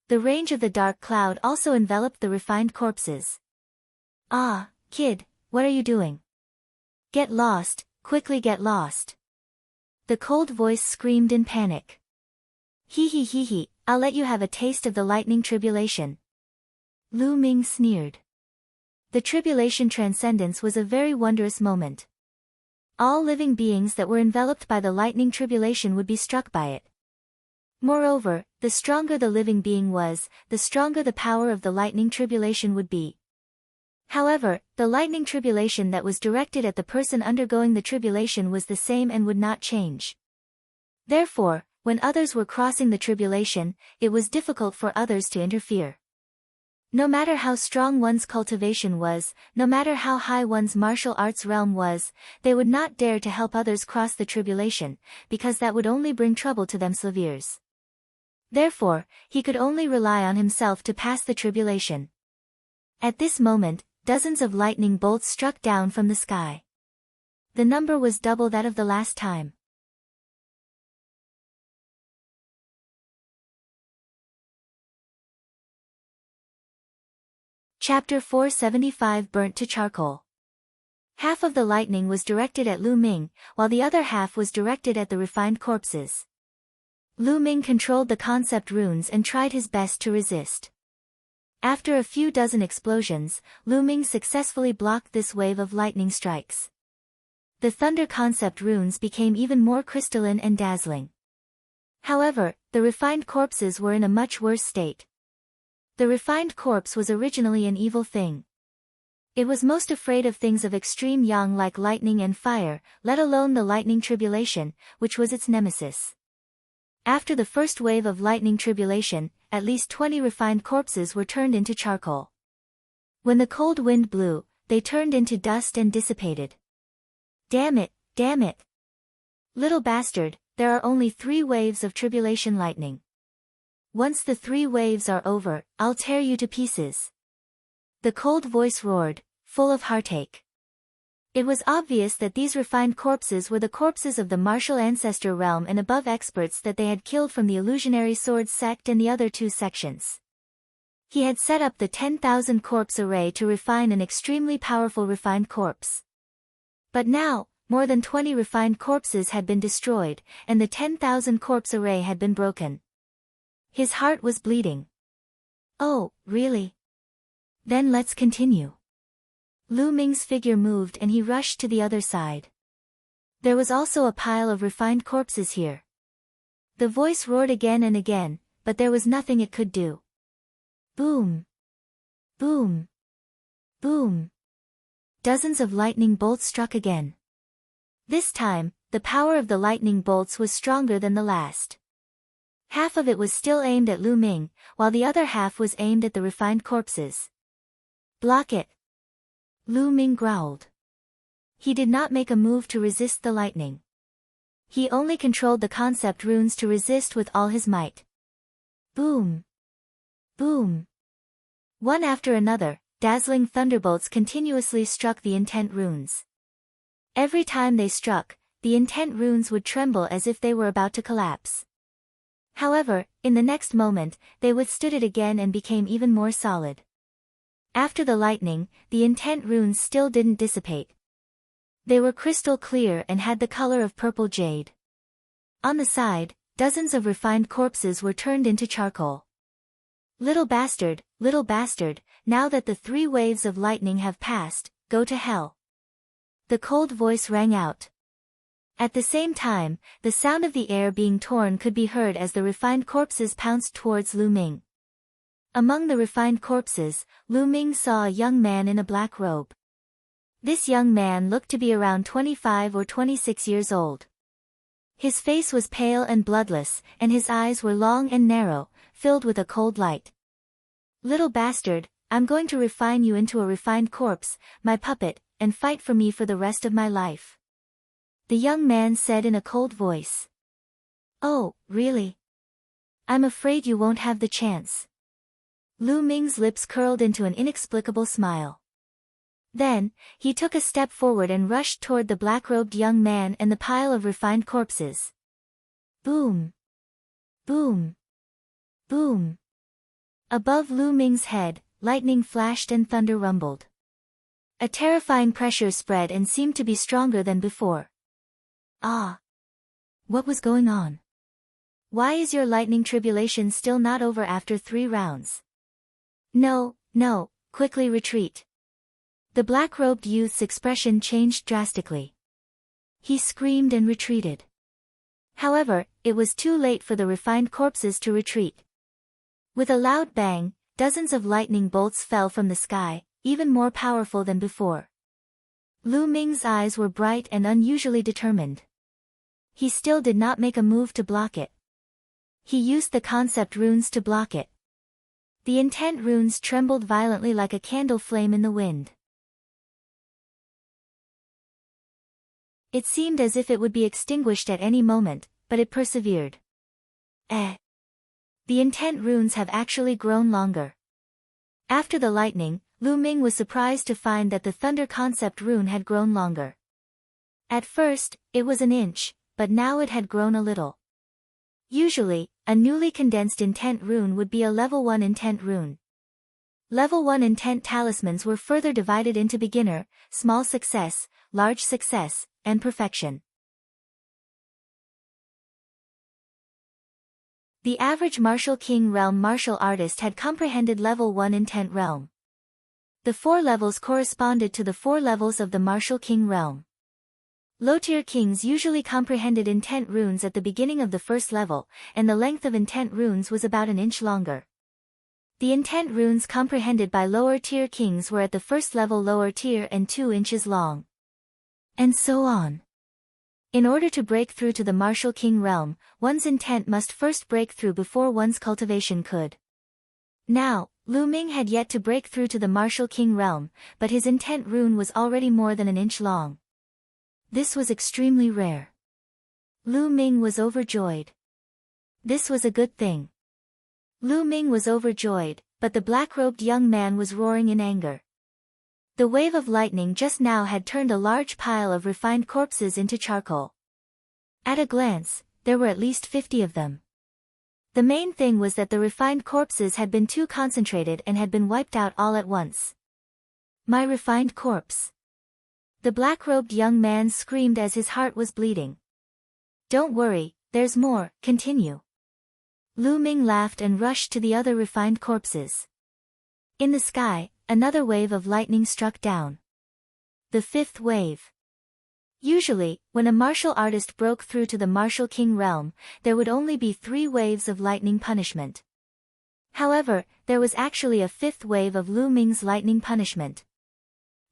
A: The range of the dark cloud also enveloped the refined corpses. Ah, kid, what are you doing? Get lost, quickly get lost. The cold voice screamed in panic. Hee hee hee hee, I'll let you have a taste of the lightning tribulation. Lu Ming sneered. The tribulation transcendence was a very wondrous moment. All living beings that were enveloped by the lightning tribulation would be struck by it. Moreover, the stronger the living being was, the stronger the power of the lightning tribulation would be. However, the lightning tribulation that was directed at the person undergoing the tribulation was the same and would not change. Therefore, when others were crossing the tribulation, it was difficult for others to interfere. No matter how strong one's cultivation was, no matter how high one's martial arts realm was, they would not dare to help others cross the tribulation, because that would only bring trouble to themselves. Therefore, he could only rely on himself to pass the tribulation. At this moment, dozens of lightning bolts struck down from the sky. The number was double that of the last time. Chapter 475 Burnt to Charcoal. Half of the lightning was directed at Lu Ming, while the other half was directed at the refined corpses. Lu Ming controlled the concept runes and tried his best to resist. After a few dozen explosions, Lu Ming successfully blocked this wave of lightning strikes. The thunder concept runes became even more crystalline and dazzling. However, the refined corpses were in a much worse state. The refined corpse was originally an evil thing. It was most afraid of things of extreme yang like lightning and fire, let alone the lightning tribulation, which was its nemesis. After the first wave of lightning tribulation, at least 20 refined corpses were turned into charcoal. When the cold wind blew, they turned into dust and dissipated. Damn it, damn it! Little bastard, there are only 3 waves of tribulation lightning. Once the 3 waves are over, I'll tear you to pieces. The cold voice roared, full of heartache. It was obvious that these refined corpses were the corpses of the martial ancestor realm and above experts that they had killed from the illusionary sword sect and the other 2 sections. He had set up the 10,000 corpse array to refine an extremely powerful refined corpse. But now, more than 20 refined corpses had been destroyed, and the 10,000 corpse array had been broken. His heart was bleeding. Oh, really? Then let's continue. Lu Ming's figure moved and he rushed to the other side. There was also a pile of refined corpses here. The voice roared again and again, but there was nothing it could do. Boom! Boom! Boom! Dozens of lightning bolts struck again. This time, the power of the lightning bolts was stronger than the last. Half of it was still aimed at Lu Ming, while the other half was aimed at the refined corpses. Block it! Lu Ming growled. He did not make a move to resist the lightning. He only controlled the concept runes to resist with all his might. Boom! Boom! One after another, dazzling thunderbolts continuously struck the intent runes. Every time they struck, the intent runes would tremble as if they were about to collapse. However, in the next moment, they withstood it again and became even more solid. After the lightning, the intent runes still didn't dissipate. They were crystal clear and had the color of purple jade. On the side, dozens of refined corpses were turned into charcoal. Little bastard, now that the 3 waves of lightning have passed, go to hell. The cold voice rang out. At the same time, the sound of the air being torn could be heard as the refined corpses pounced towards Lu Ming. Among the refined corpses, Lu Ming saw a young man in a black robe. This young man looked to be around 25 or 26 years old. His face was pale and bloodless, and his eyes were long and narrow, filled with a cold light. Little bastard, I'm going to refine you into a refined corpse, my puppet, and fight for me for the rest of my life. The young man said in a cold voice. Oh, really? I'm afraid you won't have the chance. Lu Ming's lips curled into an inexplicable smile. Then, he took a step forward and rushed toward the black-robed young man and the pile of refined corpses. Boom! Boom! Boom! Above Lu Ming's head, lightning flashed and thunder rumbled. A terrifying pressure spread and seemed to be stronger than before. Ah! What was going on? Why is your lightning tribulation still not over after 3 rounds? No, no, quickly retreat. The black-robed youth's expression changed drastically. He screamed and retreated. However, it was too late for the refined corpses to retreat. With a loud bang, dozens of lightning bolts fell from the sky, even more powerful than before. Lu Ming's eyes were bright and unusually determined. He still did not make a move to block it. He used the concept runes to block it. The intent runes trembled violently like a candle flame in the wind. It seemed as if it would be extinguished at any moment, but it persevered. The intent runes have actually grown longer. After the lightning, Lu Ming was surprised to find that the thunder concept rune had grown longer. At first, it was an inch, but now it had grown a little. Usually, a newly condensed intent rune would be a level 1 intent rune. Level 1 intent talismans were further divided into beginner, small success, large success, and perfection. The average Martial King Realm martial artist had comprehended level 1 intent realm. The 4 levels corresponded to the 4 levels of the Martial King Realm. Low-tier kings usually comprehended intent runes at the beginning of the first level, and the length of intent runes was about an inch longer. The intent runes comprehended by lower-tier kings were at the first level lower tier and 2 inches long. And so on. In order to break through to the Martial King Realm, one's intent must first break through before one's cultivation could. Now, Lu Ming had yet to break through to the Martial King Realm, but his intent rune was already more than an inch long. This was extremely rare. Lu Ming was overjoyed. This was a good thing. Lu Ming was overjoyed, but the black-robed young man was roaring in anger. The wave of lightning just now had turned a large pile of refined corpses into charcoal. At a glance, there were at least 50 of them. The main thing was that the refined corpses had been too concentrated and had been wiped out all at once. My refined corpse. The black-robed young man screamed as his heart was bleeding. Don't worry, there's more, continue. Lu Ming laughed and rushed to the other refined corpses. In the sky, another wave of lightning struck down. The 5th wave. Usually, when a martial artist broke through to the Martial King Realm, there would only be 3 waves of lightning punishment. However, there was actually a 5th wave of Lu Ming's lightning punishment.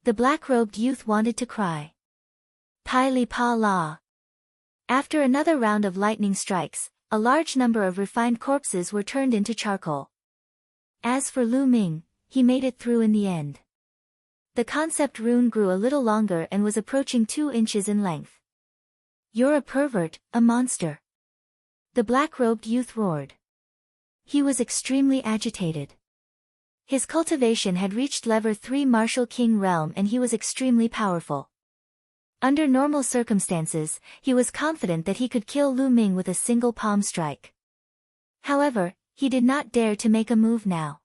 A: The black-robed youth wanted to cry. Pai li pa la. After another round of lightning strikes, a large number of refined corpses were turned into charcoal. As for Lu Ming, he made it through in the end. The concept rune grew a little longer and was approaching 2 inches in length. You're a pervert, a monster. The black-robed youth roared. He was extremely agitated. His cultivation had reached level 3 Martial King Realm and he was extremely powerful. Under normal circumstances, he was confident that he could kill Lu Ming with a single palm strike. However, he did not dare to make a move now.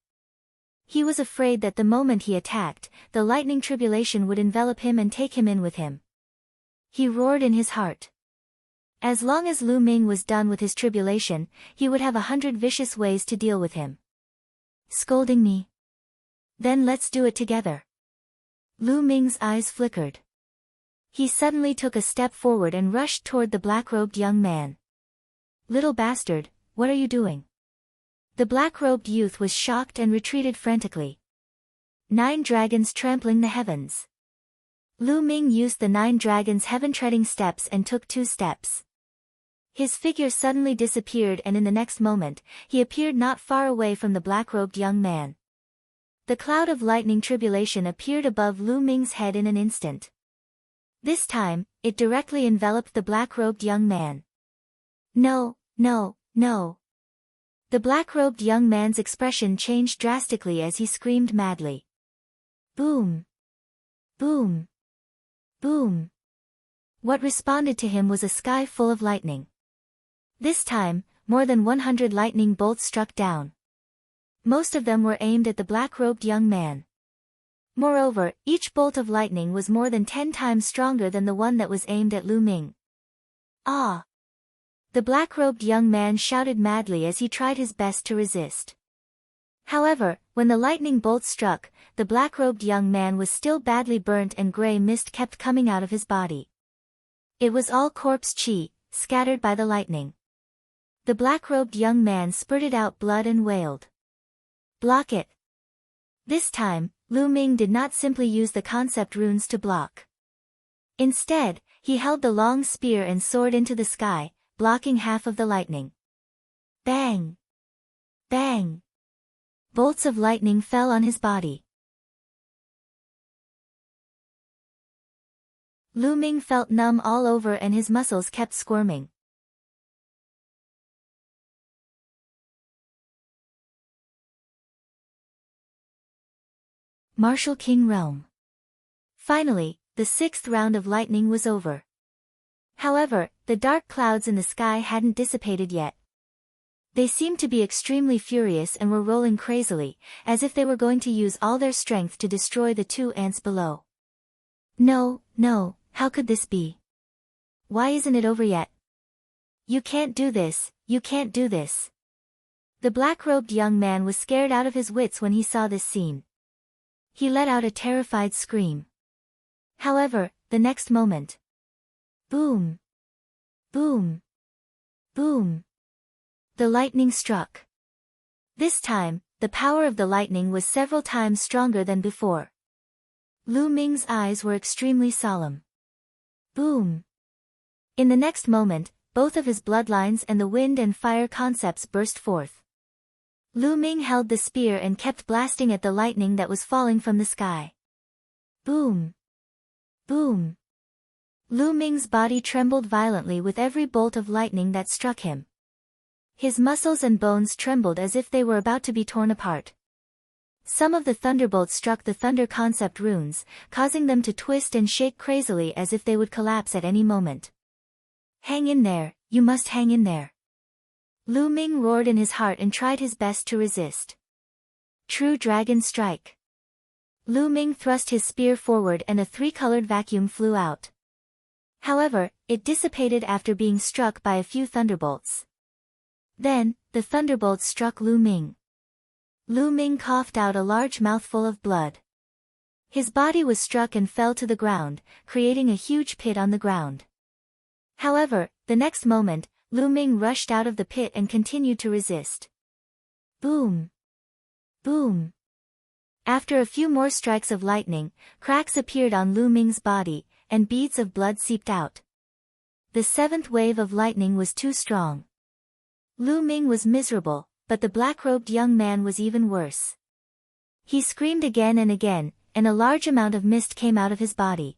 A: He was afraid that the moment he attacked, the lightning tribulation would envelop him and take him in with him. He roared in his heart. As long as Lu Ming was done with his tribulation, he would have 100 vicious ways to deal with him. Scolding me? Then let's do it together. Lu Ming's eyes flickered. He suddenly took a step forward and rushed toward the black-robed young man. Little bastard, what are you doing? The black-robed youth was shocked and retreated frantically. 9 dragons trampling the heavens. Lu Ming used the 9 dragons' heaven-treading steps and took 2 steps. His figure suddenly disappeared and in the next moment, he appeared not far away from the black-robed young man. The cloud of lightning tribulation appeared above Lu Ming's head in an instant. This time, it directly enveloped the black-robed young man. No, no, no. The black-robed young man's expression changed drastically as he screamed madly. Boom! Boom! Boom! What responded to him was a sky full of lightning. This time, more than 100 lightning bolts struck down. Most of them were aimed at the black-robed young man. Moreover, each bolt of lightning was more than 10 times stronger than the one that was aimed at Lu Ming. Ah! The black-robed young man shouted madly as he tried his best to resist. However, when the lightning bolt struck, the black-robed young man was still badly burnt and gray mist kept coming out of his body. It was all corpse chi, scattered by the lightning. The black-robed young man spurted out blood and wailed. "Block it!" This time, Lu Ming did not simply use the concept runes to block. Instead, he held the long spear and soared into the sky, blocking half of the lightning. Bang! Bang! Bolts of lightning fell on his body. Lu Ming felt numb all over and his muscles kept squirming. Martial King Realm. Finally, the 6th round of lightning was over. However, the dark clouds in the sky hadn't dissipated yet. They seemed to be extremely furious and were rolling crazily, as if they were going to use all their strength to destroy the 2 ants below. No, how could this be? Why isn't it over yet? You can't do this, you can't do this. The black-robed young man was scared out of his wits when he saw this scene. He let out a terrified scream. However, the next moment. Boom! Boom! Boom! The lightning struck. This time, the power of the lightning was several times stronger than before. Lu Ming's eyes were extremely solemn. Boom! In the next moment, both of his bloodlines and the wind and fire concepts burst forth. Lu Ming held the spear and kept blasting at the lightning that was falling from the sky. Boom! Boom! Lu Ming's body trembled violently with every bolt of lightning that struck him. His muscles and bones trembled as if they were about to be torn apart. Some of the thunderbolts struck the thunder concept runes, causing them to twist and shake crazily as if they would collapse at any moment. Hang in there, you must hang in there. Lu Ming roared in his heart and tried his best to resist. True Dragon Strike. Lu Ming thrust his spear forward and a 3-colored vacuum flew out. However, it dissipated after being struck by a few thunderbolts. Then, the thunderbolts struck Lu Ming. Lu Ming coughed out a large mouthful of blood. His body was struck and fell to the ground, creating a huge pit on the ground. However, the next moment, Lu Ming rushed out of the pit and continued to resist. Boom! Boom! After a few more strikes of lightning, cracks appeared on Lu Ming's body, and beads of blood seeped out. The 7th wave of lightning was too strong. Lu Ming was miserable, but the black-robed young man was even worse. He screamed again and again, and a large amount of mist came out of his body.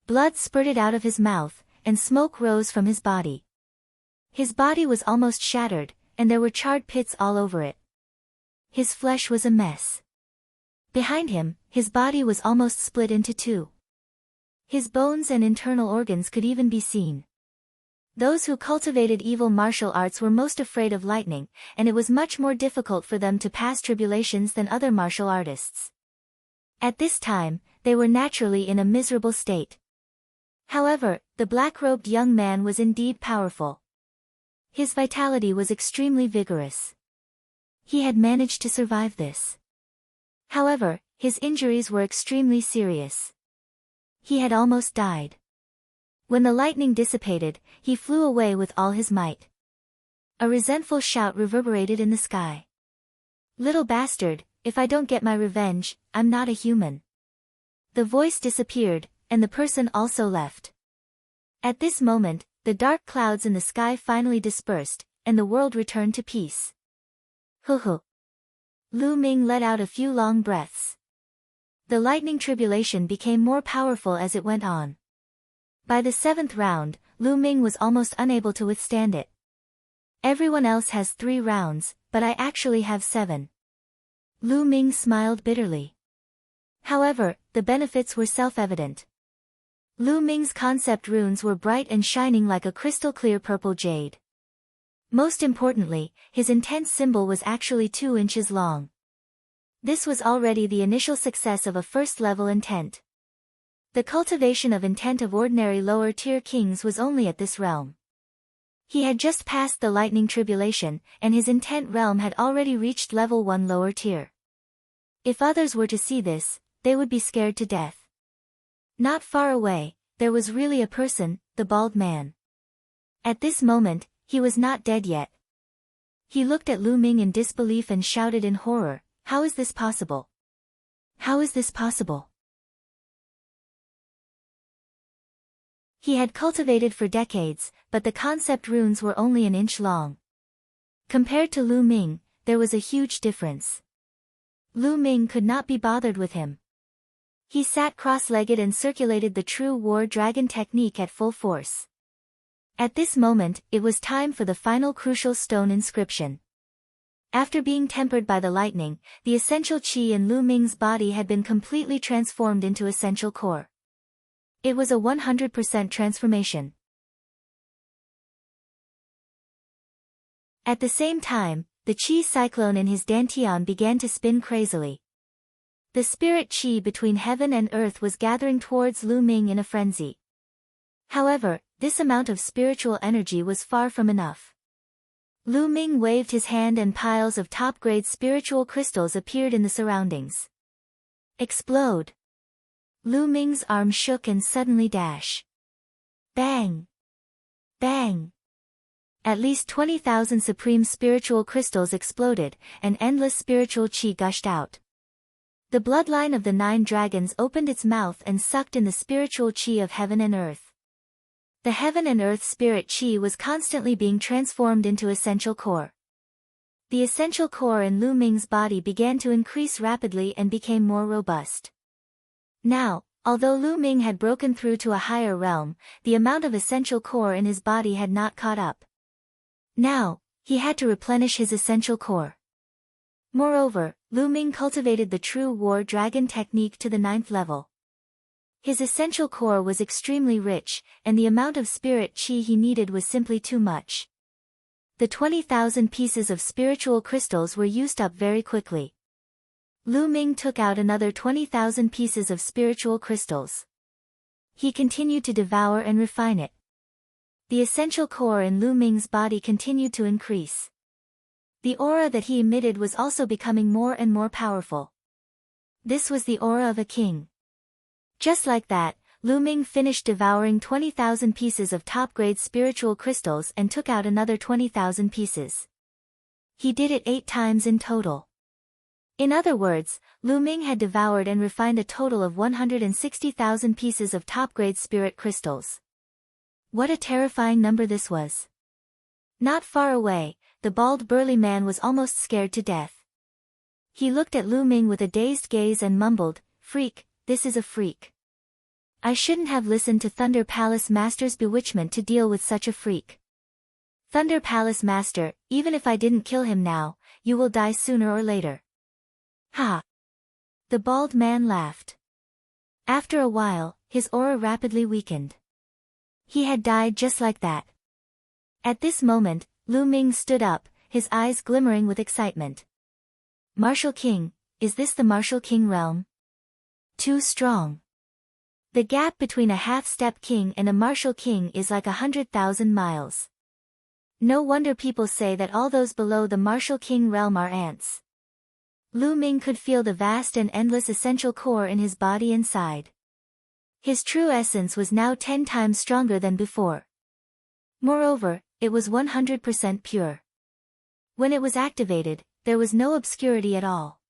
A: Blood spurted out of his mouth, and smoke rose from his body. His body was almost shattered, and there were charred pits all over it. His flesh was a mess. Behind him, his body was almost split into 2. His bones and internal organs could even be seen. Those who cultivated evil martial arts were most afraid of lightning, and it was much more difficult for them to pass tribulations than other martial artists. At this time, they were naturally in a miserable state. However, the black-robed young man was indeed powerful. His vitality was extremely vigorous. He had managed to survive this. However, his injuries were extremely serious. He had almost died. When the lightning dissipated, he flew away with all his might. A resentful shout reverberated in the sky. Little bastard, if I don't get my revenge, I'm not a human. The voice disappeared, and the person also left. At this moment, the dark clouds in the sky finally dispersed, and the world returned to peace. Hoo. Lu Ming let out a few long breaths. The lightning tribulation became more powerful as it went on. By the 7th round, Lu Ming was almost unable to withstand it. Everyone else has 3 rounds, but I actually have 7. Lu Ming smiled bitterly. However, the benefits were self-evident. Lu Ming's concept runes were bright and shining like a crystal-clear purple jade. Most importantly, his intent symbol was actually 2 inches long. This was already the initial success of a first-level intent. The cultivation of intent of ordinary lower-tier kings was only at this realm. He had just passed the lightning tribulation, and his intent realm had already reached level 1 lower tier. If others were to see this, they would be scared to death. Not far away, there was really a person, the bald man. At this moment, he was not dead yet. He looked at Lu Ming in disbelief and shouted in horror, "How is this possible? How is this possible?" He had cultivated for decades, but the concept runes were only an inch long. Compared to Lu Ming, there was a huge difference. Lu Ming could not be bothered with him. He sat cross-legged and circulated the true war dragon technique at full force. At this moment, it was time for the final crucial stone inscription. After being tempered by the lightning, the essential chi in Lu Ming's body had been completely transformed into essential core. It was a 100% transformation. At the same time, the chi cyclone in his dantian began to spin crazily. The spirit chi between heaven and earth was gathering towards Lu Ming in a frenzy. However, this amount of spiritual energy was far from enough. Lu Ming waved his hand and piles of top-grade spiritual crystals appeared in the surroundings. Explode! Lu Ming's arm shook and suddenly dash. Bang! Bang! At least 20,000 supreme spiritual crystals exploded, and endless spiritual chi gushed out. The bloodline of the 9 dragons opened its mouth and sucked in the spiritual chi of heaven and earth. The heaven and earth spirit chi was constantly being transformed into essential core. The essential core in Lu Ming's body began to increase rapidly and became more robust. Now, although Lu Ming had broken through to a higher realm, the amount of essential core in his body had not caught up. Now, he had to replenish his essential core. Moreover, Lu Ming cultivated the true war dragon technique to the 9th level. His essential core was extremely rich, and the amount of spirit chi he needed was simply too much. The 20,000 pieces of spiritual crystals were used up very quickly. Lu Ming took out another 20,000 pieces of spiritual crystals. He continued to devour and refine it. The essential core in Lu Ming's body continued to increase. The aura that he emitted was also becoming more and more powerful. This was the aura of a king. Just like that, Lu Ming finished devouring 20,000 pieces of top-grade spiritual crystals and took out another 20,000 pieces. He did it 8 times in total. In other words, Lu Ming had devoured and refined a total of 160,000 pieces of top-grade spirit crystals. What a terrifying number this was. Not far away, the bald burly man was almost scared to death. He looked at Lu Ming with a dazed gaze and mumbled, "Freak, this is a freak. I shouldn't have listened to Thunder Palace Master's bewitchment to deal with such a freak. Thunder Palace Master, even if I didn't kill him now, you will die sooner or later." Ha! The bald man laughed. After a while, his aura rapidly weakened. He had died just like that. At this moment, Lu Ming stood up, his eyes glimmering with excitement. "Martial King, is this the Martial King realm? Too strong. The gap between a half-step king and a martial king is like 100,000 miles. No wonder people say that all those below the martial king realm are ants." Lu Ming could feel the vast and endless essential core in his body inside. His true essence was now 10 times stronger than before. Moreover, it was 100% pure. When it was activated, there was no obscurity at all.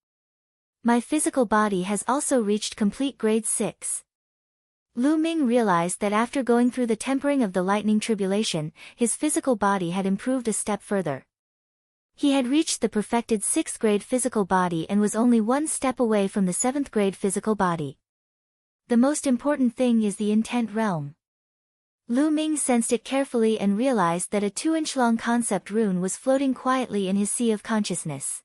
A: My physical body has also reached complete grade 6. Lu Ming realized that after going through the tempering of the lightning tribulation, his physical body had improved a step further. He had reached the perfected 6th grade physical body and was only 1 step away from the 7th grade physical body. The most important thing is the intent realm. Lu Ming sensed it carefully and realized that a 2-inch-long concept rune was floating quietly in his sea of consciousness.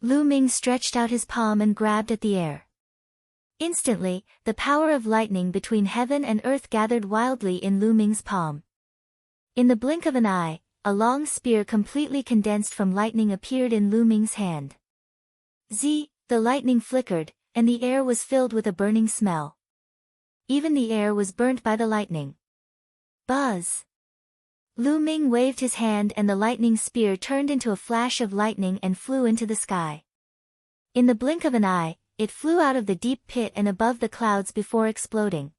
A: Lu Ming stretched out his palm and grabbed at the air. Instantly, the power of lightning between heaven and earth gathered wildly in Lu Ming's palm. In the blink of an eye, a long spear completely condensed from lightning appeared in Lu Ming's hand. The lightning flickered, and the air was filled with a burning smell. Even the air was burnt by the lightning. Buzz! Lu Ming waved his hand and the lightning spear turned into a flash of lightning and flew into the sky. In the blink of an eye, it flew out of the deep pit and above the clouds before exploding.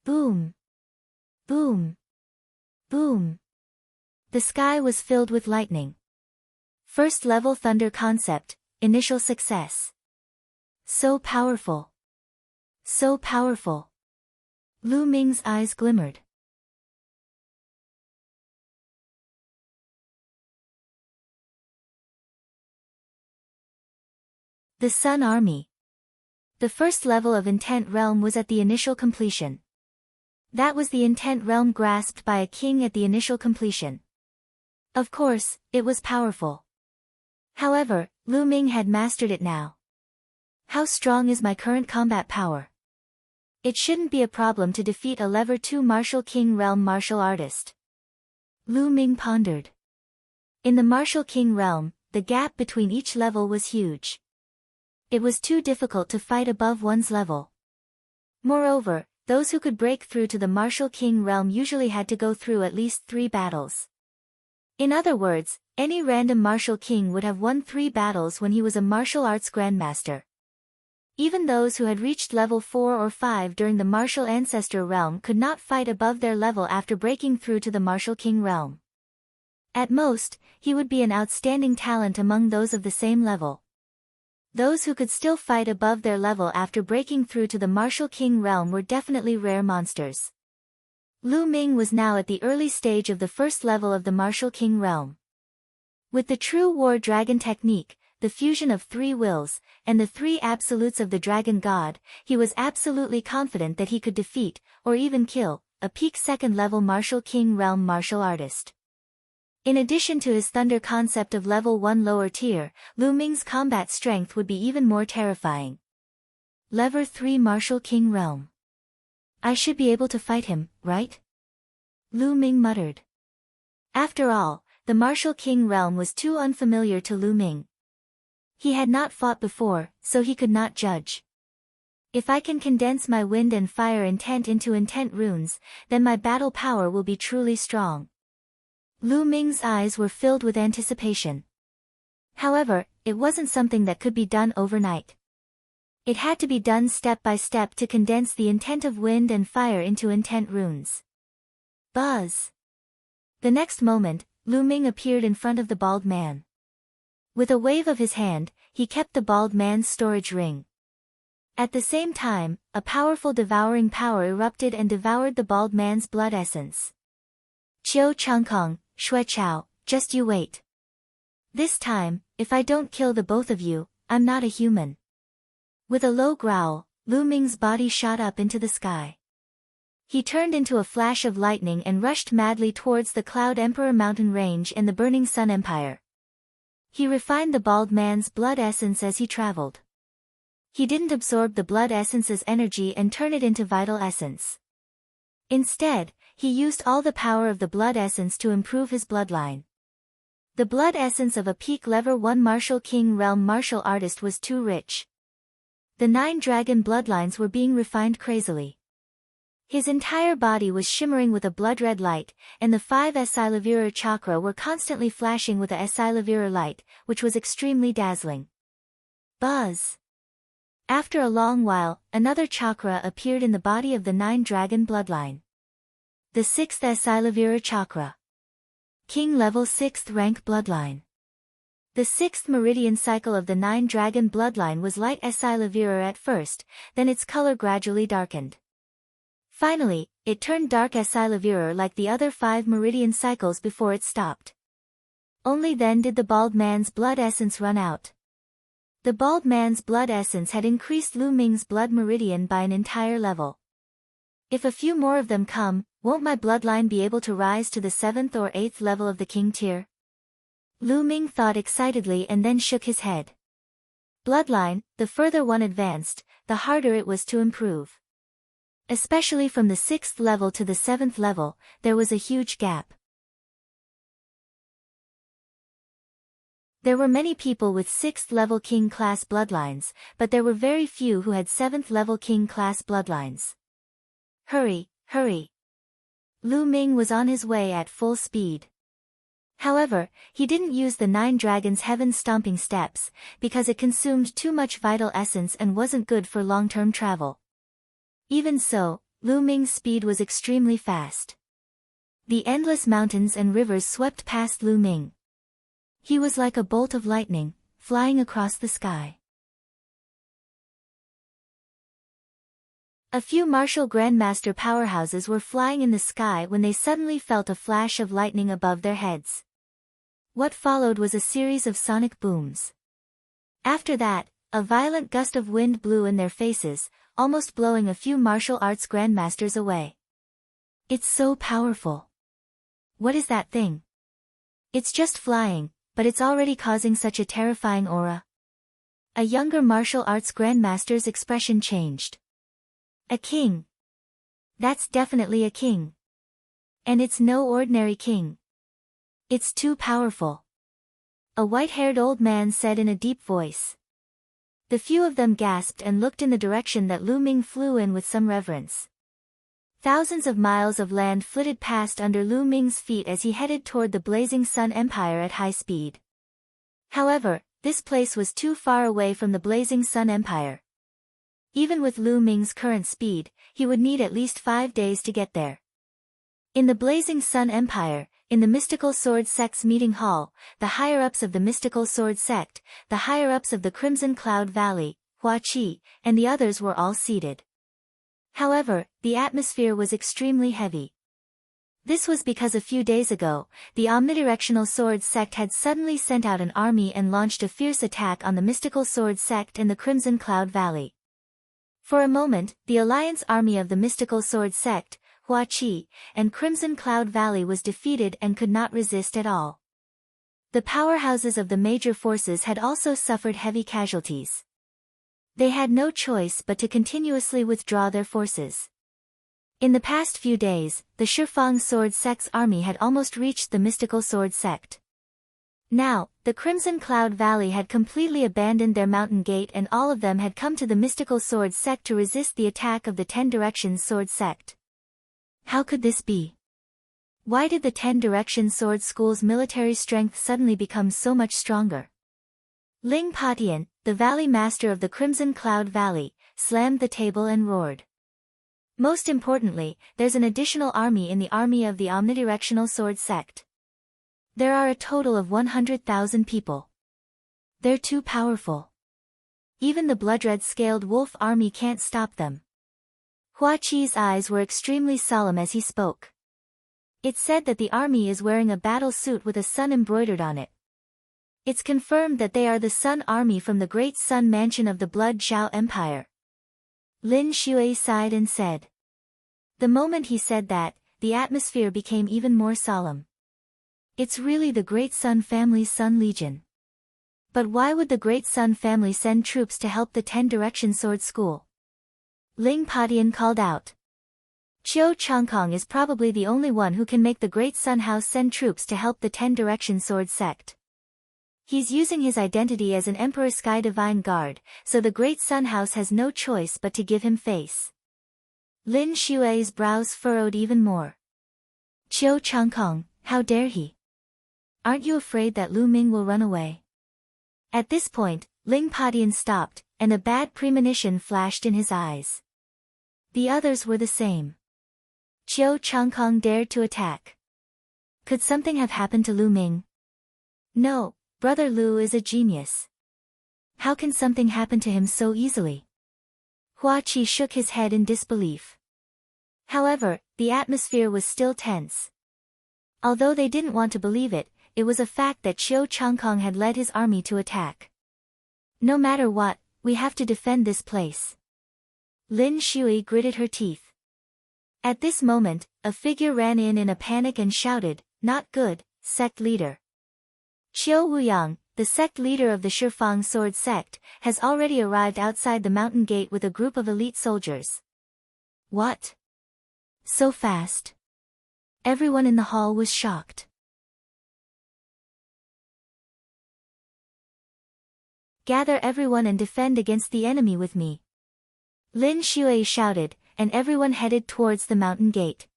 A: Boom! Boom! Boom! The sky was filled with lightning. First level thunder concept, initial success. So powerful. So powerful. Lu Ming's eyes glimmered. The Sun Army. The first level of Intent Realm was at the initial completion. That was the Intent Realm grasped by a king at the initial completion. Of course, it was powerful. However, Lu Ming had mastered it now. How strong is my current combat power? It shouldn't be a problem to defeat a Level 2 Martial King Realm martial artist. Lu Ming pondered. In the Martial King Realm, the gap between each level was huge. It was too difficult to fight above one's level. Moreover, those who could break through to the Martial King Realm usually had to go through at least 3 battles. In other words, any random martial king would have won 3 battles when he was a martial arts grandmaster. Even those who had reached level 4 or 5 during the Martial Ancestor Realm could not fight above their level after breaking through to the Martial King Realm. At most, he would be an outstanding talent among those of the same level. Those who could still fight above their level after breaking through to the Martial King Realm were definitely rare monsters. Lu Ming was now at the early stage of the first level of the Martial King Realm. With the true War Dragon technique, the fusion of 3 wills, and the 3 absolutes of the Dragon God, he was absolutely confident that he could defeat, or even kill, a peak second-level Martial King Realm martial artist. In addition to his thunder concept of level 1 lower tier, Lu Ming's combat strength would be even more terrifying. Level 3 Martial King Realm. I should be able to fight him, right? Lu Ming muttered. After all, the Martial King Realm was too unfamiliar to Lu Ming. He had not fought before, so he could not judge. If I can condense my wind and fire intent into intent runes, then my battle power will be truly strong. Lu Ming's eyes were filled with anticipation. However, it wasn't something that could be done overnight. It had to be done step by step to condense the intent of wind and fire into intent runes. Buzz! The next moment, Lu Ming appeared in front of the bald man. With a wave of his hand, he kept the bald man's storage ring. At the same time, a powerful devouring power erupted and devoured the bald man's blood essence. Qiu Changkong, Shui Chao, just you wait. This time, if I don't kill the both of you, I'm not a human. With a low growl, Lu Ming's body shot up into the sky. He turned into a flash of lightning and rushed madly towards the Cloud Emperor mountain range and the Burning Sun Empire. He refined the bald man's blood essence as he traveled. He didn't absorb the blood essence's energy and turn it into vital essence. Instead, he used all the power of the blood essence to improve his bloodline. The blood essence of a peak level 1 Martial King Realm martial artist was too rich. The 9 dragon bloodlines were being refined crazily. His entire body was shimmering with a blood-red light, and the 5 Esilavira chakra were constantly flashing with a Esilavira light, which was extremely dazzling. Buzz! After a long while, another chakra appeared in the body of the 9 dragon bloodline. The 6th Esilavira chakra. King level 6th rank bloodline. The 6th meridian cycle of the 9 dragon bloodline was light Esilavira at first, then its color gradually darkened. Finally, it turned dark Esilavira like the other 5 meridian cycles before it stopped. Only then did the bald man's blood essence run out. The bald man's blood essence had increased Lu Ming's blood meridian by an entire level. If a few more of them come, won't my bloodline be able to rise to the 7th or 8th level of the king tier? Lu Ming thought excitedly and then shook his head. Bloodline, the further one advanced, the harder it was to improve. Especially from the 6th level to the 7th level, there was a huge gap. There were many people with 6th level king class bloodlines, but there were very few who had 7th level king class bloodlines. Hurry, hurry. Lu Ming was on his way at full speed. However, he didn't use the 9 dragons' heaven-stomping steps, because it consumed too much vital essence and wasn't good for long-term travel. Even so, Lu Ming's speed was extremely fast. The endless mountains and rivers swept past Lu Ming. He was like a bolt of lightning, flying across the sky. A few martial grandmaster powerhouses were flying in the sky when they suddenly felt a flash of lightning above their heads. What followed was a series of sonic booms. After that, a violent gust of wind blew in their faces, almost blowing a few martial arts grandmasters away. It's so powerful. What is that thing? It's just flying, but it's already causing such a terrifying aura. A younger martial arts grandmaster's expression changed. A king. That's definitely a king. And it's no ordinary king. It's too powerful. A white-haired old man said in a deep voice. The few of them gasped and looked in the direction that Lu Ming flew in with some reverence. Thousands of miles of land flitted past under Lu Ming's feet as he headed toward the blazing Sun Empire at high speed. However, this place was too far away from the blazing Sun Empire. Even with Lu Ming's current speed, he would need at least 5 days to get there. In the blazing Sun Empire, in the Mystical Sword Sect's meeting hall, the higher-ups of the Mystical Sword Sect, the higher-ups of the Crimson Cloud Valley, Hua Qi, and the others were all seated. However, the atmosphere was extremely heavy. This was because a few days ago, the Omnidirectional Sword Sect had suddenly sent out an army and launched a fierce attack on the Mystical Sword Sect and the Crimson Cloud Valley. For a moment, the alliance army of the Mystical Sword Sect, Hua Qi, and Crimson Cloud Valley was defeated and could not resist at all. The powerhouses of the major forces had also suffered heavy casualties. They had no choice but to continuously withdraw their forces. In the past few days, the Shifang Sword Sect's army had almost reached the Mystical Sword Sect. Now, the Crimson Cloud Valley had completely abandoned their mountain gate and all of them had come to the Mystical Sword Sect to resist the attack of the 10 Directions Sword Sect. How could this be? Why did the 10 Direction Sword School's military strength suddenly become so much stronger? Ling Patian, the Valley Master of the Crimson Cloud Valley, slammed the table and roared. Most importantly, there's an additional army in the army of the Omnidirectional Sword Sect. There are a total of 100,000 people. They're too powerful. Even the blood-red-scaled wolf army can't stop them. Hua Qi's eyes were extremely solemn as he spoke. It's said that the army is wearing a battle suit with a sun embroidered on it. It's confirmed that they are the Sun Army from the Great Sun Mansion of the Blood Zhao Empire. Lin Shui sighed and said. The moment he said that, the atmosphere became even more solemn. It's really the Great Sun family's Sun Legion. But why would the Great Sun family send troops to help the 10 Direction Sword School? Ling Patian called out. Qiu Changkong is probably the only one who can make the Great Sun House send troops to help the 10 Direction Sword Sect. He's using his identity as an Emperor Sky Divine Guard, so the Great Sun House has no choice but to give him face. Lin Shui's brows furrowed even more. Qiu Changkong, how dare he? Aren't you afraid that Lu Ming will run away? At this point, Ling Patian stopped, and a bad premonition flashed in his eyes. The others were the same. Qiu Changkong dared to attack. Could something have happened to Lu Ming? No, Brother Lu is a genius. How can something happen to him so easily? Hua Qi shook his head in disbelief. However, the atmosphere was still tense. Although they didn't want to believe it, it was a fact that Qiu Changkong had led his army to attack. No matter what, we have to defend this place. Lin Shui gritted her teeth. At this moment, a figure ran in a panic and shouted, "Not good, sect leader." Qiu Wuyang, the sect leader of the Shifang Sword Sect, has already arrived outside the mountain gate with a group of elite soldiers. What? So fast? Everyone in the hall was shocked. Gather everyone and defend against the enemy with me. Lin Shui shouted, and everyone headed towards the mountain gate.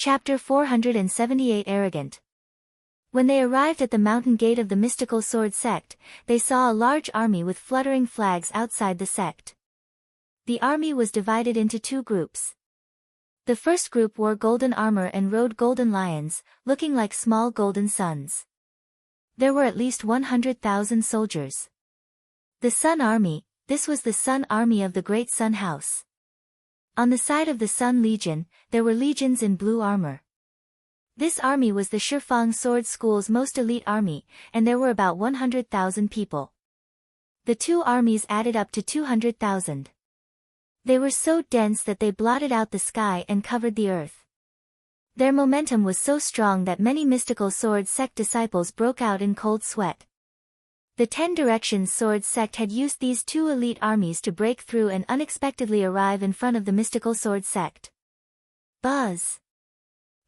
A: Chapter 478 Arrogant. When they arrived at the mountain gate of the mystical sword sect, they saw a large army with fluttering flags outside the sect. The army was divided into two groups. The first group wore golden armor and rode golden lions, looking like small golden suns. There were at least 100,000 soldiers. The Sun Army, this was the Sun Army of the Great Sun House. On the side of the Sun Legion, there were legions in blue armor. This army was the Shifang Sword School's most elite army, and there were about 100,000 people. The two armies added up to 200,000. They were so dense that they blotted out the sky and covered the earth. Their momentum was so strong that many mystical sword sect disciples broke out in cold sweat. The 10 Directions Sword Sect had used these two elite armies to break through and unexpectedly arrive in front of the mystical sword sect. Buzz!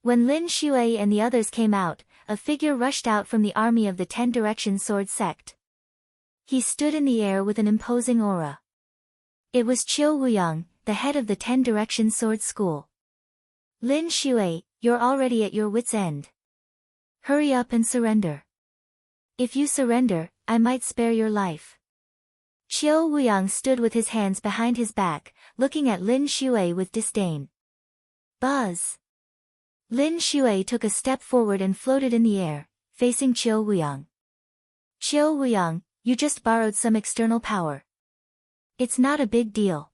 A: When Lin Shui and the others came out, a figure rushed out from the army of the 10 Directions Sword Sect. He stood in the air with an imposing aura. It was Qiu Wuyang, the head of the 10 Directions Sword School. Lin Shui, you're already at your wit's end. Hurry up and surrender. If you surrender, I might spare your life. Qiu Wuyang stood with his hands behind his back, looking at Lin Shui with disdain. Buzz! Lin Shui took a step forward and floated in the air, facing Qiu Wuyang. Qiu Wuyang, you just borrowed some external power. It's not a big deal.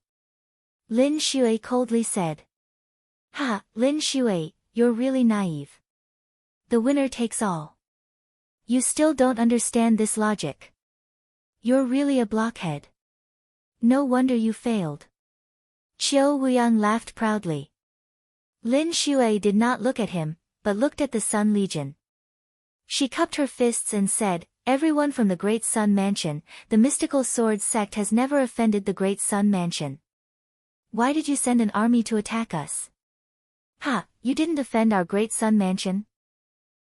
A: Lin Shui coldly said. Ha, Lin Shui, you're really naive. The winner takes all. You still don't understand this logic. You're really a blockhead. No wonder you failed. Qiu Wuyang laughed proudly. Lin Shui did not look at him, but looked at the Sun Legion. She cupped her fists and said, everyone from the Great Sun Mansion, the mystical sword sect has never offended the Great Sun Mansion. Why did you send an army to attack us? Ha, you didn't offend our Great Sun Mansion?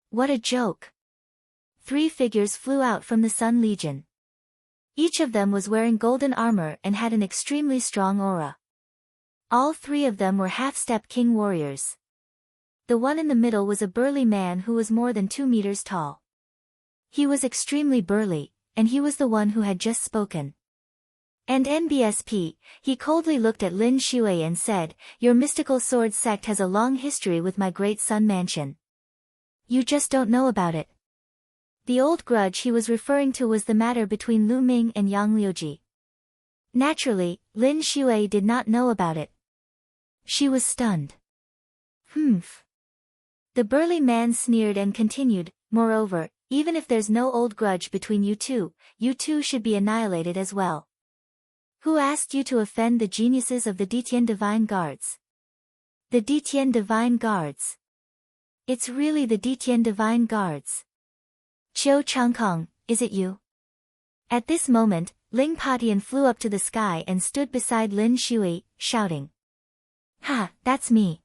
A: What a joke. 3 figures flew out from the Sun Legion. Each of them was wearing golden armor and had an extremely strong aura. All 3 of them were half-step king warriors. The one in the middle was a burly man who was more than 2 meters tall. He was extremely burly, and he was the one who had just spoken. And NBSP, he coldly looked at Lin Shui and said, your mystical sword sect has a long history with my Great Sun Mansion. You just don't know about it. The old grudge he was referring to was the matter between Lu Ming and Yang Liuji. Naturally, Lin Shui did not know about it. She was stunned. Humph. The burly man sneered and continued, moreover, even if there's no old grudge between you two should be annihilated as well. Who asked you to offend the geniuses of the Ditian Divine Guards? The Ditian Divine Guards. It's really the Ditian Divine Guards. Qiu Changkong, is it you? At this moment, Ling Patian flew up to the sky and stood beside Lin Shui, shouting. Ha, that's me.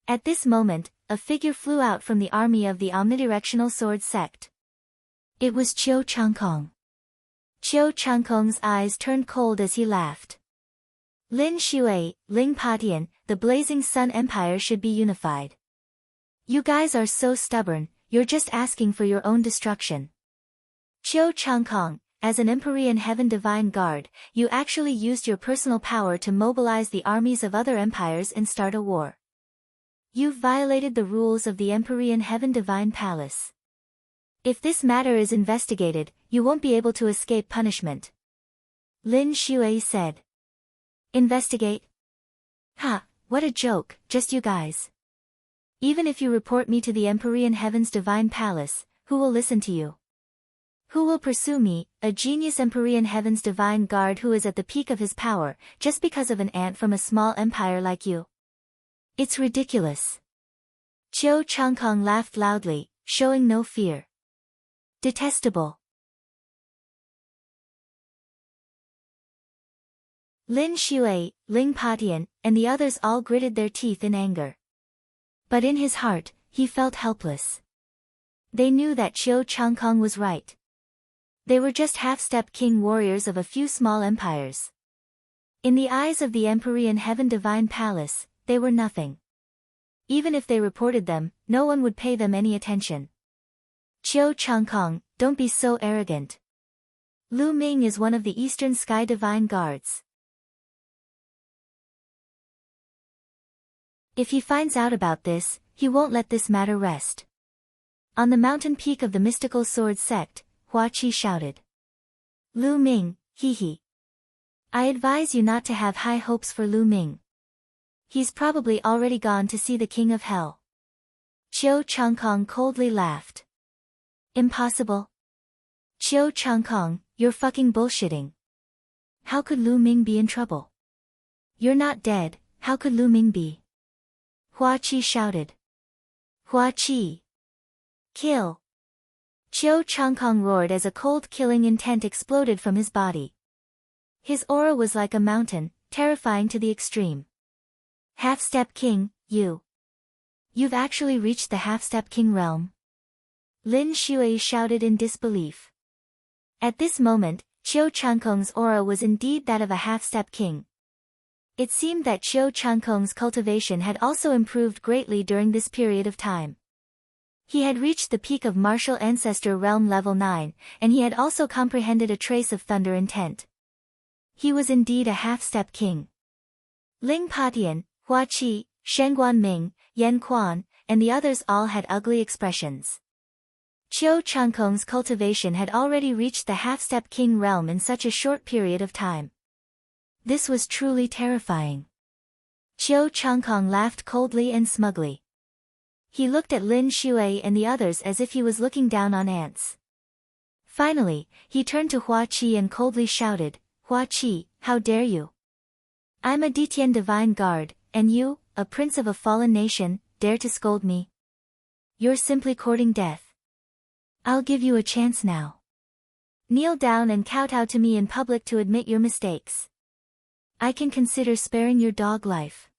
A: At this moment, a figure flew out from the army of the omnidirectional sword sect. It was Qiu Changkong. Qiu Changkong's eyes turned cold as he laughed. Lin Shui, Ling Patian, the blazing Sun Empire should be unified. You guys are so stubborn. You're just asking for your own destruction. Qiu Changkong, as an Empyrean Heaven Divine Guard, you actually used your personal power to mobilize the armies of other empires and start a war. You've violated the rules of the Empyrean Heaven Divine Palace. If this matter is investigated, you won't be able to escape punishment. Lin Shui said. Investigate? Ha, what a joke, just you guys. Even if you report me to the Empyrean Heaven's Divine Palace, who will listen to you? Who will pursue me, a genius Empyrean Heaven's Divine Guard who is at the peak of his power, just because of an ant from a small empire like you? It's ridiculous. Qiu Changkong laughed loudly, showing no fear. Detestable. Lin Shui, Ling Patian, and the others all gritted their teeth in anger. But in his heart, he felt helpless. They knew that Qiu Changkong was right. They were just half-step king warriors of a few small empires. In the eyes of the Empyrean Heaven Divine Palace, they were nothing. Even if they reported them, no one would pay them any attention. Qiu Changkong, don't be so arrogant. Lu Ming is one of the Eastern Sky Divine Guards. If he finds out about this, he won't let this matter rest. On the mountain peak of the mystical sword sect, Hua Qi shouted. Lu Ming, hee. I advise you not to have high hopes for Lu Ming. He's probably already gone to see the King of Hell. Qiu Changkong coldly laughed. Impossible. Qiu Changkong, you're fucking bullshitting. How could Lu Ming be in trouble? You're not dead, how could Lu Ming be? Hua Qi shouted. Hua Qi. Kill. Qiu Changkong roared as a cold killing intent exploded from his body. His aura was like a mountain, terrifying to the extreme. Half-step king, You've actually reached the half-step king realm? Lin Shui shouted in disbelief. At this moment, Qiu Changkong's aura was indeed that of a half-step king. It seemed that Qiu Changkong's cultivation had also improved greatly during this period of time. He had reached the peak of martial ancestor realm level 9, and he had also comprehended a trace of thunder intent. He was indeed a half-step king. Ling Patian, Hua Qi, Shen Guanming, Yan Quan, and the others all had ugly expressions. Qiu Changkong's cultivation had already reached the half-step king realm in such a short period of time. This was truly terrifying. Qiu Changkong laughed coldly and smugly. He looked at Lin Shui and the others as if he was looking down on ants. Finally, he turned to Hua Qi and coldly shouted, Hua Qi, how dare you? I'm a Detian Divine Guard, and you, a prince of a fallen nation, dare to scold me? You're simply courting death. I'll give you a chance now. Kneel down and kowtow to me in public to admit your mistakes. I can consider sparing your dog life.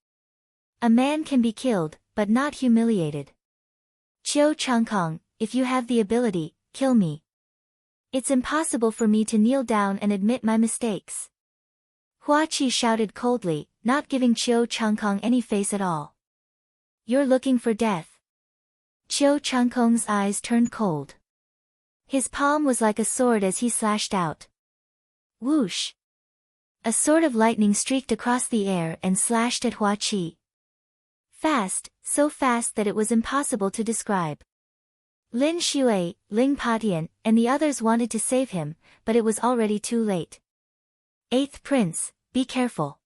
A: A man can be killed, but not humiliated. Qiu Changkong, if you have the ability, kill me. It's impossible for me to kneel down and admit my mistakes. Hua Qi shouted coldly, not giving Qiu Changkong any face at all. You're looking for death. Qiu Changkong's eyes turned cold. His palm was like a sword as he slashed out. Whoosh! A sword of lightning streaked across the air and slashed at Hua Qi. Fast, so fast that it was impossible to describe. Lin Shui, Ling Patian, and the others wanted to save him, but it was already too late. Eighth Prince, be careful.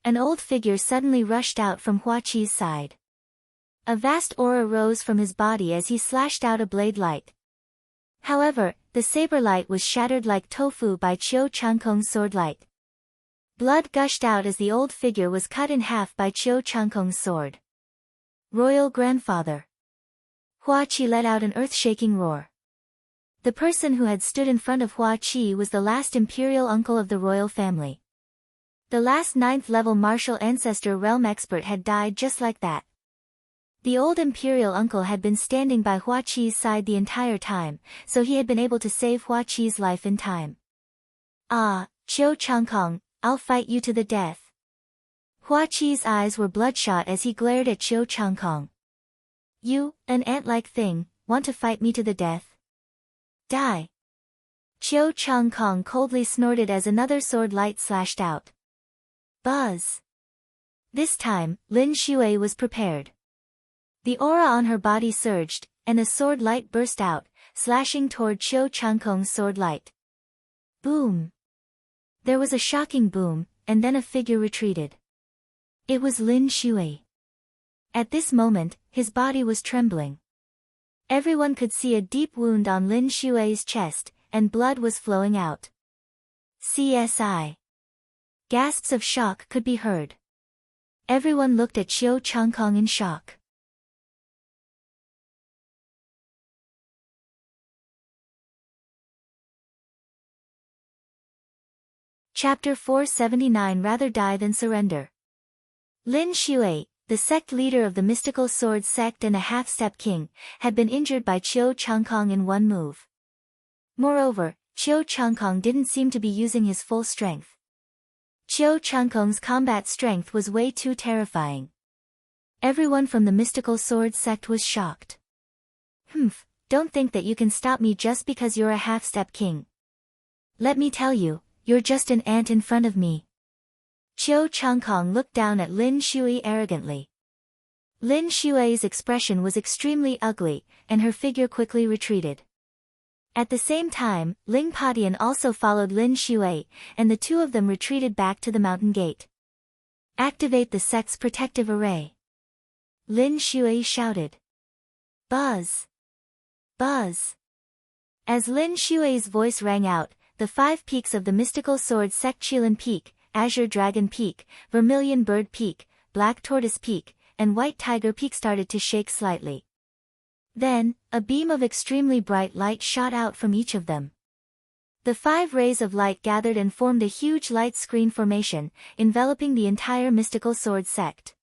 A: An old figure suddenly rushed out from Hua Qi's side. A vast aura rose from his body as he slashed out a blade light. However, the saber light was shattered like tofu by Qiu Changkong's sword light. Blood gushed out as the old figure was cut in half by Qiu Changkong's sword. Royal Grandfather. Hua Qi let out an earth-shaking roar. The person who had stood in front of Hua Qi was the last imperial uncle of the royal family. The last 9th level martial ancestor realm expert had died just like that. The old imperial uncle had been standing by Hua Qi's side the entire time, so he had been able to save Hua Qi's life in time. Ah, Qiu Changkong, I'll fight you to the death. Hua Qi's eyes were bloodshot as he glared at Qiu Changkong. You, an ant-like thing, want to fight me to the death? Die! Qiu Changkong coldly snorted as another sword light slashed out. Buzz! This time, Lin Shui was prepared. The aura on her body surged, and a sword light burst out, slashing toward Qiu Changkong's sword light. Boom! There was a shocking boom, and then a figure retreated. It was Lin Shui. At this moment, his body was trembling. Everyone could see a deep wound on Lin Shui's chest, and blood was flowing out. CSI. Gasps of shock could be heard. Everyone looked at Qiu Changkong in shock. Chapter 479 Rather Die Than Surrender. Lin Shui, the sect leader of the mystical sword sect and a half-step king, had been injured by Qiu Changkong in one move. Moreover, Qiu Changkong didn't seem to be using his full strength. Qiu Changkong's combat strength was way too terrifying. Everyone from the mystical sword sect was shocked. Humph, don't think that you can stop me just because you're a half-step king. Let me tell you, you're just an ant in front of me. Qiu Changkong looked down at Lin Shui arrogantly. Lin Shui's expression was extremely ugly, and her figure quickly retreated. At the same time, Ling Padian also followed Lin Shui, and the two of them retreated back to the mountain gate. Activate the sect's protective array. Lin Shui shouted. Buzz! Buzz! As Lin Shui's voice rang out, the 5 peaks of the mystical sword sect, Qilin Peak, Azure Dragon Peak, Vermilion Bird Peak, Black Tortoise Peak, and White Tiger Peak started to shake slightly. Then, a beam of extremely bright light shot out from each of them. The 5 rays of light gathered and formed a huge light screen formation, enveloping the entire mystical sword sect.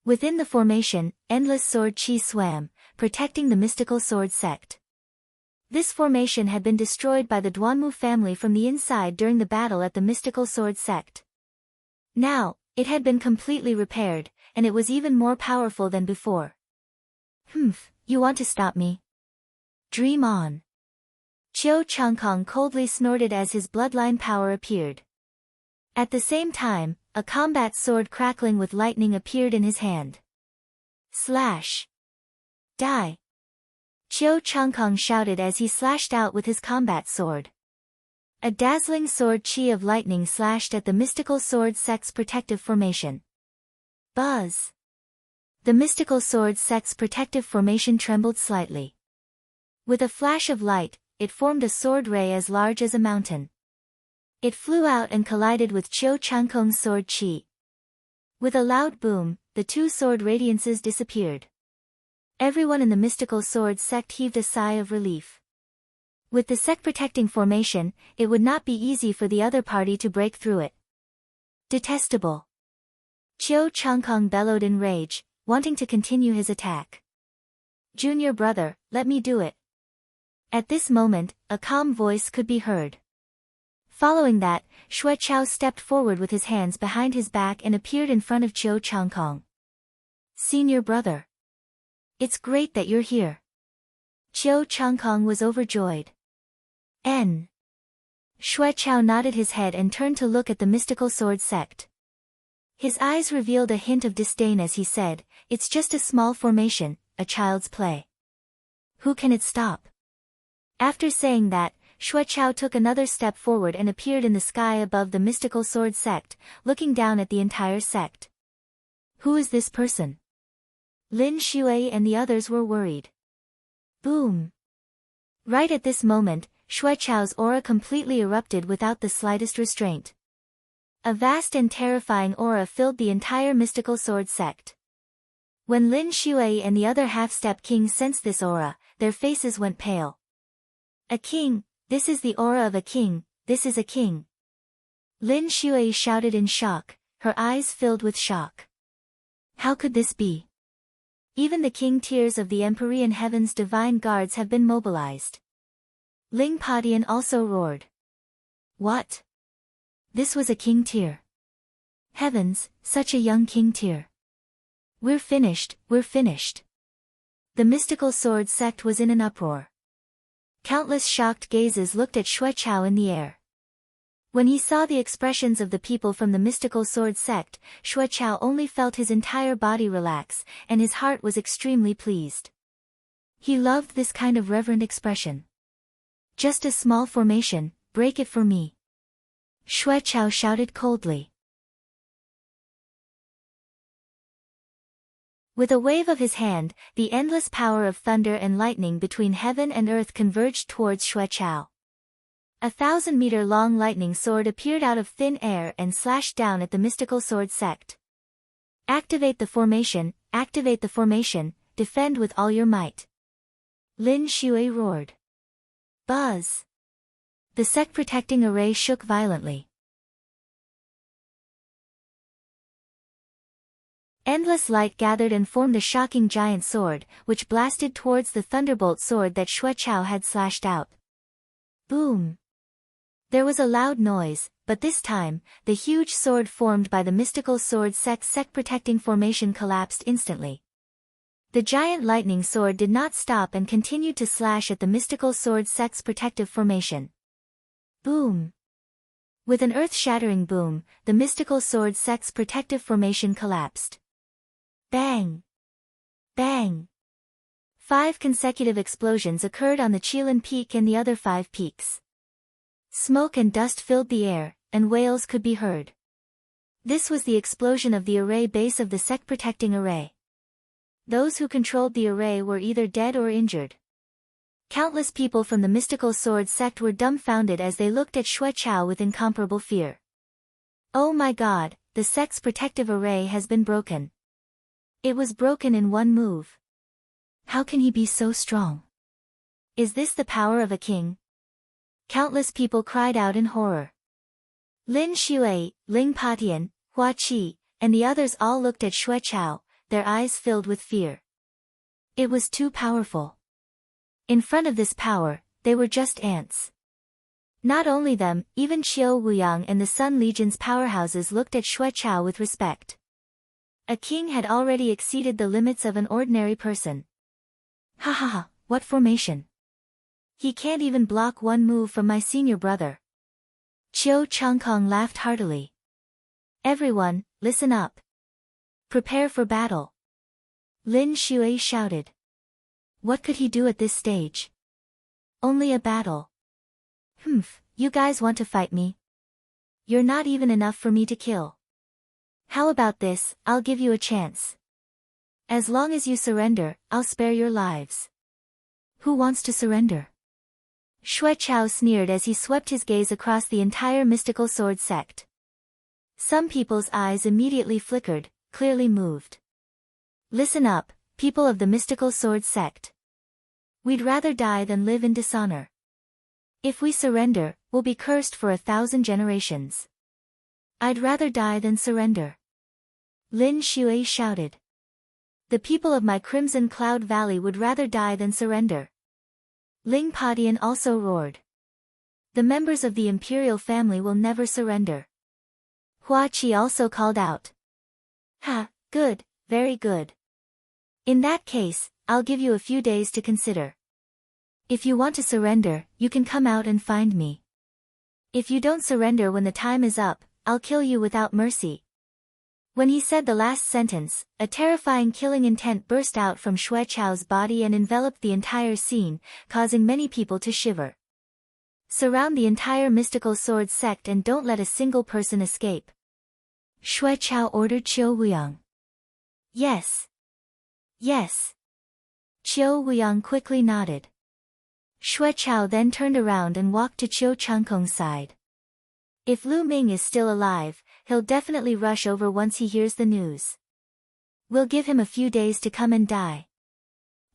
A: Within the formation, endless sword chi swam, protecting the mystical sword sect. This formation had been destroyed by the Duanmu family from the inside during the battle at the mystical sword sect. Now, it had been completely repaired, and it was even more powerful than before. Humph, you want to stop me? Dream on. Qiu Changkong coldly snorted as his bloodline power appeared. At the same time, a combat sword crackling with lightning appeared in his hand. Slash! Die! Qiu Changkong shouted as he slashed out with his combat sword. A dazzling sword chi of lightning slashed at the mystical sword sect's protective formation. Buzz! The mystical sword sect's protective formation trembled slightly. With a flash of light, it formed a sword ray as large as a mountain. It flew out and collided with Qiu Changkong's sword chi. With a loud boom, the 2 sword radiances disappeared. Everyone in the mystical sword sect heaved a sigh of relief. With the sect protecting formation, it would not be easy for the other party to break through it. Detestable! Qiu Changkong bellowed in rage, wanting to continue his attack. Junior brother, let me do it. At this moment, a calm voice could be heard. Following that, Xue Chao stepped forward with his hands behind his back and appeared in front of Qiu Changkong. Senior brother. It's great that you're here. Qiu Changkong was overjoyed. N. Xue Chao nodded his head and turned to look at the mystical sword sect. His eyes revealed a hint of disdain as he said, it's just a small formation, a child's play. Who can it stop? After saying that, Xue Chao took another step forward and appeared in the sky above the mystical sword sect, looking down at the entire sect. Who is this person? Lin Shui and the others were worried. Boom! Right at this moment, Xue Chao's aura completely erupted without the slightest restraint. A vast and terrifying aura filled the entire mystical sword sect. When Lin Shui and the other half-step kings sensed this aura, their faces went pale. A king, this is the aura of a king, this is a king. Lin Shui shouted in shock, her eyes filled with shock. How could this be? Even the king tiers of the Empyrean Heaven's divine guards have been mobilized. Ling Padian also roared. What? This was a king tier. Heavens, such a young king tier. We're finished, we're finished. The mystical sword sect was in an uproar. Countless shocked gazes looked at Xue Chao in the air. When he saw the expressions of the people from the mystical sword sect, Xue Chao only felt his entire body relax, and his heart was extremely pleased. He loved this kind of reverent expression. Just a small formation, break it for me. Xue Chao shouted coldly. With a wave of his hand, the endless power of thunder and lightning between heaven and earth converged towards Xue Chao. 1,000-meter-long lightning sword appeared out of thin air and slashed down at the mystical sword sect. Activate the formation, defend with all your might. Lin Shui roared. Buzz! The sect protecting array shook violently. Endless light gathered and formed a shocking giant sword, which blasted towards the thunderbolt sword that Xue Chao had slashed out. Boom! There was a loud noise, but this time, the huge sword formed by the mystical sword sect protecting formation collapsed instantly. The giant lightning sword did not stop and continued to slash at the mystical sword sect's protective formation. Boom! With an earth-shattering boom, the mystical sword sect's protective formation collapsed. Bang! Bang! 5 consecutive explosions occurred on the Chilan Peak and the other 5 peaks. Smoke and dust filled the air, and wails could be heard. This was the explosion of the array base of the sect protecting array. Those who controlled the array were either dead or injured. Countless people from the mystical sword sect were dumbfounded as they looked at Xue Chao with incomparable fear. Oh my god, the sect's protective array has been broken. It was broken in one move. How can he be so strong? Is this the power of a king? Countless people cried out in horror. Lin Xue, Ling Patian, Hua Qi, and the others all looked at Xue Chao, their eyes filled with fear. It was too powerful. In front of this power, they were just ants. Not only them, even Qiu Wuyang and the Sun Legion's powerhouses looked at Xue Chao with respect. A king had already exceeded the limits of an ordinary person. Ha ha ha, what formation! He can't even block one move from my senior brother. Qiu Changkong laughed heartily. Everyone, listen up. Prepare for battle. Lin Xue shouted. What could he do at this stage? Only a battle. You guys want to fight me? You're not even enough for me to kill. How about this, I'll give you a chance. As long as you surrender, I'll spare your lives. Who wants to surrender? Xue Chao sneered as he swept his gaze across the entire mystical sword sect. Some people's eyes immediately flickered, clearly moved. Listen up, people of the mystical sword sect. We'd rather die than live in dishonor. If we surrender, we'll be cursed for 1,000 generations. I'd rather die than surrender. Lin Xue shouted. The people of my Crimson Cloud Valley would rather die than surrender. Ling Patian also roared. The members of the imperial family will never surrender. Hua Qi also called out. Ha, good, very good. In that case, I'll give you a few days to consider. If you want to surrender, you can come out and find me. If you don't surrender when the time is up, I'll kill you without mercy. When he said the last sentence, a terrifying killing intent burst out from Xue Chao's body and enveloped the entire scene, causing many people to shiver. Surround the entire mystical sword sect and don't let a single person escape. Xue Chao ordered Qiu Wuyang. Yes. Yes. Qiu Wuyang quickly nodded. Xue Chao then turned around and walked to Qiu Changkong's side. If Lu Ming is still alive, he'll definitely rush over once he hears the news. We'll give him a few days to come and die.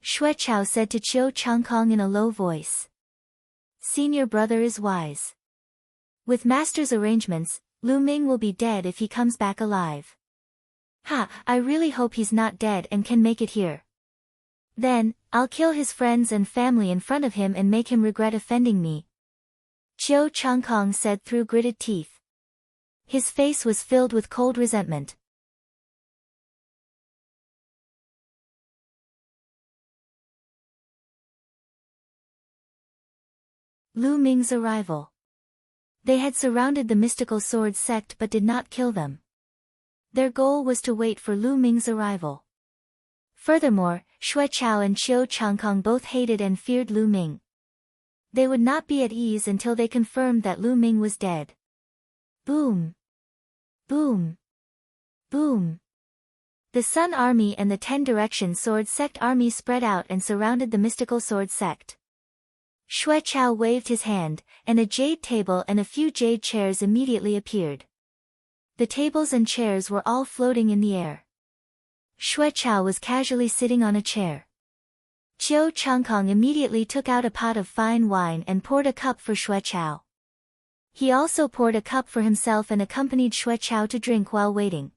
A: Xue Chao said to Qiu Changkong in a low voice. Senior brother is wise. With master's arrangements, Lu Ming will be dead if he comes back alive. Ha, I really hope he's not dead and can make it here. Then, I'll kill his friends and family in front of him and make him regret offending me. Qiu Changkong said through gritted teeth. His face was filled with cold resentment. Lu Ming's arrival. They had surrounded the mystical sword sect but did not kill them. Their goal was to wait for Lu Ming's arrival. Furthermore, Xue Chao and Qiu Changkong both hated and feared Lu Ming. They would not be at ease until they confirmed that Lu Ming was dead. Boom! Boom! Boom! The Sun Army and the 10 Direction Sword Sect army spread out and surrounded the mystical sword sect. Xue Chao waved his hand, and a jade table and a few jade chairs immediately appeared. The tables and chairs were all floating in the air. Xue Chao was casually sitting on a chair. Qiu Changkong immediately took out a pot of fine wine and poured a cup for Xue Chao. He also poured a cup for himself and accompanied Xue Chao to drink while waiting.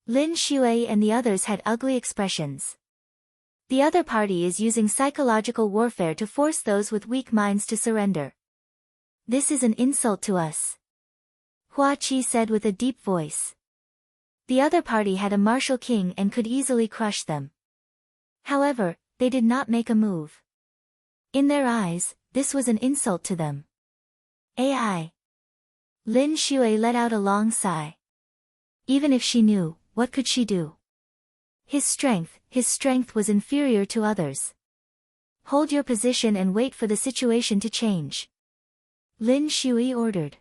A: Lin Xue and the others had ugly expressions. The other party is using psychological warfare to force those with weak minds to surrender. This is an insult to us, Hua Qi said with a deep voice. The other party had a martial king and could easily crush them. However, they did not make a move. In their eyes, this was an insult to them. AI. Lin Shui let out a long sigh. Even if she knew, what could she do? His strength was inferior to others. Hold your position and wait for the situation to change, Lin Shui ordered.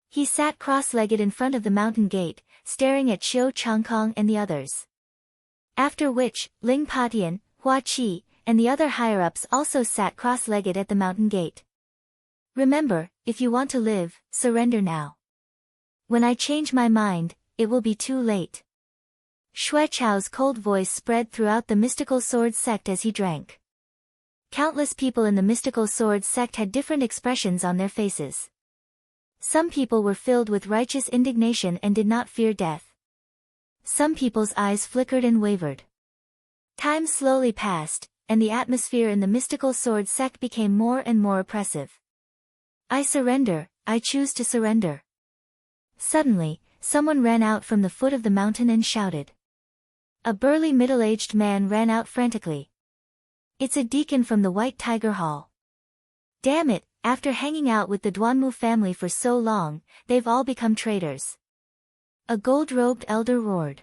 A: He sat cross-legged in front of the mountain gate, staring at Qiu Changkong and the others. After which, Ling Patian, Hua Qi, and the other higher-ups also sat cross-legged at the mountain gate. Remember, if you want to live, surrender now. When I change my mind, it will be too late. Xue Chao's cold voice spread throughout the mystical sword sect as he drank. Countless people in the mystical sword sect had different expressions on their faces. Some people were filled with righteous indignation and did not fear death. Some people's eyes flickered and wavered. Time slowly passed, and the atmosphere in the mystical sword sect became more and more oppressive. I surrender, I choose to surrender. Suddenly, someone ran out from the foot of the mountain and shouted. A burly middle-aged man ran out frantically. It's a deacon from the White Tiger Hall. Damn it, after hanging out with the Duanmu family for so long, they've all become traitors. A gold-robed elder roared.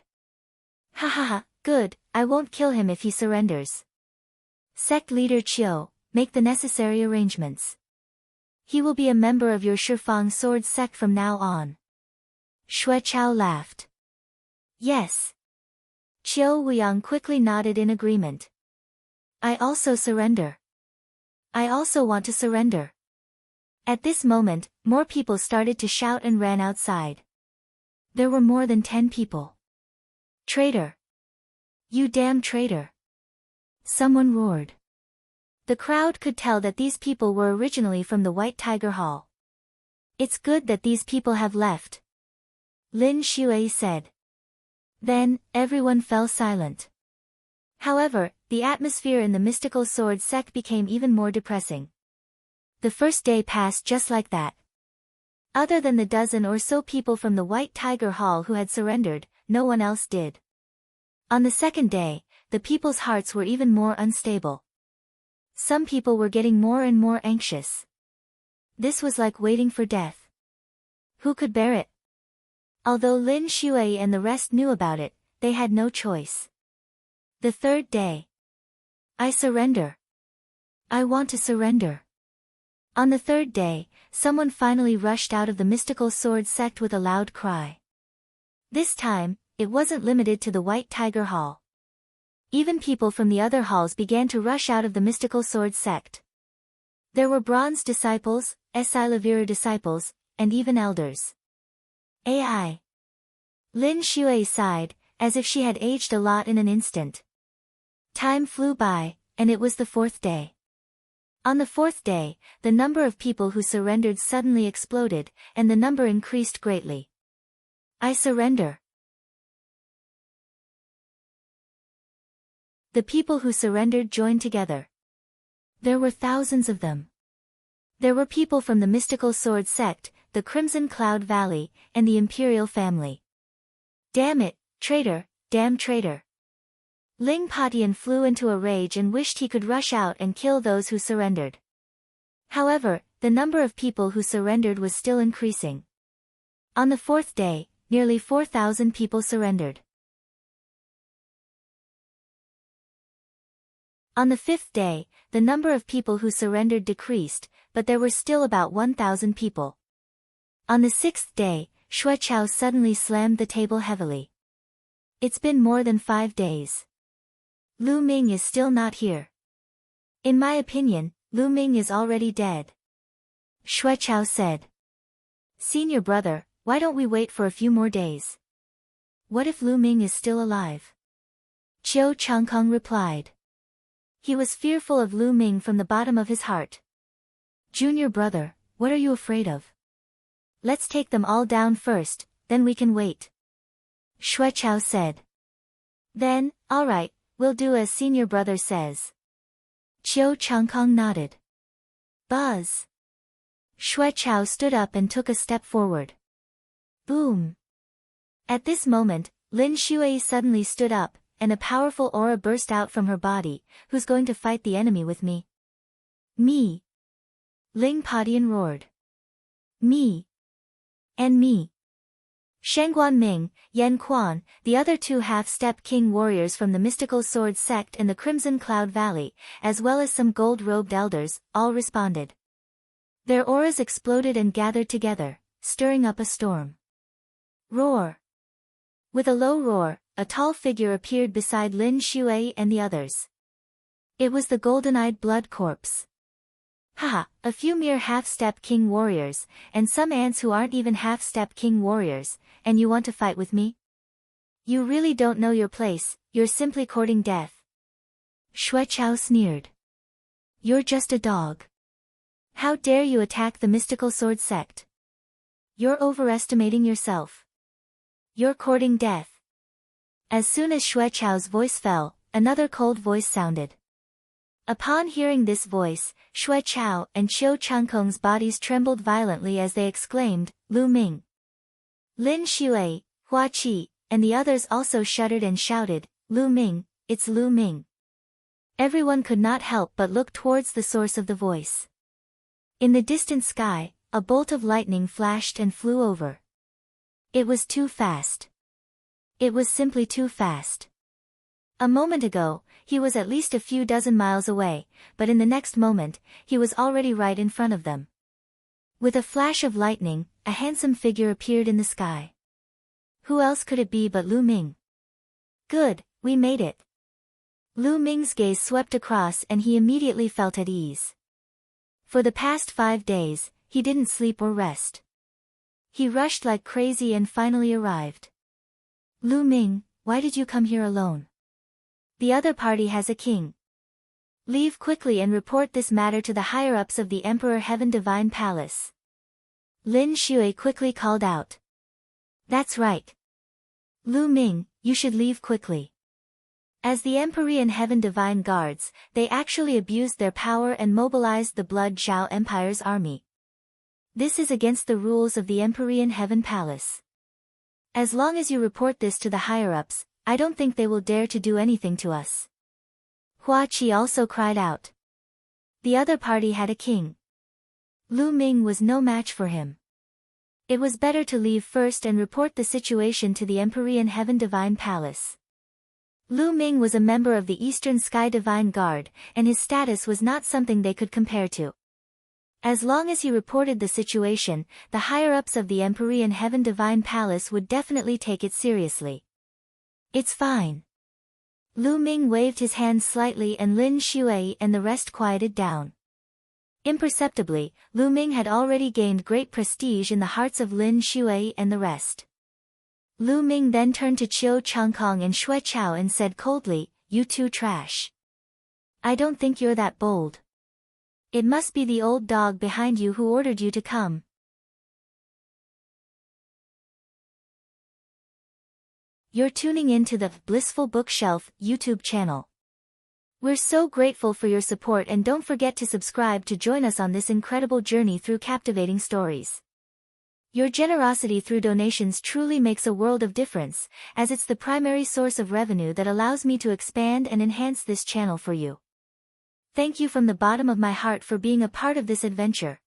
A: Ha ha ha, good, I won't kill him if he surrenders. Sect leader Qiu, make the necessary arrangements. He will be a member of your Shifang sword sect from now on. Xue Chao laughed. Yes. Qiu Wuyang quickly nodded in agreement. I also surrender. I also want to surrender. At this moment, more people started to shout and ran outside. There were more than 10 people. Traitor! You damn traitor! Someone roared. The crowd could tell that these people were originally from the White Tiger Hall. It's good that these people have left, Lin Shui said. Then, everyone fell silent. However, the atmosphere in the mystical sword sect became even more depressing. The first day passed just like that. Other than the dozen or so people from the White Tiger Hall who had surrendered, no one else did. On the second day, the people's hearts were even more unstable. Some people were getting more and more anxious. This was like waiting for death. Who could bear it? Although Lin Shui and the rest knew about it, they had no choice. The third day. I surrender. I want to surrender. On the third day, someone finally rushed out of the mystical sword sect with a loud cry. This time, it wasn't limited to the White Tiger Hall. Even people from the other halls began to rush out of the mystical sword sect. There were bronze disciples, Esilavira disciples, and even elders. AI. Lin Shui sighed, as if she had aged a lot in an instant. Time flew by, and it was the fourth day. On the fourth day, the number of people who surrendered suddenly exploded, and the number increased greatly. I surrender. The people who surrendered joined together. There were thousands of them. There were people from the mystical sword sect, the Crimson Cloud Valley, and the Imperial family. Damn it, traitor, damn traitor. Ling Patian flew into a rage and wished he could rush out and kill those who surrendered. However, the number of people who surrendered was still increasing. On the fourth day, nearly 4,000 people surrendered. On the fifth day, the number of people who surrendered decreased, but there were still about 1,000 people. On the sixth day, Xue Chao suddenly slammed the table heavily. It's been more than 5 days. Lu Ming is still not here. In my opinion, Lu Ming is already dead. Xue Chao said. Senior brother, why don't we wait for a few more days? What if Lu Ming is still alive? Qiu Changkong replied. He was fearful of Lu Ming from the bottom of his heart. Junior brother, what are you afraid of? Let's take them all down first, then we can wait. Xue Chao said. Then, alright, we'll do as senior brother says. Qiu Changkong nodded. Buzz. Xue Chao stood up and took a step forward. Boom! At this moment, Lin Shui suddenly stood up, and a powerful aura burst out from her body. Who's going to fight the enemy with me? Me! Ling Padian roared. Me! And me! Shengguan Ming, Yan Quan, the other two half-step king warriors from the mystical sword sect in the Crimson Cloud Valley, as well as some gold-robed elders, all responded. Their auras exploded and gathered together, stirring up a storm. Roar! With a low roar, a tall figure appeared beside Lin Shui and the others. It was the golden-eyed blood corpse. Haha, a few mere half-step king warriors, and some ants who aren't even half-step king warriors, and you want to fight with me? You really don't know your place, you're simply courting death. Xue Chao sneered. You're just a dog. How dare you attack the mystical sword sect? You're overestimating yourself. You're courting death. As soon as Xue Chao's voice fell, another cold voice sounded. Upon hearing this voice, Xue Chao and Qiu Changkong's bodies trembled violently as they exclaimed, Lu Ming. Lin Shui, Hua Qi, and the others also shuddered and shouted, Lu Ming, it's Lu Ming. Everyone could not help but look towards the source of the voice. In the distant sky, a bolt of lightning flashed and flew over. It was too fast. It was simply too fast. A moment ago, he was at least a few dozen miles away, but in the next moment, he was already right in front of them. With a flash of lightning, a handsome figure appeared in the sky. Who else could it be but Lu Ming? Good, we made it. Lu Ming's gaze swept across and he immediately felt at ease. For the past 5 days, he didn't sleep or rest. He rushed like crazy and finally arrived. Lu Ming, why did you come here alone? The other party has a king. Leave quickly and report this matter to the higher-ups of the Emperor Heaven Divine Palace. Lin Shui quickly called out. That's right. Lu Ming, you should leave quickly. As the Empyrean Heaven Divine Guards, they actually abused their power and mobilized the Blood Zhao Empire's army. This is against the rules of the Empyrean Heaven Palace. As long as you report this to the higher-ups, I don't think they will dare to do anything to us. Hua Qi also cried out. The other party had a king. Lu Ming was no match for him. It was better to leave first and report the situation to the Empyrean Heaven Divine Palace. Lu Ming was a member of the Eastern Sky Divine Guard, and his status was not something they could compare to. As long as he reported the situation, the higher-ups of the Empyrean Heaven Divine Palace would definitely take it seriously. It's fine. Lu Ming waved his hand slightly and Lin Shui and the rest quieted down. Imperceptibly, Lu Ming had already gained great prestige in the hearts of Lin Shui and the rest. Lu Ming then turned to Qiu Changkong and Xue Chao and said coldly, You two trash. I don't think you're that bold. It must be the old dog behind you who ordered you to come. You're tuning in to the Blissful Bookshelf YouTube channel. We're so grateful for your support and don't forget to subscribe to join us on this incredible journey through captivating stories. Your generosity through donations truly makes a world of difference, as it's the primary source of revenue that allows me to expand and enhance this channel for you. Thank you from the bottom of my heart for being a part of this adventure.